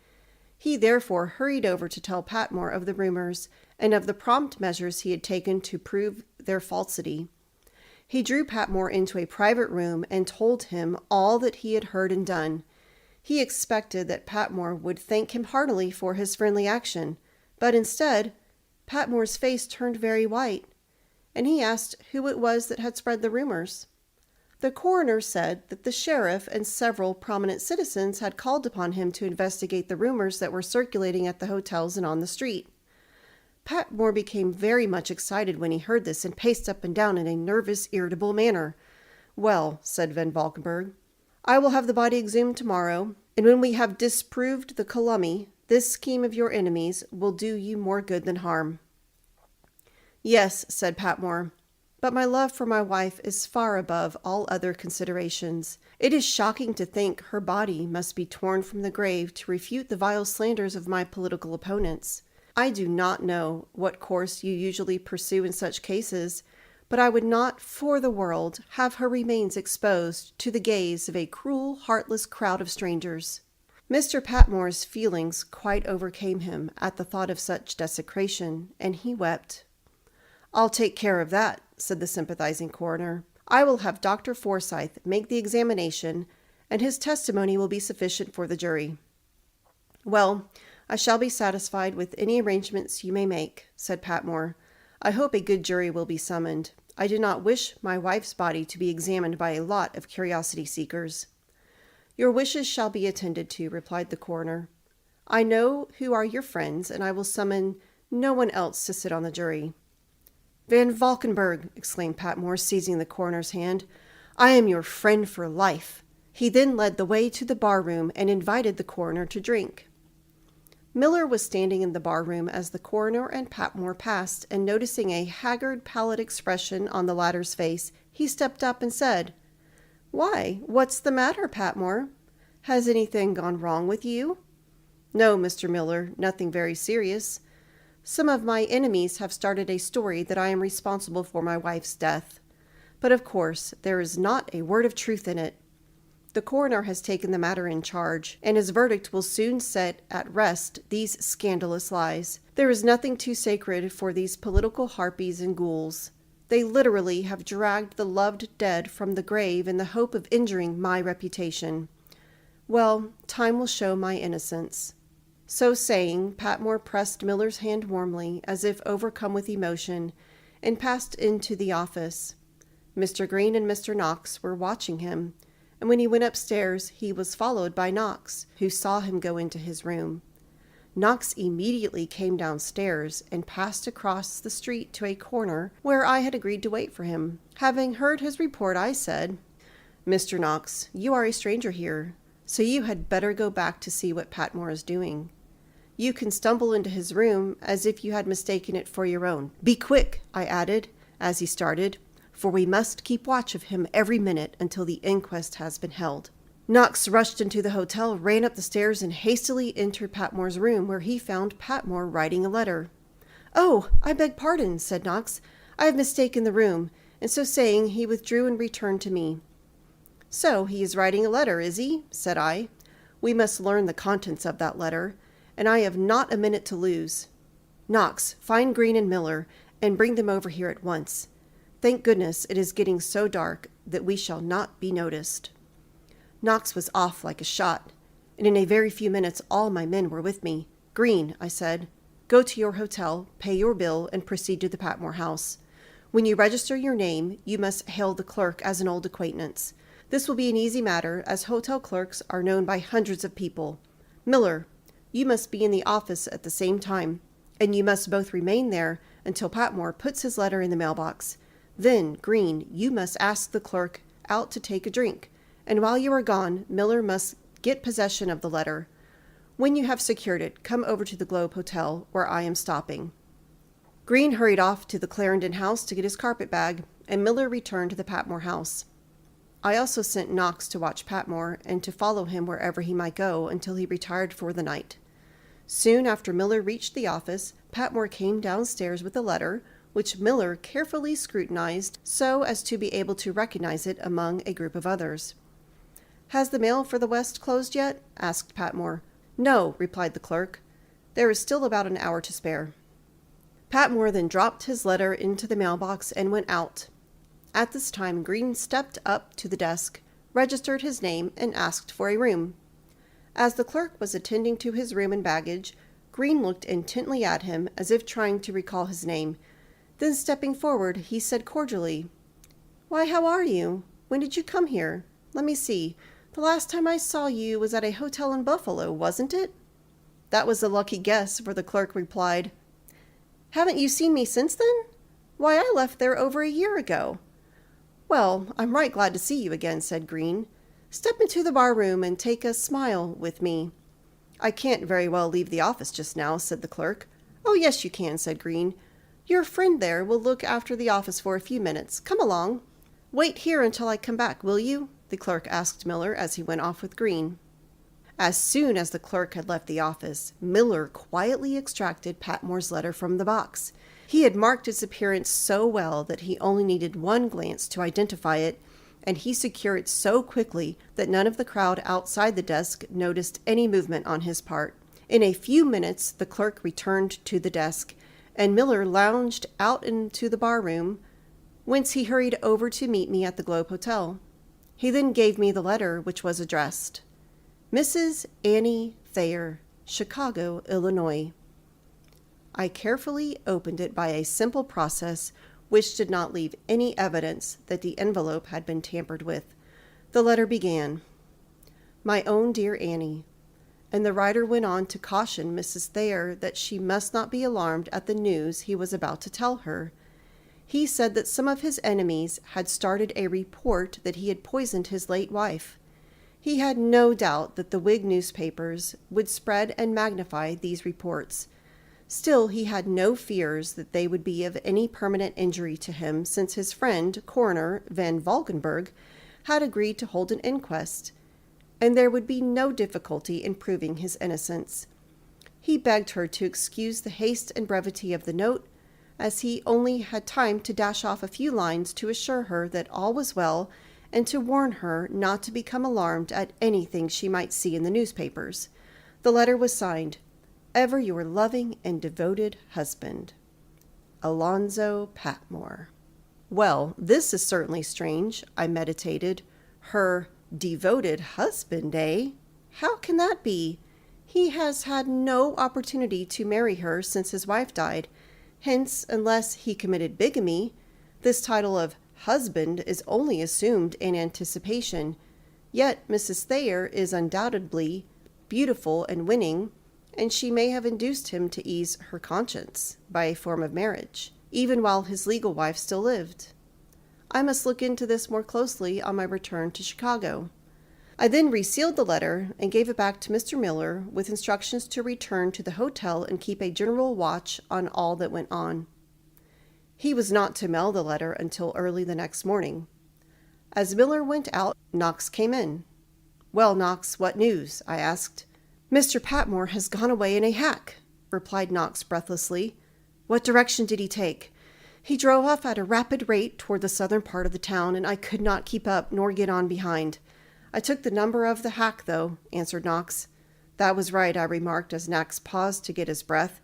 He therefore hurried over to tell Patmore of the rumors, and of the prompt measures he had taken to prove their falsity. He drew Patmore into a private room and told him all that he had heard and done. He expected that Patmore would thank him heartily for his friendly action, but instead, Patmore's face turned very white, and he asked who it was that had spread the rumors. The coroner said that the sheriff and several prominent citizens had called upon him to investigate the rumors that were circulating at the hotels and on the street. Patmore became very much excited when he heard this and paced up and down in a nervous, irritable manner. "Well," said Van Valkenburg, "I will have the body exhumed tomorrow, and when we have disproved the calumny, this scheme of your enemies will do you more good than harm." "Yes," said Patmore, "but my love for my wife is far above all other considerations. It is shocking to think her body must be torn from the grave to refute the vile slanders of my political opponents. I do not know what course you usually pursue in such cases, but I would not for the world have her remains exposed to the gaze of a cruel, heartless crowd of strangers." Mr. Patmore's feelings quite overcame him at the thought of such desecration, and he wept. "I'll take care of that," said the sympathizing coroner. "I will have Dr. Forsythe make the examination, and his testimony will be sufficient for the jury." "Well, I shall be satisfied with any arrangements you may make," said Patmore. I hope a good jury will be summoned. I do not wish my wife's body to be examined by a lot of curiosity seekers." "Your wishes shall be attended to," replied the coroner. "I know who are your friends, and I will summon no one else to sit on the jury." "Van Valkenburg," exclaimed Patmore, seizing the coroner's hand, "I am your friend for life." He then led the way to the bar room and invited the coroner to drink. Miller was standing in the bar room as the coroner and Patmore passed, and noticing a haggard, pallid expression on the latter's face, he stepped up and said, "Why, what's the matter, Patmore? Has anything gone wrong with you?" "No, Mr. Miller, nothing very serious. Some of my enemies have started a story that I am responsible for my wife's death. But of course, there is not a word of truth in it. The coroner has taken the matter in charge, and his verdict will soon set at rest these scandalous lies. There is nothing too sacred for these political harpies and ghouls. They literally have dragged the loved dead from the grave in the hope of injuring my reputation. Well, time will show my innocence." So saying, Patmore pressed Miller's hand warmly, as if overcome with emotion, and passed into the office. Mr. Green and Mr. Knox were watching him, and when he went upstairs, he was followed by Knox, who saw him go into his room. Knox immediately came downstairs and passed across the street to a corner where I had agreed to wait for him. Having heard his report, I said, "Mr. Knox, you are a stranger here, so you had better go back to see what Patmore is doing. You can stumble into his room as if you had mistaken it for your own. Be quick," I added, as he started, "for we must keep watch of him every minute until the inquest has been held." Knox rushed into the hotel, ran up the stairs, and hastily entered Patmore's room, where he found Patmore writing a letter. "Oh, I beg pardon," said Knox. "I have mistaken the room," and so saying, he withdrew and returned to me. "So he is writing a letter, is he?" said I. "We must learn the contents of that letter, and I have not a minute to lose. Knox, find Green and Miller, and bring them over here at once. Thank goodness it is getting so dark that we shall not be noticed." Knox was off like a shot, and in a very few minutes all my men were with me. "Green," I said, "go to your hotel, pay your bill, and proceed to the Patmore house. When you register your name, you must hail the clerk as an old acquaintance. This will be an easy matter, as hotel clerks are known by hundreds of people. Miller, you must be in the office at the same time, and you must both remain there until Patmore puts his letter in the mailbox. Then, Green, you must ask the clerk out to take a drink, and while you are gone, Miller must get possession of the letter. When you have secured it, come over to the Globe Hotel, where I am stopping." Green hurried off to the Clarendon house to get his carpet bag, and Miller returned to the Patmore house. I also sent Knox to watch Patmore, and to follow him wherever he might go until he retired for the night. Soon after Miller reached the office, Patmore came downstairs with a letter, which Miller carefully scrutinized so as to be able to recognize it among a group of others. "Has the mail for the West closed yet?" asked Patmore. "No," replied the clerk. "There is still about an hour to spare." Patmore then dropped his letter into the mailbox and went out. At this time, Green stepped up to the desk, registered his name, and asked for a room. As the clerk was attending to his room and baggage, Green looked intently at him as if trying to recall his name. Then stepping forward, he said cordially, "Why, how are you? When did you come here? Let me see. The last time I saw you was at a hotel in Buffalo, wasn't it?" "That was a lucky guess," for the clerk replied. "Haven't you seen me since then?" "Why, I left there over a year ago." "Well, I'm right glad to see you again," said Green. "Step into the bar room and take a smile with me." "I can't very well leave the office just now," said the clerk. "Oh, yes, you can," said Green. "Your friend there will look after the office for a few minutes. Come along." "Wait here until I come back, will you?" the clerk asked Miller as he went off with Green. As soon as the clerk had left the office, Miller quietly extracted Patmore's letter from the box. He had marked its appearance so well that he only needed one glance to identify it, and he secured it so quickly that none of the crowd outside the desk noticed any movement on his part. In a few minutes, the clerk returned to the desk, and Miller lounged out into the bar room, whence he hurried over to meet me at the Globe Hotel. He then gave me the letter, which was addressed, "Mrs. Annie Thayer, Chicago, Illinois." I carefully opened it by a simple process which did not leave any evidence that the envelope had been tampered with. The letter began, "My own dear Annie," and the writer went on to caution Mrs. Thayer that she must not be alarmed at the news he was about to tell her. He said that some of his enemies had started a report that he had poisoned his late wife. He had no doubt that the Whig newspapers would spread and magnify these reports. Still, he had no fears that they would be of any permanent injury to him, since his friend, Coroner Van Valkenburg, had agreed to hold an inquest, and there would be no difficulty in proving his innocence. He begged her to excuse the haste and brevity of the note, as he only had time to dash off a few lines to assure her that all was well, and to warn her not to become alarmed at anything she might see in the newspapers. The letter was signed, "Ever your loving and devoted husband, Alonzo Patmore." Well, this is certainly strange, I meditated. Her devoted husband, eh? How can that be? He has had no opportunity to marry her since his wife died. Hence, unless he committed bigamy, this title of husband is only assumed in anticipation. Yet Mrs. Thayer is undoubtedly beautiful and winning, and she may have induced him to ease her conscience by a form of marriage, even while his legal wife still lived. I must look into this more closely on my return to Chicago. I then resealed the letter and gave it back to Mr. Miller with instructions to return to the hotel and keep a general watch on all that went on. He was not to mail the letter until early the next morning. As Miller went out, Knox came in. "Well, Knox, what news?" I asked. "Mr. Patmore has gone away in a hack," replied Knox breathlessly. "What direction did he take?" "He drove off at a rapid rate toward the southern part of the town, and I could not keep up nor get on behind. I took the number of the hack, though," answered Knox. "That was right," I remarked as Knox paused to get his breath.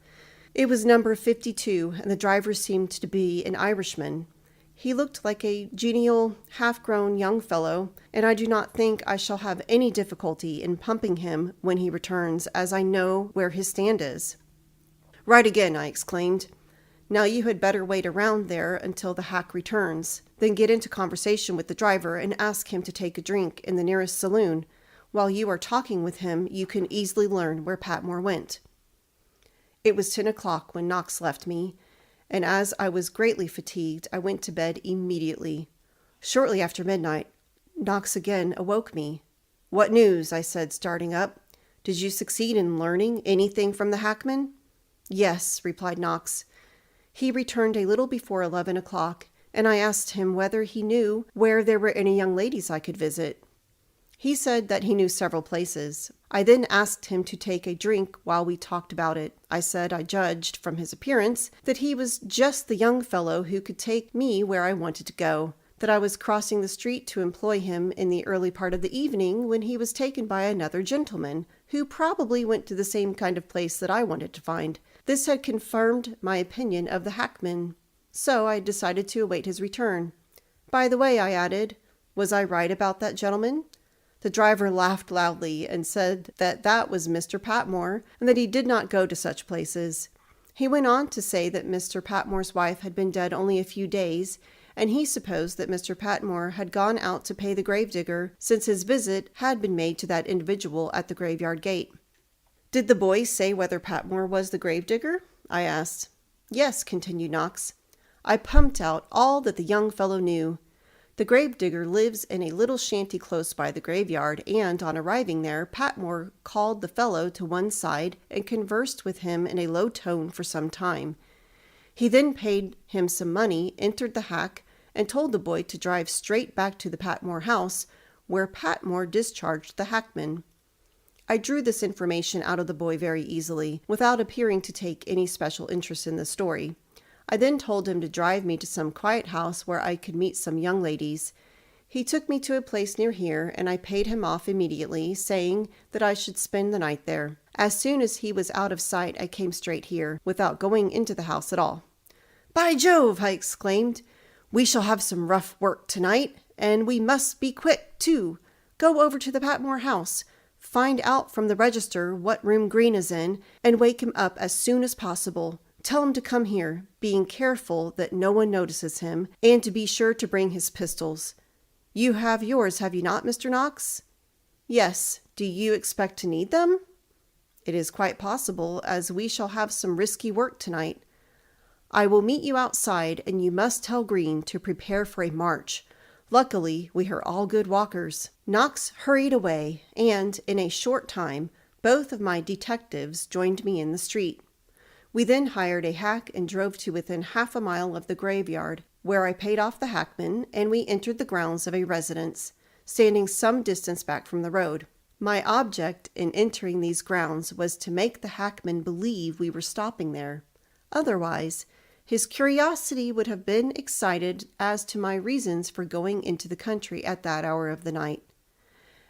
"It was number 52, and the driver seemed to be an Irishman. He looked like a genial, half-grown young fellow, and I do not think I shall have any difficulty in pumping him when he returns, as I know where his stand is." "Right again," I exclaimed. "Now you had better wait around there until the hack returns, then get into conversation with the driver and ask him to take a drink in the nearest saloon. While you are talking with him, you can easily learn where Patmore went." It was 10 o'clock when Knox left me, and as I was greatly fatigued, I went to bed immediately. Shortly after midnight, Knox again awoke me. "What news?" I said, starting up. "Did you succeed in learning anything from the hackman?" "Yes," replied Knox. "He returned a little before 11 o'clock, and I asked him whether he knew where there were any young ladies I could visit. He said that he knew several places. I then asked him to take a drink while we talked about it. I said I judged from his appearance that he was just the young fellow who could take me where I wanted to go, that I was crossing the street to employ him in the early part of the evening when he was taken by another gentleman, who probably went to the same kind of place that I wanted to find. This had confirmed my opinion of the hackman, so I decided to await his return. By the way," I added, "was I right about that gentleman?" The driver laughed loudly and said that that was Mr. Patmore, and that he did not go to such places. He went on to say that Mr. Patmore's wife had been dead only a few days, and he supposed that Mr. Patmore had gone out to pay the gravedigger, since his visit had been made to that individual at the graveyard gate. "Did the boy say whether Patmore was the gravedigger?" I asked. "Yes," continued Knox. "I pumped out all that the young fellow knew. The gravedigger lives in a little shanty close by the graveyard, and on arriving there, Patmore called the fellow to one side and conversed with him in a low tone for some time. He then paid him some money, entered the hack, and told the boy to drive straight back to the Patmore house, where Patmore discharged the hackman. I drew this information out of the boy very easily, without appearing to take any special interest in the story. I then told him to drive me to some quiet house where I could meet some young ladies. He took me to a place near here, and I paid him off immediately, saying that I should spend the night there. As soon as he was out of sight, I came straight here, without going into the house at all." "By Jove!" I exclaimed. "We shall have some rough work tonight, and we must be quick, too. Go over to the Patmore house, find out from the register what room Green is in, and wake him up as soon as possible. Tell him to come here, being careful that no one notices him, and to be sure to bring his pistols. You have yours, have you not, Mr. Knox? Yes. Do you expect to need them? It is quite possible, as we shall have some risky work tonight. I will meet you outside, and you must tell Green to prepare for a march. Luckily, we are all good walkers. Knox hurried away, and in a short time, both of my detectives joined me in the street. We then hired a hack and drove to within half a mile of the graveyard, where I paid off the hackman, and we entered the grounds of a residence, standing some distance back from the road. My object in entering these grounds was to make the hackman believe we were stopping there. Otherwise, his curiosity would have been excited as to my reasons for going into the country at that hour of the night.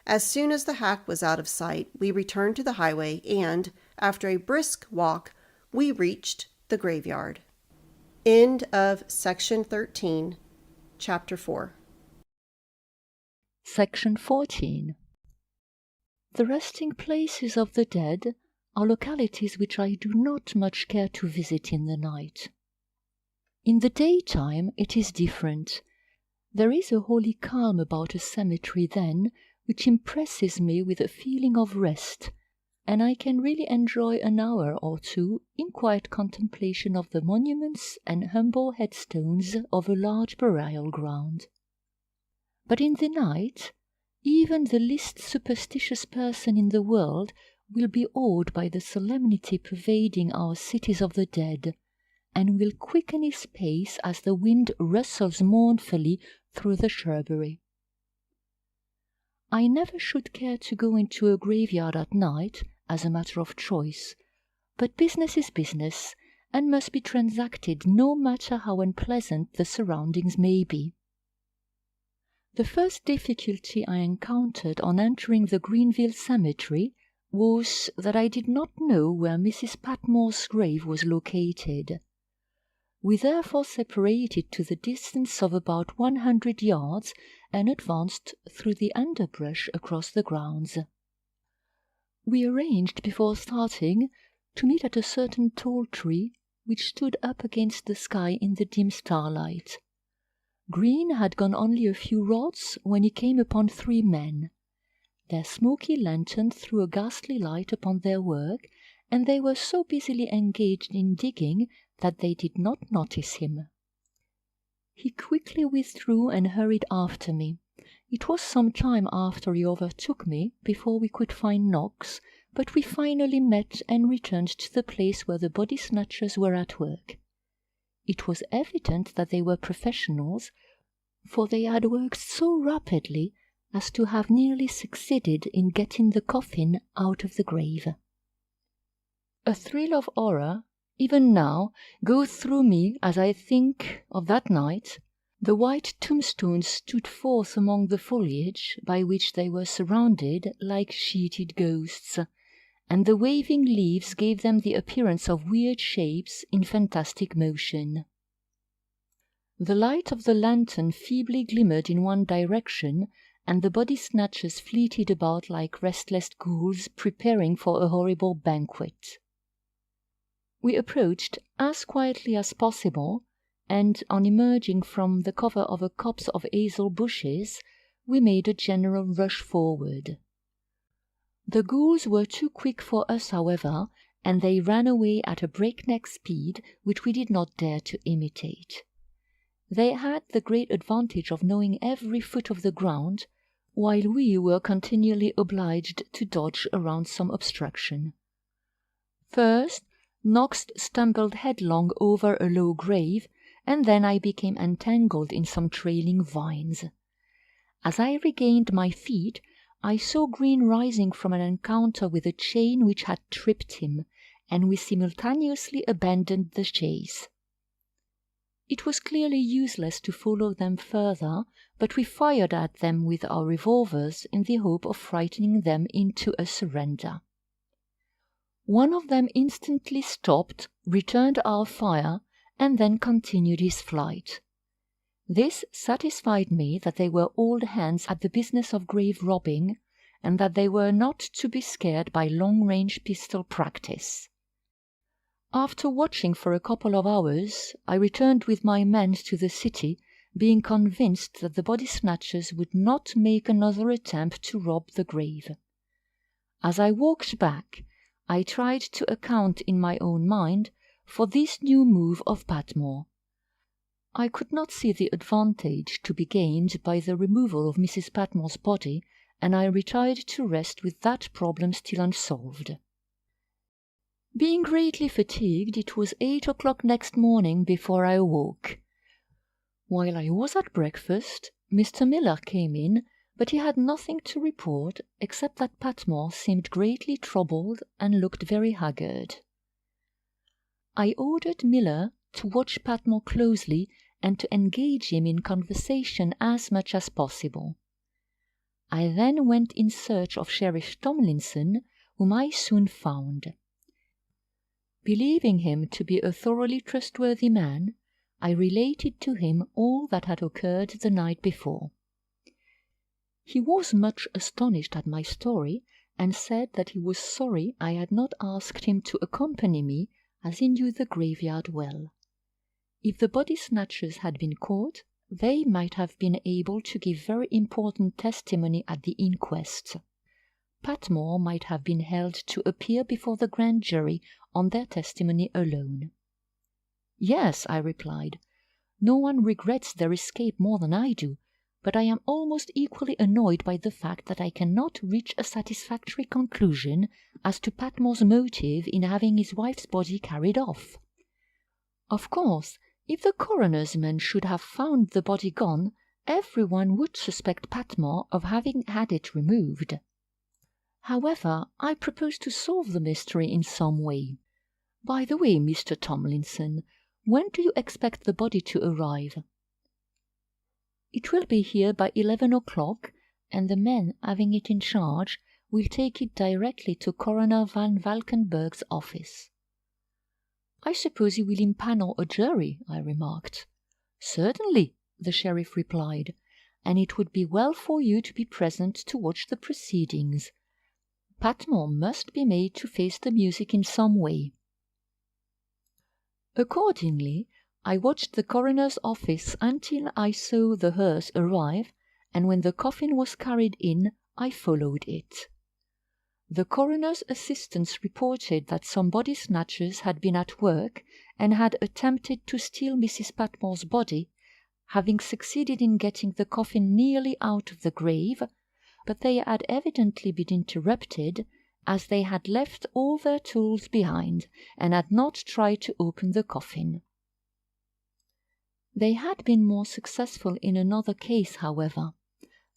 As soon as the hack was out of sight, we returned to the highway, and, after a brisk walk, we reached the graveyard. End of Section 13, Chapter 4. Section 14. The resting places of the dead are localities which I do not much care to visit in the night. In the daytime it is different. There is a holy calm about a cemetery then which impresses me with a feeling of rest, and I can really enjoy an hour or two in quiet contemplation of the monuments and humble headstones of a large burial ground. But in the night, even the least superstitious person in the world will be awed by the solemnity pervading our cities of the dead, and will quicken his pace as the wind rustles mournfully through the shrubbery. I never should care to go into a graveyard at night, as a matter of choice, but business is business, and must be transacted no matter how unpleasant the surroundings may be. The first difficulty I encountered on entering the Greenville Cemetery was that I did not know where Mrs. Patmore's grave was located. We therefore separated to the distance of about 100 yards and advanced through the underbrush across the grounds. We arranged before starting to meet at a certain tall tree which stood up against the sky in the dim starlight. Green had gone only a few rods when he came upon 3 men. Their smoky lantern threw a ghastly light upon their work, and they were so busily engaged in digging that they did not notice him. He quickly withdrew and hurried after me. It was some time after he overtook me before we could find Knox, but we finally met and returned to the place where the body snatchers were at work. It was evident that they were professionals, for they had worked so rapidly as to have nearly succeeded in getting the coffin out of the grave. A thrill of horror, even now, goes through me as I think of that night. The white tombstones stood forth among the foliage by which they were surrounded like sheeted ghosts, and the waving leaves gave them the appearance of weird shapes in fantastic motion. The light of the lantern feebly glimmered in one direction, and the body snatchers fleeted about like restless ghouls preparing for a horrible banquet. We approached as quietly as possible, and on emerging from the cover of a copse of hazel bushes, we made a general rush forward. The ghouls were too quick for us, however, and they ran away at a breakneck speed which we did not dare to imitate. They had the great advantage of knowing every foot of the ground, while we were continually obliged to dodge around some obstruction. First, Knox stumbled headlong over a low grave, and then I became entangled in some trailing vines. As I regained my feet, I saw Green rising from an encounter with a chain which had tripped him, and we simultaneously abandoned the chase. It was clearly useless to follow them further, but we fired at them with our revolvers in the hope of frightening them into a surrender. One of them instantly stopped, returned our fire, and then continued his flight. This satisfied me that they were old hands at the business of grave robbing, and that they were not to be scared by long-range pistol practice. After watching for a couple of hours, I returned with my men to the city, being convinced that the body snatchers would not make another attempt to rob the grave. As I walked back, I tried to account in my own mind for this new move of Patmore. I could not see the advantage to be gained by the removal of Mrs. Patmore's body, and I retired to rest with that problem still unsolved. Being greatly fatigued, it was 8 o'clock next morning before I awoke. While I was at breakfast, Mr. Miller came in, but he had nothing to report except that Patmore seemed greatly troubled and looked very haggard. I ordered Miller to watch Patmore closely and to engage him in conversation as much as possible. I then went in search of Sheriff Tomlinson, whom I soon found. Believing him to be a thoroughly trustworthy man, I related to him all that had occurred the night before. He was much astonished at my story, and said that he was sorry I had not asked him to accompany me, as he knew the graveyard well. If the body snatchers had been caught, they might have been able to give very important testimony at the inquest. Patmore might have been held to appear before the grand jury on their testimony alone. Yes, I replied, no one regrets their escape more than I do, but I am almost equally annoyed by the fact that I cannot reach a satisfactory conclusion as to Patmore's motive in having his wife's body carried off. Of course, if the coroner's men should have found the body gone, everyone would suspect Patmore of having had it removed. However, I propose to solve the mystery in some way. By the way, Mr. Tomlinson, when do you expect the body to arrive? It will be here by 11 o'clock, and the men having it in charge will take it directly to Coroner Van Valkenburg's office. I suppose you will impanel a jury, I remarked. Certainly, the sheriff replied, and it would be well for you to be present to watch the proceedings. Patmore must be made to face the music in some way. Accordingly, I watched the coroner's office until I saw the hearse arrive, and when the coffin was carried in, I followed it. The coroner's assistants reported that some body snatchers had been at work and had attempted to steal Mrs. Patmore's body, having succeeded in getting the coffin nearly out of the grave, but they had evidently been interrupted, as they had left all their tools behind and had not tried to open the coffin. They had been more successful in another case, however.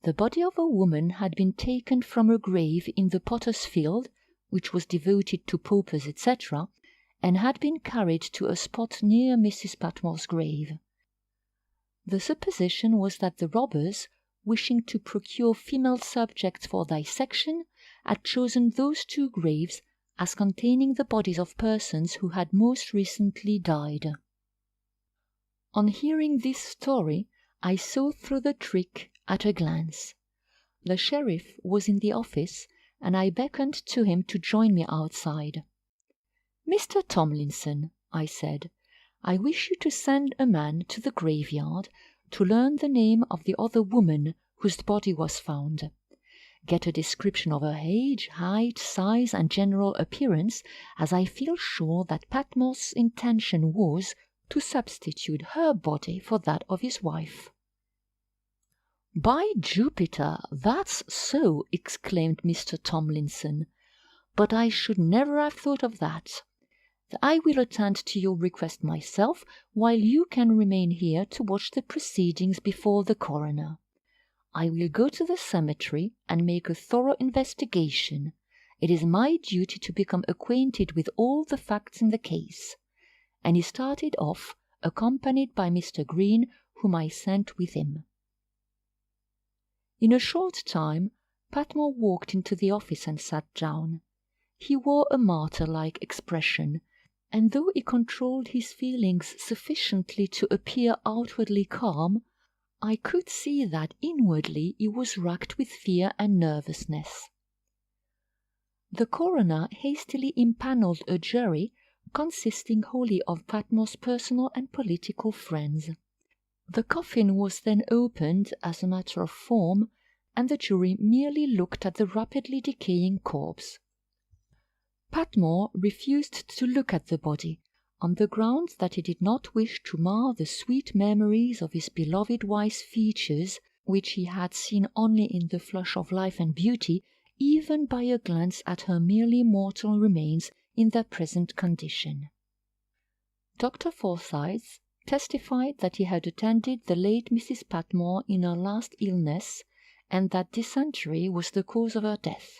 The body of a woman had been taken from a grave in the potter's field, which was devoted to paupers, etc., and had been carried to a spot near Mrs. Patmore's grave. The supposition was that the robbers, wishing to procure female subjects for dissection, had chosen those two graves as containing the bodies of persons who had most recently died. On hearing this story, I saw through the trick at a glance. The sheriff was in the office, and I beckoned to him to join me outside. "Mr. Tomlinson," I said, "I wish you to send a man to the graveyard to learn the name of the other woman whose body was found. Get a description of her age, height, size, and general appearance, as I feel sure that Patmore's intention was to substitute her body for that of his wife." "By Jupiter, that's so!" exclaimed Mr. Tomlinson. "But I should never have thought of that. I will attend to your request myself, while you can remain here to watch the proceedings before the coroner. I will go to the cemetery and make a thorough investigation. It is my duty to become acquainted with all the facts in the case." And he started off, accompanied by Mr. Green, whom I sent with him. In a short time, Patmore walked into the office and sat down. He wore a martyr-like expression, and though he controlled his feelings sufficiently to appear outwardly calm, I could see that inwardly he was racked with fear and nervousness. The coroner hastily impanelled a jury, consisting wholly of Patmore's personal and political friends. The coffin was then opened as a matter of form, and the jury merely looked at the rapidly decaying corpse. Patmore refused to look at the body, on the grounds that he did not wish to mar the sweet memories of his beloved wife's features, which he had seen only in the flush of life and beauty, even by a glance at her merely mortal remains in their present condition. Dr. Forsyth testified that he had attended the late Mrs. Patmore in her last illness, and that dysentery was the cause of her death.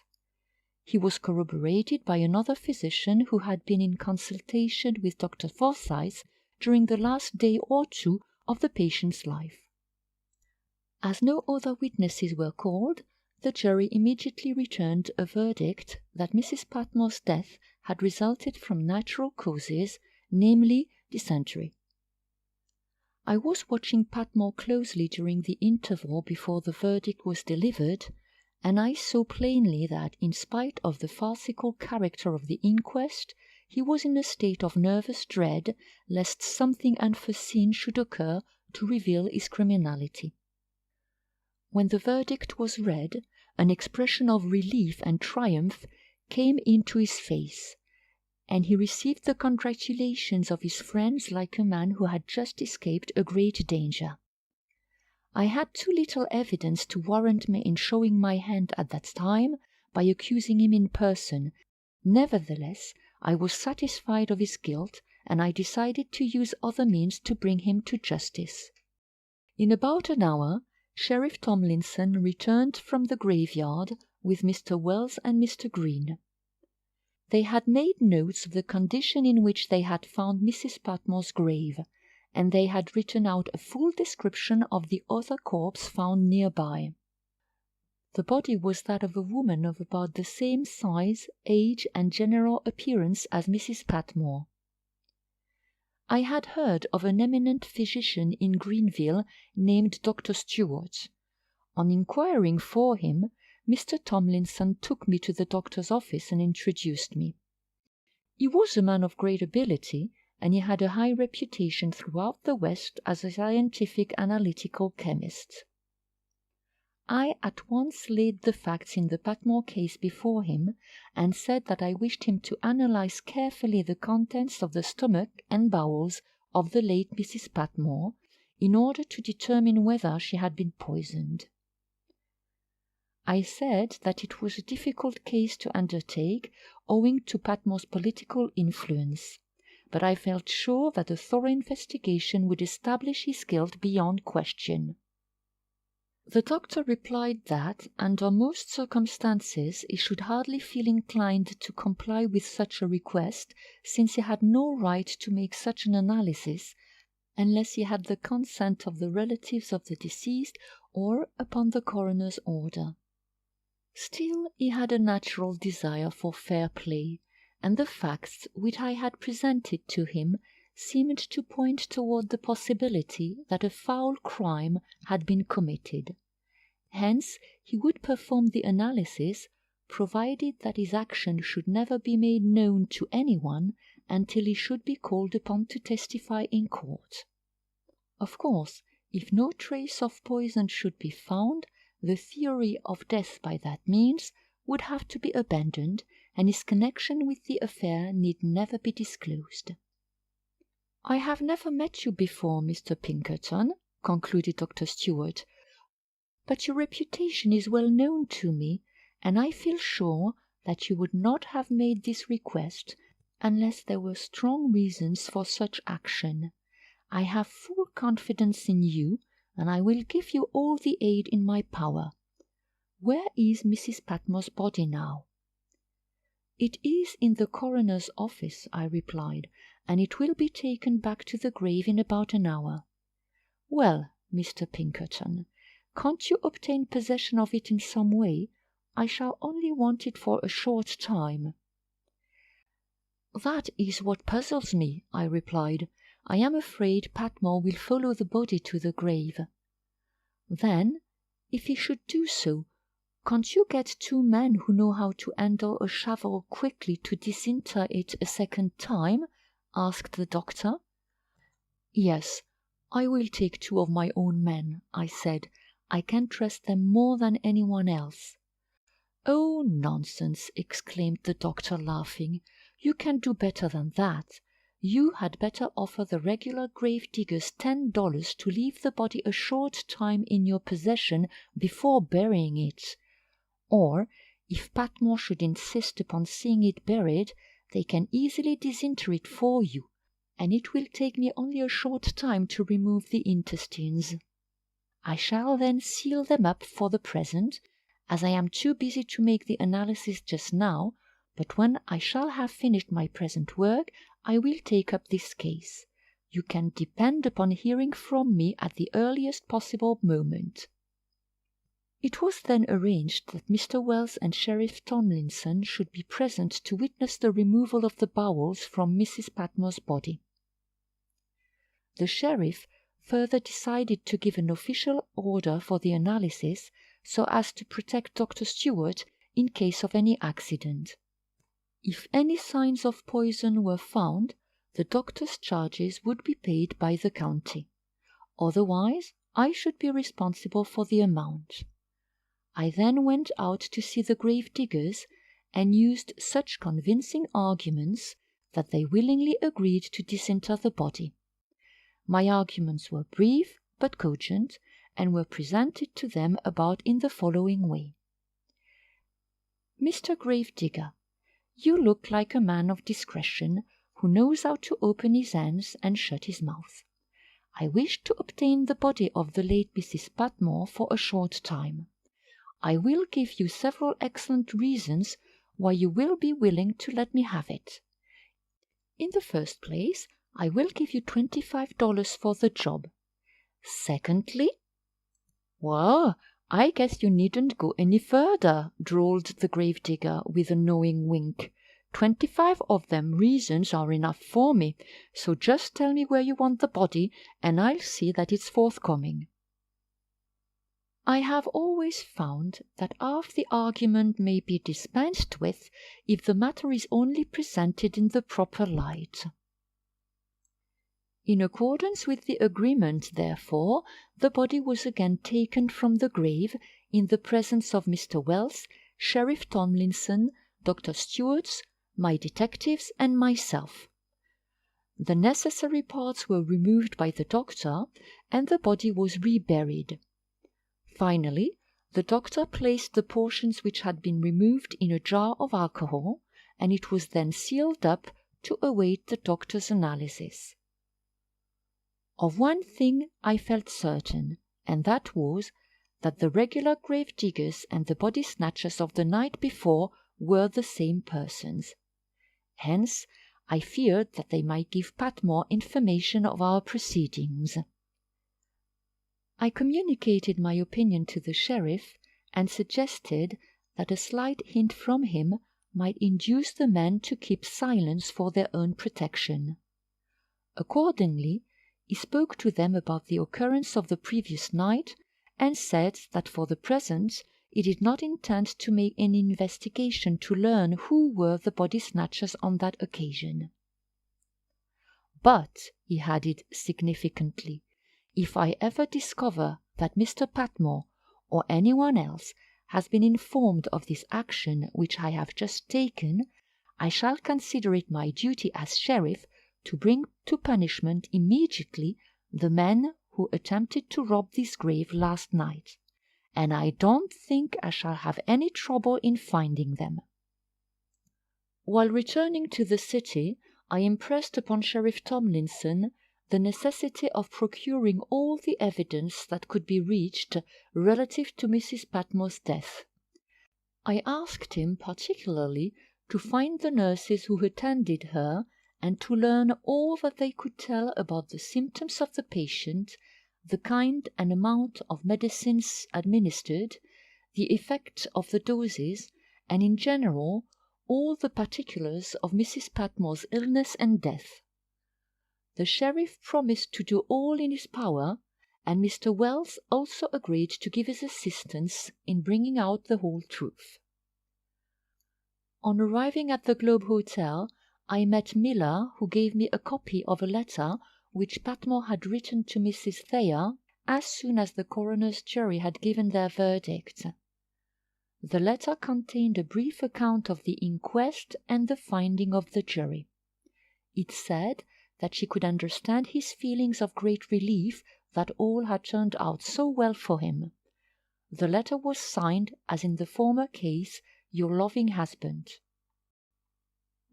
He was corroborated by another physician who had been in consultation with Dr. Forsyth during the last day or two of the patient's life. As no other witnesses were called, the jury immediately returned a verdict that Mrs. Patmore's death had resulted from natural causes, namely dysentery. I was watching Patmore closely during the interval before the verdict was delivered, and I saw plainly that, in spite of the farcical character of the inquest, he was in a state of nervous dread lest something unforeseen should occur to reveal his criminality. When the verdict was read, an expression of relief and triumph came into his face, and he received the congratulations of his friends like a man who had just escaped a great danger. I had too little evidence to warrant me in showing my hand at that time by accusing him in person. Nevertheless, I was satisfied of his guilt, and I decided to use other means to bring him to justice. In about an hour, Sheriff Tomlinson returned from the graveyard with Mr. Wells and Mr. Green. They had made notes of the condition in which they had found Mrs. Patmore's grave, and they had written out a full description of the other corpse found nearby. The body was that of a woman of about the same size, age, and general appearance as Mrs. Patmore. I had heard of an eminent physician in Greenville named Dr. Stewart. On inquiring for him, Mr. Tomlinson took me to the doctor's office and introduced me. He was a man of great ability, and he had a high reputation throughout the West as a scientific analytical chemist. I at once laid the facts in the Patmore case before him, and said that I wished him to analyze carefully the contents of the stomach and bowels of the late Mrs. Patmore, in order to determine whether she had been poisoned. I said that it was a difficult case to undertake, owing to Patmore's political influence, but I felt sure that a thorough investigation would establish his guilt beyond question. The doctor replied that, under most circumstances, he should hardly feel inclined to comply with such a request, since he had no right to make such an analysis, unless he had the consent of the relatives of the deceased or upon the coroner's order. Still, he had a natural desire for fair play, and the facts which I had presented to him seemed to point toward the possibility that a foul crime had been committed. Hence, he would perform the analysis, provided that his action should never be made known to anyone until he should be called upon to testify in court. Of course, if no trace of poison should be found, the theory of death by that means would have to be abandoned, and his connection with the affair need never be disclosed. "I have never met you before, Mr. Pinkerton," concluded Dr. Stewart, "but your reputation is well known to me, and I feel sure that you would not have made this request unless there were strong reasons for such action. I have full confidence in you, and I will give you all the aid in my power. Where is Mrs. Patmore's body now?" "It is in the coroner's office," I replied, "and it will be taken back to the grave in about an hour." "Well, Mr. Pinkerton, can't you obtain possession of it in some way? I shall only want it for a short time." "That is what puzzles me," I replied. "I am afraid Patmore will follow the body to the grave." "Then, if he should do so, can't you get 2 men who know how to handle a shovel quickly to disinter it a second time?" asked the doctor. Yes, I will take 2 of my own men, I said. I can trust them more than anyone else. Oh, nonsense, exclaimed the doctor, laughing. You can do better than that. You had better offer the regular grave diggers $10 to leave the body a short time in your possession before burying it. Or, if Patmore should insist upon seeing it buried, they can easily disinter it for you, and it will take me only a short time to remove the intestines. I shall then seal them up for the present, as I am too busy to make the analysis just now, but when I shall have finished my present work, I will take up this case. You can depend upon hearing from me at the earliest possible moment. It was then arranged that Mr. Wells and Sheriff Tomlinson should be present to witness the removal of the bowels from Mrs. Patmore's body. The sheriff further decided to give an official order for the analysis so as to protect Dr. Stewart in case of any accident. If any signs of poison were found, the doctor's charges would be paid by the county. Otherwise, I should be responsible for the amount. I then went out to see the grave diggers and used such convincing arguments that they willingly agreed to disinter the body. My arguments were brief but cogent, and were presented to them about in the following way. Mr. Gravedigger, you look like a man of discretion who knows how to open his hands and shut his mouth. I wish to obtain the body of the late Mrs. Patmore for a short time. I will give you several excellent reasons why you will be willing to let me have it. In the first place, I will give you $25 for the job. Secondly, well, I guess you needn't go any further, drawled the gravedigger with a knowing wink. 25 of them reasons are enough for me, so just tell me where you want the body, and I'll see that it's forthcoming. I have always found that half the argument may be dispensed with if the matter is only presented in the proper light. In accordance with the agreement, therefore, the body was again taken from the grave in the presence of Mr. Wells, Sheriff Tomlinson, Dr. Stewart, my detectives, and myself. The necessary parts were removed by the doctor, and the body was reburied. Finally, the doctor placed the portions which had been removed in a jar of alcohol, and it was then sealed up to await the doctor's analysis. Of one thing I felt certain, and that was that the regular grave diggers and the body snatchers of the night before were the same persons. Hence, I feared that they might give Patmore information of our proceedings. I communicated my opinion to the sheriff, and suggested that a slight hint from him might induce the men to keep silence for their own protection. Accordingly, he spoke to them about the occurrence of the previous night, and said that for the present he did not intend to make any investigation to learn who were the body snatchers on that occasion. But, he added significantly, if I ever discover that Mr. Patmore or anyone else has been informed of this action which I have just taken, I shall consider it my duty as sheriff to bring to punishment immediately the men who attempted to rob this grave last night, and I don't think I shall have any trouble in finding them. While returning to the city, I impressed upon Sheriff Tomlinson the necessity of procuring all the evidence that could be reached relative to Mrs. Patmore's death. I asked him particularly to find the nurses who attended her, and to learn all that they could tell about the symptoms of the patient, the kind and amount of medicines administered, the effect of the doses, and in general all the particulars of Mrs. Patmore's illness and death. The sheriff promised to do all in his power, and Mr. Wells also agreed to give his assistance in bringing out the whole truth. On arriving at the Globe Hotel, I met Miller, who gave me a copy of a letter which Patmore had written to Mrs. Thayer as soon as the coroner's jury had given their verdict. The letter contained a brief account of the inquest and the finding of the jury. It said that she could understand his feelings of great relief that all had turned out so well for him. The letter was signed, as in the former case, "Your loving husband."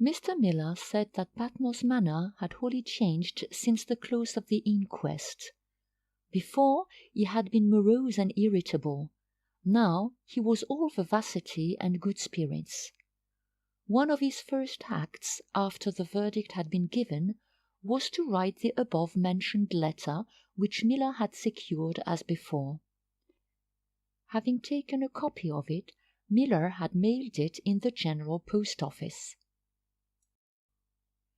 Mr. Miller said that Patmore's manner had wholly changed since the close of the inquest. Before, he had been morose and irritable. Now he was all vivacity and good spirits. One of his first acts, after the verdict had been given, was to write the above-mentioned letter, which Miller had secured as before. Having taken a copy of it, Miller had mailed it in the General Post Office.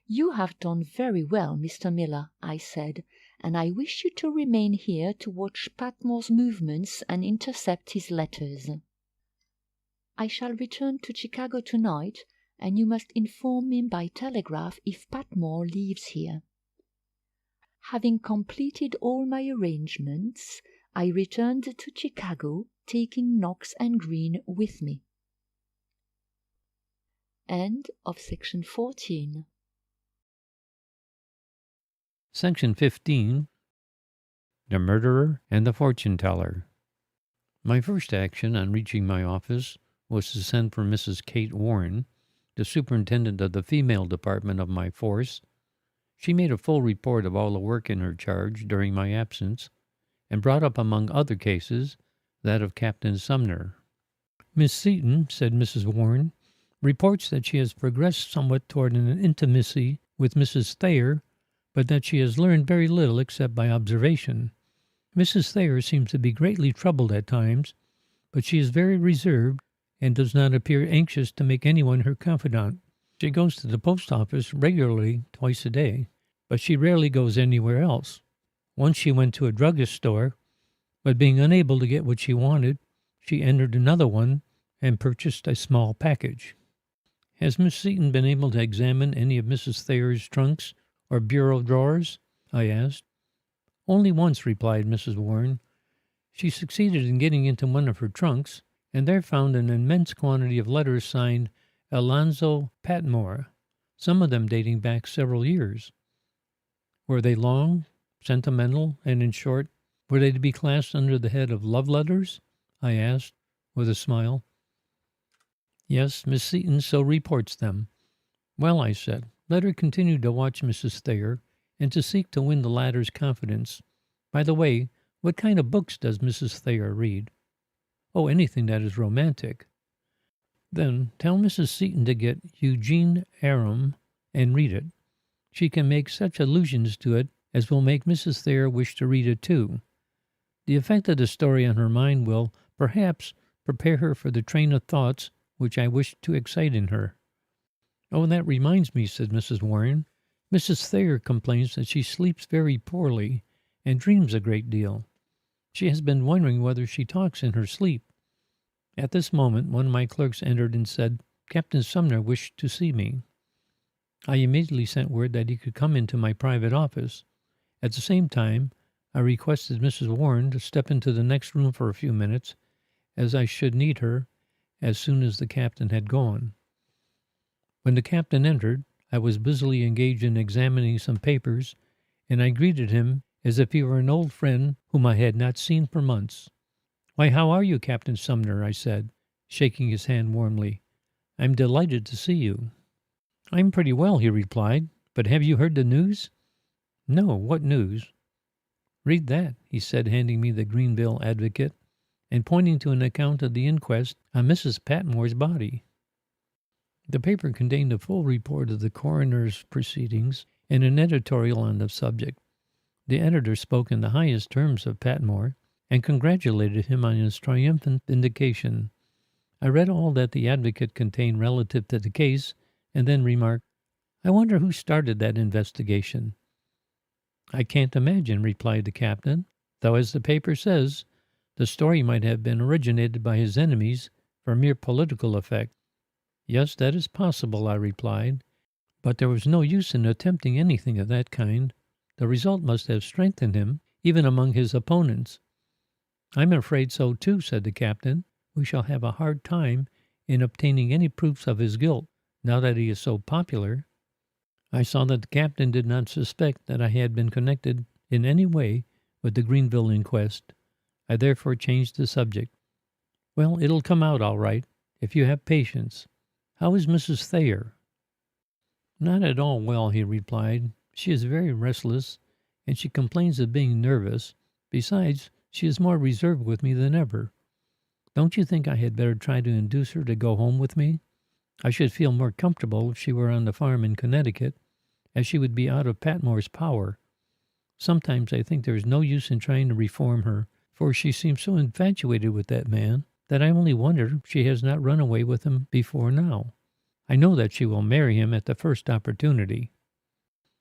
"You have done very well, Mr. Miller," I said, "and I wish you to remain here to watch Patmore's movements and intercept his letters. I shall return to Chicago tonight, and you must inform me by telegraph if Patmore leaves here." Having completed all my arrangements, I returned to Chicago, taking Knox and Green with me. End of section 14. Section 15. The Murderer and the Fortune Teller. My first action on reaching my office was to send for Mrs. Kate Warren, the superintendent of the female department of my force. She made a full report of all the work in her charge during my absence, and brought up among other cases that of Captain Sumner. "Miss Seton," said Mrs. Warren, "reports that she has progressed somewhat toward an intimacy with Mrs. Thayer, but that she has learned very little except by observation. Mrs. Thayer seems to be greatly troubled at times, but she is very reserved and does not appear anxious to make anyone her confidant. She goes to the post office regularly twice a day, but she rarely goes anywhere else. Once she went to a druggist's store, but being unable to get what she wanted, she entered another one and purchased a small package." "Has Miss Seton been able to examine any of Mrs. Thayer's trunks or bureau drawers?" I asked. "Only once," replied Mrs. Warren. "She succeeded in getting into one of her trunks, and there found an immense quantity of letters signed Alonzo Patmore, some of them dating back several years." "Were they long, sentimental, and in short, were they to be classed under the head of love letters?" I asked, with a smile. "Yes, Miss Seton so reports them." "Well," I said, "let her continue to watch Mrs. Thayer and to seek to win the latter's confidence. By the way, what kind of books does Mrs. Thayer read?" "Oh, anything that is romantic." "Then tell Mrs. Seton to get Eugene Aram and read it. She can make such allusions to it as will make Mrs. Thayer wish to read it too. The effect of the story on her mind will, perhaps, prepare her for the train of thoughts which I wish to excite in her." "Oh, that reminds me," said Mrs. Warren. "Mrs. Thayer complains that she sleeps very poorly and dreams a great deal. She has been wondering whether she talks in her sleep." At this moment, one of my clerks entered and said, "Captain Sumner wished to see me." I immediately sent word that he could come into my private office. At the same time, I requested Mrs. Warren to step into the next room for a few minutes, as I should need her as soon as the captain had gone. When the captain entered, I was busily engaged in examining some papers, and I greeted him as if he were an old friend whom I had not seen for months. "Why, how are you, Captain Sumner?" I said, shaking his hand warmly. "I'm delighted to see you." "I'm pretty well," he replied, "but have you heard the news?" "No, what news?" "Read that," he said, handing me the Greenville Advocate, and pointing to an account of the inquest on Mrs. Patmore's body. The paper contained a full report of the coroner's proceedings and an editorial on the subject. The editor spoke in the highest terms of Patmore and congratulated him on his triumphant vindication. I read all that the Advocate contained relative to the case, and then remarked, "I wonder who started that investigation." "I can't imagine," replied the captain, "though, as the paper says, the story might have been originated by his enemies for mere political effect." "Yes, that is possible," I replied, But there was no use in attempting anything of that kind. The result must have strengthened him, even among his opponents. I'm afraid so too, said the captain. We shall have a hard time in obtaining any proofs of his guilt, now that he is so popular. I saw that the captain did not suspect that I had been connected in any way with the Greenville inquest. I therefore changed the subject. Well, it'll come out all right, if you have patience. How is Mrs. Thayer? Not at all well, he replied. She is very restless, and she complains of being nervous. Besides, she is more reserved with me than ever. Don't you think I had better try to induce her to go home with me? I should feel more comfortable if she were on the farm in Connecticut, as she would be out of Patmore's power. Sometimes I think there is no use in trying to reform her, for she seems so infatuated with that man that I only wonder she has not run away with him before now. I know that she will marry him at the first opportunity.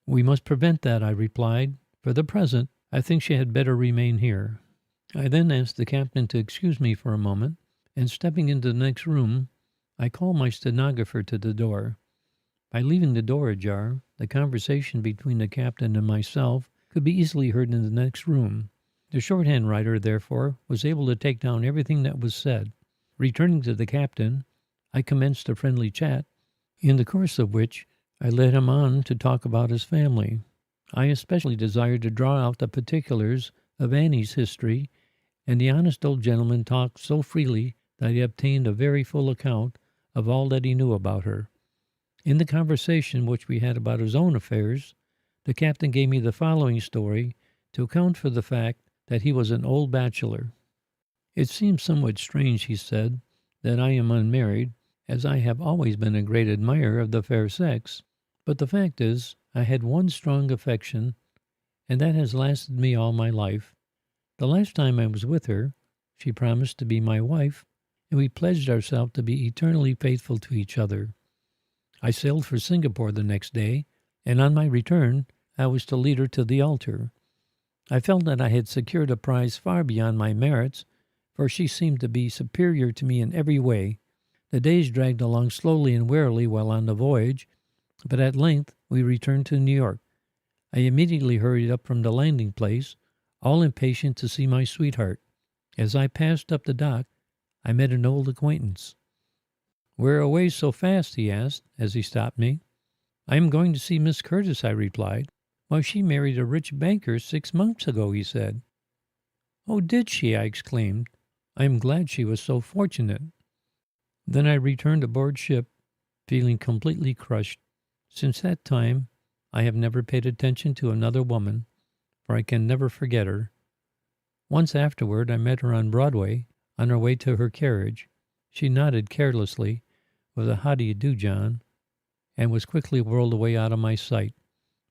We must prevent that, I replied. For the present, I think she had better remain here. I then asked the captain to excuse me for a moment, and stepping into the next room, I called my stenographer to the door. By leaving the door ajar, the conversation between the captain and myself could be easily heard in the next room. The shorthand writer, therefore, was able to take down everything that was said. Returning to the captain, I commenced a friendly chat, in the course of which I led him on to talk about his family. I especially desired to draw out the particulars of Annie's history, and the honest old gentleman talked so freely that he obtained a very full account of all that he knew about her. In the conversation which we had about his own affairs, the captain gave me the following story to account for the fact that he was an old bachelor. It seems somewhat strange, he said, that I am unmarried, as I have always been a great admirer of the fair sex. But the fact is, I had one strong affection, and that has lasted me all my life. The last time I was with her, she promised to be my wife, and we pledged ourselves to be eternally faithful to each other. I sailed for Singapore the next day, and on my return, I was to lead her to the altar. I felt that I had secured a prize far beyond my merits, for she seemed to be superior to me in every way. The days dragged along slowly and wearily while on the voyage, but at length we returned to New York. I immediately hurried up from the landing place, all impatient to see my sweetheart. As I passed up the dock, I met an old acquaintance. "Where away so fast?" he asked, as he stopped me. "I am going to see Miss Curtis," I replied. "Why, she married a rich banker 6 months ago," he said. "Oh, did she?" I exclaimed. "I am glad she was so fortunate." Then I returned aboard ship, feeling completely crushed. Since that time, I have never paid attention to another woman, for I can never forget her. Once afterward, I met her on Broadway, on her way to her carriage. She nodded carelessly, with a "How do you do, John?" and was quickly whirled away out of my sight.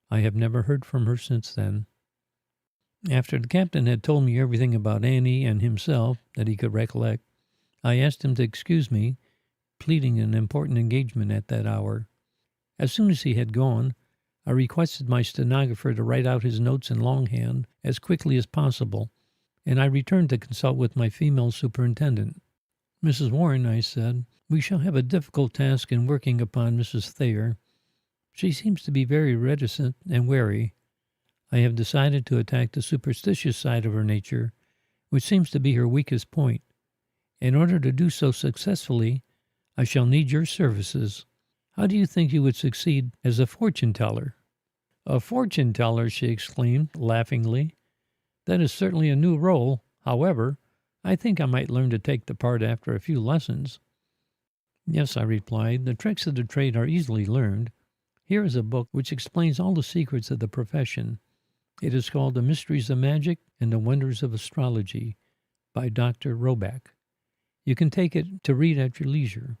I have never heard from her since then. After the captain had told me everything about Annie and himself that he could recollect, I asked him to excuse me, pleading an important engagement at that hour. As soon as he had gone, I requested my stenographer to write out his notes in longhand as quickly as possible, and I returned to consult with my female superintendent. "Mrs. Warren," I said, "we shall have a difficult task in working upon Mrs. Thayer. She seems to be very reticent and wary. I have decided to attack the superstitious side of her nature, which seems to be her weakest point. In order to do so successfully, I shall need your services. How do you think you would succeed as a fortune-teller?" "A fortune-teller!" she exclaimed, laughingly. "That is certainly a new role. However, I think I might learn to take the part after a few lessons." "Yes," I replied, "the tricks of the trade are easily learned. Here is a book which explains all the secrets of the profession. It is called The Mysteries of Magic and the Wonders of Astrology, by Dr. Roback. You can take it to read at your leisure.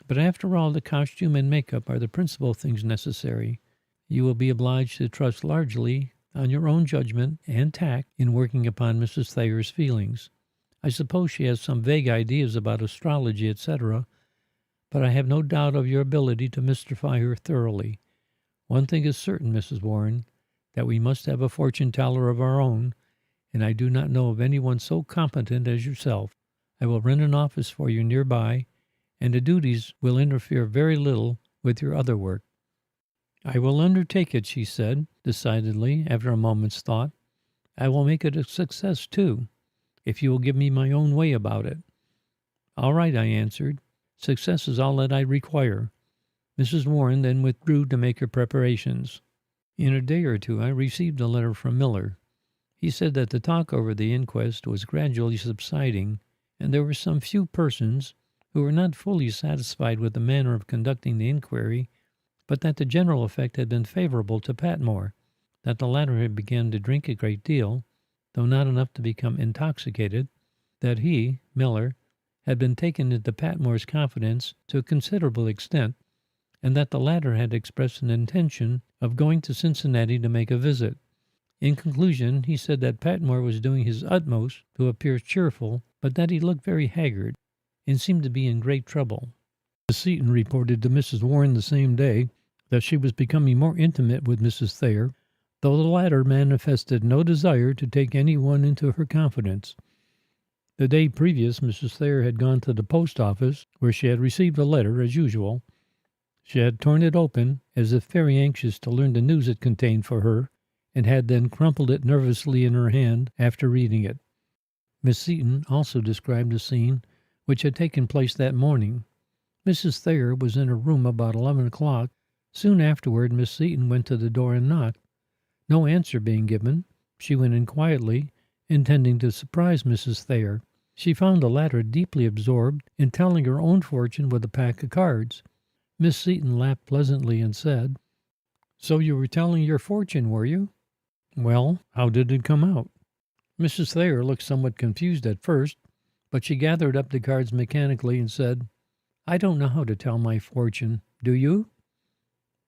But after all, the costume and makeup are the principal things necessary. You will be obliged to trust largely on your own judgment and tact in working upon Mrs. Thayer's feelings. I suppose she has some vague ideas about astrology, etc., but I have no doubt of your ability to mystify her thoroughly. One thing is certain, Mrs. Warren, that we must have a fortune-teller of our own, and I do not know of anyone so competent as yourself. I will rent an office for you nearby, and the duties will interfere very little with your other work." "I will undertake it," she said, decidedly, after a moment's thought. "I will make it a success, too, if you will give me my own way about it." "All right," I answered. "Success is all that I require." Mrs. Warren then withdrew to make her preparations. In a day or two I received a letter from Miller. He said that the talk over the inquest was gradually subsiding, and there were some few persons who were not fully satisfied with the manner of conducting the inquiry, but that the general effect had been favorable to Patmore, that the latter had begun to drink a great deal, though not enough to become intoxicated, that he, Miller, had been taken into Patmore's confidence to a considerable extent, and that the latter had expressed an intention of going to Cincinnati to make a visit. In conclusion, he said that Patmore was doing his utmost to appear cheerful, but that he looked very haggard and seemed to be in great trouble. Miss Seton reported to Mrs. Warren the same day that she was becoming more intimate with Mrs. Thayer, though the latter manifested no desire to take any one into her confidence. The day previous, Mrs. Thayer had gone to the post office, where she had received a letter, as usual. She had torn it open, as if very anxious to learn the news it contained for her, and had then crumpled it nervously in her hand after reading it. Miss Seton also described the scene which had taken place that morning. Mrs. Thayer was in her room about 11 o'clock. Soon afterward, Miss Seton went to the door and knocked. No answer being given, she went in quietly, intending to surprise Mrs. Thayer. She found the latter deeply absorbed in telling her own fortune with a pack of cards. Miss Seton laughed pleasantly and said, "So you were telling your fortune, were you? Well, how did it come out?" Mrs. Thayer looked somewhat confused at first, but she gathered up the cards mechanically and said, "I don't know how to tell my fortune. Do you?"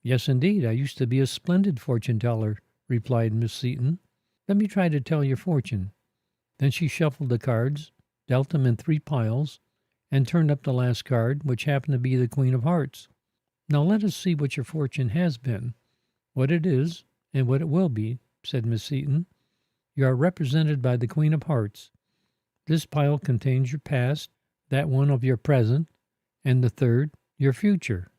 "Yes, indeed. I used to be a splendid fortune-teller," replied Miss Seton. "Let me try to tell your fortune." Then she shuffled the cards, dealt them in 3 piles, and turned up the last card, which happened to be the Queen of Hearts. "Now let us see what your fortune has been, what it is, and what it will be," said Miss Seton. "You are represented by the Queen of Hearts. This pile contains your past, that one of your present, and the third, your future."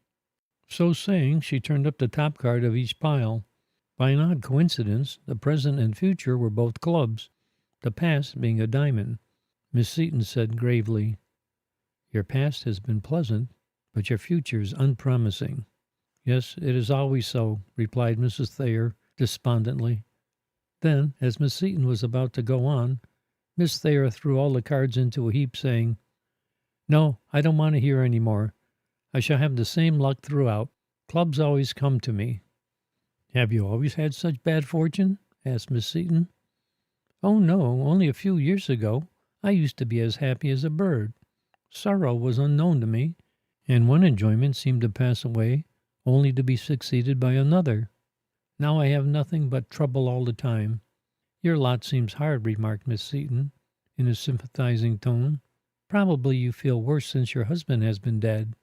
So saying, she turned up the top card of each pile. By an odd coincidence, the present and future were both clubs, the past being a diamond. Miss Seton said gravely, "Your past has been pleasant, but your future is unpromising." "Yes, it is always so," replied Mrs. Thayer despondently. Then, as Miss Seton was about to go on, Miss Thayer threw all the cards into a heap, saying, "No, I don't want to hear any more. I shall have the same luck throughout. Clubs always come to me." "Have you always had such bad fortune?" asked Miss Seton. "Oh, no, only a few years ago I used to be as happy as a bird. Sorrow was unknown to me, and one enjoyment seemed to pass away only to be succeeded by another. Now I have nothing but trouble all the time." "Your lot seems hard," remarked Miss Seton, in a sympathizing tone. "Probably you feel worse since your husband has been dead."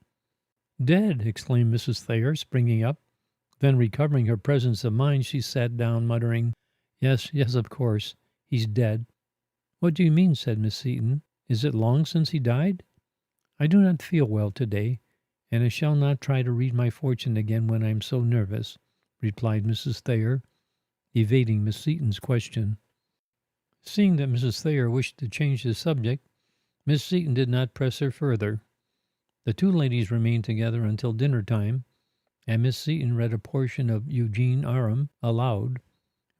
"Dead!" exclaimed Mrs. Thayer, springing up. Then, recovering her presence of mind, she sat down, muttering, Yes, of course. He's dead." "What do you mean?" said Miss Seton. "Is it long since he died?" "I do not feel well today, and I shall not try to read my fortune again when I am so nervous," replied Mrs. Thayer, evading Miss Seton's question. Seeing that Mrs. Thayer wished to change the subject, Miss Seton did not press her further. The two ladies remained together until dinner time, and Miss Seton read a portion of Eugene Aram aloud.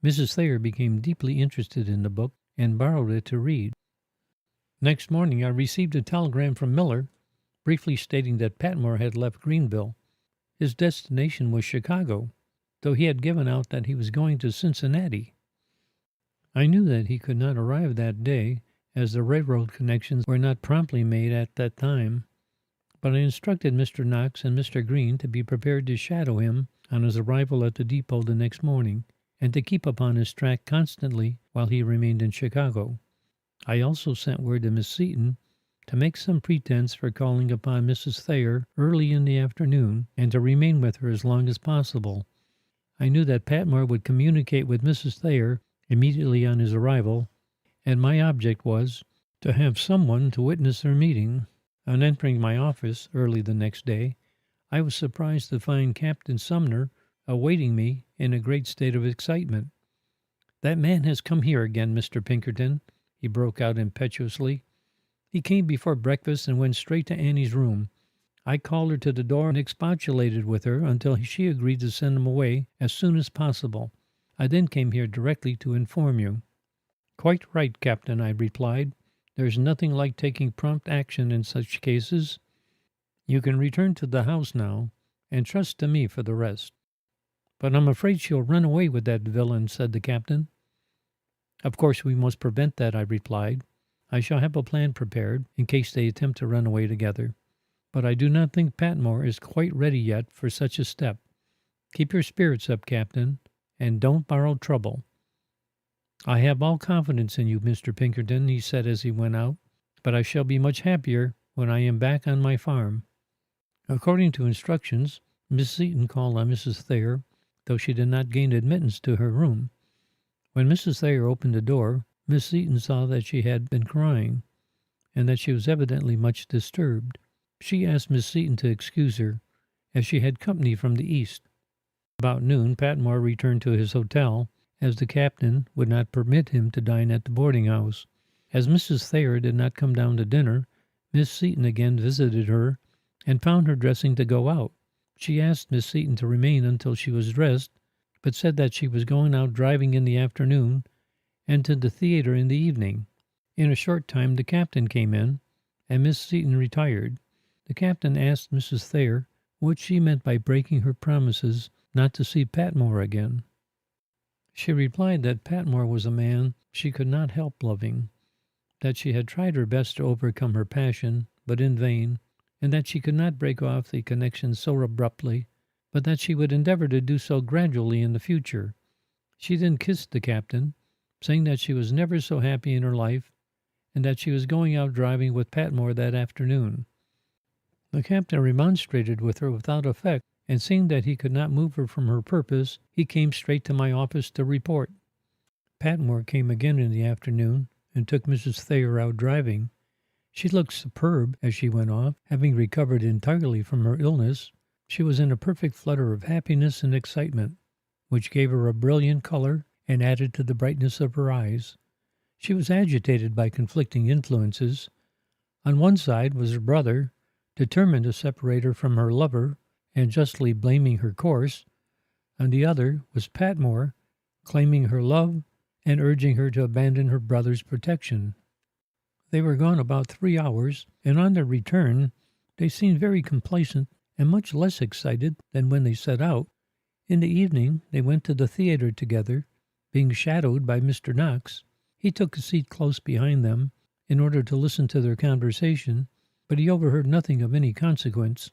Mrs. Thayer became deeply interested in the book and borrowed it to read. Next morning I received a telegram from Miller, briefly stating that Patmore had left Greenville. His destination was Chicago, though he had given out that he was going to Cincinnati. I knew that he could not arrive that day, as the railroad connections were not promptly made at that time, but I instructed Mr. Knox and Mr. Green to be prepared to shadow him on his arrival at the depot the next morning, and to keep upon his track constantly while he remained in Chicago. I also sent word to Miss Seton to make some pretense for calling upon Mrs. Thayer early in the afternoon, and to remain with her as long as possible. I knew that Patmore would communicate with Mrs. Thayer immediately on his arrival, and my object was to have someone to witness their meeting. On entering my office early the next day, I was surprised to find Captain Sumner awaiting me in a great state of excitement. "That man has come here again, Mr. Pinkerton," he broke out impetuously. "He came before breakfast and went straight to Annie's room. I called her to the door and expostulated with her until she agreed to send him away as soon as possible. I then came here directly to inform you." "Quite right, Captain," I replied. "There's nothing like taking prompt action in such cases. You can return to the house now, and trust to me for the rest." "But I'm afraid she'll run away with that villain," said the captain. "Of course we must prevent that," I replied. "I shall have a plan prepared in case they attempt to run away together. But I do not think Patmore is quite ready yet for such a step. Keep your spirits up, Captain, and don't borrow trouble." "I have all confidence in you, Mr. Pinkerton," he said as he went out, "but I shall be much happier when I am back on my farm." According to instructions, Miss Seton called on Mrs. Thayer, though she did not gain admittance to her room. When Mrs. Thayer opened the door, Miss Seton saw that she had been crying, and that she was evidently much disturbed. She asked Miss Seton to excuse her, as she had company from the east. About noon, Patmore returned to his hotel, as the captain would not permit him to dine at the boarding-house. As Mrs. Thayer did not come down to dinner, Miss Seton again visited her and found her dressing to go out. She asked Miss Seton to remain until she was dressed, but said that she was going out driving in the afternoon and to the theater in the evening. In a short time the captain came in, and Miss Seton retired. The captain asked Mrs. Thayer what she meant by breaking her promises not to see Patmore again. She replied that Patmore was a man she could not help loving, that she had tried her best to overcome her passion, but in vain, and that she could not break off the connection so abruptly, but that she would endeavor to do so gradually in the future. She then kissed the captain, saying that she was never so happy in her life, and that she was going out driving with Patmore that afternoon. The captain remonstrated with her without effect, and seeing that he could not move her from her purpose, he came straight to my office to report. Patmore came again in the afternoon and took Mrs. Thayer out driving. She looked superb as she went off, having recovered entirely from her illness. She was in a perfect flutter of happiness and excitement, which gave her a brilliant color and added to the brightness of her eyes. She was agitated by conflicting influences. On one side was her brother, determined to separate her from her lover and justly blaming her course. On the other was Patmore, claiming her love and urging her to abandon her brother's protection. They were gone about 3 hours, and on their return they seemed very complacent and much less excited than when they set out. In the evening they went to the theater together, being shadowed by Mr. Knox. He took a seat close behind them in order to listen to their conversation, but he overheard nothing of any consequence.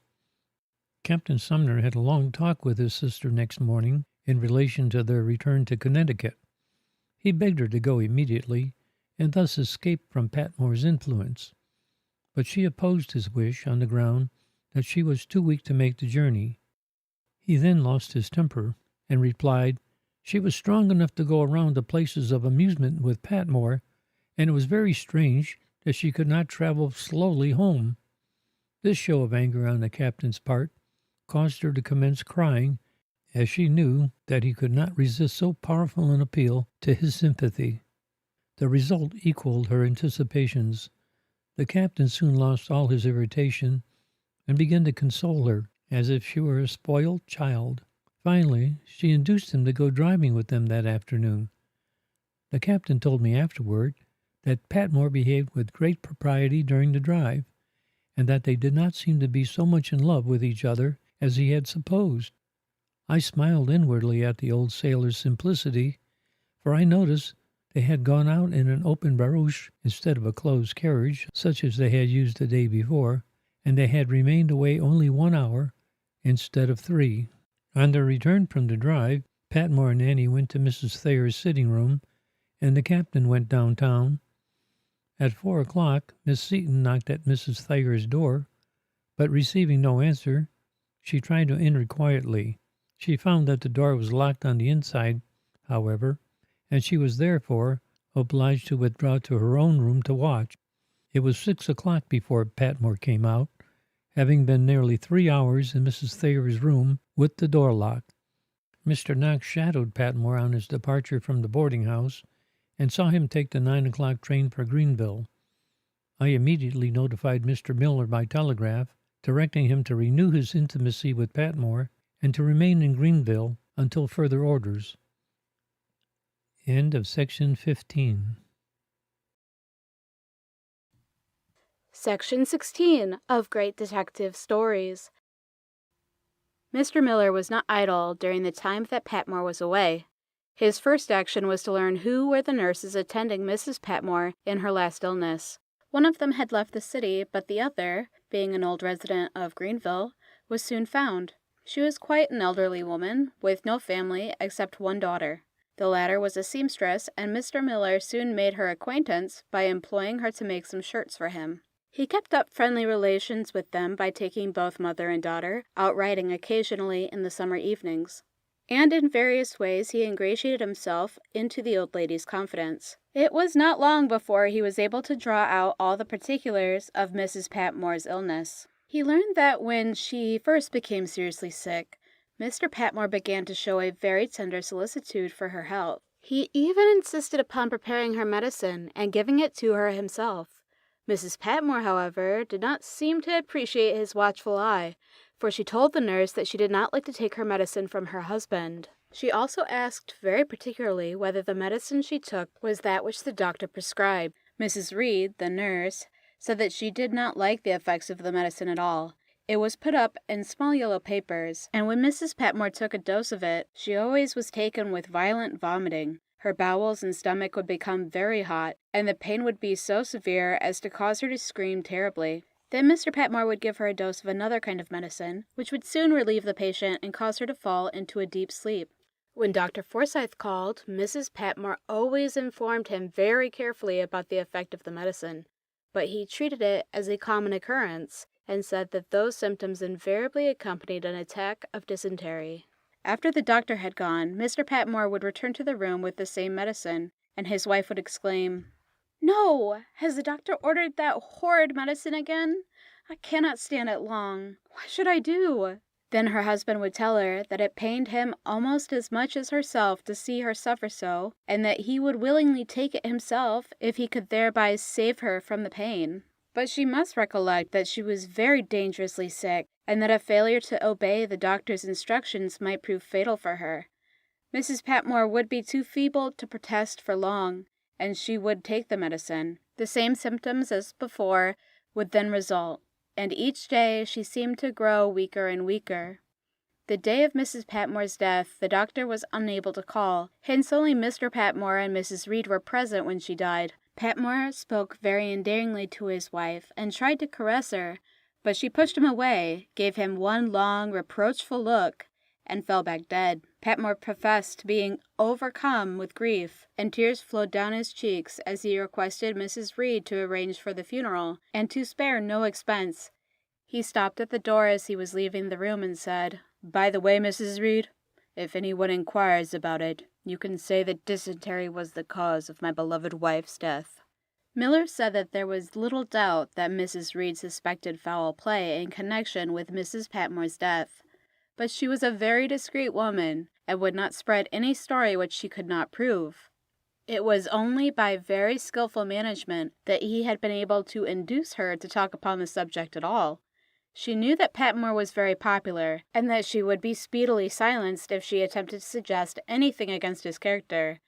Captain Sumner had a long talk with his sister next morning in relation to their return to Connecticut. He begged her to go immediately, and thus escape from Patmore's influence. But she opposed his wish on the ground that she was too weak to make the journey. He then lost his temper and replied she was strong enough to go around to places of amusement with Patmore, and it was very strange that she could not travel slowly home. This show of anger on the captain's part caused her to commence crying, as she knew that he could not resist so powerful an appeal to his sympathy. The result equaled her anticipations. The captain soon lost all his irritation and began to console her as if she were a spoiled child. Finally, she induced him to go driving with them that afternoon. The captain told me afterward that Patmore behaved with great propriety during the drive, and that they did not seem to be so much in love with each other as he had supposed. I smiled inwardly at the old sailor's simplicity, for I noticed they had gone out in an open barouche instead of a closed carriage, such as they had used the day before, and they had remained away only 1 hour instead of 3. On their return from the drive, Patmore and Annie went to Mrs. Thayer's sitting room, and the captain went downtown. At 4 o'clock, Miss Seton knocked at Mrs. Thayer's door, but receiving no answer, she tried to enter quietly. She found that the door was locked on the inside, however, and she was therefore obliged to withdraw to her own room to watch. It was 6 o'clock before Patmore came out, having been nearly 3 hours in Mrs. Thayer's room with the door locked. Mr. Knox shadowed Patmore on his departure from the boarding house and saw him take the 9 o'clock train for Greenville. I immediately notified Mr. Miller by telegraph, directing him to renew his intimacy with Patmore and to remain in Greenville until further orders. End of section 15. Section 16 of Great Detective Stories. Mr. Miller was not idle during the time that Patmore was away. His first action was to learn who were the nurses attending Mrs. Patmore in her last illness. One of them had left the city, but the other, being an old resident of Greenville, was soon found. She was quite an elderly woman, with no family except one daughter. The latter was a seamstress, and Mr. Miller soon made her acquaintance by employing her to make some shirts for him. He kept up friendly relations with them by taking both mother and daughter out riding occasionally in the summer evenings. And in various ways he ingratiated himself into the old lady's confidence. It was not long before he was able to draw out all the particulars of Mrs. Patmore's illness. He learned that when she first became seriously sick, Mr. Patmore began to show a very tender solicitude for her health. He even insisted upon preparing her medicine and giving it to her himself. Mrs. Patmore, however, did not seem to appreciate his watchful eye, for she told the nurse that she did not like to take her medicine from her husband. She also asked very particularly whether the medicine she took was that which the doctor prescribed. Mrs. Reed, the nurse, said that she did not like the effects of the medicine at all. It was put up in small yellow papers, and when Mrs. Patmore took a dose of it, she always was taken with violent vomiting. Her bowels and stomach would become very hot, and the pain would be so severe as to cause her to scream terribly. Then Mr. Patmore would give her a dose of another kind of medicine, which would soon relieve the patient and cause her to fall into a deep sleep. When Dr. Forsythe called, Mrs. Patmore always informed him very carefully about the effect of the medicine, but he treated it as a common occurrence and said that those symptoms invariably accompanied an attack of dysentery. After the doctor had gone, Mr. Patmore would return to the room with the same medicine, and his wife would exclaim, "No! Has the doctor ordered that horrid medicine again? I cannot stand it long. What should I do?" Then her husband would tell her that it pained him almost as much as herself to see her suffer so, and that he would willingly take it himself if he could thereby save her from the pain. But she must recollect that she was very dangerously sick, and that a failure to obey the doctor's instructions might prove fatal for her. Mrs. Patmore would be too feeble to protest for long, and she would take the medicine. The same symptoms as before would then result, and each day she seemed to grow weaker and weaker. The day of Mrs. Patmore's death the doctor was unable to call, hence only Mr. Patmore and Mrs. Reed were present when she died. Patmore spoke very endearingly to his wife and tried to caress her, but she pushed him away, gave him one long, reproachful look, and fell back dead. Patmore professed being overcome with grief, and tears flowed down his cheeks as he requested Mrs. Reed to arrange for the funeral, and to spare no expense. He stopped at the door as he was leaving the room and said, "By the way, Mrs. Reed, if anyone inquires about it, you can say that dysentery was the cause of my beloved wife's death." Miller said that there was little doubt that Mrs. Reed suspected foul play in connection with Mrs. Patmore's death, but she was a very discreet woman, and would not spread any story which she could not prove. It was only by very skillful management that he had been able to induce her to talk upon the subject at all. She knew that Patmore was very popular, and that she would be speedily silenced if she attempted to suggest anything against his character.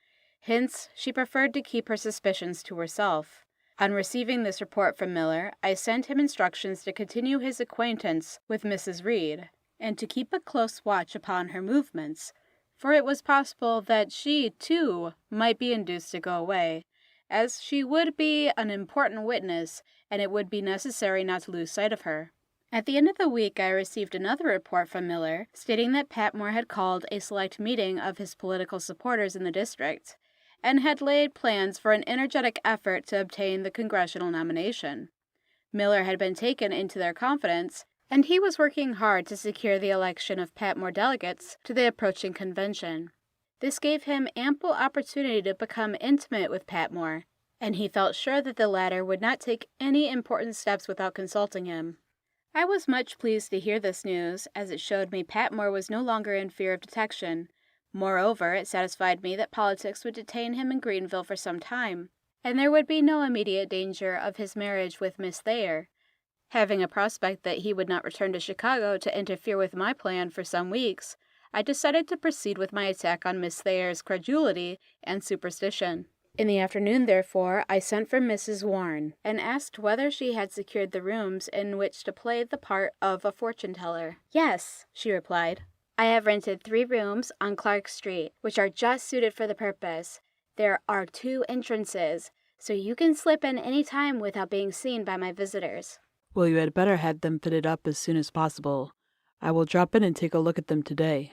Hence, she preferred to keep her suspicions to herself. On receiving this report from Miller, I sent him instructions to continue his acquaintance with Mrs. Reed, and to keep a close watch upon her movements, for it was possible that she, too, might be induced to go away, as she would be an important witness, and it would be necessary not to lose sight of her. At the end of the week I received another report from Miller, stating that Patmore had called a select meeting of his political supporters in the district, and had laid plans for an energetic effort to obtain the congressional nomination. Miller had been taken into their confidence, and he was working hard to secure the election of Patmore delegates to the approaching convention. This gave him ample opportunity to become intimate with Patmore, and he felt sure that the latter would not take any important steps without consulting him. I was much pleased to hear this news, as it showed me Patmore was no longer in fear of detection, Moreover, it satisfied me that politics would detain him in Greenville for some time, and there would be no immediate danger of his marriage with Miss Thayer. Having a prospect that he would not return to Chicago to interfere with my plan for some weeks, I decided to proceed with my attack on Miss Thayer's credulity and superstition. In the afternoon, therefore, I sent for Mrs. Warren, and asked whether she had secured the rooms in which to play the part of a fortune-teller. "Yes," she replied. "I have rented 3 rooms on Clark Street, which are just suited for the purpose. There are 2 entrances, so you can slip in any time without being seen by my visitors." Well, you had better have them fitted up as soon as possible. I will drop in and take a look at them today.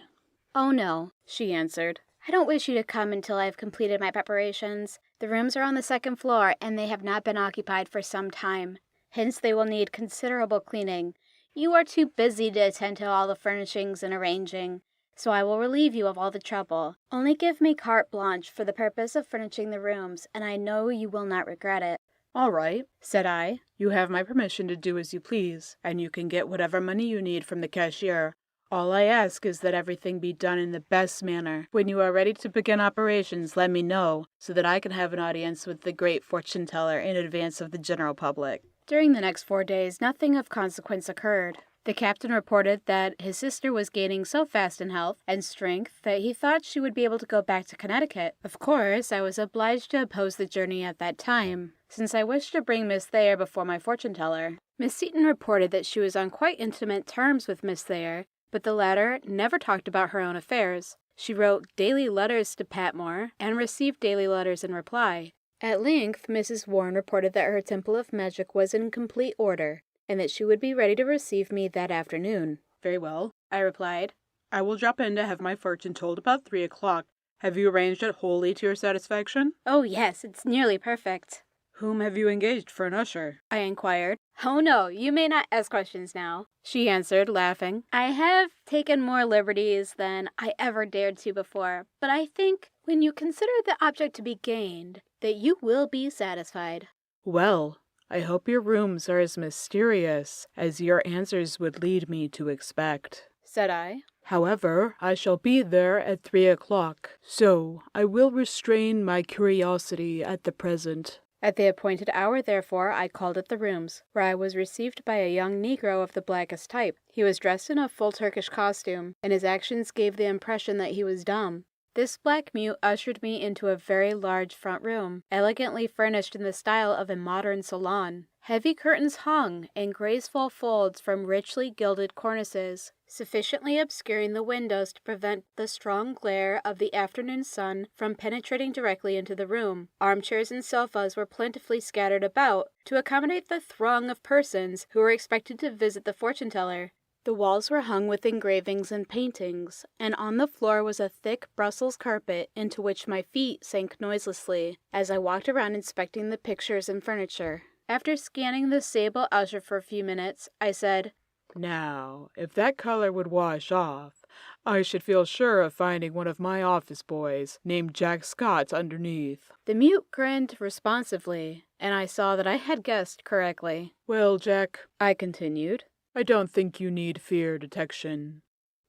"Oh, no," she answered. "I don't wish you to come until I have completed my preparations. The rooms are on the 2nd floor, and they have not been occupied for some time. Hence they will need considerable cleaning. You are too busy to attend to all the furnishings and arranging, so I will relieve you of all the trouble. Only give me carte blanche for the purpose of furnishing the rooms, and I know you will not regret it." "All right," said I. "You have my permission to do as you please, and you can get whatever money you need from the cashier. All I ask is that everything be done in the best manner. When you are ready to begin operations, let me know, so that I can have an audience with the great fortune teller in advance of the general public." During the next 4 days, nothing of consequence occurred. The captain reported that his sister was gaining so fast in health and strength that he thought she would be able to go back to Connecticut. Of course, I was obliged to oppose the journey at that time, since I wished to bring Miss Thayer before my fortune-teller. Miss Seton reported that she was on quite intimate terms with Miss Thayer, but the latter never talked about her own affairs. She wrote daily letters to Patmore, and received daily letters in reply. At length, Mrs. Warren reported that her temple of magic was in complete order, and that she would be ready to receive me that afternoon. "Very well," I replied. "I will drop in to have my fortune told about 3 o'clock. Have you arranged it wholly to your satisfaction?" "Oh, yes, it's nearly perfect." "Whom have you engaged for an usher?" I inquired. "Oh, no, you may not ask questions now," she answered, laughing. "I have taken more liberties than I ever dared to before, but I think, when you consider the object to be gained, that you will be satisfied." "Well, I hope your rooms are as mysterious as your answers would lead me to expect," said I. "However, I shall be there at 3 o'clock, so I will restrain my curiosity at the present." At the appointed hour, therefore, I called at the rooms, where I was received by a young Negro of the blackest type. He was dressed in a full Turkish costume, and his actions gave the impression that he was dumb. This black mute ushered me into a very large front room, elegantly furnished in the style of a modern salon. Heavy curtains hung in graceful folds from richly gilded cornices, sufficiently obscuring the windows to prevent the strong glare of the afternoon sun from penetrating directly into the room. Armchairs and sofas were plentifully scattered about to accommodate the throng of persons who were expected to visit the fortune-teller. The walls were hung with engravings and paintings, and on the floor was a thick Brussels carpet into which my feet sank noiselessly as I walked around inspecting the pictures and furniture. After scanning the sable usher for a few minutes, I said, "Now, if that color would wash off, I should feel sure of finding one of my office boys named Jack Scott underneath." The mute grinned responsively, and I saw that I had guessed correctly. "Well, Jack," I continued, "I don't think you need fear detection.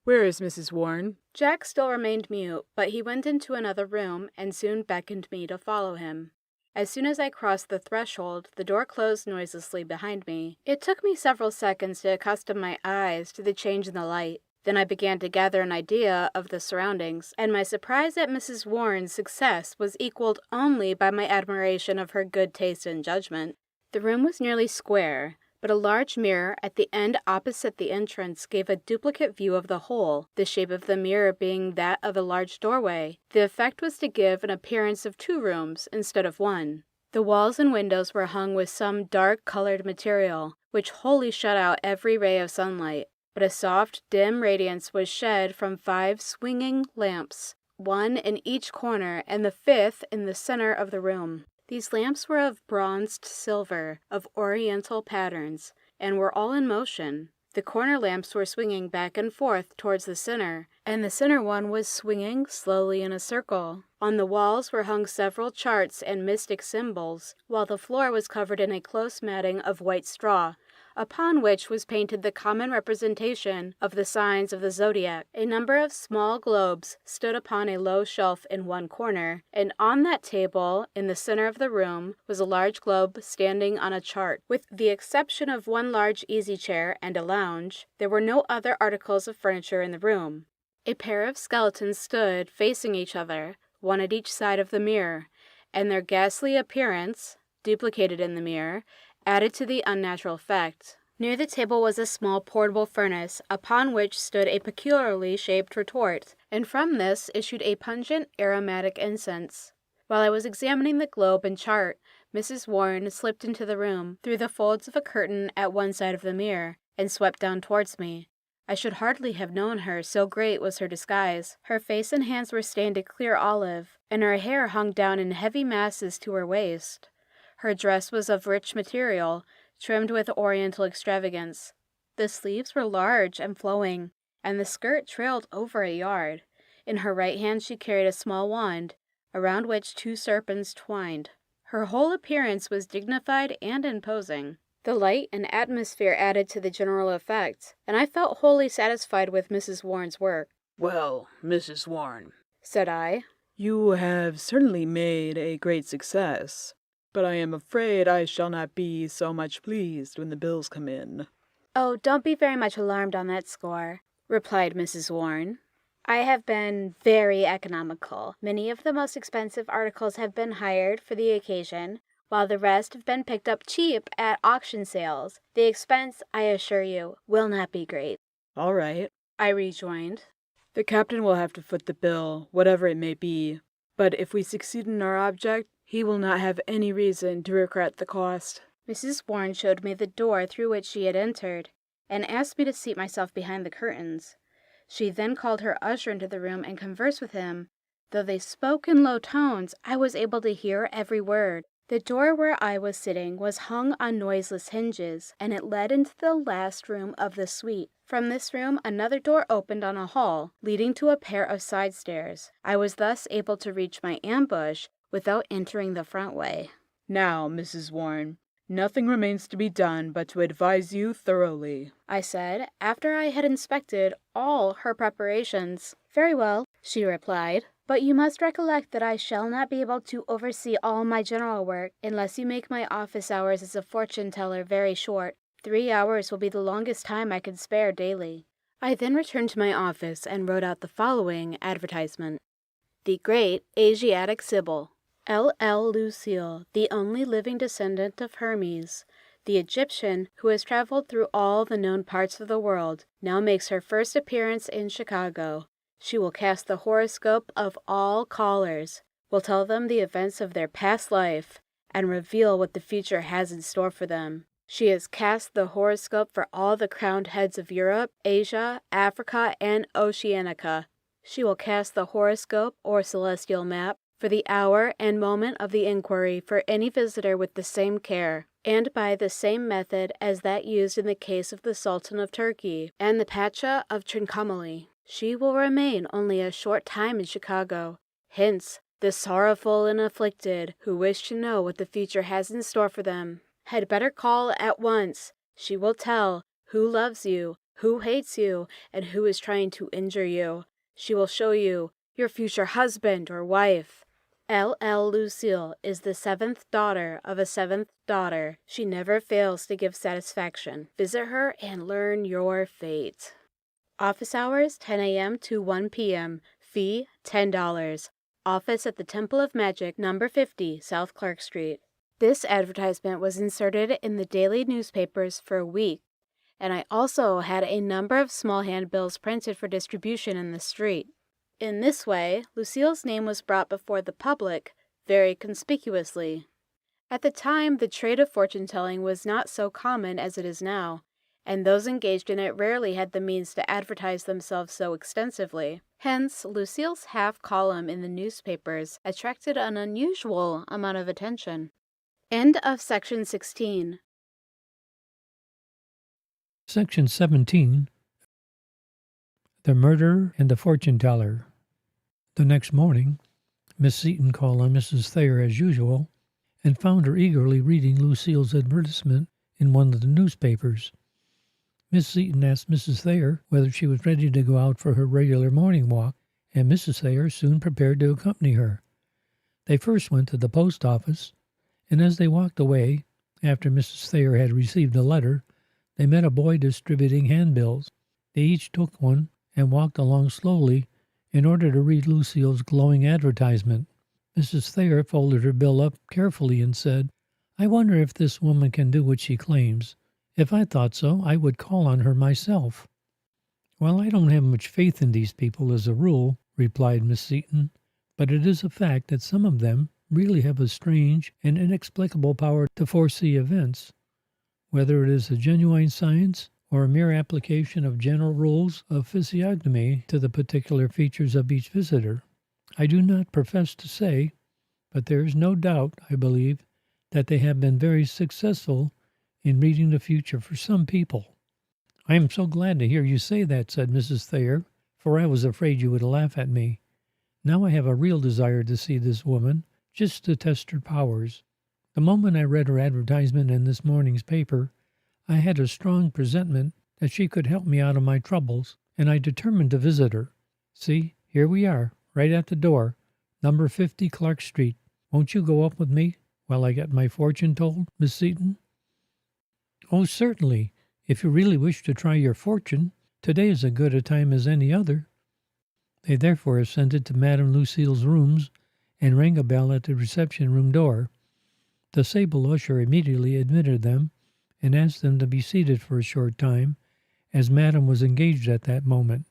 Where is Mrs. Warren?" Jack still remained mute, but he went into another room and soon beckoned me to follow him. As soon as I crossed the threshold, the door closed noiselessly behind me. It took me several seconds to accustom my eyes to the change in the light. Then I began to gather an idea of the surroundings, and my surprise at Mrs. Warren's success was equaled only by my admiration of her good taste and judgment. The room was nearly square, but a large mirror at the end opposite the entrance gave a duplicate view of the whole, the shape of the mirror being that of a large doorway. The effect was to give an appearance of 2 rooms instead of 1. The walls and windows were hung with some dark-colored material, which wholly shut out every ray of sunlight, but a soft, dim radiance was shed from 5 swinging lamps, 1 in each corner and the 5th in the center of the room. These lamps were of bronzed silver, of oriental patterns, and were all in motion. The corner lamps were swinging back and forth towards the center, and the center one was swinging slowly in a circle. On the walls were hung several charts and mystic symbols, while the floor was covered in a close matting of white straw, upon which was painted the common representation of the signs of the zodiac. A number of small globes stood upon a low shelf in one corner, and on that table, in the center of the room, was a large globe standing on a chart. With the exception of one large easy chair and a lounge, there were no other articles of furniture in the room. A pair of skeletons stood facing each other, one at each side of the mirror, and their ghastly appearance, duplicated in the mirror, added to the unnatural effect. Near the table was a small portable furnace, upon which stood a peculiarly shaped retort, and from this issued a pungent aromatic incense. While I was examining the globe and chart, Mrs. Warren slipped into the room, through the folds of a curtain at one side of the mirror, and swept down towards me. I should hardly have known her, so great was her disguise. Her face and hands were stained a clear olive, and her hair hung down in heavy masses to her waist. Her dress was of rich material, trimmed with oriental extravagance. The sleeves were large and flowing, and the skirt trailed over a yard. In her right hand she carried a small wand, around which two serpents twined. Her whole appearance was dignified and imposing. The light and atmosphere added to the general effect, and I felt wholly satisfied with Mrs. Warren's work. Well, Mrs. Warren, Said I. you have certainly made a great success, but I am afraid I shall not be so much pleased when the bills come in. Oh, don't be very much alarmed on that score, replied Mrs. Warren. I have been very economical. Many of the most expensive articles have been hired for the occasion, while the rest have been picked up cheap at auction sales. The expense, I assure you, will not be great. All right, I rejoined. the captain will have to foot the bill, whatever it may be, but if we succeed in our object, he will not have any reason to regret the cost. Mrs. Warren showed me the door through which she had entered, and asked me to seat myself behind the curtains. She then called her usher into the room and conversed with him. Though they spoke in low tones, I was able to hear every word. The door where I was sitting was hung on noiseless hinges, and it led into the last room of the suite. From this room another door opened on a hall, leading to a pair of side stairs. I was thus able to reach my ambush without entering the front way. Now, Mrs. Warren, nothing remains to be done but to advise you thoroughly, I said, after I had inspected all her preparations. Very well, she replied. But you must recollect that I shall not be able to oversee all my general work unless you make my office hours as a fortune-teller very short. 3 hours will be the longest time I can spare daily. I then returned to my office and wrote out the following advertisement. The Great Asiatic Sibyl, L.L. Lucille, the only living descendant of Hermes, the Egyptian who has traveled through all the known parts of the world, now makes her first appearance in Chicago. She will cast the horoscope of all callers, will tell them the events of their past life, and reveal what the future has in store for them. She has cast the horoscope for all the crowned heads of Europe, Asia, Africa, and Oceanica. She will cast the horoscope or celestial map for the hour and moment of the inquiry for any visitor with the same care, and by the same method as that used in the case of the Sultan of Turkey and the Pacha of Trincomalee. She will remain only a short time in Chicago. Hence, the sorrowful and afflicted who wish to know what the future has in store for them had better call at once. She will tell who loves you, who hates you, and who is trying to injure you. She will show you your future husband or wife. L.L. Lucille is the 7th daughter of a 7th daughter. She never fails to give satisfaction. Visit her and learn your fate. Office hours 10 a.m. to 1 p.m. Fee $10. Office at the Temple of Magic, number 50, South Clark Street. This advertisement was inserted in the daily newspapers for a week, and I also had a number of small handbills printed for distribution in the street. In this way, Lucille's name was brought before the public very conspicuously. At the time, the trade of fortune-telling was not so common as it is now, and those engaged in it rarely had the means to advertise themselves so extensively. Hence, Lucille's half-column in the newspapers attracted an unusual amount of attention. End of section 16. Section 17. The Murderer and the Fortune Teller. The next morning, Miss Seton called on Mrs. Thayer as usual, and found her eagerly reading Lucille's advertisement in one of the newspapers. Miss Seton asked Mrs. Thayer whether she was ready to go out for her regular morning walk, and Mrs. Thayer soon prepared to accompany her. They first went to the post office, and as they walked away, after Mrs. Thayer had received a letter, they met a boy distributing handbills. They each took one and walked along slowly in order to read Lucille's glowing advertisement. Mrs. Thayer folded her bill up carefully and said, "I wonder if this woman can do what she claims. If I thought so, I would call on her myself." "Well, I don't have much faith in these people as a rule," replied Miss Seton, "but it is a fact that some of them really have a strange and inexplicable power to foresee events. Whether it is a genuine science or a mere application of general rules of physiognomy to the particular features of each visitor, I do not profess to say, but there is no doubt, I believe, that they have been very successful in reading the future for some people." "I am so glad to hear you say that," said Mrs. Thayer, "for I was afraid you would laugh at me. Now I have a real desire to see this woman, just to test her powers. The moment I read her advertisement in this morning's paper, I had a strong presentiment that she could help me out of my troubles, and I determined to visit her. See, here we are, right at the door, number 50 Clark Street. Won't you go up with me while I get my fortune told, Miss Seton?" "Oh, certainly. If you really wish to try your fortune, today is as good a time as any other." They therefore ascended to Madame Lucille's rooms and rang a bell at the reception-room door. The sable usher immediately admitted them and asked them to be seated for a short time, as Madame was engaged at that moment.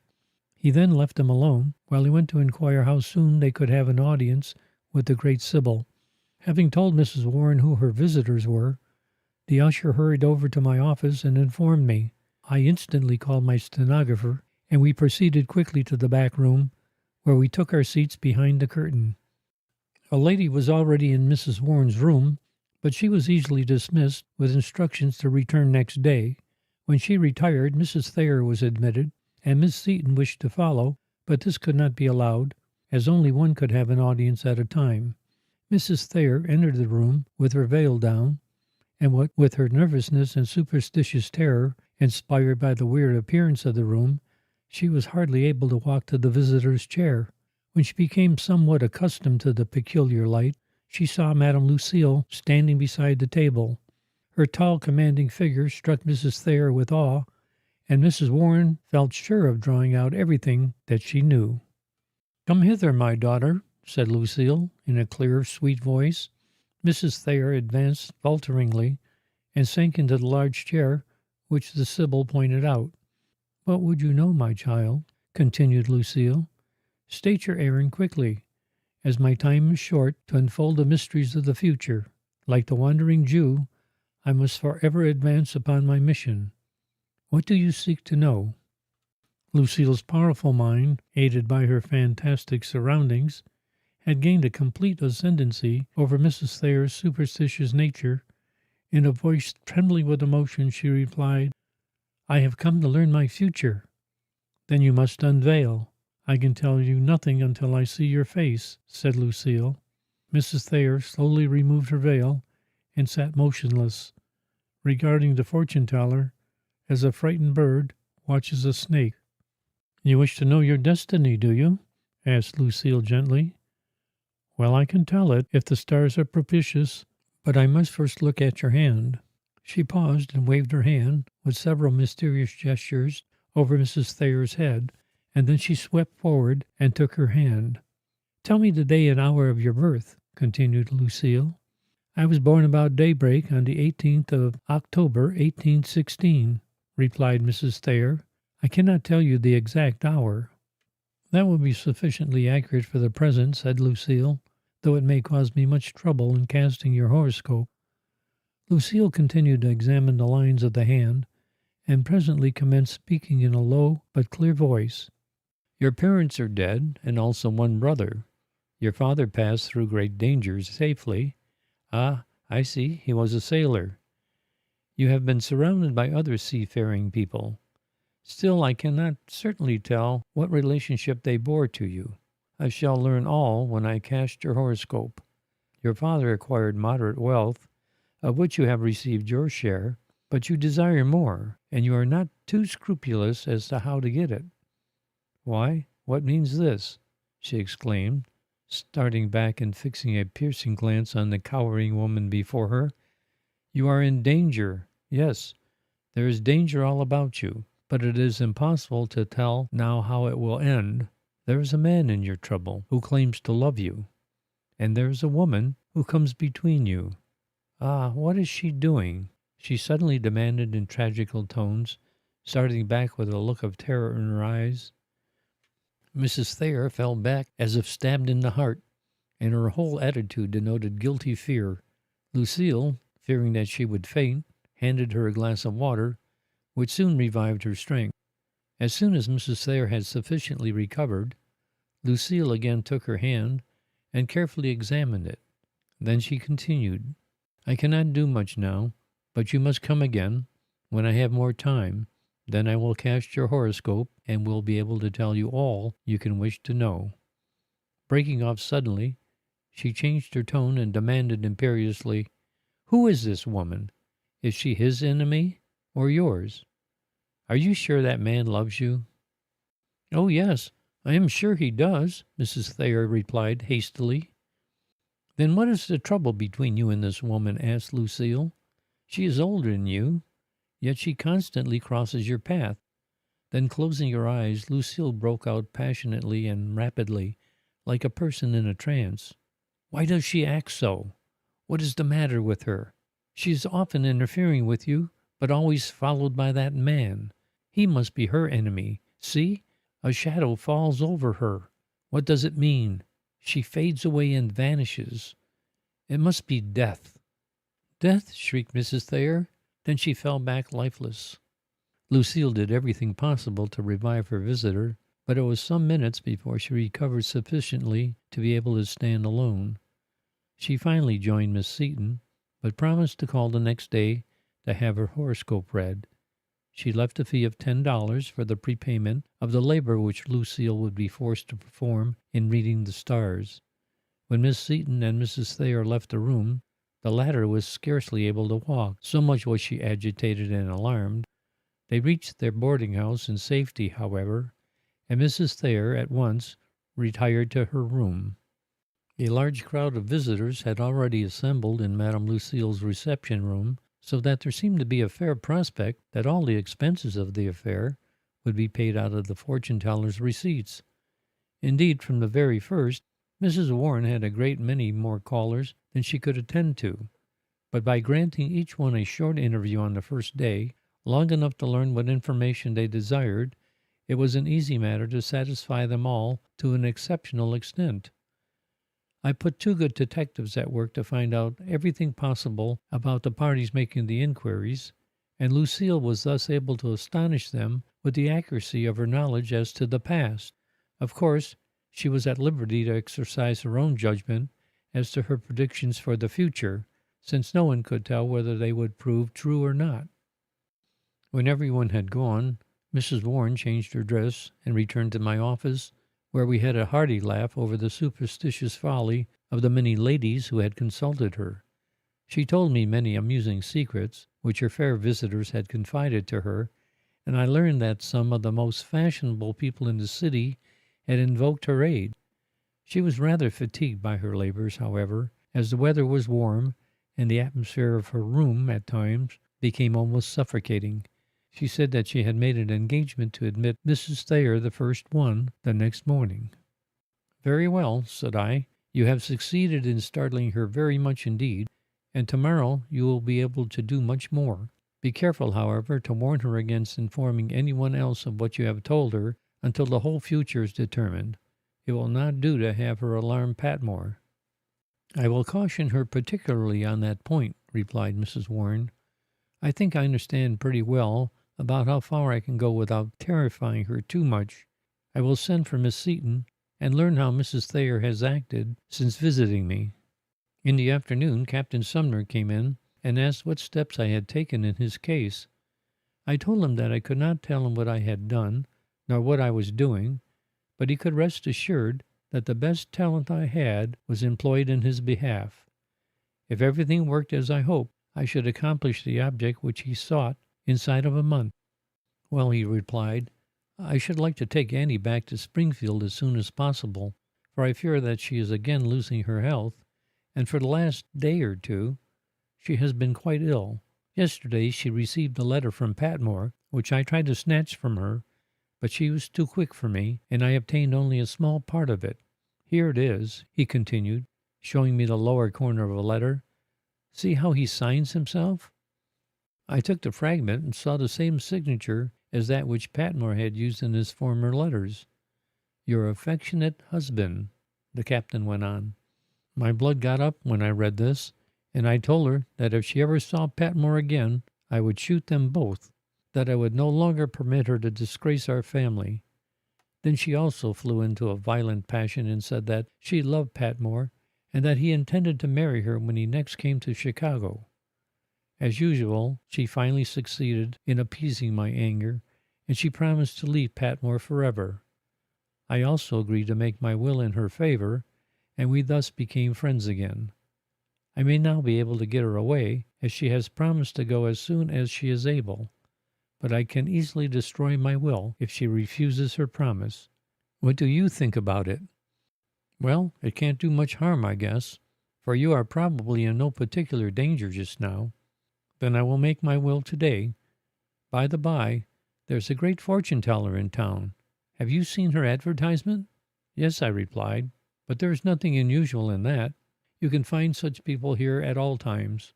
He then left them alone, while he went to inquire how soon they could have an audience with the great Sibyl. Having told Mrs. Warren who her visitors were, the usher hurried over to my office and informed me. I instantly called my stenographer, and we proceeded quickly to the back room, where we took our seats behind the curtain. A lady was already in Mrs. Warren's room, but she was easily dismissed with instructions to return next day. When she retired, Mrs. Thayer was admitted, and Miss Seton wished to follow, but this could not be allowed, as only one could have an audience at a time. Mrs. Thayer entered the room with her veil down, and what with her nervousness and superstitious terror inspired by the weird appearance of the room, she was hardly able to walk to the visitor's chair. When she became somewhat accustomed to the peculiar light, she saw Madame Lucille standing beside the table. Her tall, commanding figure struck Mrs. Thayer with awe, and Mrs. Warren felt sure of drawing out everything that she knew. "Come hither, my daughter," said Lucille, in a clear, sweet voice. Mrs. Thayer advanced falteringly and sank into the large chair which the Sibyl pointed out. "What would you know, my child?" continued Lucille. "State your errand quickly, as my time is short to unfold the mysteries of the future. Like the wandering Jew, I must forever advance upon my mission. What do you seek to know?" Lucille's powerful mind, aided by her fantastic surroundings, had gained a complete ascendancy over Mrs. Thayer's superstitious nature. In a voice trembling with emotion, she replied, "I have come to learn my future." "Then you must unveil. I can tell you nothing until I see your face," said Lucille. Mrs. Thayer slowly removed her veil and sat motionless, regarding the fortune-teller as a frightened bird watches a snake. "You wish to know your destiny, do you?" asked Lucille gently. "Well, I can tell it if the stars are propitious, but I must first look at your hand." She paused and waved her hand with several mysterious gestures over Mrs. Thayer's head, and then she swept forward and took her hand. "Tell me the day and hour of your birth," continued Lucille. "I was born about daybreak on the 18th of October, 1816, replied Mrs. Thayer. "I cannot tell you the exact hour." "That will be sufficiently accurate for the present," said Lucille, "though it may cause me much trouble in casting your horoscope." Lucille continued to examine the lines of the hand, and presently commenced speaking in a low but clear voice. "Your parents are dead, and also one brother. Your father passed through great dangers safely. Ah, I see, he was a sailor. You have been surrounded by other seafaring people. Still, I cannot certainly tell what relationship they bore to you. I shall learn all when I cast your horoscope. Your father acquired moderate wealth, of which you have received your share, But you desire more, and you are not too scrupulous as to how to get it. Why, what means this?" she exclaimed, starting back and fixing a piercing glance on the cowering woman before her. "You are in danger. Yes, there is danger all about you, but it is impossible to tell now how it will end. There is a man in your trouble who claims to love you, and there is a woman who comes between you. Ah, what is she doing?" she suddenly demanded in tragical tones, starting back with a look of terror in her eyes. Mrs. Thayer fell back as if stabbed in the heart, and her whole attitude denoted guilty fear. Lucille, fearing that she would faint, handed her a glass of water, which soon revived her strength. As soon as Mrs. Thayer had sufficiently recovered, Lucille again took her hand and carefully examined it. Then she continued, "I cannot do much now, but you must come again when I have more time. Then I will cast your horoscope and will be able to tell you all you can wish to know." Breaking off suddenly, she changed her tone and demanded imperiously, "Who is this woman? Is she his enemy or yours? Are you sure that man loves you?" "Oh, yes, I am sure he does," Mrs. Thayer replied hastily. "Then what is the trouble between you and this woman?" asked Lucille. "She is older than you, yet she constantly crosses your path." Then, closing her eyes, Lucille broke out passionately and rapidly, like a person in a trance. "Why does she act so? What is the matter with her? She is often interfering with you, but always followed by that man. He must be her enemy. See, a shadow falls over her. What does it mean? She fades away and vanishes. It must be death." "Death?" shrieked Mrs. Thayer. Then she fell back lifeless. Lucille did everything possible to revive her visitor, but it was some minutes before she recovered sufficiently to be able to stand alone. She finally joined Miss Seton, but promised to call the next day to have her horoscope read. She left a fee of $10 for the prepayment of the labor which Lucille would be forced to perform in reading the stars. When Miss Seton and Mrs. Thayer left the room, the latter was scarcely able to walk, so much was she agitated and alarmed. They reached their boarding house in safety, however, and Mrs. Thayer at once retired to her room. A large crowd of visitors had already assembled in Madame Lucille's reception room, so that there seemed to be a fair prospect that all the expenses of the affair would be paid out of the fortune-teller's receipts. Indeed, from the very first, Mrs. Warren had a great many more callers than she could attend to, but by granting each one a short interview on the first day, long enough to learn what information they desired, it was an easy matter to satisfy them all to an exceptional extent. I put 2 good detectives at work to find out everything possible about the parties making the inquiries, and Lucille was thus able to astonish them with the accuracy of her knowledge as to the past. Of course, she was at liberty to exercise her own judgment as to her predictions for the future, since no one could tell whether they would prove true or not. When everyone had gone, Mrs. Warren changed her dress and returned to my office, where we had a hearty laugh over the superstitious folly of the many ladies who had consulted her. She told me many amusing secrets which her fair visitors had confided to her, and I learned that some of the most fashionable people in the city had invoked her aid. She was rather fatigued by her labors, however, as the weather was warm and the atmosphere of her room at times became almost suffocating. She said that she had made an engagement to admit Mrs. Thayer the first one the next morning. "Very well," said I. "You have succeeded in startling her very much indeed, and tomorrow you will be able to do much more. Be careful, however, to warn her against informing anyone else of what you have told her until the whole future is determined. It will not do to have her alarm Patmore." "I will caution her particularly on that point," replied Mrs. Warren. "I think I understand pretty well about how far I can go without terrifying her too much. I will send for Miss Seton and learn how Mrs. Thayer has acted since visiting me." In the afternoon, Captain Sumner came in and asked what steps I had taken in his case. I told him that I could not tell him what I had done, nor what I was doing, but he could rest assured that the best talent I had was employed in his behalf. If everything worked as I hoped, I should accomplish the object which he sought inside of a month. Well, he replied, I should like to take Annie back to Springfield as soon as possible, for I fear that she is again losing her health, and for the last day or two she has been quite ill. Yesterday she received a letter from Patmore, which I tried to snatch from her, but she was too quick for me, and I obtained only a small part of it. Here it is, he continued, showing me the lower corner of a letter. See how he signs himself? I took the fragment and saw the same signature as that which Patmore had used in his former letters. Your affectionate husband, the captain went on. My blood got up when I read this, and I told her that if she ever saw Patmore again, I would shoot them both, that I would no longer permit her to disgrace our family. Then she also flew into a violent passion and said that she loved Patmore, and that he intended to marry her when he next came to Chicago. As usual, she finally succeeded in appeasing my anger, and she promised to leave Patmore forever. I also agreed to make my will in her favor, and we thus became friends again. I may now be able to get her away, as she has promised to go as soon as she is able, but I can easily destroy my will if she refuses her promise. What do you think about it? Well, it can't do much harm, I guess, for you are probably in no particular danger just now. Then I will make my will today. By the by, there's a great fortune-teller in town. Have you seen her advertisement? Yes, I replied, but there is nothing unusual in that. You can find such people here at all times.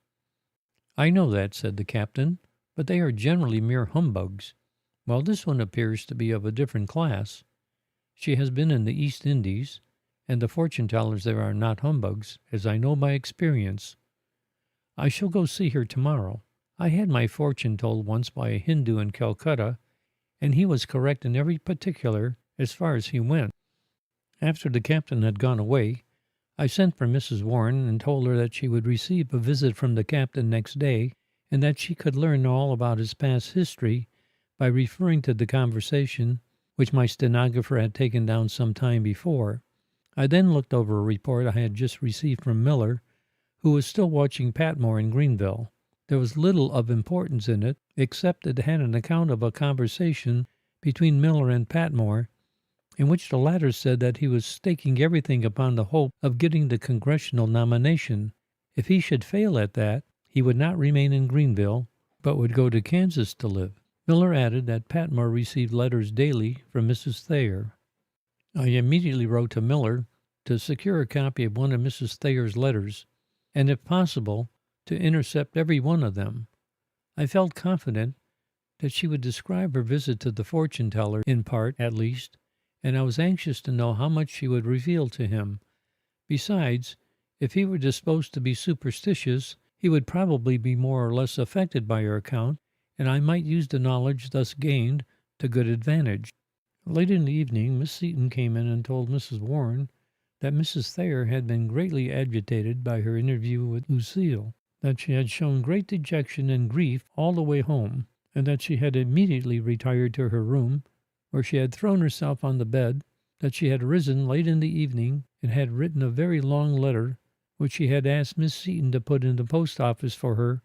I know that, said the captain, but they are generally mere humbugs. Well, this one appears to be of a different class. She has been in the East Indies, and the fortune-tellers there are not humbugs, as I know by experience. I shall go see her tomorrow. I had my fortune told once by a Hindu in Calcutta, and he was correct in every particular as far as he went. After the captain had gone away, I sent for Mrs. Warren and told her that she would receive a visit from the captain next day, and that she could learn all about his past history by referring to the conversation which my stenographer had taken down some time before. I then looked over a report I had just received from Miller, who was still watching Patmore in Greenville. There was little of importance in it, except it had an account of a conversation between Miller and Patmore, in which the latter said that he was staking everything upon the hope of getting the congressional nomination. If he should fail at that, he would not remain in Greenville, but would go to Kansas to live. Miller added that Patmore received letters daily from Mrs. Thayer. I immediately wrote to Miller to secure a copy of one of Mrs. Thayer's letters, and if possible, to intercept every one of them. I felt confident that she would describe her visit to the fortune-teller, in part at least, and I was anxious to know how much she would reveal to him. Besides, if he were disposed to be superstitious, he would probably be more or less affected by her account, and I might use the knowledge thus gained to good advantage. Late in the evening, Miss Seton came in and told Mrs. Warren that Mrs. Thayer had been greatly agitated by her interview with Lucille, that she had shown great dejection and grief all the way home, and that she had immediately retired to her room, where she had thrown herself on the bed, that she had risen late in the evening and had written a very long letter, which she had asked Miss Seton to put in the post office for her,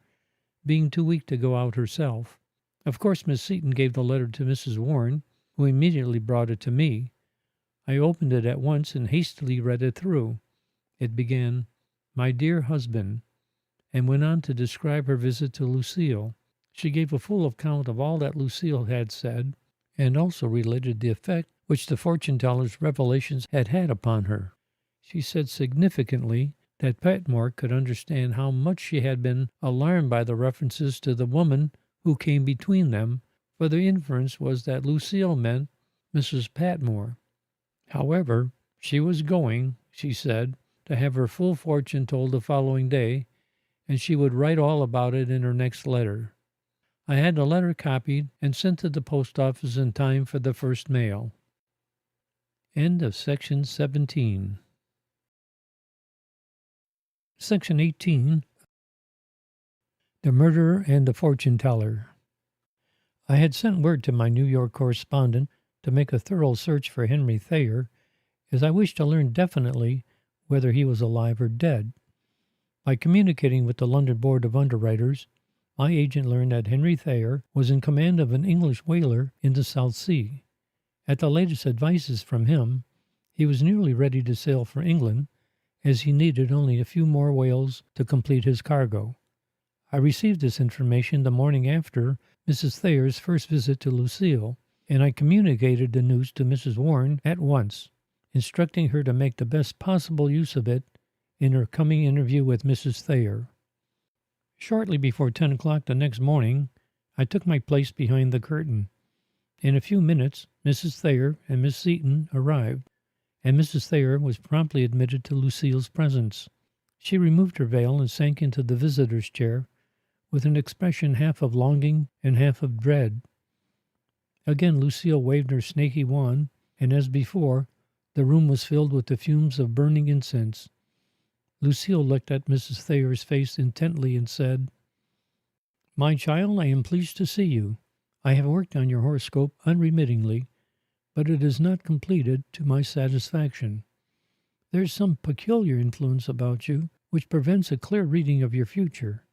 being too weak to go out herself. Of course, Miss Seton gave the letter to Mrs. Warren, who immediately brought it to me. I opened it at once and hastily read it through. It began, "My dear husband," and went on to describe her visit to Lucille. She gave a full account of all that Lucille had said, and also related the effect which the fortune-teller's revelations had had upon her. She said significantly that Patmore could understand how much she had been alarmed by the references to the woman who came between them, for the inference was that Lucille meant Mrs. Patmore. However, she was going, she said, to have her full fortune told the following day, and she would write all about it in her next letter. I had the letter copied and sent to the post office in time for the first mail. End of section 17. Section 18. The Murderer and the Fortune-Teller. I had sent word to my New York correspondent to make a thorough search for Henry Thayer, as I wished to learn definitely whether he was alive or dead. By communicating with the London Board of Underwriters, my agent learned that Henry Thayer was in command of an English whaler in the South Sea. At the latest advices from him, he was nearly ready to sail for England, as he needed only a few more whales to complete his cargo. I received this information the morning after Mrs. Thayer's first visit to Lucille, and I communicated the news to Mrs. Warren at once, instructing her to make the best possible use of it in her coming interview with Mrs. Thayer. Shortly before 10 o'clock the next morning, I took my place behind the curtain. In a few minutes, Mrs. Thayer and Miss Seton arrived, and Mrs. Thayer was promptly admitted to Lucille's presence. She removed her veil and sank into the visitor's chair with an expression half of longing and half of dread. Again Lucille waved her snaky wand, and as before, the room was filled with the fumes of burning incense. Lucille looked at Mrs. Thayer's face intently and said, "My child, I am pleased to see you. I have worked on your horoscope unremittingly, but it is not completed to my satisfaction. There is some peculiar influence about you which prevents a clear reading of your future.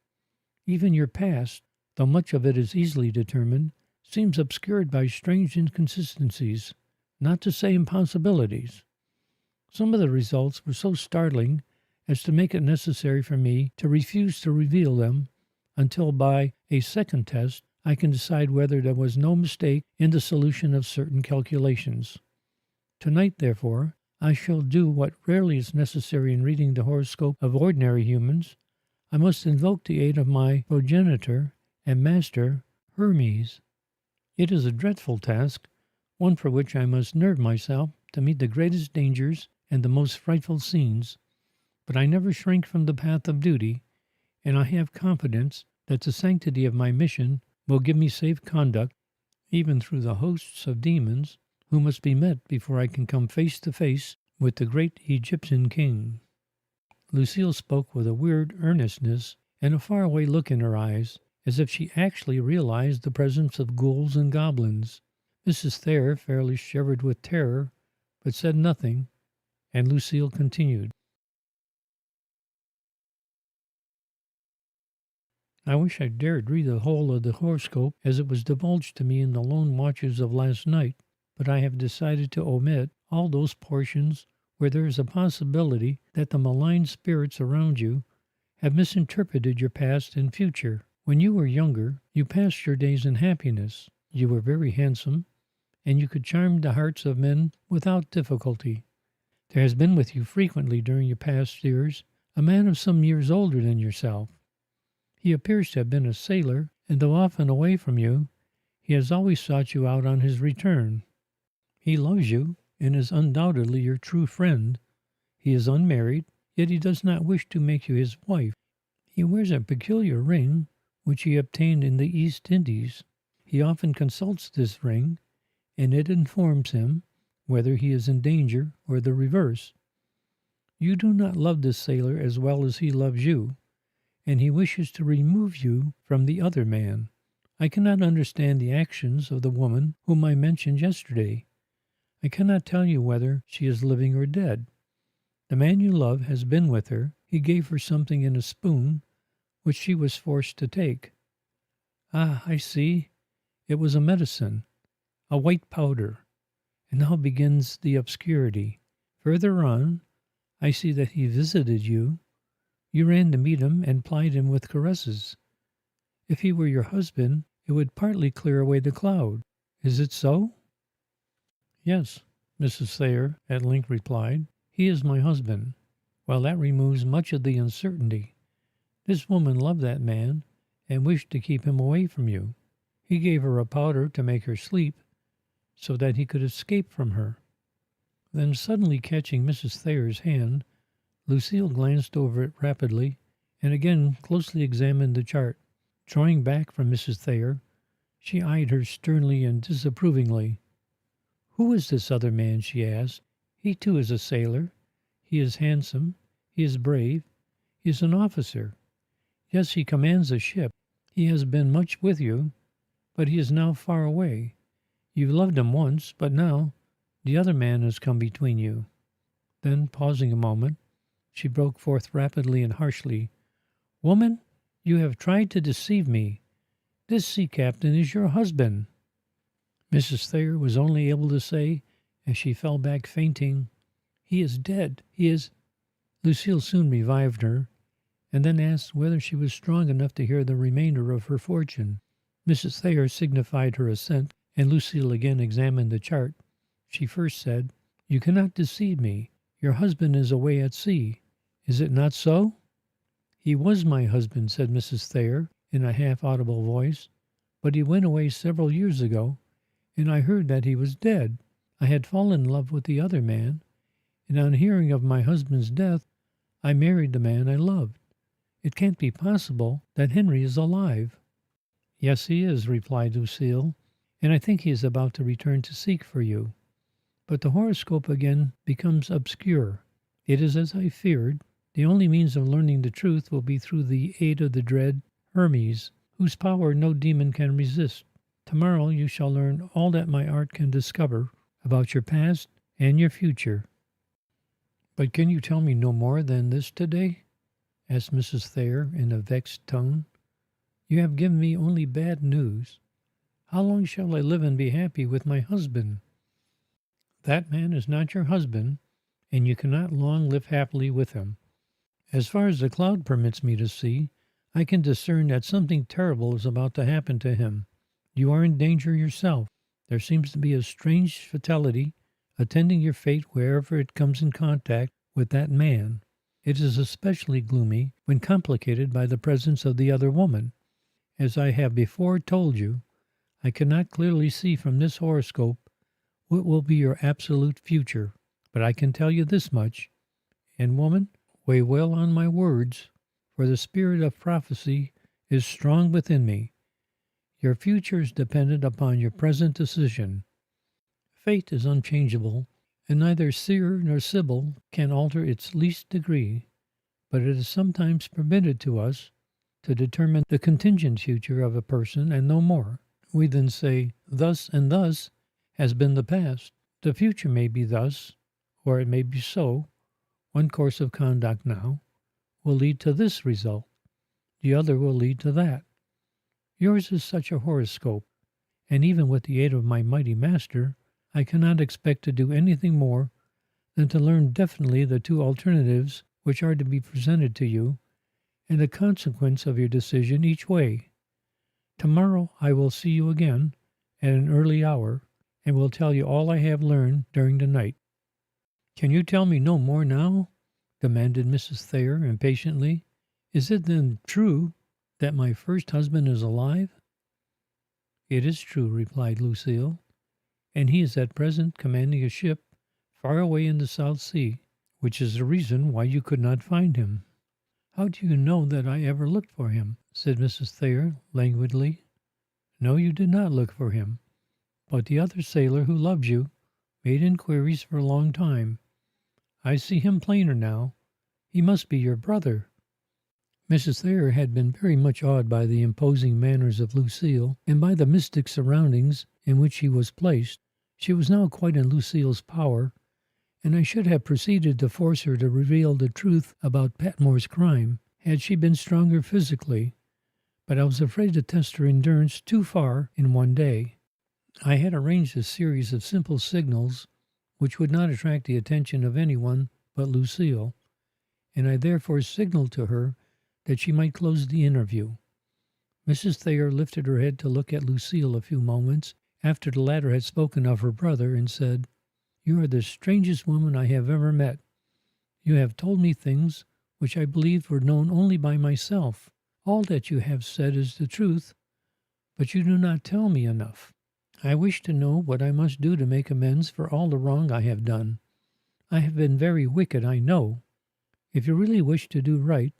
Even your past, though much of it is easily determined, seems obscured by strange inconsistencies, not to say impossibilities. Some of the results were so startling as to make it necessary for me to refuse to reveal them until by a second test I can decide whether there was no mistake in the solution of certain calculations. Tonight, therefore, I shall do what rarely is necessary in reading the horoscope of ordinary humans. I must invoke the aid of my progenitor and master, Hermes. It is a dreadful task, one for which I must nerve myself to meet the greatest dangers and the most frightful scenes. But I never shrink from the path of duty, and I have confidence that the sanctity of my mission will give me safe conduct, even through the hosts of demons who must be met before I can come face to face with the great Egyptian king." Lucille spoke with a weird earnestness and a faraway look in her eyes, as if she actually realized the presence of ghouls and goblins. Mrs. Thayer fairly shivered with terror, but said nothing, and Lucille continued. "I wish I dared read the whole of the horoscope as it was divulged to me in the lone watches of last night, but I have decided to omit all those portions where there is a possibility that the malign spirits around you have misinterpreted your past and future. When you were younger, you passed your days in happiness. You were very handsome, and you could charm the hearts of men without difficulty. There has been with you frequently during your past years a man of some years older than yourself. He appears to have been a sailor, and though often away from you, he has always sought you out on his return. He loves you, and is undoubtedly your true friend. He is unmarried, yet he does not wish to make you his wife. He wears a peculiar ring, which he obtained in the East Indies. He often consults this ring, and it informs him whether he is in danger or the reverse. You do not love this sailor as well as he loves you, and he wishes to remove you from the other man. I cannot understand the actions of the woman whom I mentioned yesterday. I cannot tell you whether she is living or dead. The man you love has been with her. He gave her something in a spoon, which she was forced to take. Ah, I see. It was a medicine, a white powder. And now begins the obscurity. Further on, I see that he visited you. You ran to meet him and plied him with caresses. If he were your husband, it would partly clear away the cloud. Is it so?" "Yes," Mrs. Thayer at length replied. "He is my husband. Well, that removes much of the uncertainty. This woman loved that man and wished to keep him away from you. He gave her a powder to make her sleep so that he could escape from her." Then suddenly catching Mrs. Thayer's hand, Lucille glanced over it rapidly and again closely examined the chart. Drawing back from Mrs. Thayer, she eyed her sternly and disapprovingly. "Who is this other man?" she asked. "He too is a sailor. He is handsome. He is brave. He is an officer. Yes, he commands a ship. He has been much with you, but he is now far away. You loved him once, but now the other man has come between you." Then, pausing a moment, she broke forth rapidly and harshly, Woman, you have tried to deceive me. This sea captain is your husband." Mrs. Thayer was only able to say, as she fell back fainting, "He is dead. He is—" Lucille soon revived her, and then asked whether she was strong enough to hear the remainder of her fortune. Mrs. Thayer signified her assent, and Lucille again examined the chart. She first said, "You cannot deceive me. Your husband is away at sea. Is it not so?" "He was my husband," said Mrs. Thayer in a half-audible voice, "but he went away several years ago, and I heard that he was dead. I had fallen in love with the other man, and on hearing of my husband's death, I married the man I loved. It can't be possible that Henry is alive." "Yes, he is," replied Lucille, "and I think he is about to return to seek for you. But the horoscope again becomes obscure. It is as I feared. The only means of learning the truth will be through the aid of the dread Hermes, whose power no demon can resist. Tomorrow you shall learn all that my art can discover about your past and your future." "But can you tell me no more than this today?" asked Mrs. Thayer in a vexed tone. "You have given me only bad news. How long shall I live and be happy with my husband?" "That man is not your husband, and you cannot long live happily with him. As far as the cloud permits me to see, I can discern that something terrible is about to happen to him. You are in danger yourself. There seems to be a strange fatality attending your fate wherever it comes in contact with that man. It is especially gloomy when complicated by the presence of the other woman. As I have before told you, I cannot clearly see from this horoscope what will be your absolute future, but I can tell you this much, and woman, weigh well on my words, for the spirit of prophecy is strong within me. Your future is dependent upon your present decision. Fate is unchangeable, and neither seer nor sibyl can alter its least degree, but it is sometimes permitted to us to determine the contingent future of a person and no more. We then say, thus and thus has been the past. The future may be thus, or it may be so. One course of conduct now will lead to this result. The other will lead to that. Yours is such a horoscope, and even with the aid of my mighty master, I cannot expect to do anything more than to learn definitely the two alternatives which are to be presented to you, and the consequence of your decision each way. Tomorrow I will see you again at an early hour, and will tell you all I have learned during the night." "Can you tell me no more now?" demanded Mrs. Thayer impatiently. "Is it then true that my first husband is alive?" "It is true," replied Lucille, "and he is at present commanding a ship far away in the South Sea, which is the reason why you could not find him." "How do you know that I ever looked for him?" said Mrs. Thayer languidly. "No, you did not look for him, but the other sailor who loves you made inquiries for a long time. I see him plainer now. He must be your brother." Mrs. Thayer had been very much awed by the imposing manners of Lucille and by the mystic surroundings in which she was placed. She was now quite in Lucille's power, and I should have proceeded to force her to reveal the truth about Patmore's crime had she been stronger physically, but I was afraid to test her endurance too far in one day. I had arranged a series of simple signals which would not attract the attention of anyone but Lucille, and I therefore signaled to her that she might close the interview. Mrs. Thayer lifted her head to look at Lucille a few moments after the latter had spoken of her brother, and said, "You are the strangest woman I have ever met. You have told me things which I believed were known only by myself. All that you have said is the truth, but you do not tell me enough. I wish to know what I must do to make amends for all the wrong I have done. I have been very wicked, I know. If you really wish to do right,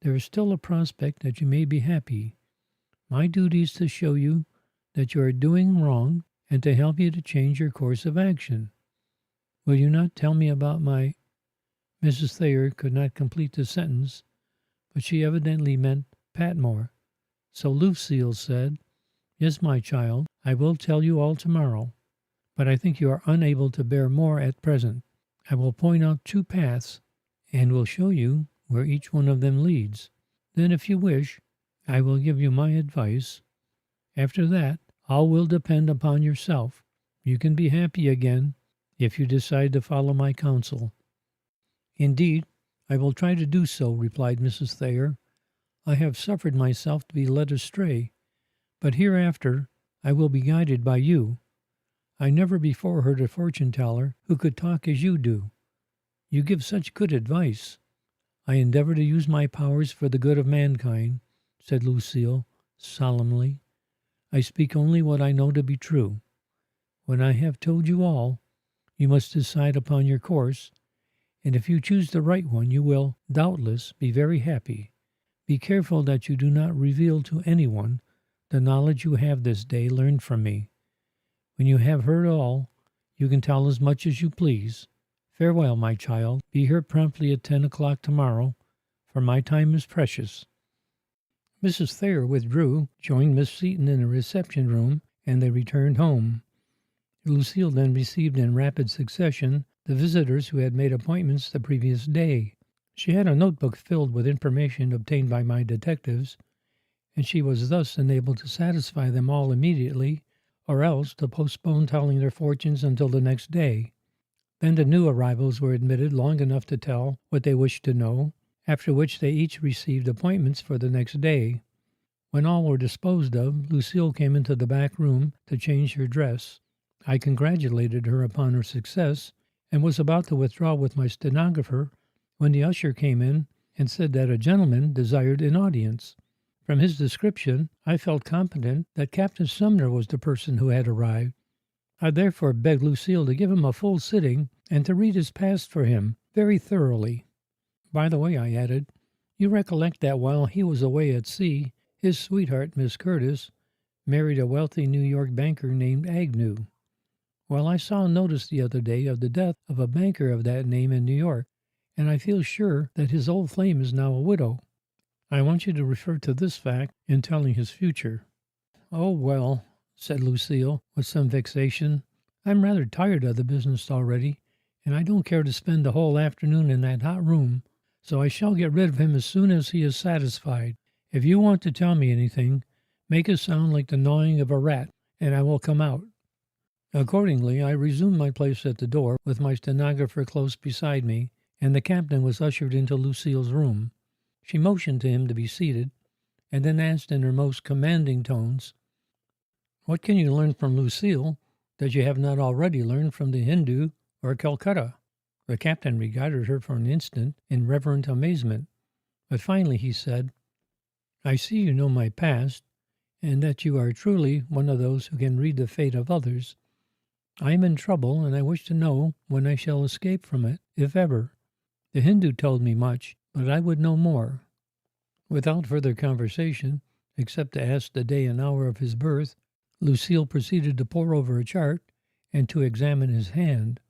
there is still a prospect that you may be happy. My duty is to show you that you are doing wrong and to help you to change your course of action. Will you not tell me about my—" Mrs. Thayer could not complete the sentence, but she evidently meant Patmore. So Lucille said, "Yes, my child, I will tell you all tomorrow, but I think you are unable to bear more at present. I will point out two paths, and will show you where each one of them leads. Then, if you wish, I will give you my advice. After that, all will depend upon yourself. You can be happy again if you decide to follow my counsel." "Indeed, I will try to do so," replied Mrs. Thayer. "I have suffered myself to be led astray, but hereafter I will be guided by you. I never before heard a fortune-teller who could talk as you do. You give such good advice." "I endeavor to use my powers for the good of mankind," said Lucille solemnly. "I speak only what I know to be true. When I have told you all, you must decide upon your course, and if you choose the right one, you will, doubtless, be very happy. Be careful that you do not reveal to anyone the knowledge you have this day learned from me. When you have heard all, you can tell as much as you please. Farewell, my child. Be here promptly at 10 o'clock tomorrow, for my time is precious." Mrs. Thayer withdrew, joined Miss Seton in the reception room, and they returned home. Lucille then received in rapid succession the visitors who had made appointments the previous day. She had a notebook filled with information obtained by my detectives, and she was thus enabled to satisfy them all immediately, or else to postpone telling their fortunes until the next day. Then the new arrivals were admitted long enough to tell what they wished to know, after which they each received appointments for the next day. When all were disposed of, Lucille came into the back room to change her dress. I congratulated her upon her success, and was about to withdraw with my stenographer when the usher came in and said that a gentleman desired an audience. From his description, I felt confident that Captain Sumner was the person who had arrived. I therefore begged Lucille to give him a full sitting and to read his past for him very thoroughly. "By the way," I added, "you recollect that while he was away at sea, his sweetheart, Miss Curtis, married a wealthy New York banker named Agnew. Well, I saw a notice the other day of the death of a banker of that name in New York, and I feel sure that his old flame is now a widow. I want you to refer to this fact in telling his future." "Oh, well," said Lucille, with some vexation, "I'm rather tired of the business already, and I don't care to spend the whole afternoon in that hot room, so I shall get rid of him as soon as he is satisfied. If you want to tell me anything, make a sound like the gnawing of a rat, and I will come out." Accordingly, I resumed my place at the door, with my stenographer close beside me, and the captain was ushered into Lucille's room. She motioned to him to be seated, and then asked in her most commanding tones, "What can you learn from Lucille that you have not already learned from the Hindu or Calcutta?" The captain regarded her for an instant in reverent amazement, but finally he said, "I see you know my past, and that you are truly one of those who can read the fate of others. I am in trouble, and I wish to know when I shall escape from it, if ever. The Hindu told me much, but I would know more." Without further conversation, except to ask the day and hour of his birth, Lucille proceeded to pore over a chart and to examine his hand.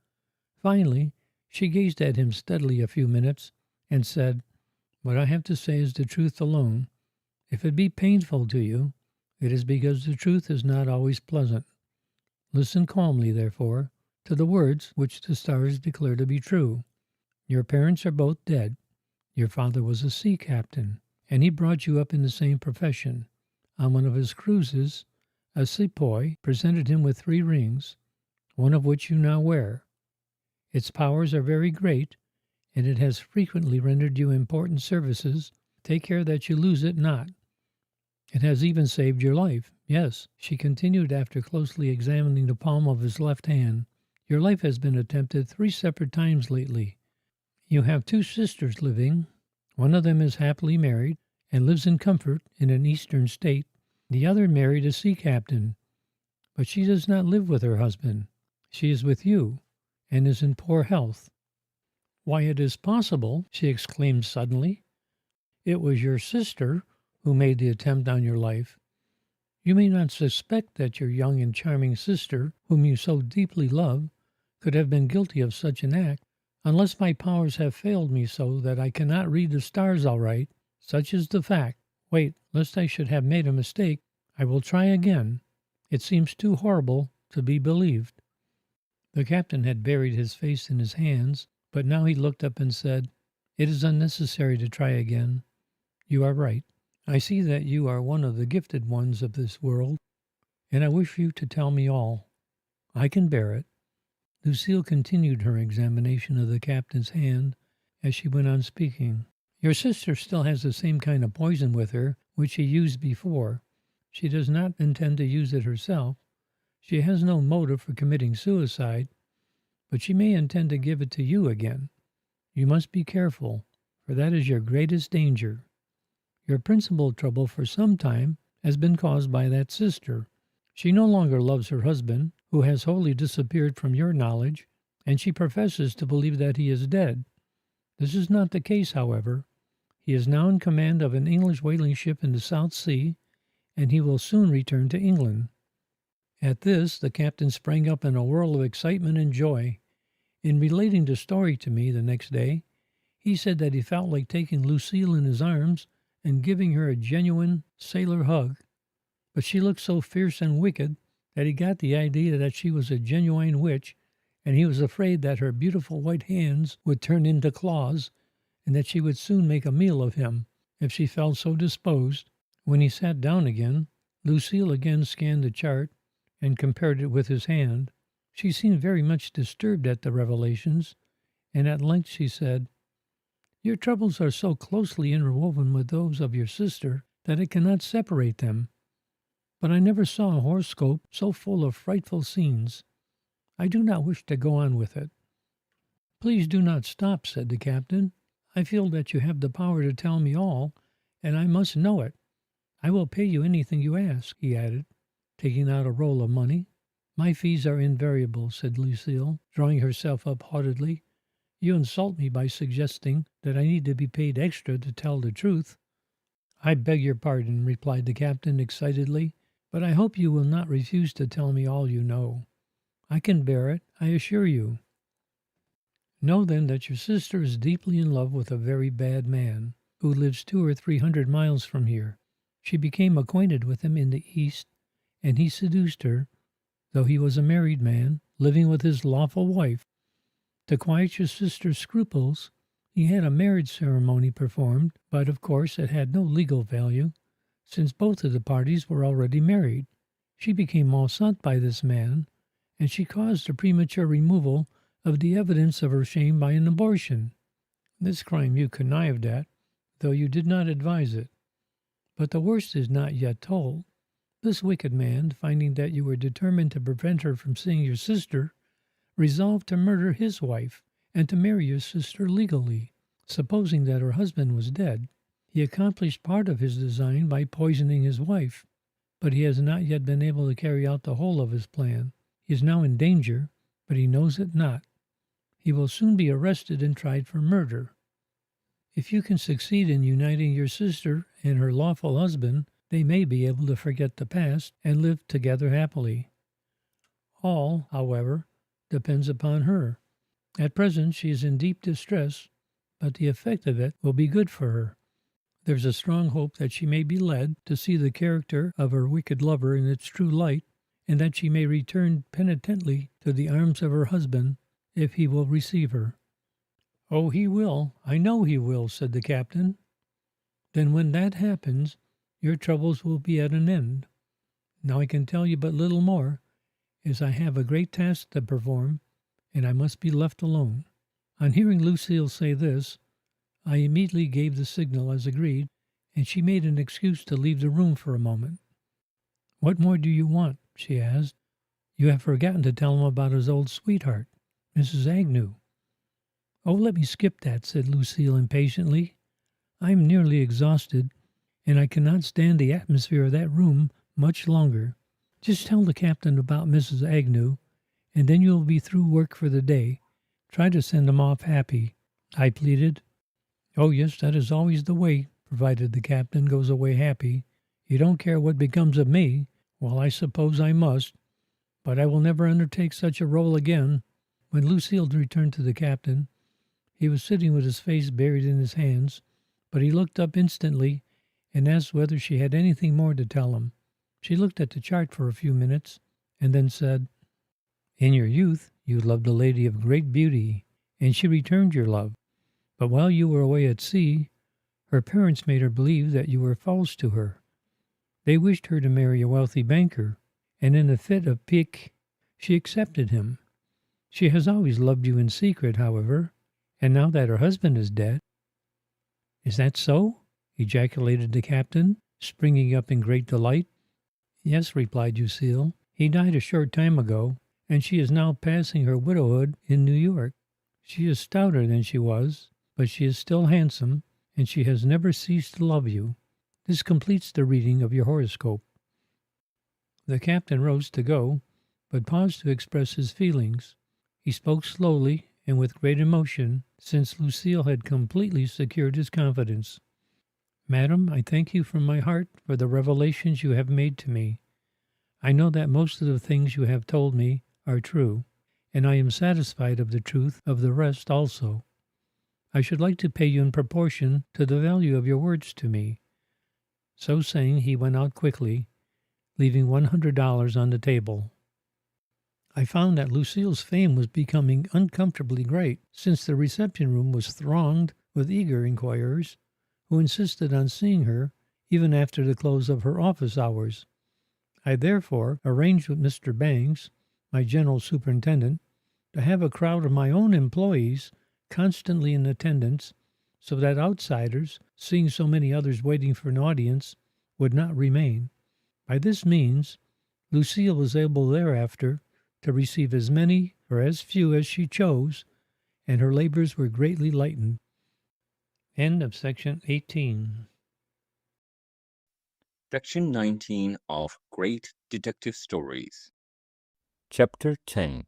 Finally, she gazed at him steadily a few minutes and said, "What I have to say is the truth alone. If it be painful to you, it is because the truth is not always pleasant. Listen calmly, therefore, to the words which the stars declare to be true. Your parents are both dead. Your father was a sea captain, and he brought you up in the same profession. On one of his cruises, a sepoy presented him with 3 rings, one of which you now wear. Its powers are very great, and it has frequently rendered you important services. Take care that you lose it not. It has even saved your life. Yes," she continued after closely examining the palm of his left hand, "your life has been attempted 3 separate times lately. You have 2 sisters living. One of them is happily married and lives in comfort in an eastern state. The other married a sea captain, but she does not live with her husband. She is with you and is in poor health." "Why, it is possible," she exclaimed suddenly. "It was your sister who made the attempt on your life. You may not suspect that your young and charming sister, whom you so deeply love, could have been guilty of such an act, unless my powers have failed me so that I cannot read the stars aright. Such is the fact. Wait, lest I should have made a mistake, I will try again. It seems too horrible to be believed." The captain had buried his face in his hands, but now he looked up and said, "It is unnecessary to try again. You are right. I see that you are one of the gifted ones of this world, and I wish you to tell me all. I can bear it." Lucille continued her examination of the captain's hand as she went on speaking. "Your sister still has the same kind of poison with her which she used before. She does not intend to use it herself. She has no motive for committing suicide, but she may intend to give it to you again. You must be careful, for that is your greatest danger. Your principal trouble for some time has been caused by that sister. She no longer loves her husband, who has wholly disappeared from your knowledge, and she professes to believe that he is dead. This is not the case, however. He is now in command of an English whaling ship in the South Sea, and he will soon return to England." At this, the captain sprang up in a whirl of excitement and joy. In relating the story to me the next day, he said that he felt like taking Lucille in his arms and giving her a genuine sailor hug. But she looked so fierce and wicked that he got the idea that she was a genuine witch, and he was afraid that her beautiful white hands would turn into claws, and that she would soon make a meal of him, if she felt so disposed. When he sat down again, Lucille again scanned the chart and compared it with his hand. She seemed very much disturbed at the revelations, and at length she said, "Your troubles are so closely interwoven with those of your sister that I cannot separate them. But I never saw a horoscope so full of frightful scenes. I do not wish to go on with it." "Please do not stop," said the captain. "I feel that you have the power to tell me all, and I must know it. I will pay you anything you ask," he added, taking out a roll of money. "My fees are invariable," said Lucille, drawing herself up haughtily. "You insult me by suggesting that I need to be paid extra to tell the truth." "I beg your pardon," replied the captain excitedly, "but I hope you will not refuse to tell me all you know. I can bear it, I assure you." "Know then that your sister is deeply in love with a very bad man, who lives 200 or 300 miles from here. She became acquainted with him in the East, and he seduced her, though he was a married man, living with his lawful wife. To quiet your sister's scruples, he had a marriage ceremony performed, but of course it had no legal value, since both of the parties were already married. She became enceinte by this man, and she caused the premature removal of the evidence of her shame by an abortion. This crime you connived at, though you did not advise it. But the worst is not yet told. This wicked man, finding that you were determined to prevent her from seeing your sister, resolved to murder his wife and to marry your sister legally, supposing that her husband was dead. He accomplished part of his design by poisoning his wife, but he has not yet been able to carry out the whole of his plan. He is now in danger, but he knows it not. He will soon be arrested and tried for murder. If you can succeed in uniting your sister and her lawful husband, they may be able to forget the past and live together happily. All, however, depends upon her. At present she is in deep distress, but the effect of it will be good for her. There's a strong hope that she may be led to see the character of her wicked lover in its true light, and that she may return penitently to the arms of her husband if he will receive her." "Oh, he will. I know he will," said the captain. "Then when that happens, your troubles will be at an end. Now I can tell you but little more, as I have a great task to perform, and I must be left alone." On hearing Lucille say this, I immediately gave the signal as agreed, and she made an excuse to leave the room for a moment. "What more do you want?" she asked. "You have forgotten to tell him about his old sweetheart, Mrs. Agnew." "Oh, let me skip that," said Lucille impatiently. "I am nearly exhausted, and I cannot stand the atmosphere of that room much longer. Just tell the captain about Mrs. Agnew, and then you will be through work for the day. Try to send him off happy," I pleaded. "Oh, yes, that is always the way, provided the captain goes away happy. You don't care what becomes of me. Well, I suppose I must, but I will never undertake such a role again." When Lucille returned to the captain, he was sitting with his face buried in his hands, but he looked up instantly and asked whether she had anything more to tell him. She looked at the chart for a few minutes and then said, "In your youth you loved a lady of great beauty, and she returned your love. But while you were away at sea, Her parents made her believe that you were false to her. They wished her to marry a wealthy banker, and in a fit of pique, she accepted him. She has always loved you in secret, however, and now that her husband is dead—" "Is that so?" ejaculated the captain, springing up in great delight. "Yes," replied Lucille. "He died a short time ago, and she is now passing her widowhood in New York. She is stouter than she was, but she is still handsome, and she has never ceased to love you. This completes the reading of your horoscope." The captain rose to go, but paused to express his feelings. He spoke slowly and with great emotion, since Lucille had completely secured his confidence. "Madam, I thank you from my heart for the revelations you have made to me. I know that most of the things you have told me are true, and I am satisfied of the truth of the rest also. I should like to pay you in proportion to the value of your words to me." So saying, he went out quickly, leaving $100 on the table. I found that Lucille's fame was becoming uncomfortably great, since the reception room was thronged with eager inquirers who insisted on seeing her even after the close of her office hours. I therefore arranged with Mr. Bangs, my general superintendent, to have a crowd of my own employees constantly in attendance, so that outsiders, seeing so many others waiting for an audience, would not remain. By this means, Lucille was able thereafter to receive as many or as few as she chose, and her labors were greatly lightened. End of section 18. Section 19 of Great Detective Stories. Chapter 10.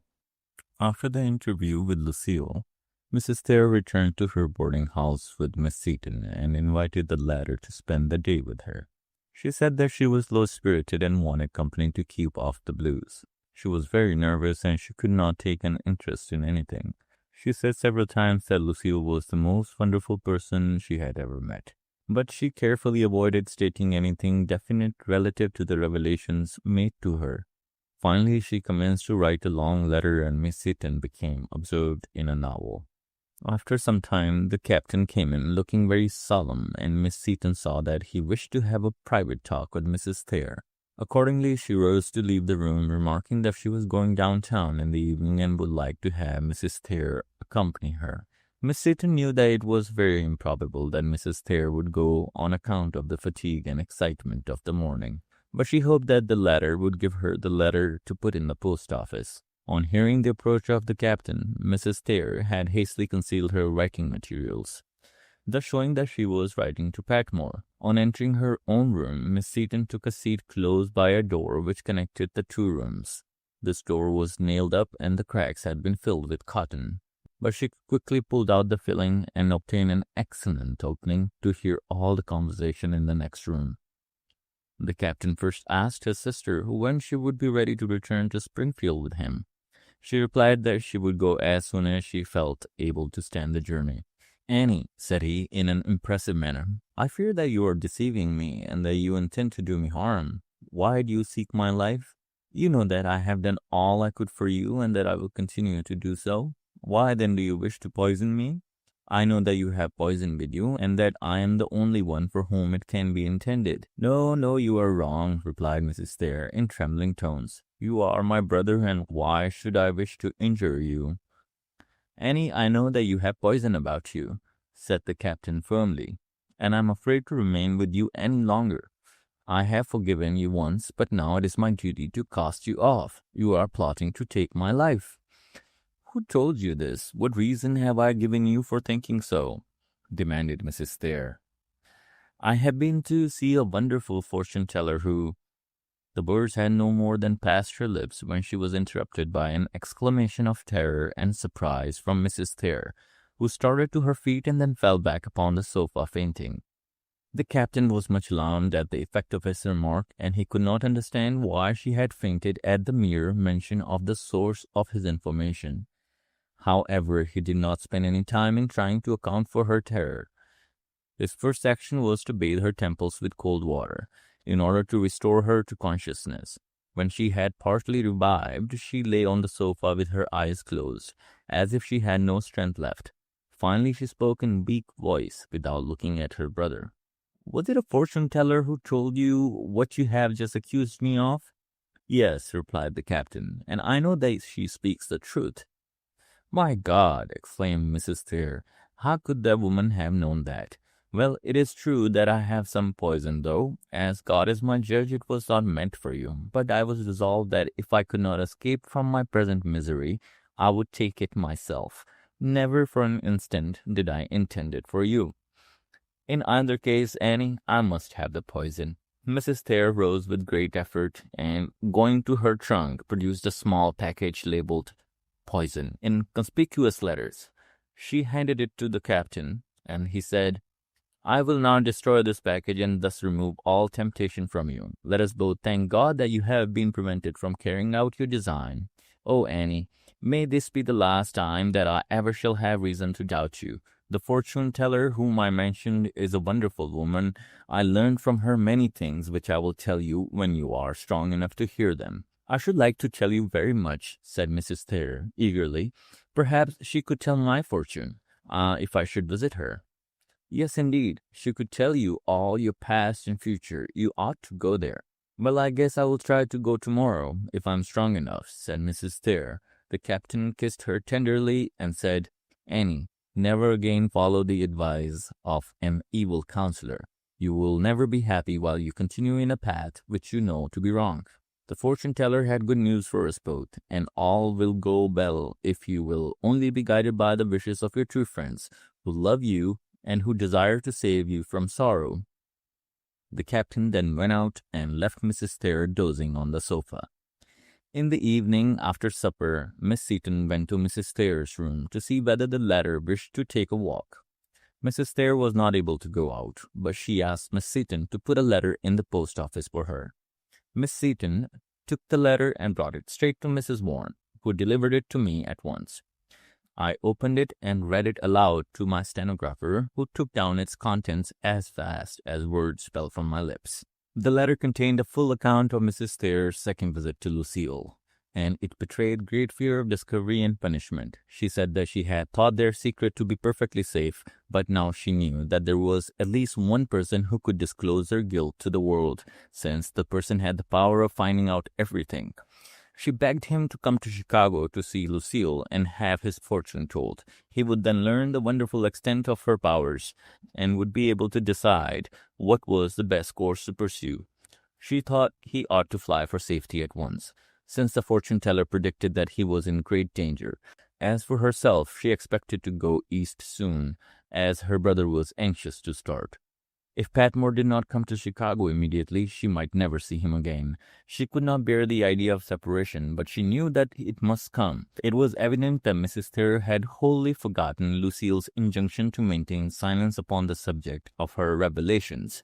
After the interview with Lucille, Mrs. Thayer returned to her boarding house with Miss Seaton and invited the latter to spend the day with her. She said that she was low-spirited and wanted company to keep off the blues. She was very nervous and she could not take an interest in anything. She said several times that Lucille was the most wonderful person she had ever met, but she carefully avoided stating anything definite relative to the revelations made to her. Finally, she commenced to write a long letter, and Miss Seaton became absorbed in a novel. After some time, the captain came in looking very solemn, and Miss Seaton saw that he wished to have a private talk with Mrs. Thayer. Accordingly, she rose to leave the room, remarking that she was going downtown in the evening and would like to have Mrs. Thayer accompany her. Miss Seaton knew that it was very improbable that Mrs. Thayer would go on account of the fatigue and excitement of the morning, but she hoped that the latter would give her the letter to put in the post office. On hearing the approach of the captain, Mrs. Thayer had hastily concealed her writing materials, thus showing that she was writing to Patmore. On entering her own room, Miss Seaton took a seat close by a door which connected the two rooms. This door was nailed up and the cracks had been filled with cotton, but she quickly pulled out the filling and obtained an excellent opening to hear all the conversation in the next room. The captain first asked his sister when she would be ready to return to Springfield with him. She replied that she would go as soon as she felt able to stand the journey. "Annie," said he in an impressive manner, "I fear that you are deceiving me and that you intend to do me harm. Why do you seek my life? You know that I have done all I could for you and that I will continue to do so. Why then do you wish to poison me? I know that you have poison with you, and that I am the only one for whom it can be intended." No, you are wrong," replied Mrs. Thayer in trembling tones. "You are my brother, and why should I wish to injure you?" "Annie, I know that you have poison about you," said the captain firmly, "and I am afraid to remain with you any longer. I have forgiven you once, but now it is my duty to cast you off. You are plotting to take my life." "Who told you this? What reason have I given you for thinking so?" demanded Mrs. Thayer. "I have been to see a wonderful fortune-teller who—" The words had no more than passed her lips when she was interrupted by an exclamation of terror and surprise from Mrs. Thayer, who started to her feet and then fell back upon the sofa fainting. The captain was much alarmed at the effect of his remark, and he could not understand why she had fainted at the mere mention of the source of his information. However, he did not spend any time in trying to account for her terror. His first action was to bathe her temples with cold water, in order to restore her to consciousness. When she had partly revived, she lay on the sofa with her eyes closed, as if she had no strength left. Finally she spoke in a weak voice without looking at her brother. Was it a fortune-teller who told you what you have just accused me of? Yes, replied the captain, and I know that she speaks the truth. My God, exclaimed Mrs. Thayer, how could that woman have known that? Well, it is true that I have some poison, though. As God is my judge, it was not meant for you. But I was resolved that if I could not escape from my present misery, I would take it myself. Never for an instant did I intend it for you. In either case, Annie, I must have the poison. Mrs. Thayer rose with great effort and, going to her trunk, produced a small package labeled poison in conspicuous letters. She handed it to the captain, and he said, I will now destroy this package and thus remove all temptation from you. Let us both thank God that you have been prevented from carrying out your design. Oh, Annie, may this be the last time that I ever shall have reason to doubt you. The fortune-teller whom I mentioned is a wonderful woman. I learned from her many things which I will tell you when you are strong enough to hear them. I should like to tell you very much, said Mrs. Thayer eagerly. Perhaps she could tell my fortune, if I should visit her. Yes, indeed, she could tell you all your past and future. You ought to go there. Well, I guess I will try to go tomorrow, if I'm strong enough, said Mrs. Thayer. The captain kissed her tenderly and said, Annie, never again follow the advice of an evil counselor. You will never be happy while you continue in a path which you know to be wrong. The fortune-teller had good news for us both, and all will go well if you will only be guided by the wishes of your true friends, who love you and who desire to save you from sorrow. The captain then went out and left Mrs. Thayer dozing on the sofa. In the evening, after supper, Miss Seton went to Mrs. Thayer's room to see whether the latter wished to take a walk. Mrs. Thayer was not able to go out, but she asked Miss Seton to put a letter in the post office for her. Miss Seton took the letter and brought it straight to Mrs. Warren, who delivered it to me at once. I opened it and read it aloud to my stenographer, who took down its contents as fast as words fell from my lips. The letter contained a full account of Mrs. Thayer's second visit to Lucille, and it betrayed great fear of discovery and punishment. She said that she had thought their secret to be perfectly safe, but now she knew that there was at least one person who could disclose their guilt to the world, since the person had the power of finding out everything. She begged him to come to Chicago to see Lucille and have his fortune told. He would then learn the wonderful extent of her powers and would be able to decide what was the best course to pursue. She thought he ought to fly for safety at once, since the fortune-teller predicted that he was in great danger. As for herself, she expected to go east soon, as her brother was anxious to start. If Patmore did not come to Chicago immediately, she might never see him again. She could not bear the idea of separation, but she knew that it must come. It was evident that Mrs. Thayer had wholly forgotten Lucille's injunction to maintain silence upon the subject of her revelations,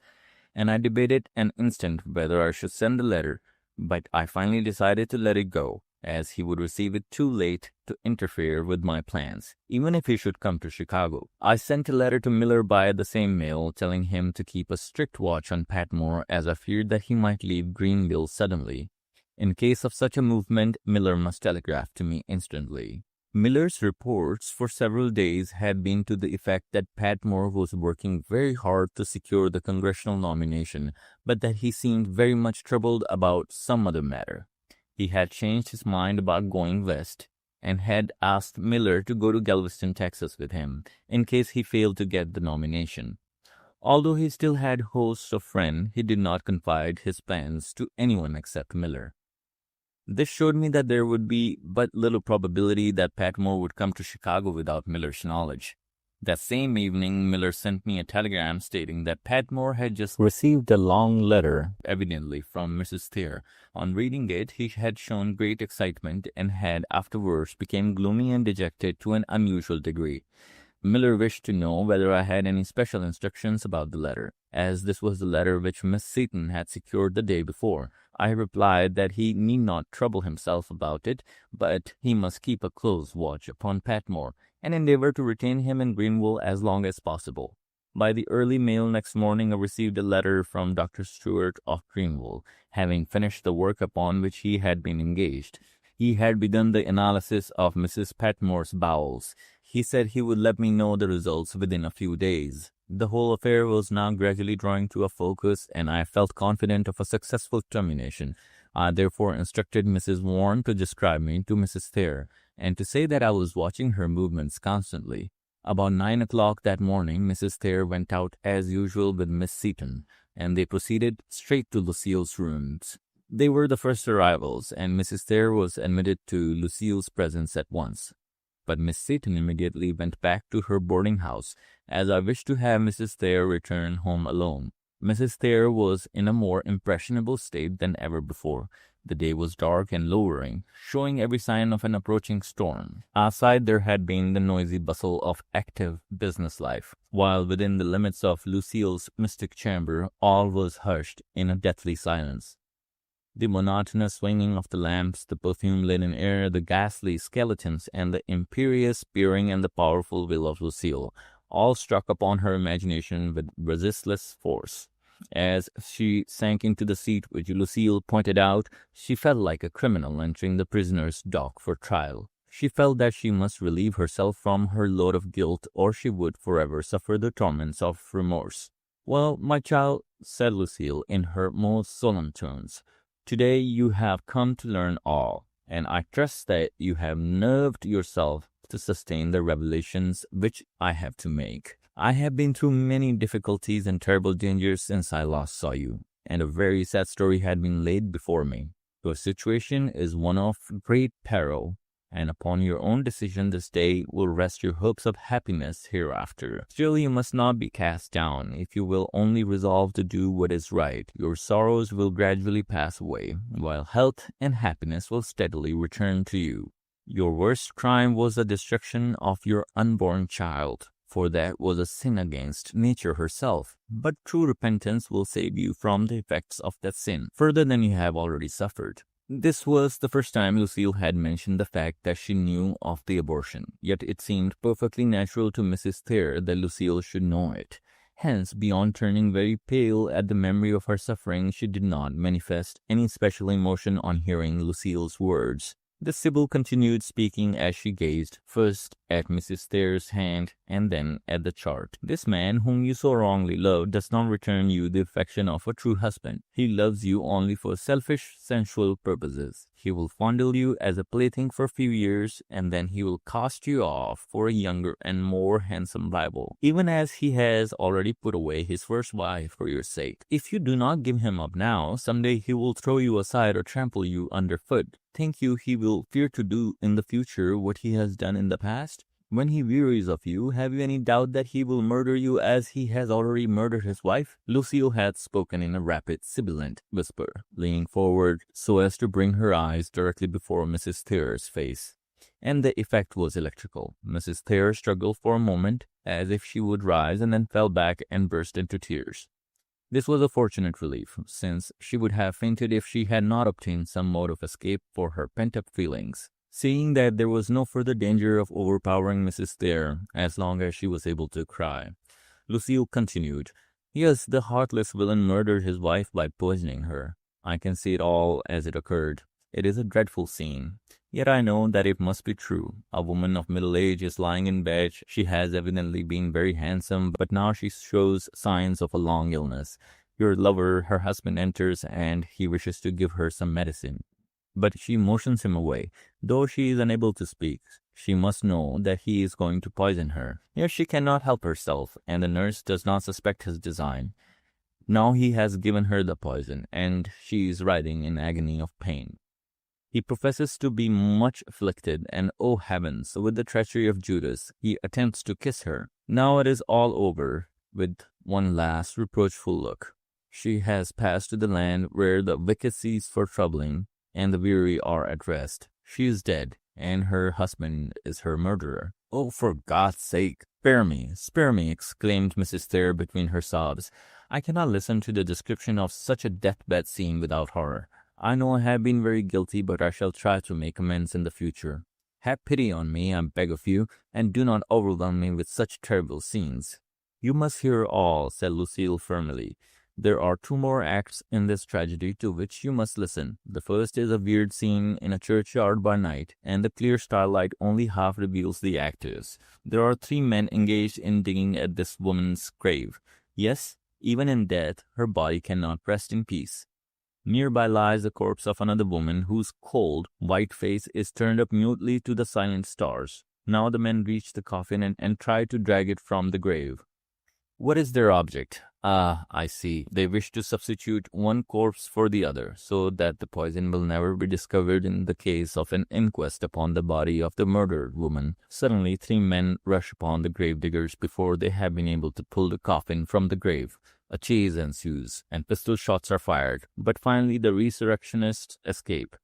and I debated an instant whether I should send the letter, but I finally decided to let it go, as he would receive it too late to interfere with my plans, even if he should come to Chicago. I sent a letter to Miller by the same mail, telling him to keep a strict watch on Patmore, as I feared that he might leave Greenville suddenly. In case of such a movement, Miller must telegraph to me instantly. Miller's reports for several days had been to the effect that Patmore was working very hard to secure the congressional nomination, but that he seemed very much troubled about some other matter. He had changed his mind about going west, and had asked Miller to go to Galveston, Texas with him, in case he failed to get the nomination. Although he still had hosts of friends, he did not confide his plans to anyone except Miller. This showed me that there would be but little probability that Patmore would come to Chicago without Miller's knowledge. That same evening, Miller sent me a telegram stating that Patmore had just received a long letter, evidently from Mrs. Thayer. On reading it, he had shown great excitement and had afterwards become gloomy and dejected to an unusual degree. Miller wished to know whether I had any special instructions about the letter, as this was the letter which Miss Seton had secured the day before. I replied that he need not trouble himself about it, but he must keep a close watch upon Patmore, and endeavor to retain him in Greenville as long as possible. By the early mail next morning I received a letter from Dr. Stewart of Greenville, having finished the work upon which he had been engaged. He had begun the analysis of Mrs. Patmore's bowels. He said he would let me know the results within a few days. The whole affair was now gradually drawing to a focus, and I felt confident of a successful termination. I therefore instructed Mrs. Warren to describe me to Mrs. Thayer, and to say that I was watching her movements constantly. About 9 o'clock that morning, Mrs. Thayer went out as usual with Miss Seaton, and they proceeded straight to Lucille's rooms. They were the first arrivals, and Mrs. Thayer was admitted to Lucille's presence at once. But Miss Seaton immediately went back to her boarding house, as I wished to have Mrs. Thayer return home alone. Mrs. Thayer was in a more impressionable state than ever before. The day was dark and lowering, showing every sign of an approaching storm. Outside there had been the noisy bustle of active business life, while within the limits of Lucille's mystic chamber all was hushed in a deathly silence. The monotonous swinging of the lamps, the perfume-laden air, the ghastly skeletons, and the imperious bearing and the powerful will of Lucille all struck upon her imagination with resistless force. As she sank into the seat which Lucille pointed out, she felt like a criminal entering the prisoner's dock for trial. She felt that she must relieve herself from her load of guilt, or she would forever suffer the torments of remorse. "Well, my child," said Lucille in her most solemn tones, "today you have come to learn all, and I trust that you have nerved yourself to sustain the revelations which I have to make. I have been through many difficulties and terrible dangers since I last saw you, and a very sad story had been laid before me. Your situation is one of great peril, and upon your own decision this day will rest your hopes of happiness hereafter. Still, you must not be cast down. If you will only resolve to do what is right, your sorrows will gradually pass away, while health and happiness will steadily return to you. Your worst crime was the destruction of your unborn child, for that was a sin against nature herself. But true repentance will save you from the effects of that sin, further than you have already suffered." This was the first time Lucille had mentioned the fact that she knew of the abortion, yet it seemed perfectly natural to Mrs. Thayer that Lucille should know it. Hence, beyond turning very pale at the memory of her suffering, she did not manifest any special emotion on hearing Lucille's words. The Sibyl continued speaking as she gazed first at Mrs. Thayer's hand and then at the chart. "This man whom you so wrongly love does not return you the affection of a true husband. He loves you only for selfish, sensual purposes. He will fondle you as a plaything for a few years, and then he will cast you off for a younger and more handsome rival, even as he has already put away his first wife for your sake. If you do not give him up now, someday he will throw you aside or trample you underfoot. Think you he will fear to do in the future what he has done in the past? When he wearies of you, have you any doubt that he will murder you as he has already murdered his wife?" Lucille had spoken in a rapid, sibilant whisper, leaning forward so as to bring her eyes directly before Mrs. Thayer's face, and the effect was electrical. Mrs. Thayer struggled for a moment, as if she would rise, and then fell back and burst into tears. This was a fortunate relief, since she would have fainted if she had not obtained some mode of escape for her pent-up feelings. Seeing that there was no further danger of overpowering Mrs. Thayer as long as she was able to cry, Lucille continued, "Yes, the heartless villain murdered his wife by poisoning her. I can see it all as it occurred. It is a dreadful scene. Yet I know that it must be true. A woman of middle age is lying in bed. She has evidently been very handsome, but now she shows signs of a long illness. Your lover, her husband, enters, and he wishes to give her some medicine. But she motions him away. Though she is unable to speak, she must know that he is going to poison her. Yet she cannot help herself, and the nurse does not suspect his design. Now he has given her the poison, and she is writhing in agony of pain. He professes to be much afflicted, and, oh heavens, with the treachery of Judas, he attempts to kiss her. Now it is all over, with one last reproachful look. She has passed to the land where the wicked cease for troubling, and the weary are at rest. She is dead, and her husband is her murderer. Oh, for God's sake, spare me, exclaimed Mrs. Thayer between her sobs. I cannot listen to the description of such a deathbed scene without horror. I know I have been very guilty, but I shall try to make amends in the future. Have pity on me, I beg of you, and do not overwhelm me with such terrible scenes." "You must hear all," said Lucille firmly. There are two more acts in this tragedy to which you must listen. The first is a weird scene in a churchyard by night, and the clear starlight only half reveals the actors. There are three men engaged in digging at this woman's grave. Yes, even in death, her body cannot rest in peace. Nearby lies the corpse of another woman whose cold, white face is turned up mutely to the silent stars. Now the men reach the coffin and try to drag it from the grave. What is their object? Ah, I see. They wish to substitute one corpse for the other, so that the poison will never be discovered in the case of an inquest upon the body of the murdered woman. Suddenly, three men rush upon the gravediggers before they have been able to pull the coffin from the grave. A chase ensues, and pistol shots are fired, but finally the resurrectionists escape.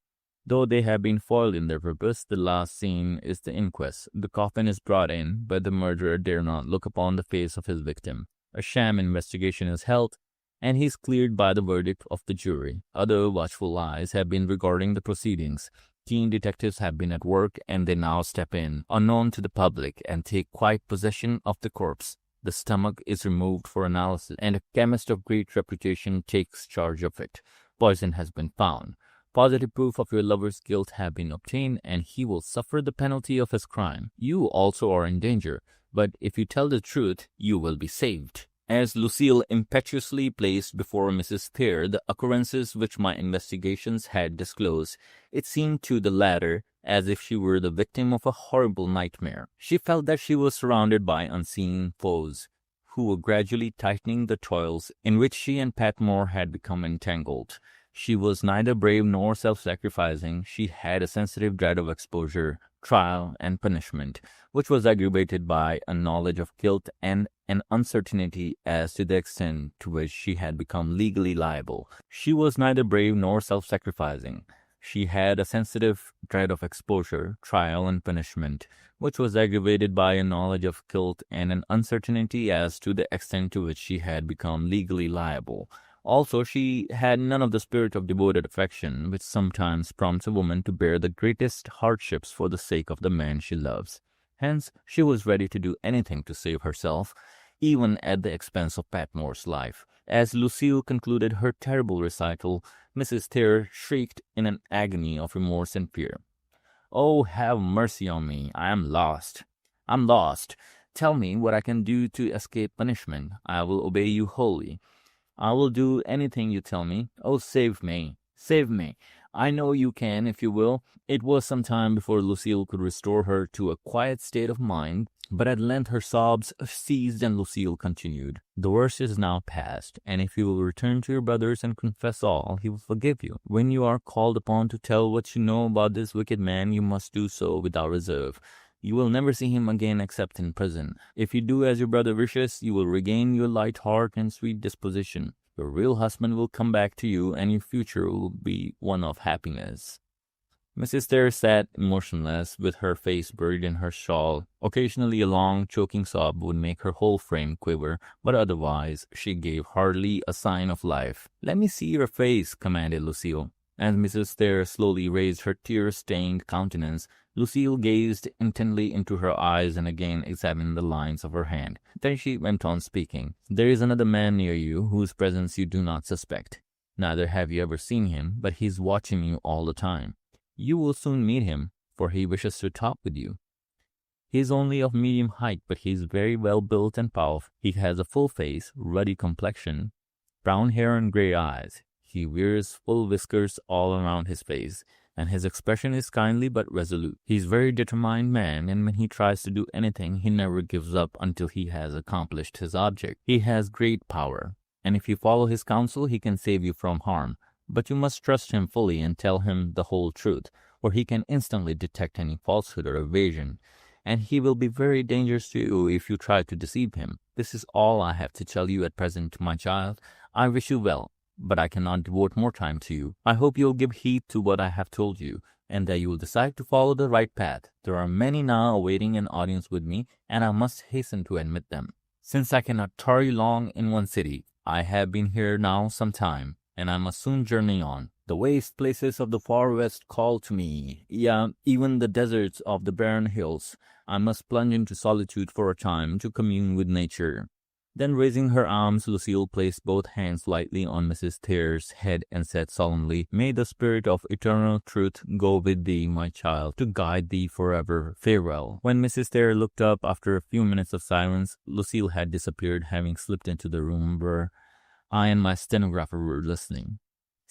Though they have been foiled in their purpose, the last scene is the inquest. The coffin is brought in, but the murderer dare not look upon the face of his victim. A sham investigation is held, and he is cleared by the verdict of the jury. Other watchful eyes have been regarding the proceedings. Keen detectives have been at work, and they now step in, unknown to the public, and take quiet possession of the corpse. The stomach is removed for analysis, and a chemist of great reputation takes charge of it. Poison has been found. Positive proof of your lover's guilt have been obtained, and he will suffer the penalty of his crime. You also are in danger, but if you tell the truth, you will be saved. As Lucille impetuously placed before Mrs. Thayer the occurrences which my investigations had disclosed, it seemed to the latter as if she were the victim of a horrible nightmare. She felt that she was surrounded by unseen foes, who were gradually tightening the toils in which she and Patmore had become entangled. She was neither brave nor self-sacrificing. She had a sensitive dread of exposure, trial, and punishment, which was aggravated by a knowledge of guilt and an uncertainty as to the extent to which she had become legally liable. She was neither brave nor self-sacrificing. She had a sensitive dread of exposure, trial, and punishment, which was aggravated by a knowledge of guilt and an uncertainty as to the extent to which she had become legally liable. Also, she had none of the spirit of devoted affection, which sometimes prompts a woman to bear the greatest hardships for the sake of the man she loves. Hence, she was ready to do anything to save herself, even at the expense of Patmore's life. As Lucille concluded her terrible recital, Mrs. Thayer shrieked in an agony of remorse and fear. "Oh, have mercy on me! I am lost! I'm lost! Tell me what I can do to escape punishment. I will obey you wholly. I will do anything you tell me. Oh, save me! Save me! I know you can if you will." It was some time before Lucille could restore her to a quiet state of mind, but at length her sobs ceased and Lucille continued. "The worst is now past, and if you will return to your brothers and confess all, he will forgive you. When you are called upon to tell what you know about this wicked man, you must do so without reserve. You will never see him again except in prison. If you do as your brother wishes, you will regain your light heart and sweet disposition. Your real husband will come back to you, and your future will be one of happiness." Mrs. Thayer sat motionless, with her face buried in her shawl. Occasionally a long, choking sob would make her whole frame quiver, but otherwise she gave hardly a sign of life. "Let me see your face," commanded Lucille. As Mrs. Thayer slowly raised her tear-stained countenance, Lucille gazed intently into her eyes and again examined the lines of her hand. Then she went on speaking. "There is another man near you whose presence you do not suspect. Neither have you ever seen him, but he is watching you all the time. You will soon meet him, for he wishes to talk with you. He is only of medium height, but he is very well built and powerful. He has a full face, ruddy complexion, brown hair and gray eyes. He wears full whiskers all around his face, and his expression is kindly but resolute. He is a very determined man, and when he tries to do anything, he never gives up until he has accomplished his object. He has great power, and if you follow his counsel, he can save you from harm. But you must trust him fully and tell him the whole truth, or he can instantly detect any falsehood or evasion, and he will be very dangerous to you if you try to deceive him. This is all I have to tell you at present, my child. I wish you well, but I cannot devote more time to you. I hope you will give heed to what I have told you, and that you will decide to follow the right path. There are many now awaiting an audience with me, and I must hasten to admit them. Since I cannot tarry long in one city, I have been here now some time, and I must soon journey on. The waste places of the far west call to me, even the deserts of the barren hills. I must plunge into solitude for a time to commune with nature. Then raising her arms, Lucille placed both hands lightly on Mrs. Thayer's head and said solemnly, "May the spirit of eternal truth go with thee, my child, to guide thee forever. Farewell." When Mrs. Thayer looked up after a few minutes of silence, Lucille had disappeared, having slipped into the room where I and my stenographer were listening.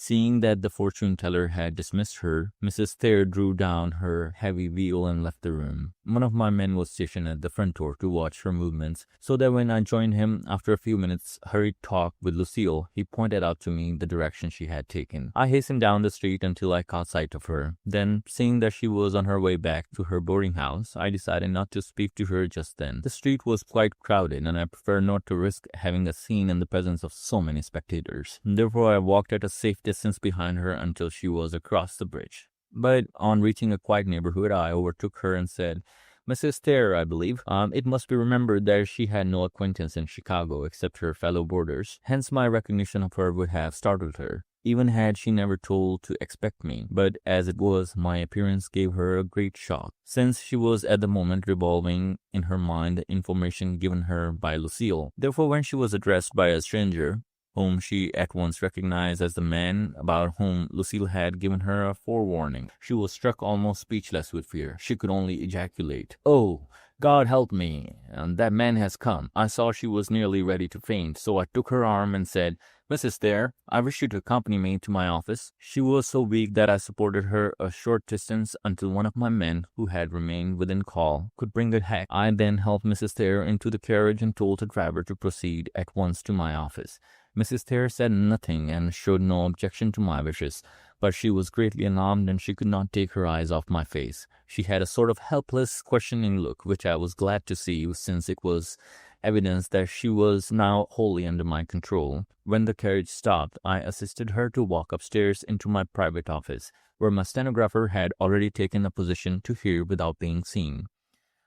Seeing that the fortune teller had dismissed her, Mrs. Thayer drew down her heavy veil and left the room. One of my men was stationed at the front door to watch her movements, so that when I joined him after a few minutes' hurried talk with Lucille, he pointed out to me the direction she had taken. I hastened down the street until I caught sight of her. Then, seeing that she was on her way back to her boarding house, I decided not to speak to her just then. The street was quite crowded, and I preferred not to risk having a scene in the presence of so many spectators. Therefore, I walked at a safe distance behind her until she was across the bridge. But on reaching a quiet neighborhood, I overtook her and said, "Mrs. Thayer, I believe." It must be remembered that she had no acquaintance in Chicago except her fellow boarders. Hence my recognition of her would have startled her, even had she never told to expect me. But as it was, my appearance gave her a great shock, since she was at the moment revolving in her mind the information given her by Lucille. Therefore, when she was addressed by a stranger, whom she at once recognized as the man about whom Lucille had given her a forewarning, she was struck almost speechless with fear. She could only ejaculate, "Oh, God help me, and that man has come." I saw she was nearly ready to faint, so I took her arm and said, "Mrs. Thayer, I wish you to accompany me to my office." She was so weak that I supported her a short distance until one of my men, who had remained within call, could bring a hack. I then helped Mrs. Thayer into the carriage and told the driver to proceed at once to my office. Mrs. Thayer said nothing and showed no objection to my wishes, but she was greatly alarmed and she could not take her eyes off my face. She had a sort of helpless, questioning look, which I was glad to see, since it was evidence that she was now wholly under my control. When the carriage stopped, I assisted her to walk upstairs into my private office, where my stenographer had already taken a position to hear without being seen.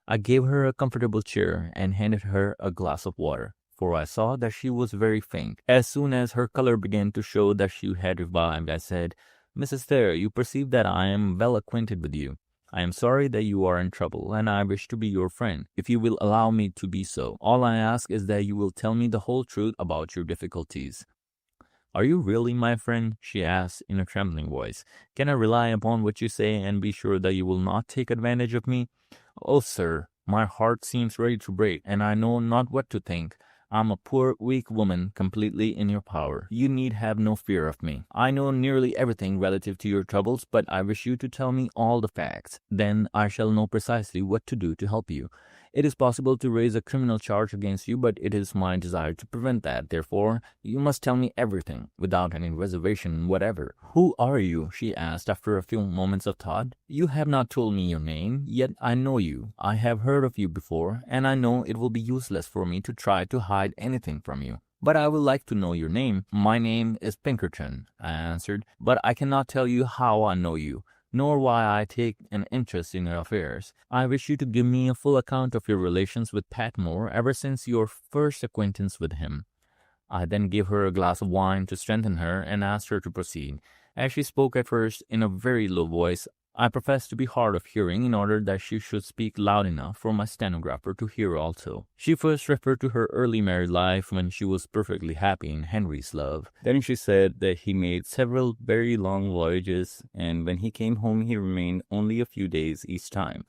I gave her a comfortable chair and handed her a glass of water, for I saw that she was very faint. As soon as her color began to show that she had revived, I said, "Mrs. Thayer, you perceive that I am well acquainted with you. I am sorry that you are in trouble, and I wish to be your friend, if you will allow me to be so. All I ask is that you will tell me the whole truth about your difficulties." "Are you really my friend?" she asked in a trembling voice. "Can I rely upon what you say and be sure that you will not take advantage of me?" "Oh, sir, my heart seems ready to break, and I know not what to think. I am a poor, weak woman, completely in your power. You need have no fear of me. I know nearly everything relative to your troubles, but I wish you to tell me all the facts. Then I shall know precisely what to do to help you. It is possible to raise a criminal charge against you, but it is my desire to prevent that. Therefore, you must tell me everything, without any reservation whatever." "Who are you?" she asked after a few moments of thought. "You have not told me your name, yet I know you. I have heard of you before, and I know it will be useless for me to try to hide anything from you. But I would like to know your name." "My name is Pinkerton," I answered, "but I cannot tell you how I know you, nor why I take an interest in your affairs. I wish you to give me a full account of your relations with Patmore ever since your first acquaintance with him." I then gave her a glass of wine to strengthen her and asked her to proceed. As she spoke at first in a very low voice, I professed to be hard of hearing in order that she should speak loud enough for my stenographer to hear also. She first referred to her early married life, when she was perfectly happy in Henry's love. Then she said that he made several very long voyages, and when he came home he remained only a few days each time.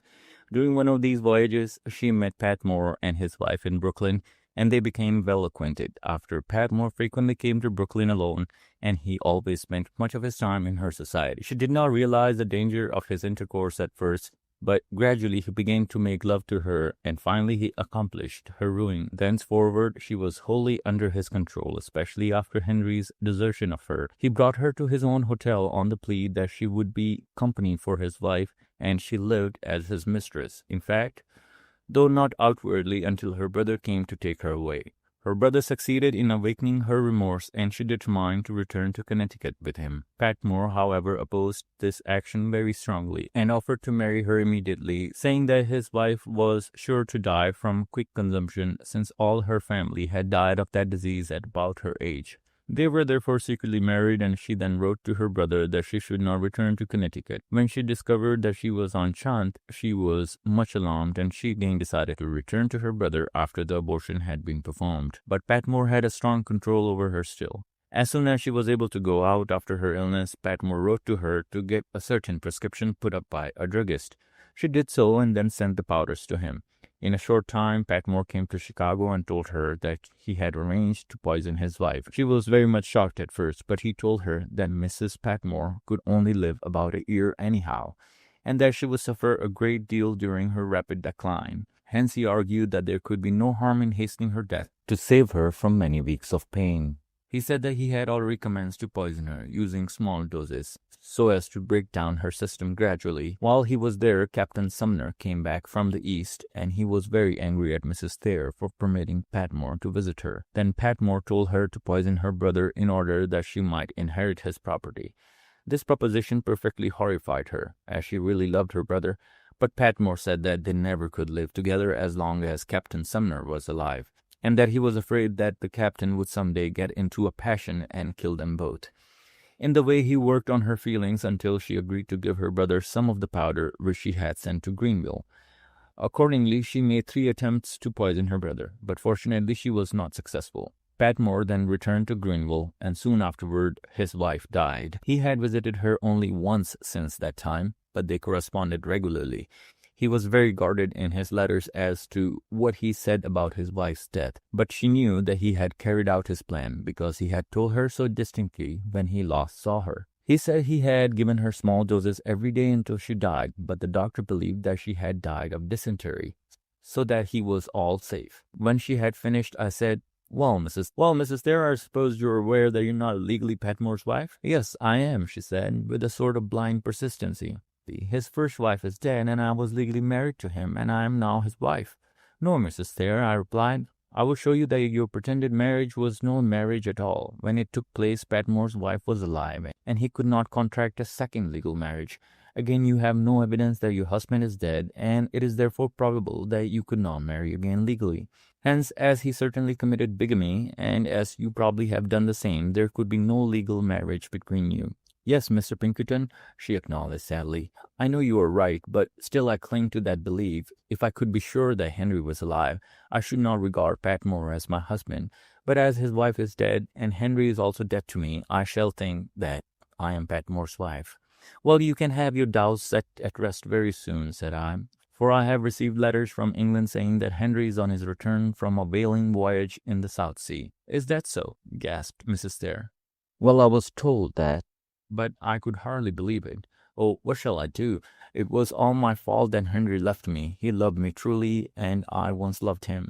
During one of these voyages, she met Patmore and his wife in Brooklyn, and they became well acquainted. After, Patmore frequently came to Brooklyn alone, and he always spent much of his time in her society. She did not realize the danger of his intercourse at first, but gradually he began to make love to her, and finally he accomplished her ruin. Thenceforward she was wholly under his control, especially after Henry's desertion of her. He brought her to his own hotel on the plea that she would be company for his wife, and she lived as his mistress. In fact, though not outwardly, until her brother came to take her away. Her brother succeeded in awakening her remorse, and she determined to return to Connecticut with him. Patmore, however, opposed this action very strongly, and offered to marry her immediately, saying that his wife was sure to die from quick consumption, since all her family had died of that disease at about her age. They were therefore secretly married, and she then wrote to her brother that she should not return to Connecticut. When she discovered that she was enceinte, she was much alarmed, and she again decided to return to her brother after the abortion had been performed. But Patmore had a strong control over her still. As soon as she was able to go out after her illness, Patmore wrote to her to get a certain prescription put up by a druggist. She did so and then sent the powders to him. In a short time, Patmore came to Chicago and told her that he had arranged to poison his wife. She was very much shocked at first, but he told her that Mrs. Patmore could only live about a year anyhow, and that she would suffer a great deal during her rapid decline. Hence he argued that there could be no harm in hastening her death to save her from many weeks of pain. He said that he had already commenced to poison her, using small doses, so as to break down her system gradually. While he was there, Captain Sumner came back from the East, and he was very angry at Mrs. Thayer for permitting Patmore to visit her. Then Patmore told her to poison her brother in order that she might inherit his property. This proposition perfectly horrified her, as she really loved her brother, but Patmore said that they never could live together as long as Captain Sumner was alive, and that he was afraid that the captain would someday get into a passion and kill them both. In the way he worked on her feelings until she agreed to give her brother some of the powder which she had sent to Greenville. Accordingly, she made 3 attempts to poison her brother, but fortunately she was not successful. Patmore then returned to Greenville, and soon afterward his wife died. He had visited her only once since that time, but they corresponded regularly. He was very guarded in his letters as to what he said about his wife's death, but she knew that he had carried out his plan because he had told her so distinctly when he last saw her. He said he had given her small doses every day until she died, but the doctor believed that she had died of dysentery, so that he was all safe. When she had finished, I said, Well, Mrs. Thayer, I suppose you're aware that you're not legally Patmore's wife?" "Yes, I am," she said, with a sort of blind persistency. "His first wife is dead, and I was legally married to him, and I am now his wife." "No, Mrs. Thayer," I replied. "I will show you that your pretended marriage was no marriage at all. When it took place, Patmore's wife was alive, and he could not contract a second legal marriage. Again, you have no evidence that your husband is dead, and it is therefore probable that you could not marry again legally. Hence, as he certainly committed bigamy, and as you probably have done the same, there could be no legal marriage between you." "Yes, Mr. Pinkerton," she acknowledged sadly. "I know you are right, but still I cling to that belief. If I could be sure that Henry was alive, I should not regard Patmore as my husband. But as his wife is dead, and Henry is also dead to me, I shall think that I am Patmore's wife." "Well, you can have your doubts set at rest very soon," said I, "for I have received letters from England saying that Henry is on his return from a whaling voyage in the South Sea." "Is that so?" gasped Mrs. Thayer. "Well, I was told that, but I could hardly believe it. Oh, what shall I do? It was all my fault that Henry left me. He loved me truly, and I once loved him.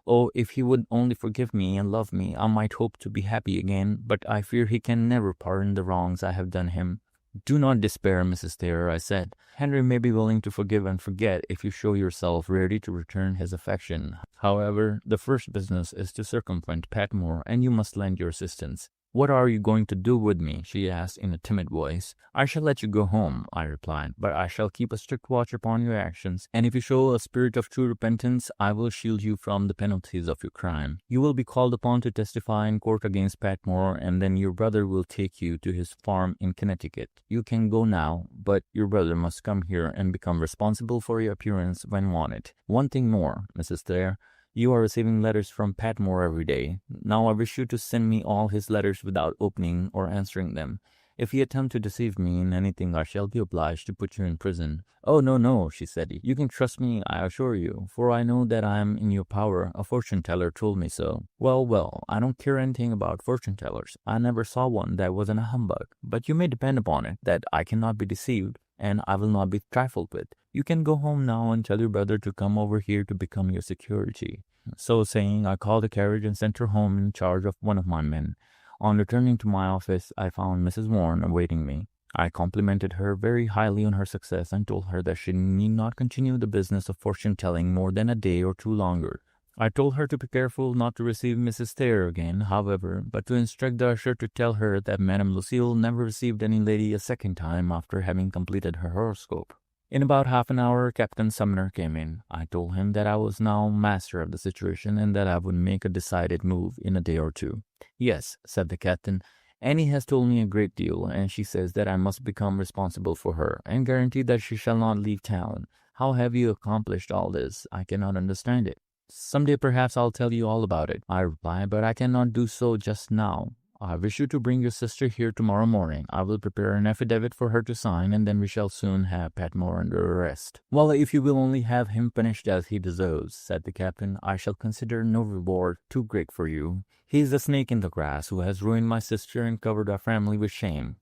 Oh, if he would only forgive me and love me, I might hope to be happy again, but I fear he can never pardon the wrongs I have done him." "Do not despair, Mrs. Thayer," I said. "Henry may be willing to forgive and forget if you show yourself ready to return his affection. However, the first business is to circumvent Patmore, and you must lend your assistance." "What are you going to do with me?" she asked in a timid voice. "I shall let you go home," I replied, "but I shall keep a strict watch upon your actions, and if you show a spirit of true repentance, I will shield you from the penalties of your crime. You will be called upon to testify in court against Patmore, and then your brother will take you to his farm in Connecticut. You can go now, but your brother must come here and become responsible for your appearance when wanted. One thing more, Mrs. Thayer. You are receiving letters from Patmore every day. Now I wish you to send me all his letters without opening or answering them. If you attempt to deceive me in anything, I shall be obliged to put you in prison." "Oh, no," she said. "You can trust me, I assure you, for I know that I am in your power. A fortune-teller told me so." Well, I don't care anything about fortune-tellers. I never saw one that wasn't a humbug. But you may depend upon it that I cannot be deceived, and I will not be trifled with. You can go home now and tell your brother to come over here to become your security." So saying, I called a carriage and sent her home in charge of one of my men. On returning to my office, I found Mrs. Warren awaiting me. I complimented her very highly on her success and told her that she need not continue the business of fortune-telling more than a day or 2 longer. I told her to be careful not to receive Mrs. Thayer again, however, but to instruct the usher to tell her that Madame Lucille never received any lady a second time after having completed her horoscope. In about half an hour, Captain Sumner came in. I told him that I was now master of the situation and that I would make a decided move in a day or two. Yes, said the captain. Annie has told me a great deal, and she says that I must become responsible for her and guarantee that she shall not leave town. How have you accomplished all this? I cannot understand it. Someday perhaps I'll tell you all about it, I replied, but I cannot do so just now. I wish you to bring your sister here tomorrow morning. I will prepare an affidavit for her to sign, and then we shall soon have Patmore under arrest. Well, if you will only have him punished as he deserves, said the captain, I shall consider no reward too great for you. He is a snake in the grass who has ruined my sister and covered our family with shame.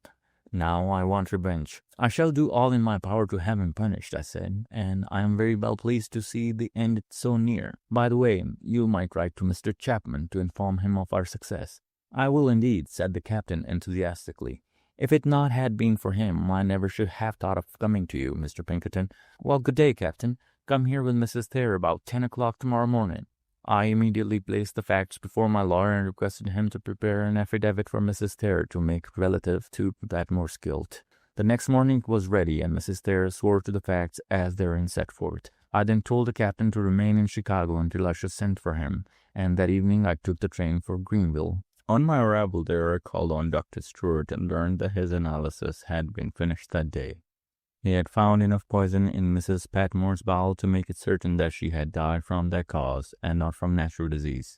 Now I want revenge. I shall do all in my power to have him punished, I said, and I am very well pleased to see the end so near. By the way, you might write to Mr. Chapman to inform him of our success. I will indeed, said the captain enthusiastically. If it not had been for him, I never should have thought of coming to you, Mr. Pinkerton. Well, good day, Captain. Come here with Mrs. Thayer about 10 o'clock tomorrow morning. I immediately placed the facts before my lawyer and requested him to prepare an affidavit for Mrs. Thayer to make relative to Patmore's guilt. The next morning it was ready, and Mrs. Thayer swore to the facts as therein set forth. I then told the captain to remain in Chicago until I should send for him, and that evening I took the train for Greenville. On my arrival there, I called on Dr. Stewart and learned that his analysis had been finished that day. He had found enough poison in Mrs. Patmore's bowel to make it certain that she had died from that cause and not from natural disease.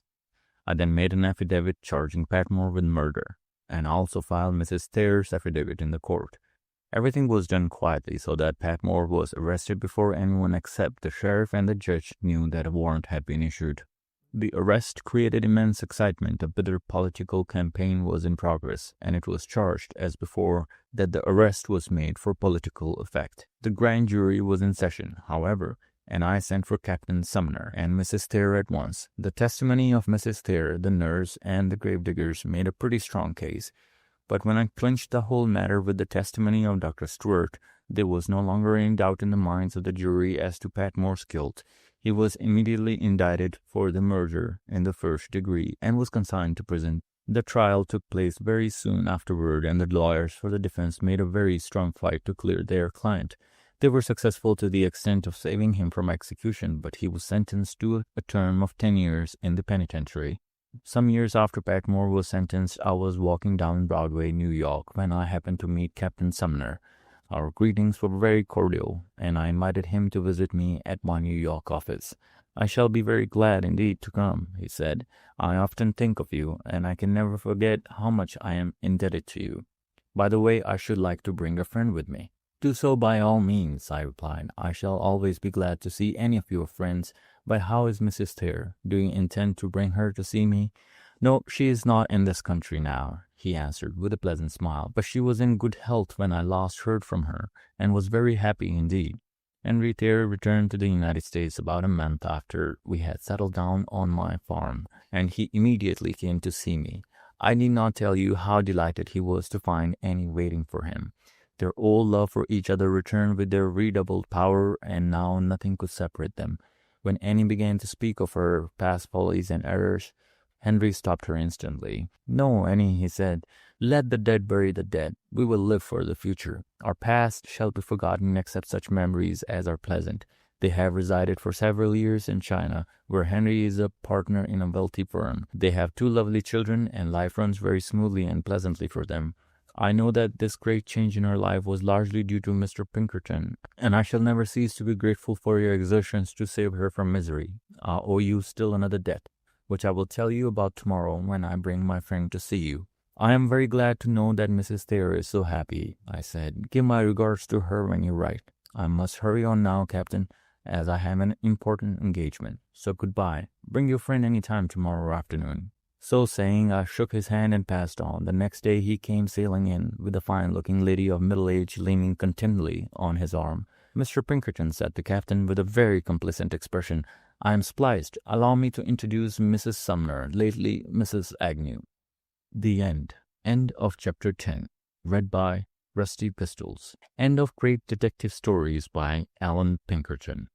I then made an affidavit charging Patmore with murder, and also filed Mrs. Thayer's affidavit in the court. Everything was done quietly so that Patmore was arrested before anyone except the sheriff and the judge knew that a warrant had been issued. The arrest created immense excitement. A bitter political campaign was in progress, and it was charged, as before, that the arrest was made for political effect. The grand jury was in session, however, and I sent for Captain Sumner and Mrs. Thayer at once. The testimony of Mrs. Thayer, the nurse, and the gravediggers made a pretty strong case, but when I clinched the whole matter with the testimony of Dr. Stewart, there was no longer any doubt in the minds of the jury as to Patmore's guilt. He was immediately indicted for the murder in the first degree and was consigned to prison. The trial took place very soon afterward, and the lawyers for the defense made a very strong fight to clear their client. They were successful to the extent of saving him from execution, but he was sentenced to a term of 10 years in the penitentiary. Some years after Patmore was sentenced, I was walking down Broadway, New York, when I happened to meet Captain Sumner. Our greetings were very cordial, and I invited him to visit me at my New York office. I shall be very glad indeed to come, he said. I often think of you, and I can never forget how much I am indebted to you. By the way, I should like to bring a friend with me. Do so by all means, I replied. I shall always be glad to see any of your friends. But how is Mrs. Thayer? Do you intend to bring her to see me? No, she is not in this country now, he answered with a pleasant smile, but she was in good health when I last heard from her, and was very happy indeed. Henry Thayer returned to the United States about a month after we had settled down on my farm, and he immediately came to see me. I need not tell you how delighted he was to find Annie waiting for him. Their old love for each other returned with their redoubled power, and now nothing could separate them. When Annie began to speak of her past follies and errors, Henry stopped her instantly. No, Annie, he said, let the dead bury the dead. We will live for the future. Our past shall be forgotten except such memories as are pleasant. They have resided for several years in China, where Henry is a partner in a wealthy firm. They have 2 lovely children, and life runs very smoothly and pleasantly for them. I know that this great change in her life was largely due to Mr. Pinkerton, and I shall never cease to be grateful for your exertions to save her from misery. I owe you still another debt, which I will tell you about tomorrow when I bring my friend to see you. I am very glad to know that Mrs. Thayer is so happy, I said. Give my regards to her when you write. I must hurry on now, Captain, as I have an important engagement. So goodbye. Bring your friend any time tomorrow afternoon. So saying, I shook his hand and passed on. The next day he came sailing in, with a fine-looking lady of middle age leaning contentedly on his arm. Mr. Pinkerton, said the captain, with a very complacent expression, I am spliced. Allow me to introduce Mrs. Sumner, lately Mrs. Agnew. The End. End of Chapter 10. Read by Rusty Pistols. End of Great Detective Stories by Allan Pinkerton.